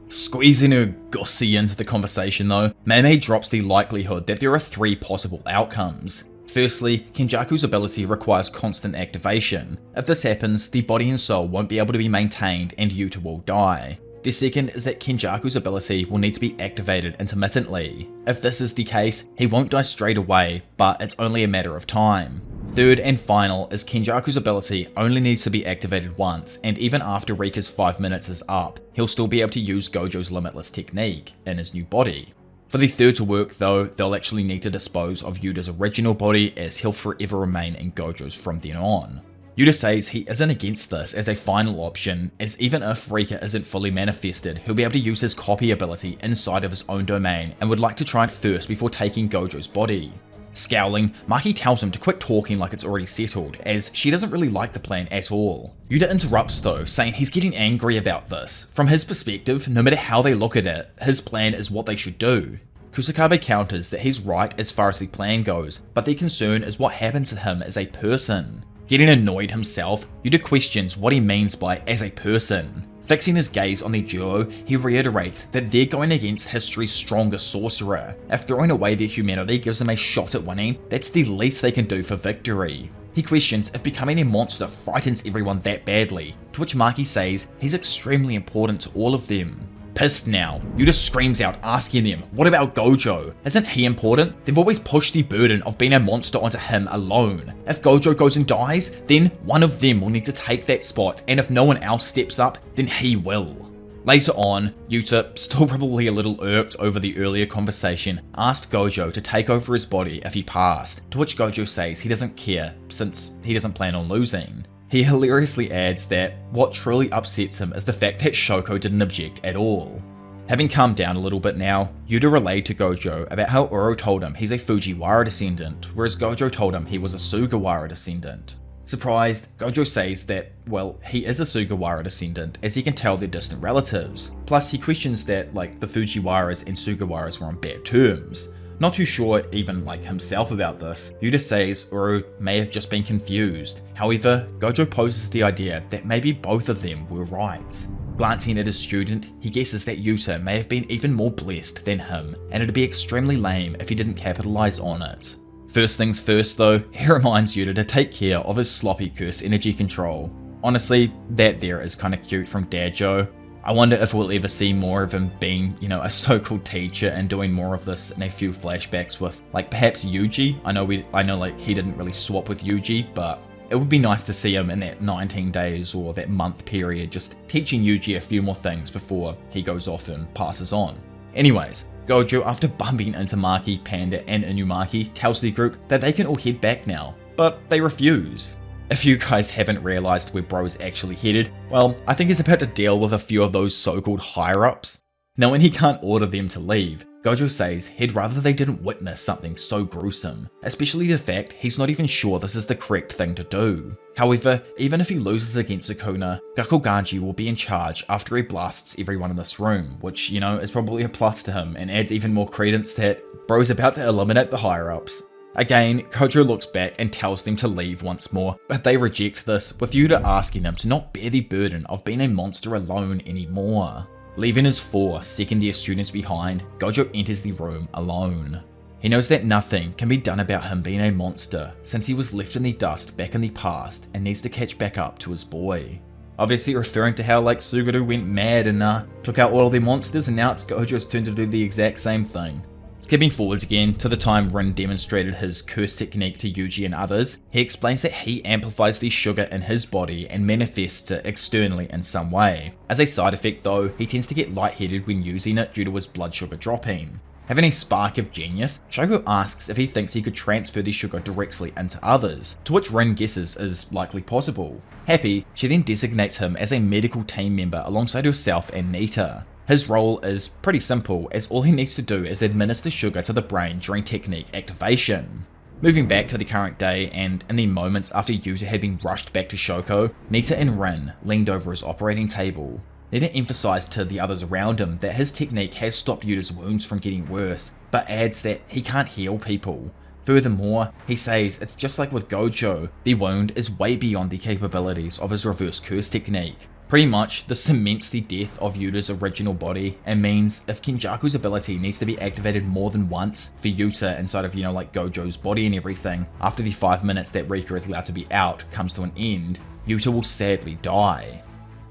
Squeezing her gossy into the conversation though, Meimei drops the likelihood that there are 3 possible outcomes. Firstly, Kenjaku's ability requires constant activation. If this happens, the body and soul won't be able to be maintained and Yuta will die. The second is that Kenjaku's ability will need to be activated intermittently. If this is the case, he won't die straight away, but it's only a matter of time. Third and final is Kenjaku's ability only needs to be activated once, and even after Rika's 5 minutes is up, he'll still be able to use Gojo's limitless technique in his new body. For the third to work though, they'll actually need to dispose of Yuta's original body as he'll forever remain in Gojo's from then on. Yuta says he isn't against this as a final option, as even if Rika isn't fully manifested, he'll be able to use his copy ability inside of his own domain and would like to try it first before taking Gojo's body. Scowling, Maki tells him to quit talking like it's already settled, as she doesn't really like the plan at all. Yuta interrupts though, saying he's getting angry about this. From his perspective, no matter how they look at it, his plan is what they should do. Kusakabe counters that he's right as far as the plan goes, but their concern is what happens to him as a person. Getting annoyed himself, Yuta questions what he means by as a person. Fixing his gaze on the duo, he reiterates that they're going against history's strongest sorcerer. If throwing away their humanity gives them a shot at winning, that's the least they can do for victory. He questions if becoming a monster frightens everyone that badly, to which Maki says he's extremely important to all of them. Pissed now, Yuta screams out asking them, what about Gojo? Isn't he important? They've always pushed the burden of being a monster onto him alone. If Gojo goes and dies, then one of them will need to take that spot, and if no one else steps up, then he will. Later on, Yuta, still probably a little irked over the earlier conversation, asked Gojo to take over his body if he passed, to which Gojo says he doesn't care, since he doesn't plan on losing. He hilariously adds that what truly upsets him is the fact that Shoko didn't object at all. Having calmed down a little bit now, Yuta relayed to Gojo about how Uro told him he's a Fujiwara descendant, whereas Gojo told him he was a Sugawara descendant. Surprised, Gojo says that, well, he is a Sugawara descendant, as he can tell they're distant relatives. Plus, he questions that, the Fujiwaras and Sugawaras were on bad terms. Not too sure even himself about this, Yuta says Uru may have just been confused. However, Gojo poses the idea that maybe both of them were right. Glancing at his student, he guesses that Yuta may have been even more blessed than him, and it'd be extremely lame if he didn't capitalize on it. First things first though, he reminds Yuta to take care of his sloppy curse energy control. Honestly, that there is kinda cute from Dajo. I wonder if we'll ever see more of him being, a so-called teacher and doing more of this in a few flashbacks with, perhaps Yuji. I know he didn't really swap with Yuji, but it would be nice to see him in that 19 days or that month period, just teaching Yuji a few more things before he goes off and passes on. Anyways, Gojo, after bumping into Maki, Panda, and Inumaki, tells the group that they can all head back now, but they refuse. If you guys haven't realized where bro's actually headed, well, I think he's about to deal with a few of those so-called higher-ups. Now when he can't order them to leave, Gojo says he'd rather they didn't witness something so gruesome, especially the fact he's not even sure this is the correct thing to do. However, even if he loses against Sukuna, Gakuganji will be in charge after he blasts everyone in this room, which, is probably a plus to him and adds even more credence that bro's about to eliminate the higher-ups. Again, Gojo looks back and tells them to leave once more, but they reject this, with Yuta asking them to not bear the burden of being a monster alone anymore. Leaving his 4 second-year students behind, Gojo enters the room alone. He knows that nothing can be done about him being a monster, since he was left in the dust back in the past and needs to catch back up to his boy. Obviously referring to how Suguru went mad and took out all their monsters, and now it's Gojo's turn to do the exact same thing. Skipping forwards again to the time Rin demonstrated his curse technique to Yuji and others, he explains that he amplifies the sugar in his body and manifests it externally in some way. As a side effect though, he tends to get lightheaded when using it due to his blood sugar dropping. Having a spark of genius, Shoko asks if he thinks he could transfer the sugar directly into others, to which Rin guesses is likely possible. Happy, she then designates him as a medical team member alongside herself and Nita. His role is pretty simple, as all he needs to do is administer sugar to the brain during technique activation. Moving back to the current day, and in the moments after Yuta had been rushed back to Shoko, Nita and Rin leaned over his operating table. Nita emphasized to the others around him that his technique has stopped Yuta's wounds from getting worse, but adds that he can't heal people. Furthermore, he says it's just like with Gojo, the wound is way beyond the capabilities of his reverse curse technique. Pretty much, this cements the death of Yuta's original body, and means if Kenjaku's ability needs to be activated more than once for Yuta inside of, Gojo's body and everything, after the 5 minutes that Rika is allowed to be out comes to an end, Yuta will sadly die.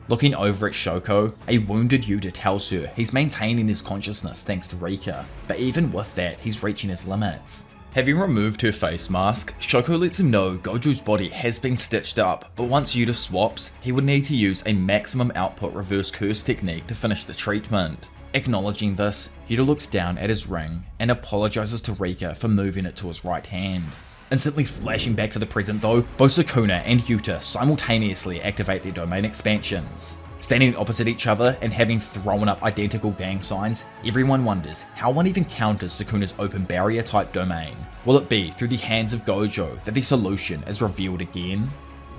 Looking over at Shoko, a wounded Yuta tells her he's maintaining his consciousness thanks to Rika, but even with that, he's reaching his limits. Having removed her face mask, Shoko lets him know Gojo's body has been stitched up, but once Yuta swaps, he would need to use a maximum output reverse curse technique to finish the treatment. Acknowledging this, Yuta looks down at his ring and apologizes to Rika for moving it to his right hand. Instantly flashing back to the present though, both Sukuna and Yuta simultaneously activate their domain expansions. Standing opposite each other and having thrown up identical gang signs, everyone wonders how one even counters Sukuna's open barrier type domain. Will it be through the hands of Gojo that the solution is revealed again?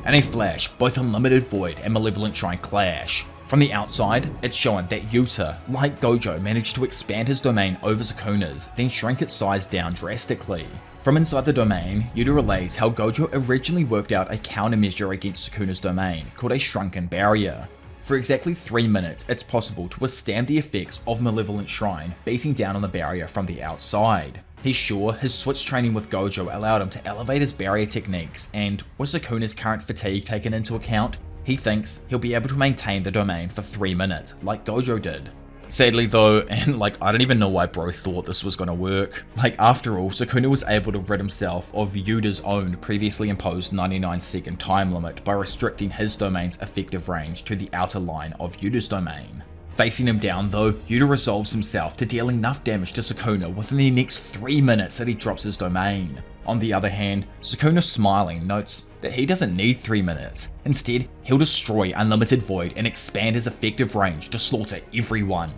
In a flash, both Unlimited Void and Malevolent Shrine clash. From the outside, it's shown that Yuta, like Gojo, managed to expand his domain over Sukuna's, then shrink its size down drastically. From inside the domain, Yuta relays how Gojo originally worked out a countermeasure against Sukuna's domain called a Shrunken Barrier. For exactly 3 minutes, it's possible to withstand the effects of Malevolent Shrine beating down on the barrier from the outside. He's sure his switch training with Gojo allowed him to elevate his barrier techniques, and with Sukuna's current fatigue taken into account, he thinks he'll be able to maintain the domain for 3 minutes, like Gojo did. Sadly though, and I don't even know why bro thought this was gonna work. After all, Sukuna was able to rid himself of Yuta's own previously imposed 99-second time limit by restricting his domain's effective range to the outer line of Yuta's domain. Facing him down though, Yuta resolves himself to deal enough damage to Sukuna within the next 3 minutes that he drops his domain. On the other hand, Sukuna smiling notes that he doesn't need 3 minutes. Instead, he'll destroy Unlimited Void and expand his effective range to slaughter everyone.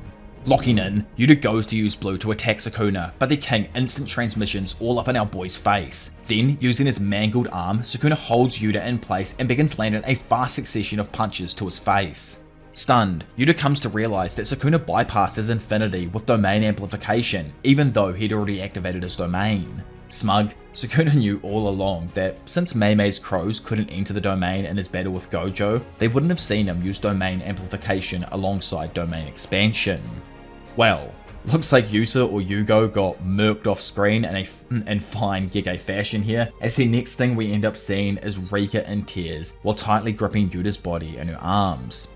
Locking in, Yuta goes to use blue to attack Sukuna, but the king instant transmissions all up in our boy's face. Then, using his mangled arm, Sukuna holds Yuta in place and begins landing a fast succession of punches to his face. Stunned, Yuta comes to realize that Sukuna bypassed his infinity with domain amplification, even though he'd already activated his domain. Smug, Sukuna knew all along that since Mei's crows couldn't enter the domain in his battle with Gojo, they wouldn't have seen him use domain amplification alongside domain expansion. Well, looks like Yuta or Yugo got murked off screen in fine Gege fashion here, as the next thing we end up seeing is Rika in tears while tightly gripping Yuta's body in her arms.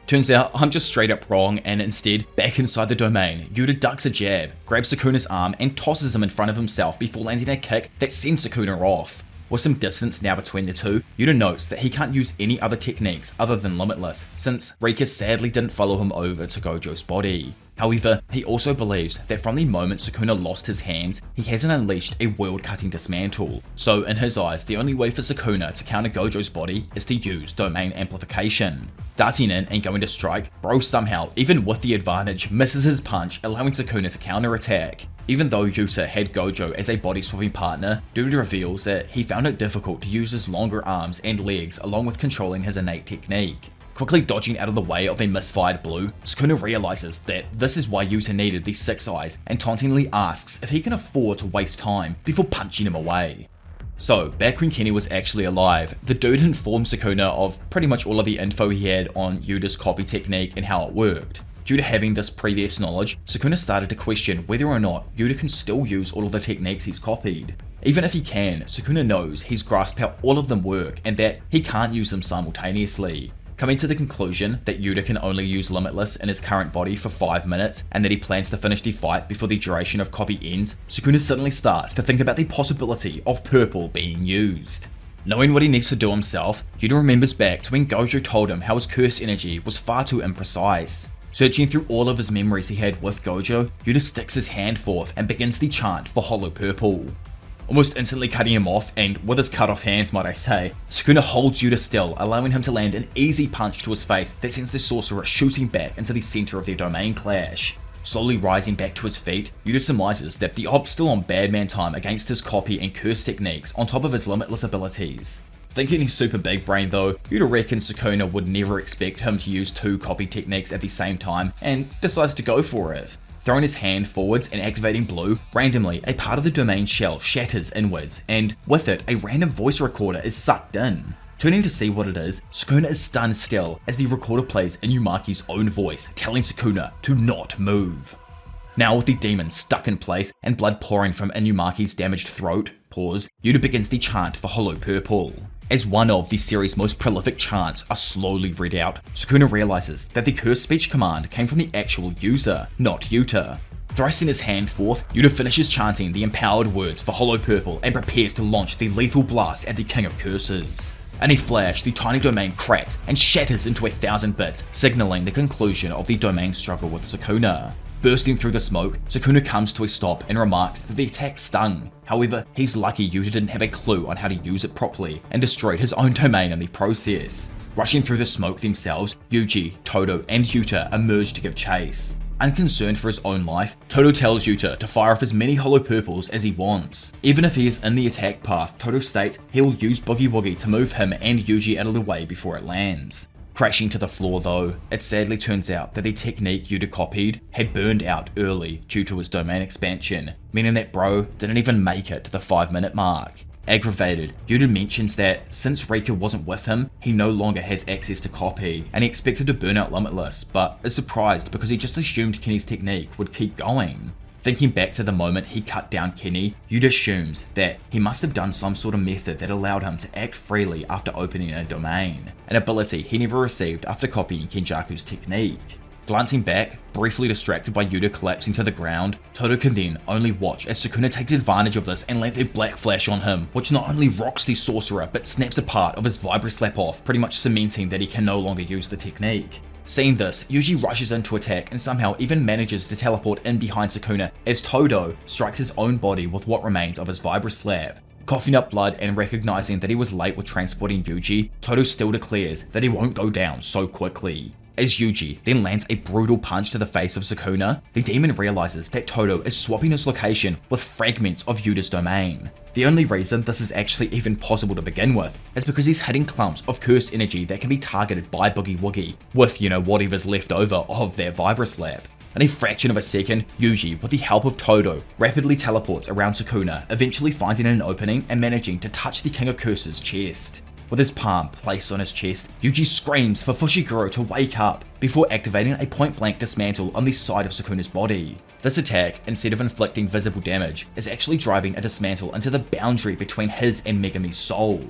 Turns out I'm just straight up wrong, and instead, back inside the domain, Yuta ducks a jab, grabs Sukuna's arm and tosses him in front of himself before landing a kick that sends Sukuna off. With some distance now between the two, Yuta notes that he can't use any other techniques other than Limitless, since Rika sadly didn't follow him over to Gojo's body. However, he also believes that from the moment Sukuna lost his hands, he hasn't unleashed a world-cutting dismantle. So in his eyes, the only way for Sukuna to counter Gojo's body is to use domain amplification. Darting in and going to strike, bro somehow, even with the advantage, misses his punch, allowing Sukuna to counter-attack. Even though Yuta had Gojo as a body-swapping partner, Yuta reveals that he found it difficult to use his longer arms and legs along with controlling his innate technique. Quickly dodging out of the way of a misfired blue, Sukuna realizes that this is why Yuta needed these 6 eyes and tauntingly asks if he can afford to waste time before punching him away. So, back when Kenny was actually alive, the dude informed Sukuna of pretty much all of the info he had on Yuta's copy technique and how it worked. Due to having this previous knowledge, Sukuna started to question whether or not Yuta can still use all of the techniques he's copied. Even if he can, Sukuna knows he's grasped how all of them work and that he can't use them simultaneously. Coming to the conclusion that Yuta can only use Limitless in his current body for 5 minutes and that he plans to finish the fight before the duration of copy ends, Sukuna suddenly starts to think about the possibility of purple being used. Knowing what he needs to do himself, Yuta remembers back to when Gojo told him how his curse energy was far too imprecise. Searching through all of his memories he had with Gojo, Yuta sticks his hand forth and begins the chant for Hollow Purple. Almost instantly cutting him off, and with his cut off hands might I say, Sukuna holds Yuta still, allowing him to land an easy punch to his face that sends the sorcerer shooting back into the center of their domain clash. Slowly rising back to his feet, Yuta surmises that the op's still on bad man time against his copy and curse techniques on top of his limitless abilities. Thinking he's super big brain though, Yuta reckons Sukuna would never expect him to use 2 copy techniques at the same time and decides to go for it. Throwing his hand forwards and activating blue, randomly a part of the domain shell shatters inwards, and with it a random voice recorder is sucked in. Turning to see what it is, Sukuna is stunned still as the recorder plays Inumaki's own voice telling Sukuna to not move. Now with the demon stuck in place and blood pouring from Inumaki's damaged throat, Yuta begins the chant for Hollow Purple. As one of the series' most prolific chants are slowly read out, Sukuna realizes that the curse speech command came from the actual user, not Yuta. Thrusting his hand forth, Yuta finishes chanting the empowered words for Hollow Purple and prepares to launch the lethal blast at the King of Curses. In a flash, the tiny domain cracks and shatters into 1,000 bits, signaling the conclusion of the domain struggle with Sukuna. Bursting through the smoke, Sukuna comes to a stop and remarks that the attack stung. However, he's lucky Yuta didn't have a clue on how to use it properly and destroyed his own domain in the process. Rushing through the smoke themselves, Yuji, Todo, and Yuta emerge to give chase. Unconcerned for his own life, Todo tells Yuta to fire off as many hollow purples as he wants. Even if he is in the attack path, Todo states he will use Boogie Woogie to move him and Yuji out of the way before it lands. Crashing to the floor though, it sadly turns out that the technique Yuta copied had burned out early due to his domain expansion, meaning that bro didn't even make it to the 5-minute mark. Aggravated, Yuta mentions that since Rika wasn't with him, he no longer has access to copy, and he expected to burn out Limitless, but is surprised because he just assumed Kenny's technique would keep going. Thinking back to the moment he cut down Kenny, Yuta assumes that he must have done some sort of method that allowed him to act freely after opening a domain, an ability he never received after copying Kenjaku's technique. Glancing back, briefly distracted by Yuta collapsing to the ground, Todo can then only watch as Sukuna takes advantage of this and lands a black flash on him, which not only rocks the sorcerer but snaps a part of his Vibra Slap off, pretty much cementing that he can no longer use the technique. Seeing this, Yuji rushes in to attack and somehow even manages to teleport in behind Sukuna as Todo strikes his own body with what remains of his Vibra Slap. Coughing up blood and recognizing that he was late with transporting Yuji, Todo still declares that he won't go down so quickly. As Yuji then lands a brutal punch to the face of Sukuna, the demon realizes that Todo is swapping his location with fragments of Yuta's domain. The only reason this is actually even possible to begin with is because he's hitting clumps of cursed energy that can be targeted by Boogie Woogie, with whatever's left over of their Vibra Slap. In a fraction of a second, Yuji, with the help of Todo, rapidly teleports around Sukuna, eventually finding an opening and managing to touch the King of Curses' chest. With his palm placed on his chest, Yuji screams for Fushiguro to wake up before activating a point-blank dismantle on the side of Sukuna's body. This attack, instead of inflicting visible damage, is actually driving a dismantle into the boundary between his and Megumi's soul.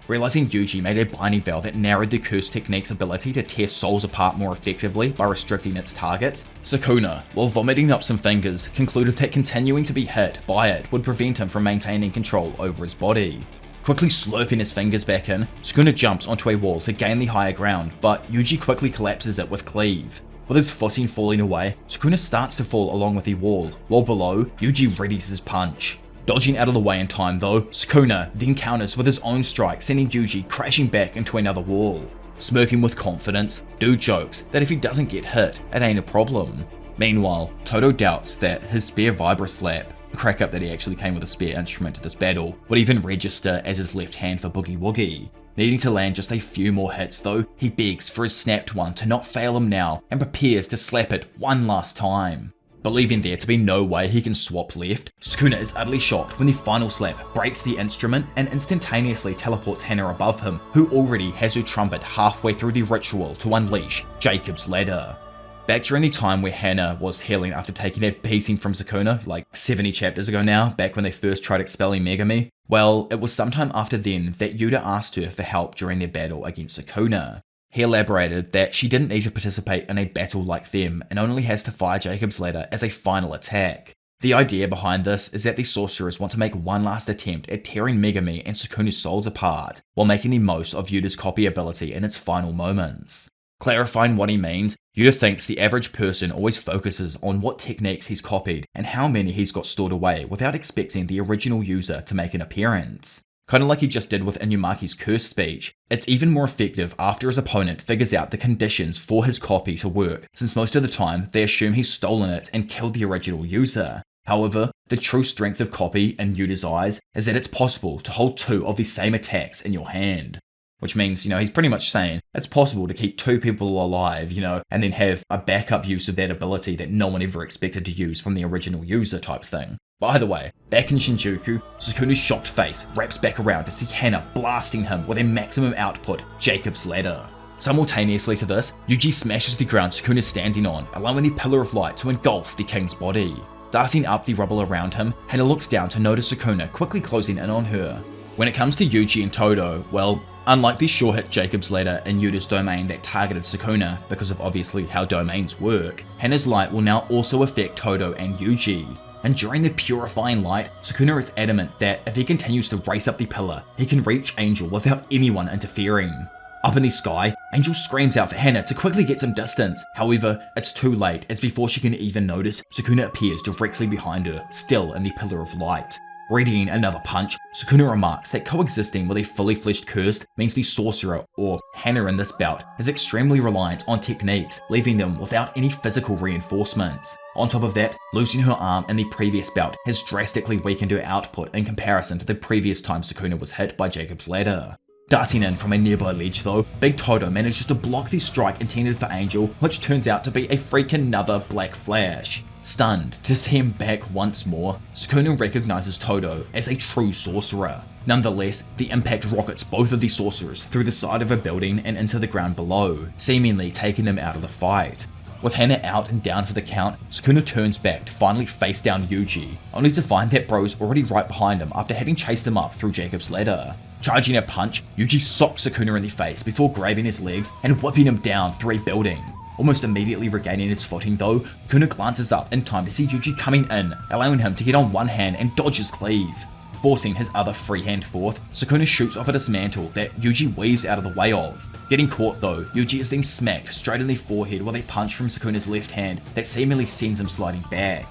Realizing Yuji made a binding veil that narrowed the curse technique's ability to tear souls apart more effectively by restricting its targets, Sukuna, while vomiting up some fingers, concluded that continuing to be hit by it would prevent him from maintaining control over his body. Quickly slurping his fingers back in, Sukuna jumps onto a wall to gain the higher ground, but Yuji quickly collapses it with Cleave. With his footing falling away, Sukuna starts to fall along with the wall, while below, Yuji readies his punch. Dodging out of the way in time though, Sukuna then counters with his own strike, sending Yuji crashing back into another wall. Smirking with confidence, Dude jokes that if he doesn't get hit, it ain't a problem. Meanwhile, Todo doubts that his spare Vibra Slap, crack up that he actually came with a spare instrument to this battle, would even register as his left hand for Boogie Woogie. Needing to land just a few more hits though, he begs for his snapped one to not fail him now and prepares to slap it one last time. Believing there to be no way he can swap left, Sukuna is utterly shocked when the final slap breaks the instrument and instantaneously teleports Hana above him, who already has her trumpet halfway through the ritual to unleash Jacob's Ladder. Back during the time where Hana was healing after taking a beating from Sukuna, like 70 chapters ago now, back when they first tried expelling Megumi, well, it was sometime after then that Yuta asked her for help during their battle against Sukuna. He elaborated that she didn't need to participate in a battle like them and only has to fire Jacob's Ladder as a final attack. The idea behind this is that the sorcerers want to make one last attempt at tearing Megumi and Sukuna's souls apart, while making the most of Yuta's copy ability in its final moments. Clarifying what he means, Yuta thinks the average person always focuses on what techniques he's copied and how many he's got stored away without expecting the original user to make an appearance. Kinda like he just did with Inumaki's curse speech, it's even more effective after his opponent figures out the conditions for his copy to work, since most of the time they assume he's stolen it and killed the original user. However, the true strength of copy in Yuta's eyes is that it's possible to hold two of the same attacks in your hand. Which means, he's pretty much saying it's possible to keep two people alive, and then have a backup use of that ability that no one ever expected to use from the original user type thing. By the way, back in Shinjuku, Sukuna's shocked face wraps back around to see Hana blasting him with a maximum output Jacob's Ladder. Simultaneously to this, Yuji smashes the ground Sukuna is standing on, allowing the pillar of light to engulf the king's body. Darting up the rubble around him, Hana looks down to notice Sukuna quickly closing in on her. When it comes to Yuji and Todo, well, unlike the sure hit Jacob's Ladder in Yuta's domain that targeted Sukuna because of obviously how domains work, Hana's light will now also affect Todo and Yuji. And during the purifying light, Sukuna is adamant that if he continues to race up the pillar, he can reach Angel without anyone interfering. Up in the sky, Angel screams out for Hana to quickly get some distance. However, it's too late, as before she can even notice, Sukuna appears directly behind her, still in the pillar of light. Readying another punch, Sukuna remarks that coexisting with a fully fleshed curse means the sorcerer, or Hana in this bout, is extremely reliant on techniques, leaving them without any physical reinforcements. On top of that, losing her arm in the previous bout has drastically weakened her output in comparison to the previous time Sukuna was hit by Jacob's Ladder. Darting in from a nearby ledge though, Big Toto manages to block the strike intended for Angel, which turns out to be a freaking another Black Flash. Stunned to see him back once more, Sukuna recognizes Toto as a true sorcerer. Nonetheless, the impact rockets both of the sorcerers through the side of a building and into the ground below, seemingly taking them out of the fight. With Hana out and down for the count, Sukuna turns back to finally face down Yuji, only to find that bro's already right behind him after having chased him up through Jacob's Ladder. Charging a punch, Yuji socks Sukuna in the face before grabbing his legs and whipping him down through a building. Almost immediately regaining his footing though, Sukuna glances up in time to see Yuji coming in, allowing him to get on one hand and dodge his cleave. Forcing his other free hand forth, Sukuna shoots off a dismantle that Yuji weaves out of the way of. Getting caught though, Yuji is then smacked straight in the forehead with a punch from Sukuna's left hand that seemingly sends him sliding back.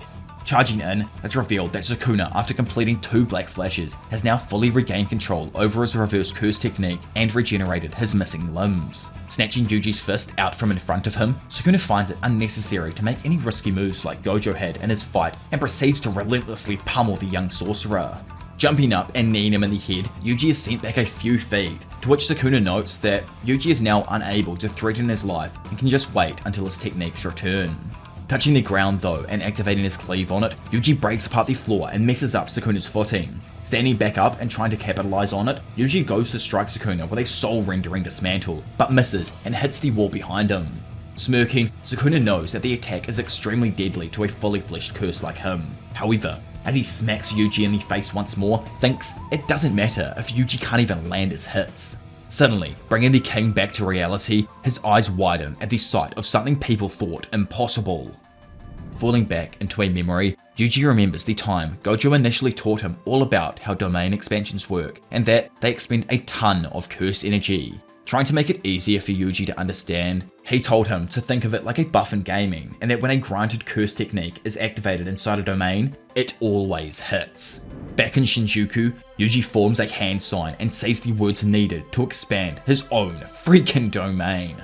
Charging in, it's revealed that Sukuna, after completing 2 Black Flashes, has now fully regained control over his reverse curse technique and regenerated his missing limbs. Snatching Yuji's fist out from in front of him, Sukuna finds it unnecessary to make any risky moves like Gojo had in his fight and proceeds to relentlessly pummel the young sorcerer. Jumping up and kneeing him in the head, Yuji is sent back a few feet, to which Sukuna notes that Yuji is now unable to threaten his life and can just wait until his techniques return. Touching the ground though and activating his cleave on it, Yuji breaks apart the floor and messes up Sukuna's footing. Standing back up and trying to capitalize on it, Yuji goes to strike Sukuna with a soul-rendering dismantle, but misses and hits the wall behind him. Smirking, Sukuna knows that the attack is extremely deadly to a fully fleshed curse like him. However, as he smacks Yuji in the face once more, thinks it doesn't matter if Yuji can't even land his hits. Suddenly, bringing the king back to reality, his eyes widen at the sight of something people thought impossible. Falling back into a memory, Yuji remembers the time Gojo initially taught him all about how domain expansions work, and that they expend a ton of curse energy. Trying to make it easier for Yuji to understand, he told him to think of it like a buff in gaming, and that when a granted curse technique is activated inside a domain, it always hits. Back in Shinjuku, Yuji forms a hand sign and says the words needed to expand his own freaking domain.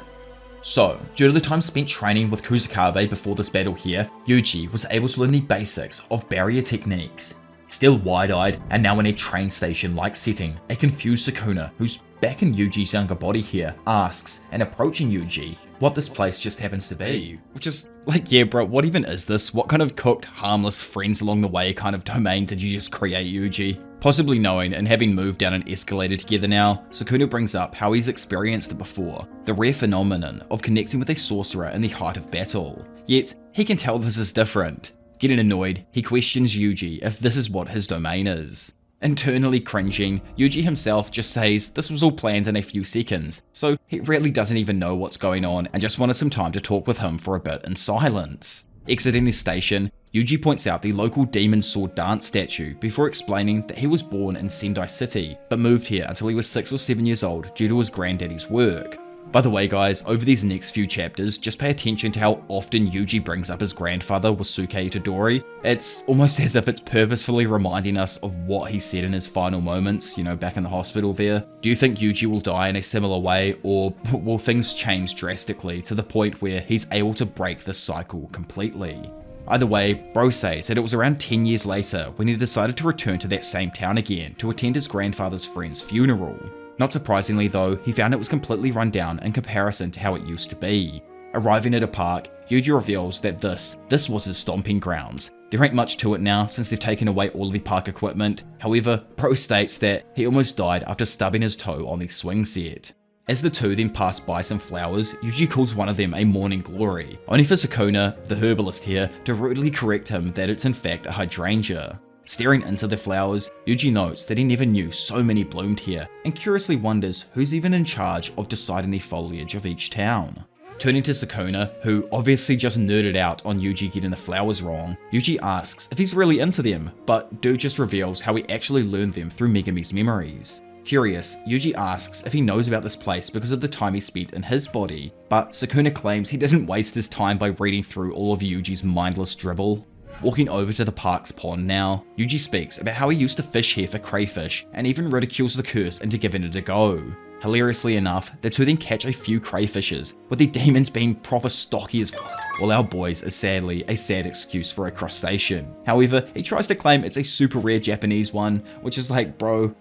So, due to the time spent training with Kusakabe before this battle here, Yuji was able to learn the basics of barrier techniques. Still wide-eyed and now in a train station-like setting, a confused Sukuna, who's back in Yuji's younger body here, asks, and approaching Yuji, what this place just happens to be. Which is like, yeah bro, what even is this? What kind of cooked, harmless friends along the way kind of domain did you just create, Yuji? Possibly knowing and having moved down an escalator together now, Sukuna brings up how he's experienced it before, the rare phenomenon of connecting with a sorcerer in the heart of battle. Yet, he can tell this is different. Getting annoyed, he questions Yuji if this is what his domain is. Internally cringing, Yuji himself just says this was all planned in a few seconds, so he really doesn't even know what's going on and just wanted some time to talk with him for a bit in silence. Exiting the station, Yuji points out the local demon sword dance statue before explaining that he was born in Sendai City, but moved here until he was 6 or 7 years old due to his granddaddy's work. By the way guys, over these next few chapters, just pay attention to how often Yuji brings up his grandfather Wasuke Itadori. It's almost as if it's purposefully reminding us of what he said in his final moments, back in the hospital there. Do you think Yuji will die in a similar way, or will things change drastically to the point where he's able to break this cycle completely? Either way, bro says that it was around 10 years later when he decided to return to that same town again to attend his grandfather's friend's funeral. Not surprisingly though, he found it was completely run down in comparison to how it used to be. Arriving at a park, Yuji reveals that this was his stomping grounds. There ain't much to it now since they've taken away all of the park equipment. However, Bro states that he almost died after stubbing his toe on the swing set. As the two then pass by some flowers, Yuji calls one of them a morning glory, only for Sukuna, the herbalist here, to rudely correct him that it's in fact a hydrangea. Staring into the flowers, Yuji notes that he never knew so many bloomed here, and curiously wonders who's even in charge of deciding the foliage of each town. Turning to Sukuna, who obviously just nerded out on Yuji getting the flowers wrong, Yuji asks if he's really into them, but dude just reveals how he actually learned them through Megumi's memories. Curious, Yuji asks if he knows about this place because of the time he spent in his body, but Sukuna claims he didn't waste his time by reading through all of Yuji's mindless dribble. Walking over to the park's pond now, Yuji speaks about how he used to fish here for crayfish and even ridicules the curse into giving it a go. Hilariously enough, the two then catch a few crayfishes, with the demons being proper stocky as while our boys is sadly a sad excuse for a crustacean. However, he tries to claim it's a super rare Japanese one, which is like, bro,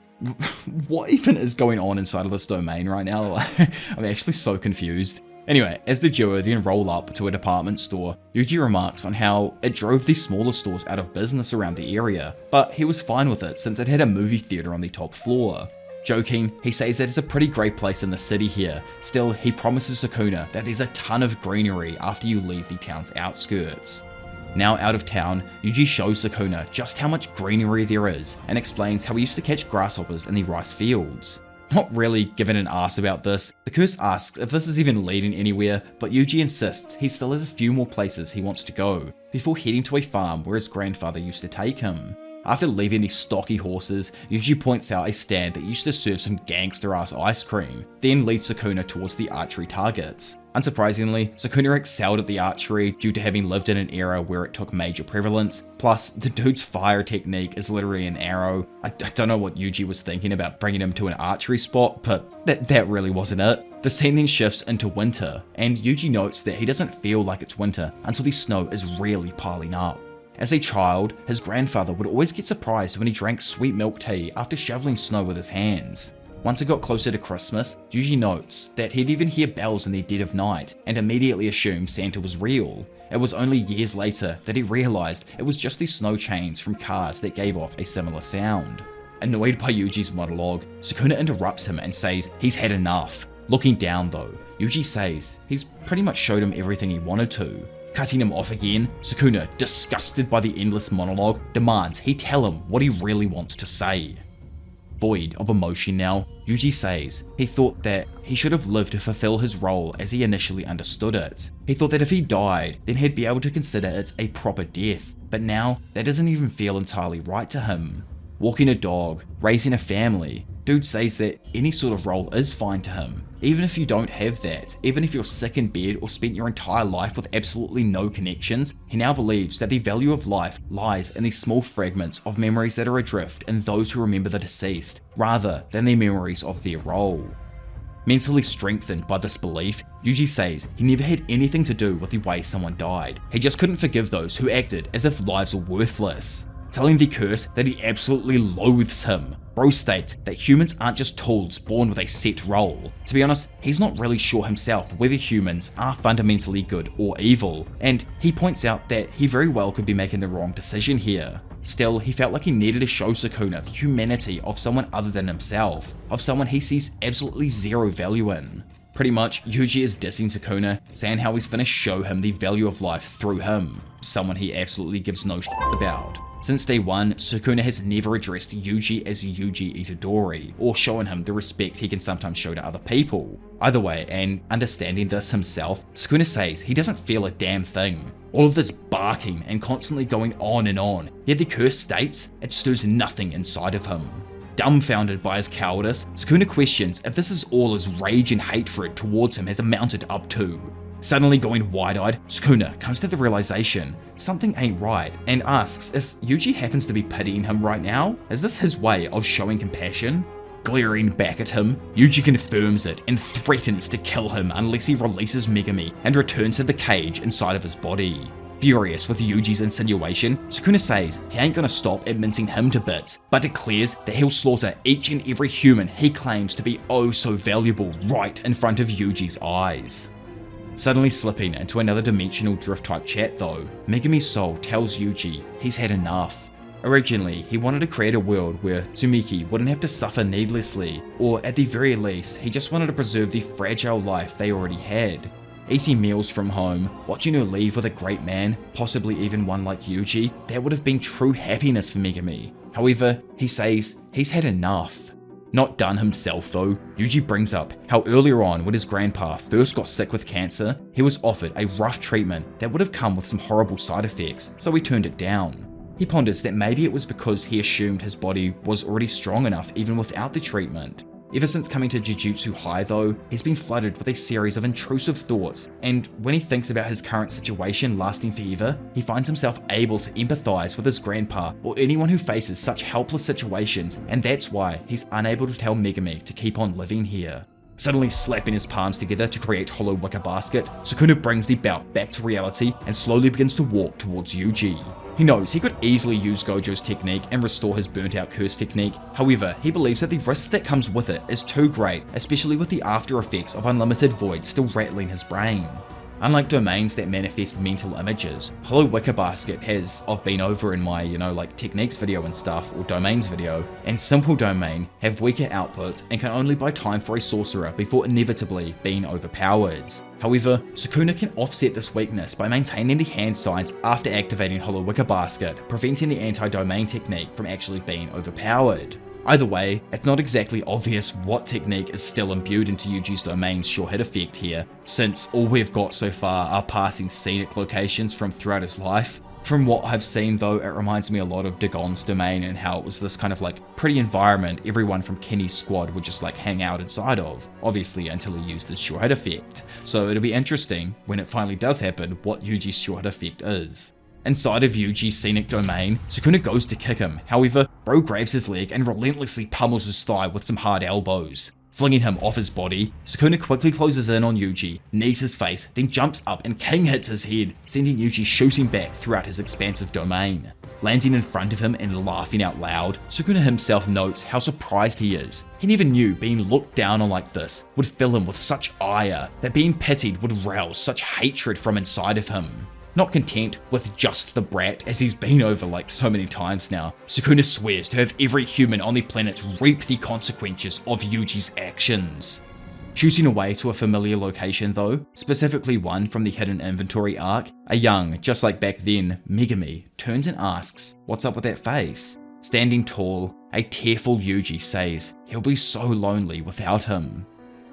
what even is going on inside of this domain right now? I'm actually so confused. Anyway, as the duo then roll up to a department store, Yuji remarks on how it drove the smaller stores out of business around the area, but he was fine with it since it had a movie theater on the top floor. Joking, he says that it's a pretty great place in the city here. Still, he promises Sukuna that there's a ton of greenery after you leave the town's outskirts. Now out of town, Yuji shows Sukuna just how much greenery there is and explains how he used to catch grasshoppers in the rice fields. Not really given an ass about this, the curse asks if this is even leading anywhere, but Yuji insists he still has a few more places he wants to go, before heading to a farm where his grandfather used to take him. After leaving the stocky horses, Yuji points out a stand that used to serve some gangster-ass ice cream, then leads Sukuna towards the archery targets. Unsurprisingly, Sukuna excelled at the archery due to having lived in an era where it took major prevalence, plus the dude's fire technique is literally an arrow. I don't know what Yuji was thinking about bringing him to an archery spot, but that really wasn't it. The scene then shifts into winter, and Yuji notes that he doesn't feel like it's winter until the snow is really piling up. As a child, his grandfather would always get surprised when he drank sweet milk tea after shoveling snow with his hands. Once it got closer to Christmas, Yuji notes that he'd even hear bells in the dead of night and immediately assumed Santa was real. It was only years later that he realized it was just the snow chains from cars that gave off a similar sound. Annoyed by Yuji's monologue, Sukuna interrupts him and says he's had enough. Looking down though, Yuji says he's pretty much showed him everything he wanted to. Cutting him off again, Sukuna, disgusted by the endless monologue, demands he tell him what he really wants to say. Void of emotion now, Yuji says he thought that he should have lived to fulfill his role as he initially understood it. He thought that if he died, then he'd be able to consider it a proper death, but now that doesn't even feel entirely right to him. Walking a dog, raising a family, dude says that any sort of role is fine to him. Even if you don't have that, even if you're sick in bed or spent your entire life with absolutely no connections, he now believes that the value of life lies in the small fragments of memories that are adrift in those who remember the deceased, rather than the memories of their role. Mentally strengthened by this belief, Yuji says he never had anything to do with the way someone died. He just couldn't forgive those who acted as if lives were worthless. Telling the curse that he absolutely loathes him. Bro states that humans aren't just tools born with a set role. To be honest, he's not really sure himself whether humans are fundamentally good or evil, and he points out that he very well could be making the wrong decision here. Still, he felt like he needed to show Sukuna the humanity of someone other than himself, of someone he sees absolutely zero value in. Pretty much, Yuji is dissing Sukuna, saying how he's finna show him the value of life through him, someone he absolutely gives no shit about. Since day one, Sukuna has never addressed Yuji as Yuji Itadori, or shown him the respect he can sometimes show to other people. Either way, and understanding this himself, Sukuna says he doesn't feel a damn thing. All of this barking and constantly going on and on, yet the curse states it stirs nothing inside of him. Dumbfounded by his cowardice, Sukuna questions if this is all his rage and hatred towards him has amounted up to. Suddenly going wide-eyed, Sukuna comes to the realization something ain't right and asks if Yuji happens to be pitying him right now. Is this his way of showing compassion? Glaring back at him, Yuji confirms it and threatens to kill him unless he releases Megumi and returns to the cage inside of his body. Furious with Yuji's insinuation, Sukuna says he ain't gonna stop at mincing him to bits, but declares that he'll slaughter each and every human he claims to be oh so valuable right in front of Yuji's eyes. Suddenly slipping into another dimensional drift type chat though, Megumi's soul tells Yuji he's had enough. Originally, he wanted to create a world where Tsumiki wouldn't have to suffer needlessly, or at the very least, he just wanted to preserve the fragile life they already had. Eating meals from home, watching her leave with a great man, possibly even one like Yuji, that would have been true happiness for Megumi. However, he says he's had enough. Not done himself though, Yuji brings up how earlier on when his grandpa first got sick with cancer, he was offered a rough treatment that would have come with some horrible side effects, so he turned it down. He ponders that maybe it was because he assumed his body was already strong enough even without the treatment. Ever since coming to Jujutsu High though, he's been flooded with a series of intrusive thoughts, and when he thinks about his current situation lasting forever, he finds himself able to empathize with his grandpa or anyone who faces such helpless situations, and that's why he's unable to tell Megumi to keep on living here. Suddenly slapping his palms together to create hollow wicker basket, Sukuna brings the bout back to reality and slowly begins to walk towards Yuji. He knows he could easily use Gojo's technique and restore his burnt out curse technique, however, he believes that the risk that comes with it is too great, especially with the after effects of unlimited void still rattling his brain. Unlike domains that manifest mental images, Hollow Wicker Basket has, I've been over in my, techniques video and stuff, or domains video, and Simple Domain have weaker output and can only buy time for a sorcerer before inevitably being overpowered. However, Sukuna can offset this weakness by maintaining the hand signs after activating Hollow Wicker Basket, preventing the anti-domain technique from actually being overpowered. Either way, it's not exactly obvious what technique is still imbued into Yuji's domain's sure hit effect here, since all we've got so far are passing scenic locations from throughout his life. From what I've seen though, it reminds me a lot of Dagon's domain and how it was this kind of pretty environment everyone from Kenny's squad would just hang out inside of, obviously until he used his sure hit effect. So it'll be interesting, when it finally does happen, what Yuji's sure hit effect is. Inside of Yuji's scenic domain, Sukuna goes to kick him, however, Bro grabs his leg and relentlessly pummels his thigh with some hard elbows. Flinging him off his body, Sukuna quickly closes in on Yuji, knees his face, then jumps up and king hits his head, sending Yuji shooting back throughout his expansive domain. Landing in front of him and laughing out loud, Sukuna himself notes how surprised he is. He never knew being looked down on like this would fill him with such ire, that being pitied would rouse such hatred from inside of him. Not content with just the brat, as he's been over so many times now, Sukuna swears to have every human on the planet reap the consequences of Yuji's actions. Shooting away to a familiar location though, specifically one from the hidden inventory arc, a young, just like back then, Megumi turns and asks, "What's up with that face?" Standing tall, a tearful Yuji says he'll be so lonely without him.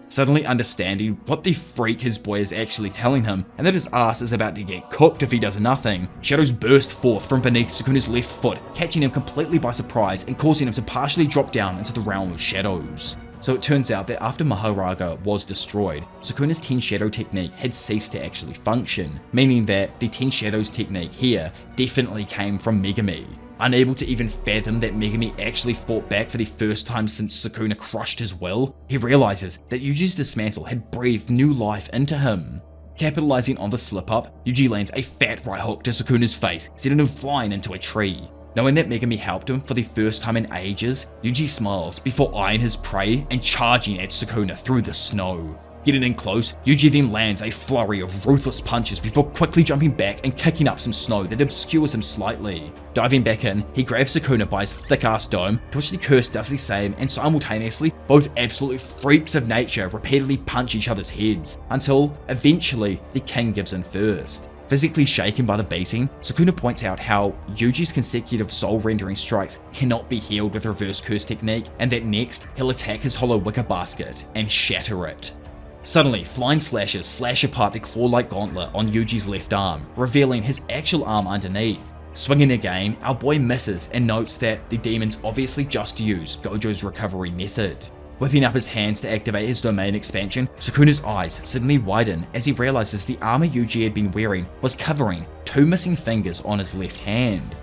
Suddenly understanding what the freak his boy is actually telling him, and that his ass is about to get cooked if he does nothing, shadows burst forth from beneath Sukuna's left foot, catching him completely by surprise and causing him to partially drop down into the realm of shadows. So it turns out that after Mahoraga was destroyed, Sukuna's 10 Shadow technique had ceased to actually function, meaning that the 10 Shadows technique here definitely came from Megumi. Unable to even fathom that Megumi actually fought back for the first time since Sukuna crushed his will, he realizes that Yuji's dismantle had breathed new life into him. Capitalizing on the slip-up, Yuji lands a fat right hook to Sukuna's face, sending him flying into a tree. Knowing that Megumi helped him for the first time in ages, Yuji smiles before eyeing his prey and charging at Sukuna through the snow. Getting in close, Yuji then lands a flurry of ruthless punches before quickly jumping back and kicking up some snow that obscures him slightly. Diving back in, he grabs Sukuna by his thick-ass dome, to which the curse does the same, and simultaneously, both absolute freaks of nature repeatedly punch each other's heads, until, eventually, the king gives in first. Physically shaken by the beating, Sukuna points out how Yuji's consecutive soul-rendering strikes cannot be healed with reverse curse technique, and that next, he'll attack his hollow wicker basket and shatter it. Suddenly, flying slashes slash apart the claw-like gauntlet on Yuji's left arm, revealing his actual arm underneath. Swinging again, our boy misses and notes that the demons obviously just use Gojo's recovery method. Whipping up his hands to activate his domain expansion, Sukuna's eyes suddenly widen as he realizes the armor Yuji had been wearing was covering 2 missing fingers on his left hand.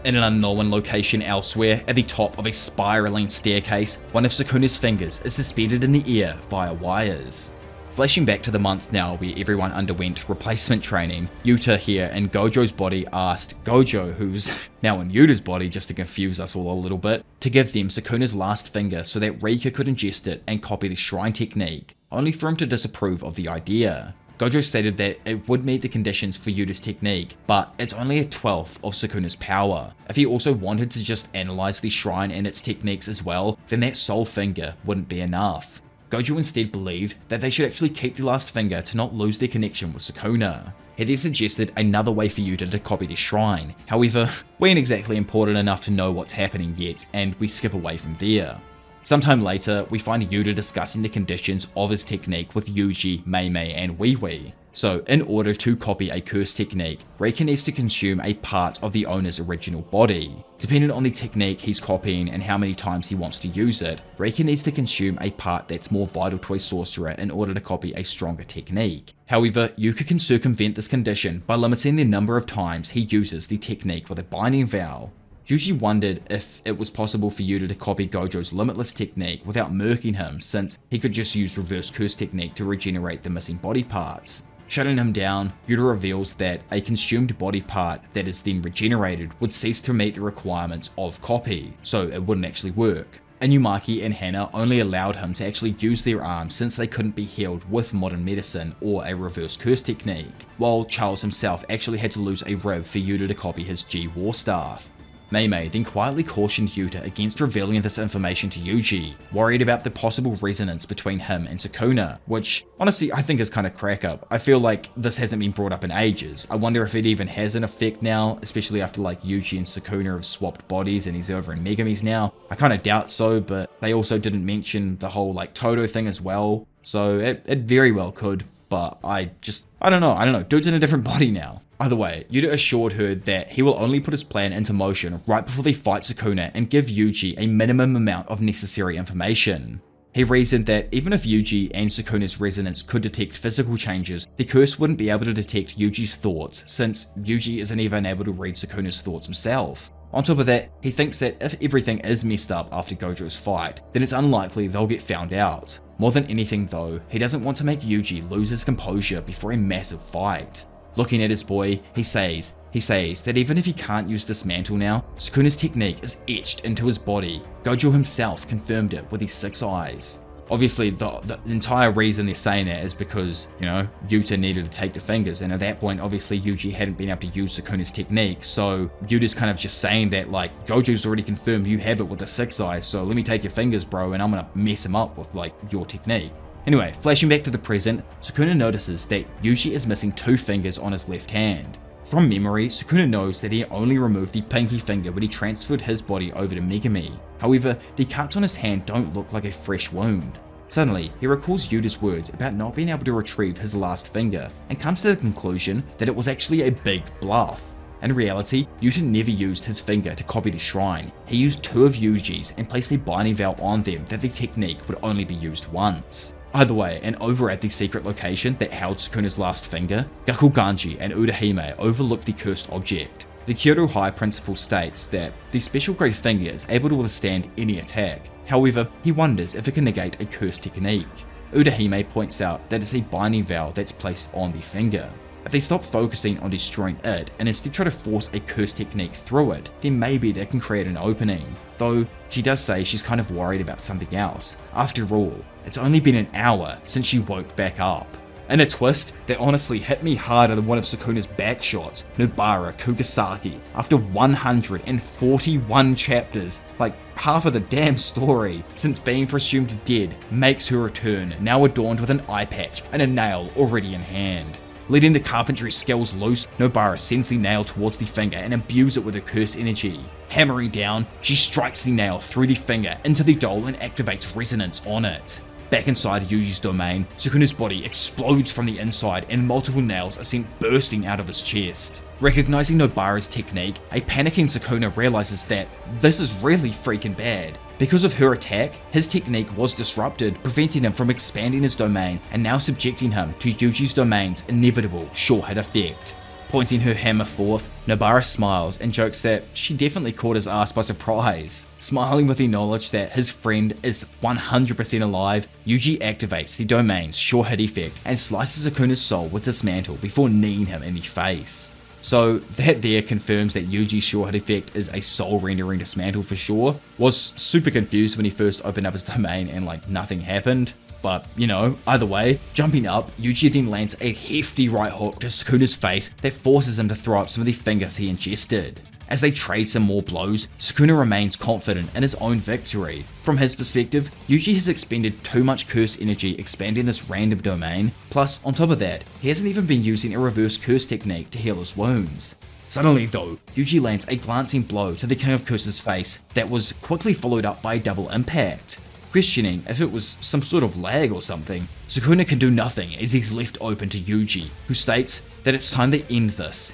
In an unknown location elsewhere, at the top of a spiraling staircase, one of Sukuna's fingers is suspended in the air via wires. Flashing back to the month now where everyone underwent replacement training, Yuta here in Gojo's body asked Gojo, who's now in Yuta's body just to confuse us all a little bit, to give them Sukuna's last finger so that Rika could ingest it and copy the shrine technique, only for him to disapprove of the idea. Gojo stated that it would meet the conditions for Yuta's technique, but it's only a 12th of Sukuna's power. If he also wanted to just analyze the shrine and its techniques as well, then that sole finger wouldn't be enough. Gojo instead believed that they should actually keep the last finger to not lose their connection with Sukuna. He then suggested another way for Yuta to copy the shrine, however, we ain't exactly important enough to know what's happening yet, and we skip away from there. Sometime later, we find Yuta discussing the conditions of his technique with Yuji, Mei Mei, and Wee Wee. So, in order to copy a curse technique, Reika needs to consume a part of the owner's original body. Depending on the technique he's copying and how many times he wants to use it, Reika needs to consume a part that's more vital to a sorcerer in order to copy a stronger technique. However, Yuka can circumvent this condition by limiting the number of times he uses the technique with a binding vow. Yuji wondered if it was possible for Yuta to copy Gojo's limitless technique without murking him, since he could just use reverse curse technique to regenerate the missing body parts. Shutting him down, Yuta reveals that a consumed body part that is then regenerated would cease to meet the requirements of copy, so it wouldn't actually work. Inumaki and Hana only allowed him to actually use their arms since they couldn't be healed with modern medicine or a reverse curse technique, while Charles himself actually had to lose a rib for Yuta to copy his G War Staff. Mei Mei then quietly cautioned Yuta against revealing this information to Yuji, worried about the possible resonance between him and Sukuna, which honestly I think is kind of crack up. I feel like this hasn't been brought up in ages. I wonder if it even has an effect now, especially after like Yuji and Sukuna have swapped bodies and he's over in Megumi's now. I kind of doubt so, but they also didn't mention the whole like Todo thing as well, so it very well could, but I don't know, dude's in a different body now. Either way, Yuta assured her that he will only put his plan into motion right before they fight Sukuna and give Yuji a minimum amount of necessary information. He reasoned that even if Yuji and Sukuna's resonance could detect physical changes, the curse wouldn't be able to detect Yuji's thoughts, since Yuji isn't even able to read Sukuna's thoughts himself. On top of that, he thinks that if everything is messed up after Gojo's fight, then it's unlikely they'll get found out. More than anything though, he doesn't want to make Yuji lose his composure before a massive fight. Looking at his boy, he says that even if he can't use this mantle now, Sukuna's technique is etched into his body. Gojo himself confirmed it with his 6 eyes. Obviously, the entire reason they're saying that is because, you know, Yuta needed to take the fingers, and at that point, obviously, Yuji hadn't been able to use Sukuna's technique, so Yuta's kind of just saying that, like, Gojo's already confirmed you have it with the 6 eyes, so let me take your fingers, bro, and I'm gonna mess him up with, like, your technique. Anyway, flashing back to the present, Sukuna notices that Yuji is missing 2 fingers on his left hand. From memory, Sukuna knows that he only removed the pinky finger when he transferred his body over to Megumi. However, the cuts on his hand don't look like a fresh wound. Suddenly, he recalls Yuta's words about not being able to retrieve his last finger, and comes to the conclusion that it was actually a big bluff. In reality, Yuta never used his finger to copy the shrine. He used 2 of Yuji's and placed a binding vow on them that the technique would only be used once. Either way, and over at the secret location that held Sukuna's last finger, Gakuganji and Urahime overlook the cursed object. The Kyoto High principal states that the special grade finger is able to withstand any attack. However, he wonders if it can negate a cursed technique. Urahime points out that it's a binding vow that's placed on the finger. If they stop focusing on destroying it and instead try to force a curse technique through it, then maybe that can create an opening. Though, she does say she's kind of worried about something else. After all, it's only been an hour since she woke back up. In a twist that honestly hit me harder than one of Sukuna's back shots, Nobara Kugasaki, after 141 chapters, like half of the damn story, since being presumed dead, makes her return, now adorned with an eye patch and a nail already in hand. Letting the carpentry skills loose, Nobara sends the nail towards the finger and imbues it with her curse energy. Hammering down, she strikes the nail through the finger into the doll and activates resonance on it. Back inside Yuji's domain, Sukuna's body explodes from the inside and multiple nails are sent bursting out of his chest. Recognizing Nobara's technique, a panicking Sukuna realizes that this is really freaking bad. Because of her attack, his technique was disrupted, preventing him from expanding his domain and now subjecting him to Yuji's domain's inevitable sure-hit effect. Pointing her hammer forth, Nobara smiles and jokes that she definitely caught his ass by surprise. Smiling with the knowledge that his friend is 100% alive, Yuji activates the domain's sure-hit effect and slices Sukuna's soul with dismantle before kneeing him in the face. So that there confirms that Yuji's sure-hit effect is a soul-rendering dismantle for sure. Was super confused when he first opened up his domain and like nothing happened. But, you know, either way, jumping up, Yuji then lands a hefty right hook to Sukuna's face that forces him to throw up some of the fingers he ingested. As they trade some more blows, Sukuna remains confident in his own victory. From his perspective, Yuji has expended too much curse energy expanding this random domain, plus on top of that, he hasn't even been using a reverse curse technique to heal his wounds. Suddenly though, Yuji lands a glancing blow to the King of Curse's face that was quickly followed up by a double impact. Questioning if it was some sort of lag or something, Sukuna can do nothing as he's left open to Yuji, who states that it's time to end this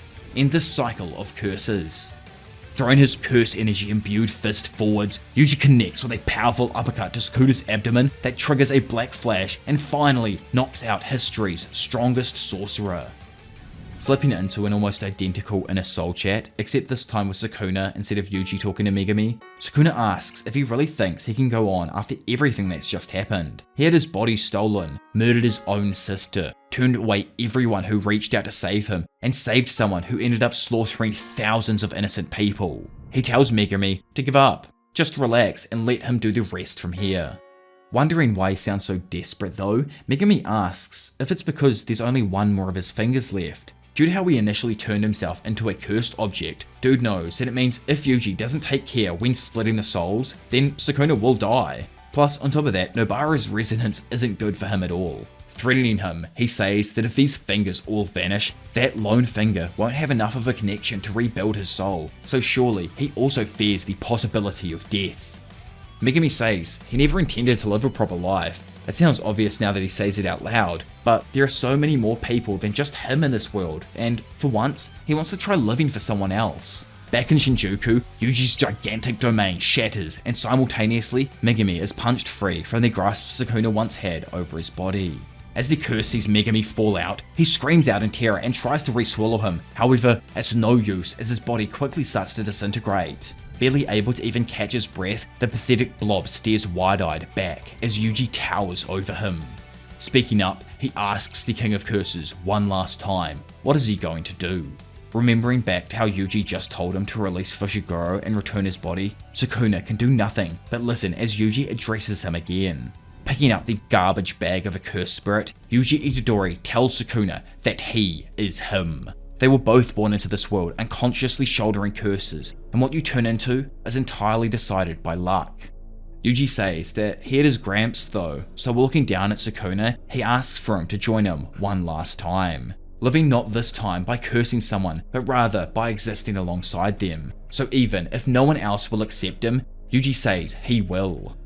cycle of curses. Throwing his curse energy imbued fist forwards, Yuji connects with a powerful uppercut to Sukuna's abdomen that triggers a black flash and finally knocks out history's strongest sorcerer. Slipping into an almost identical inner soul chat, except this time with Sukuna instead of Yuji talking to Megumi, Sukuna asks if he really thinks he can go on after everything that's just happened. He had his body stolen, murdered his own sister, turned away everyone who reached out to save him, and saved someone who ended up slaughtering thousands of innocent people. He tells Megumi to give up, just relax and let him do the rest from here. Wondering why he sounds so desperate though, Megumi asks if it's because there's only one more of his fingers left. Due to how he initially turned himself into a cursed object, dude knows that it means if Yuji doesn't take care when splitting the souls, then Sukuna will die. Plus, on top of that, Nobara's resonance isn't good for him at all. Threatening him, he says that if these fingers all vanish, that lone finger won't have enough of a connection to rebuild his soul, so surely he also fears the possibility of death. Megumi says he never intended to live a proper life. It sounds obvious now that he says it out loud, but there are so many more people than just him in this world, and for once, he wants to try living for someone else. Back in Shinjuku, Yuji's gigantic domain shatters, and simultaneously, Megumi is punched free from the grasp Sukuna once had over his body. As the curse sees Megumi fall out, he screams out in terror and tries to re-swallow him. However, it's no use as his body quickly starts to disintegrate. Barely able to even catch his breath, the pathetic blob stares wide-eyed back as Yuji towers over him. Speaking up, he asks the King of Curses one last time, what is he going to do? Remembering back to how Yuji just told him to release Fushiguro and return his body, Sukuna can do nothing but listen as Yuji addresses him again. Picking up the garbage bag of a cursed spirit, Yuji Itadori tells Sukuna that he is him. They were both born into this world unconsciously shouldering curses, and what you turn into is entirely decided by luck. Yuji says that he had his gramps though, so looking down at Sukuna, he asks for him to join him one last time. Living not this time by cursing someone, but rather by existing alongside them. So even if no one else will accept him, Yuji says he will.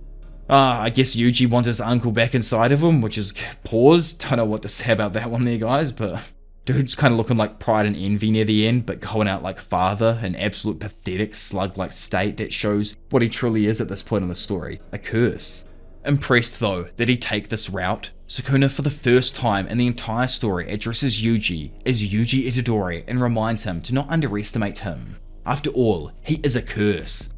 I guess Yuji wants his uncle back inside of him, which is pause. Don't know what to say about that one there, guys, but dude's kind of looking like Pride and Envy near the end, but going out like father, an absolute pathetic slug-like state that shows what he truly is at this point in the story, a curse. Impressed though that he take this route, Sukuna for the first time in the entire story addresses Yuji as Yuji Itadori and reminds him to not underestimate him. After all, he is a curse.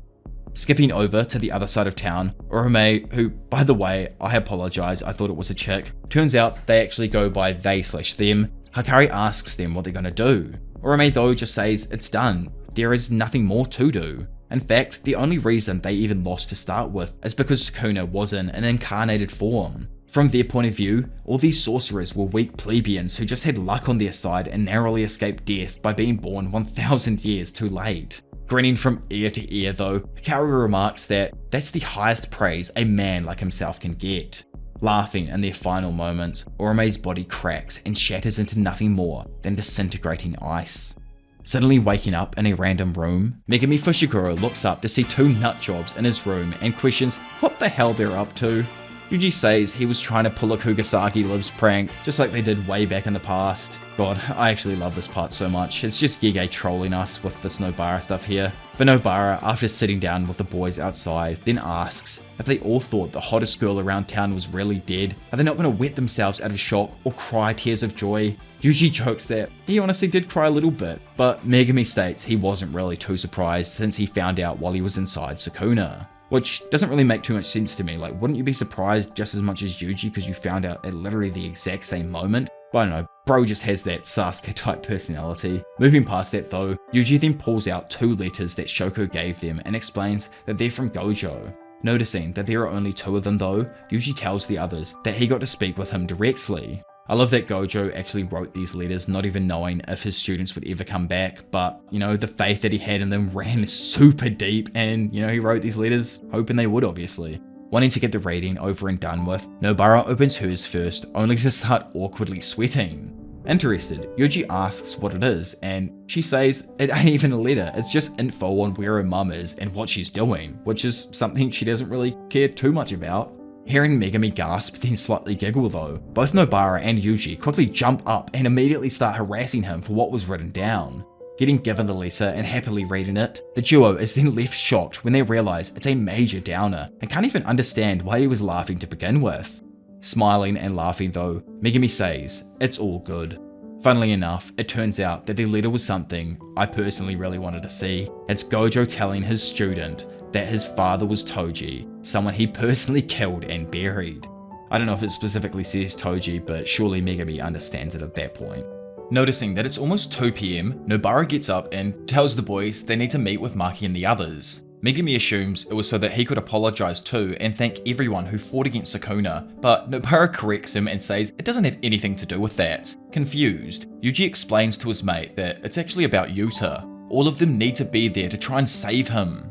Skipping over to the other side of town, Orome, who, by the way, I apologize, I thought it was a chick, turns out they actually go by they/them. Hakari asks them what they're gonna do. Orome though just says it's done, there is nothing more to do. In fact, the only reason they even lost to start with is because Sukuna was in an incarnated form. From their point of view, all these sorcerers were weak plebeians who just had luck on their side and narrowly escaped death by being born 1,000 years too late. Grinning from ear to ear though, Hikaru remarks that that's the highest praise a man like himself can get. Laughing in their final moments, Orome's body cracks and shatters into nothing more than disintegrating ice. Suddenly waking up in a random room, Megumi Fushiguro looks up to see two nutjobs in his room and questions what the hell they're up to. Yuji says he was trying to pull a Kugasaki Lives prank, just like they did way back in the past. God, I actually love this part so much. It's just Gege trolling us with this Nobara stuff here. But Nobara, after sitting down with the boys outside, then asks if they all thought the hottest girl around town was really dead. Are they not going to wet themselves out of shock or cry tears of joy? Yuji jokes that he honestly did cry a little bit, but Megumi states he wasn't really too surprised since he found out while he was inside Sukuna. Which doesn't really make too much sense to me. Like, wouldn't you be surprised just as much as Yuji because you found out at literally the exact same moment? But I don't know, bro just has that Sasuke type personality. Moving past that though, Yuji then pulls out two letters that Shoko gave them and explains that they're from Gojo. Noticing that there are only two of them though, Yuji tells the others that he got to speak with him directly. I love that Gojo actually wrote these letters not even knowing if his students would ever come back, but, you know, the faith that he had in them ran super deep and, you know, he wrote these letters hoping they would, obviously. Wanting to get the reading over and done with, Nobara opens hers first, only to start awkwardly sweating. Interested, Yuji asks what it is, and she says it ain't even a letter, it's just info on where her mum is and what she's doing, which is something she doesn't really care too much about. Hearing Megumi gasp then slightly giggle though, both Nobara and Yuji quickly jump up and immediately start harassing him for what was written down. Getting given the letter and happily reading it, the duo is then left shocked when they realise it's a major downer and can't even understand why he was laughing to begin with. Smiling and laughing though, Megumi says, "It's all good." Funnily enough, it turns out that the letter was something I personally really wanted to see. It's Gojo telling his student that his father was Toji, someone he personally killed and buried. I don't know if it specifically says Toji, but surely Megumi understands it at that point. Noticing that it's almost 2 PM, Nobara gets up and tells the boys they need to meet with Maki and the others. Megumi assumes it was so that he could apologise too and thank everyone who fought against Sukuna, but Nobara corrects him and says it doesn't have anything to do with that. Confused, Yuji explains to his mate that it's actually about Yuta. All of them need to be there to try and save him.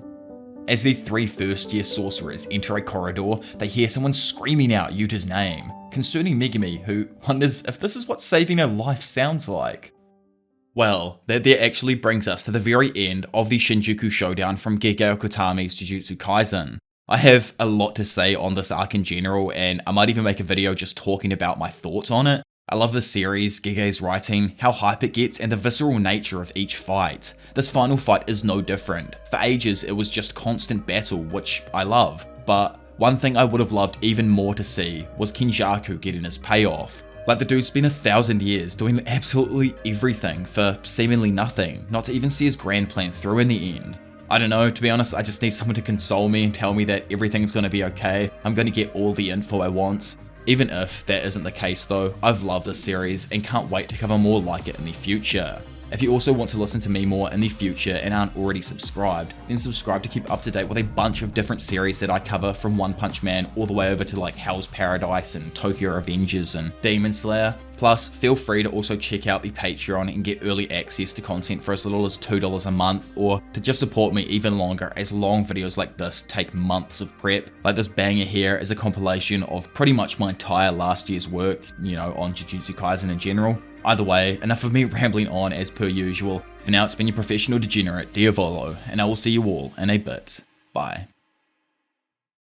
As the 3 first-year sorcerers enter a corridor, they hear someone screaming out Yuta's name, concerning Megumi, who wonders if this is what saving a life sounds like. Well, that there actually brings us to the very end of the Shinjuku Showdown from Gegeo Kutami's Jujutsu Kaisen. I have a lot to say on this arc in general, and I might even make a video just talking about my thoughts on it. I love the series, Gege's writing, how hype it gets, and the visceral nature of each fight. This final fight is no different. For ages, it was just constant battle, which I love, but one thing I would have loved even more to see was Kenjaku getting his payoff. Like, the dude spent 1,000 years doing absolutely everything for seemingly nothing, not to even see his grand plan through in the end. I don't know, to be honest, I just need someone to console me and tell me that everything's gonna be okay, I'm gonna get all the info I want. Even if that isn't the case though, I've loved this series and can't wait to cover more like it in the future. If you also want to listen to me more in the future and aren't already subscribed, then subscribe to keep up to date with a bunch of different series that I cover, from One Punch Man all the way over to like Hell's Paradise and Tokyo Revengers and Demon Slayer. Plus, feel free to also check out the Patreon and get early access to content for as little as $2 a month, or to just support me even longer, as long videos like this take months of prep. Like this banger here is a compilation of pretty much my entire last year's work, on Jujutsu Kaisen in general. Either way, enough of me rambling on as per usual. For now, it's been your professional degenerate, Diavolo, and I will see you all in a bit. Bye.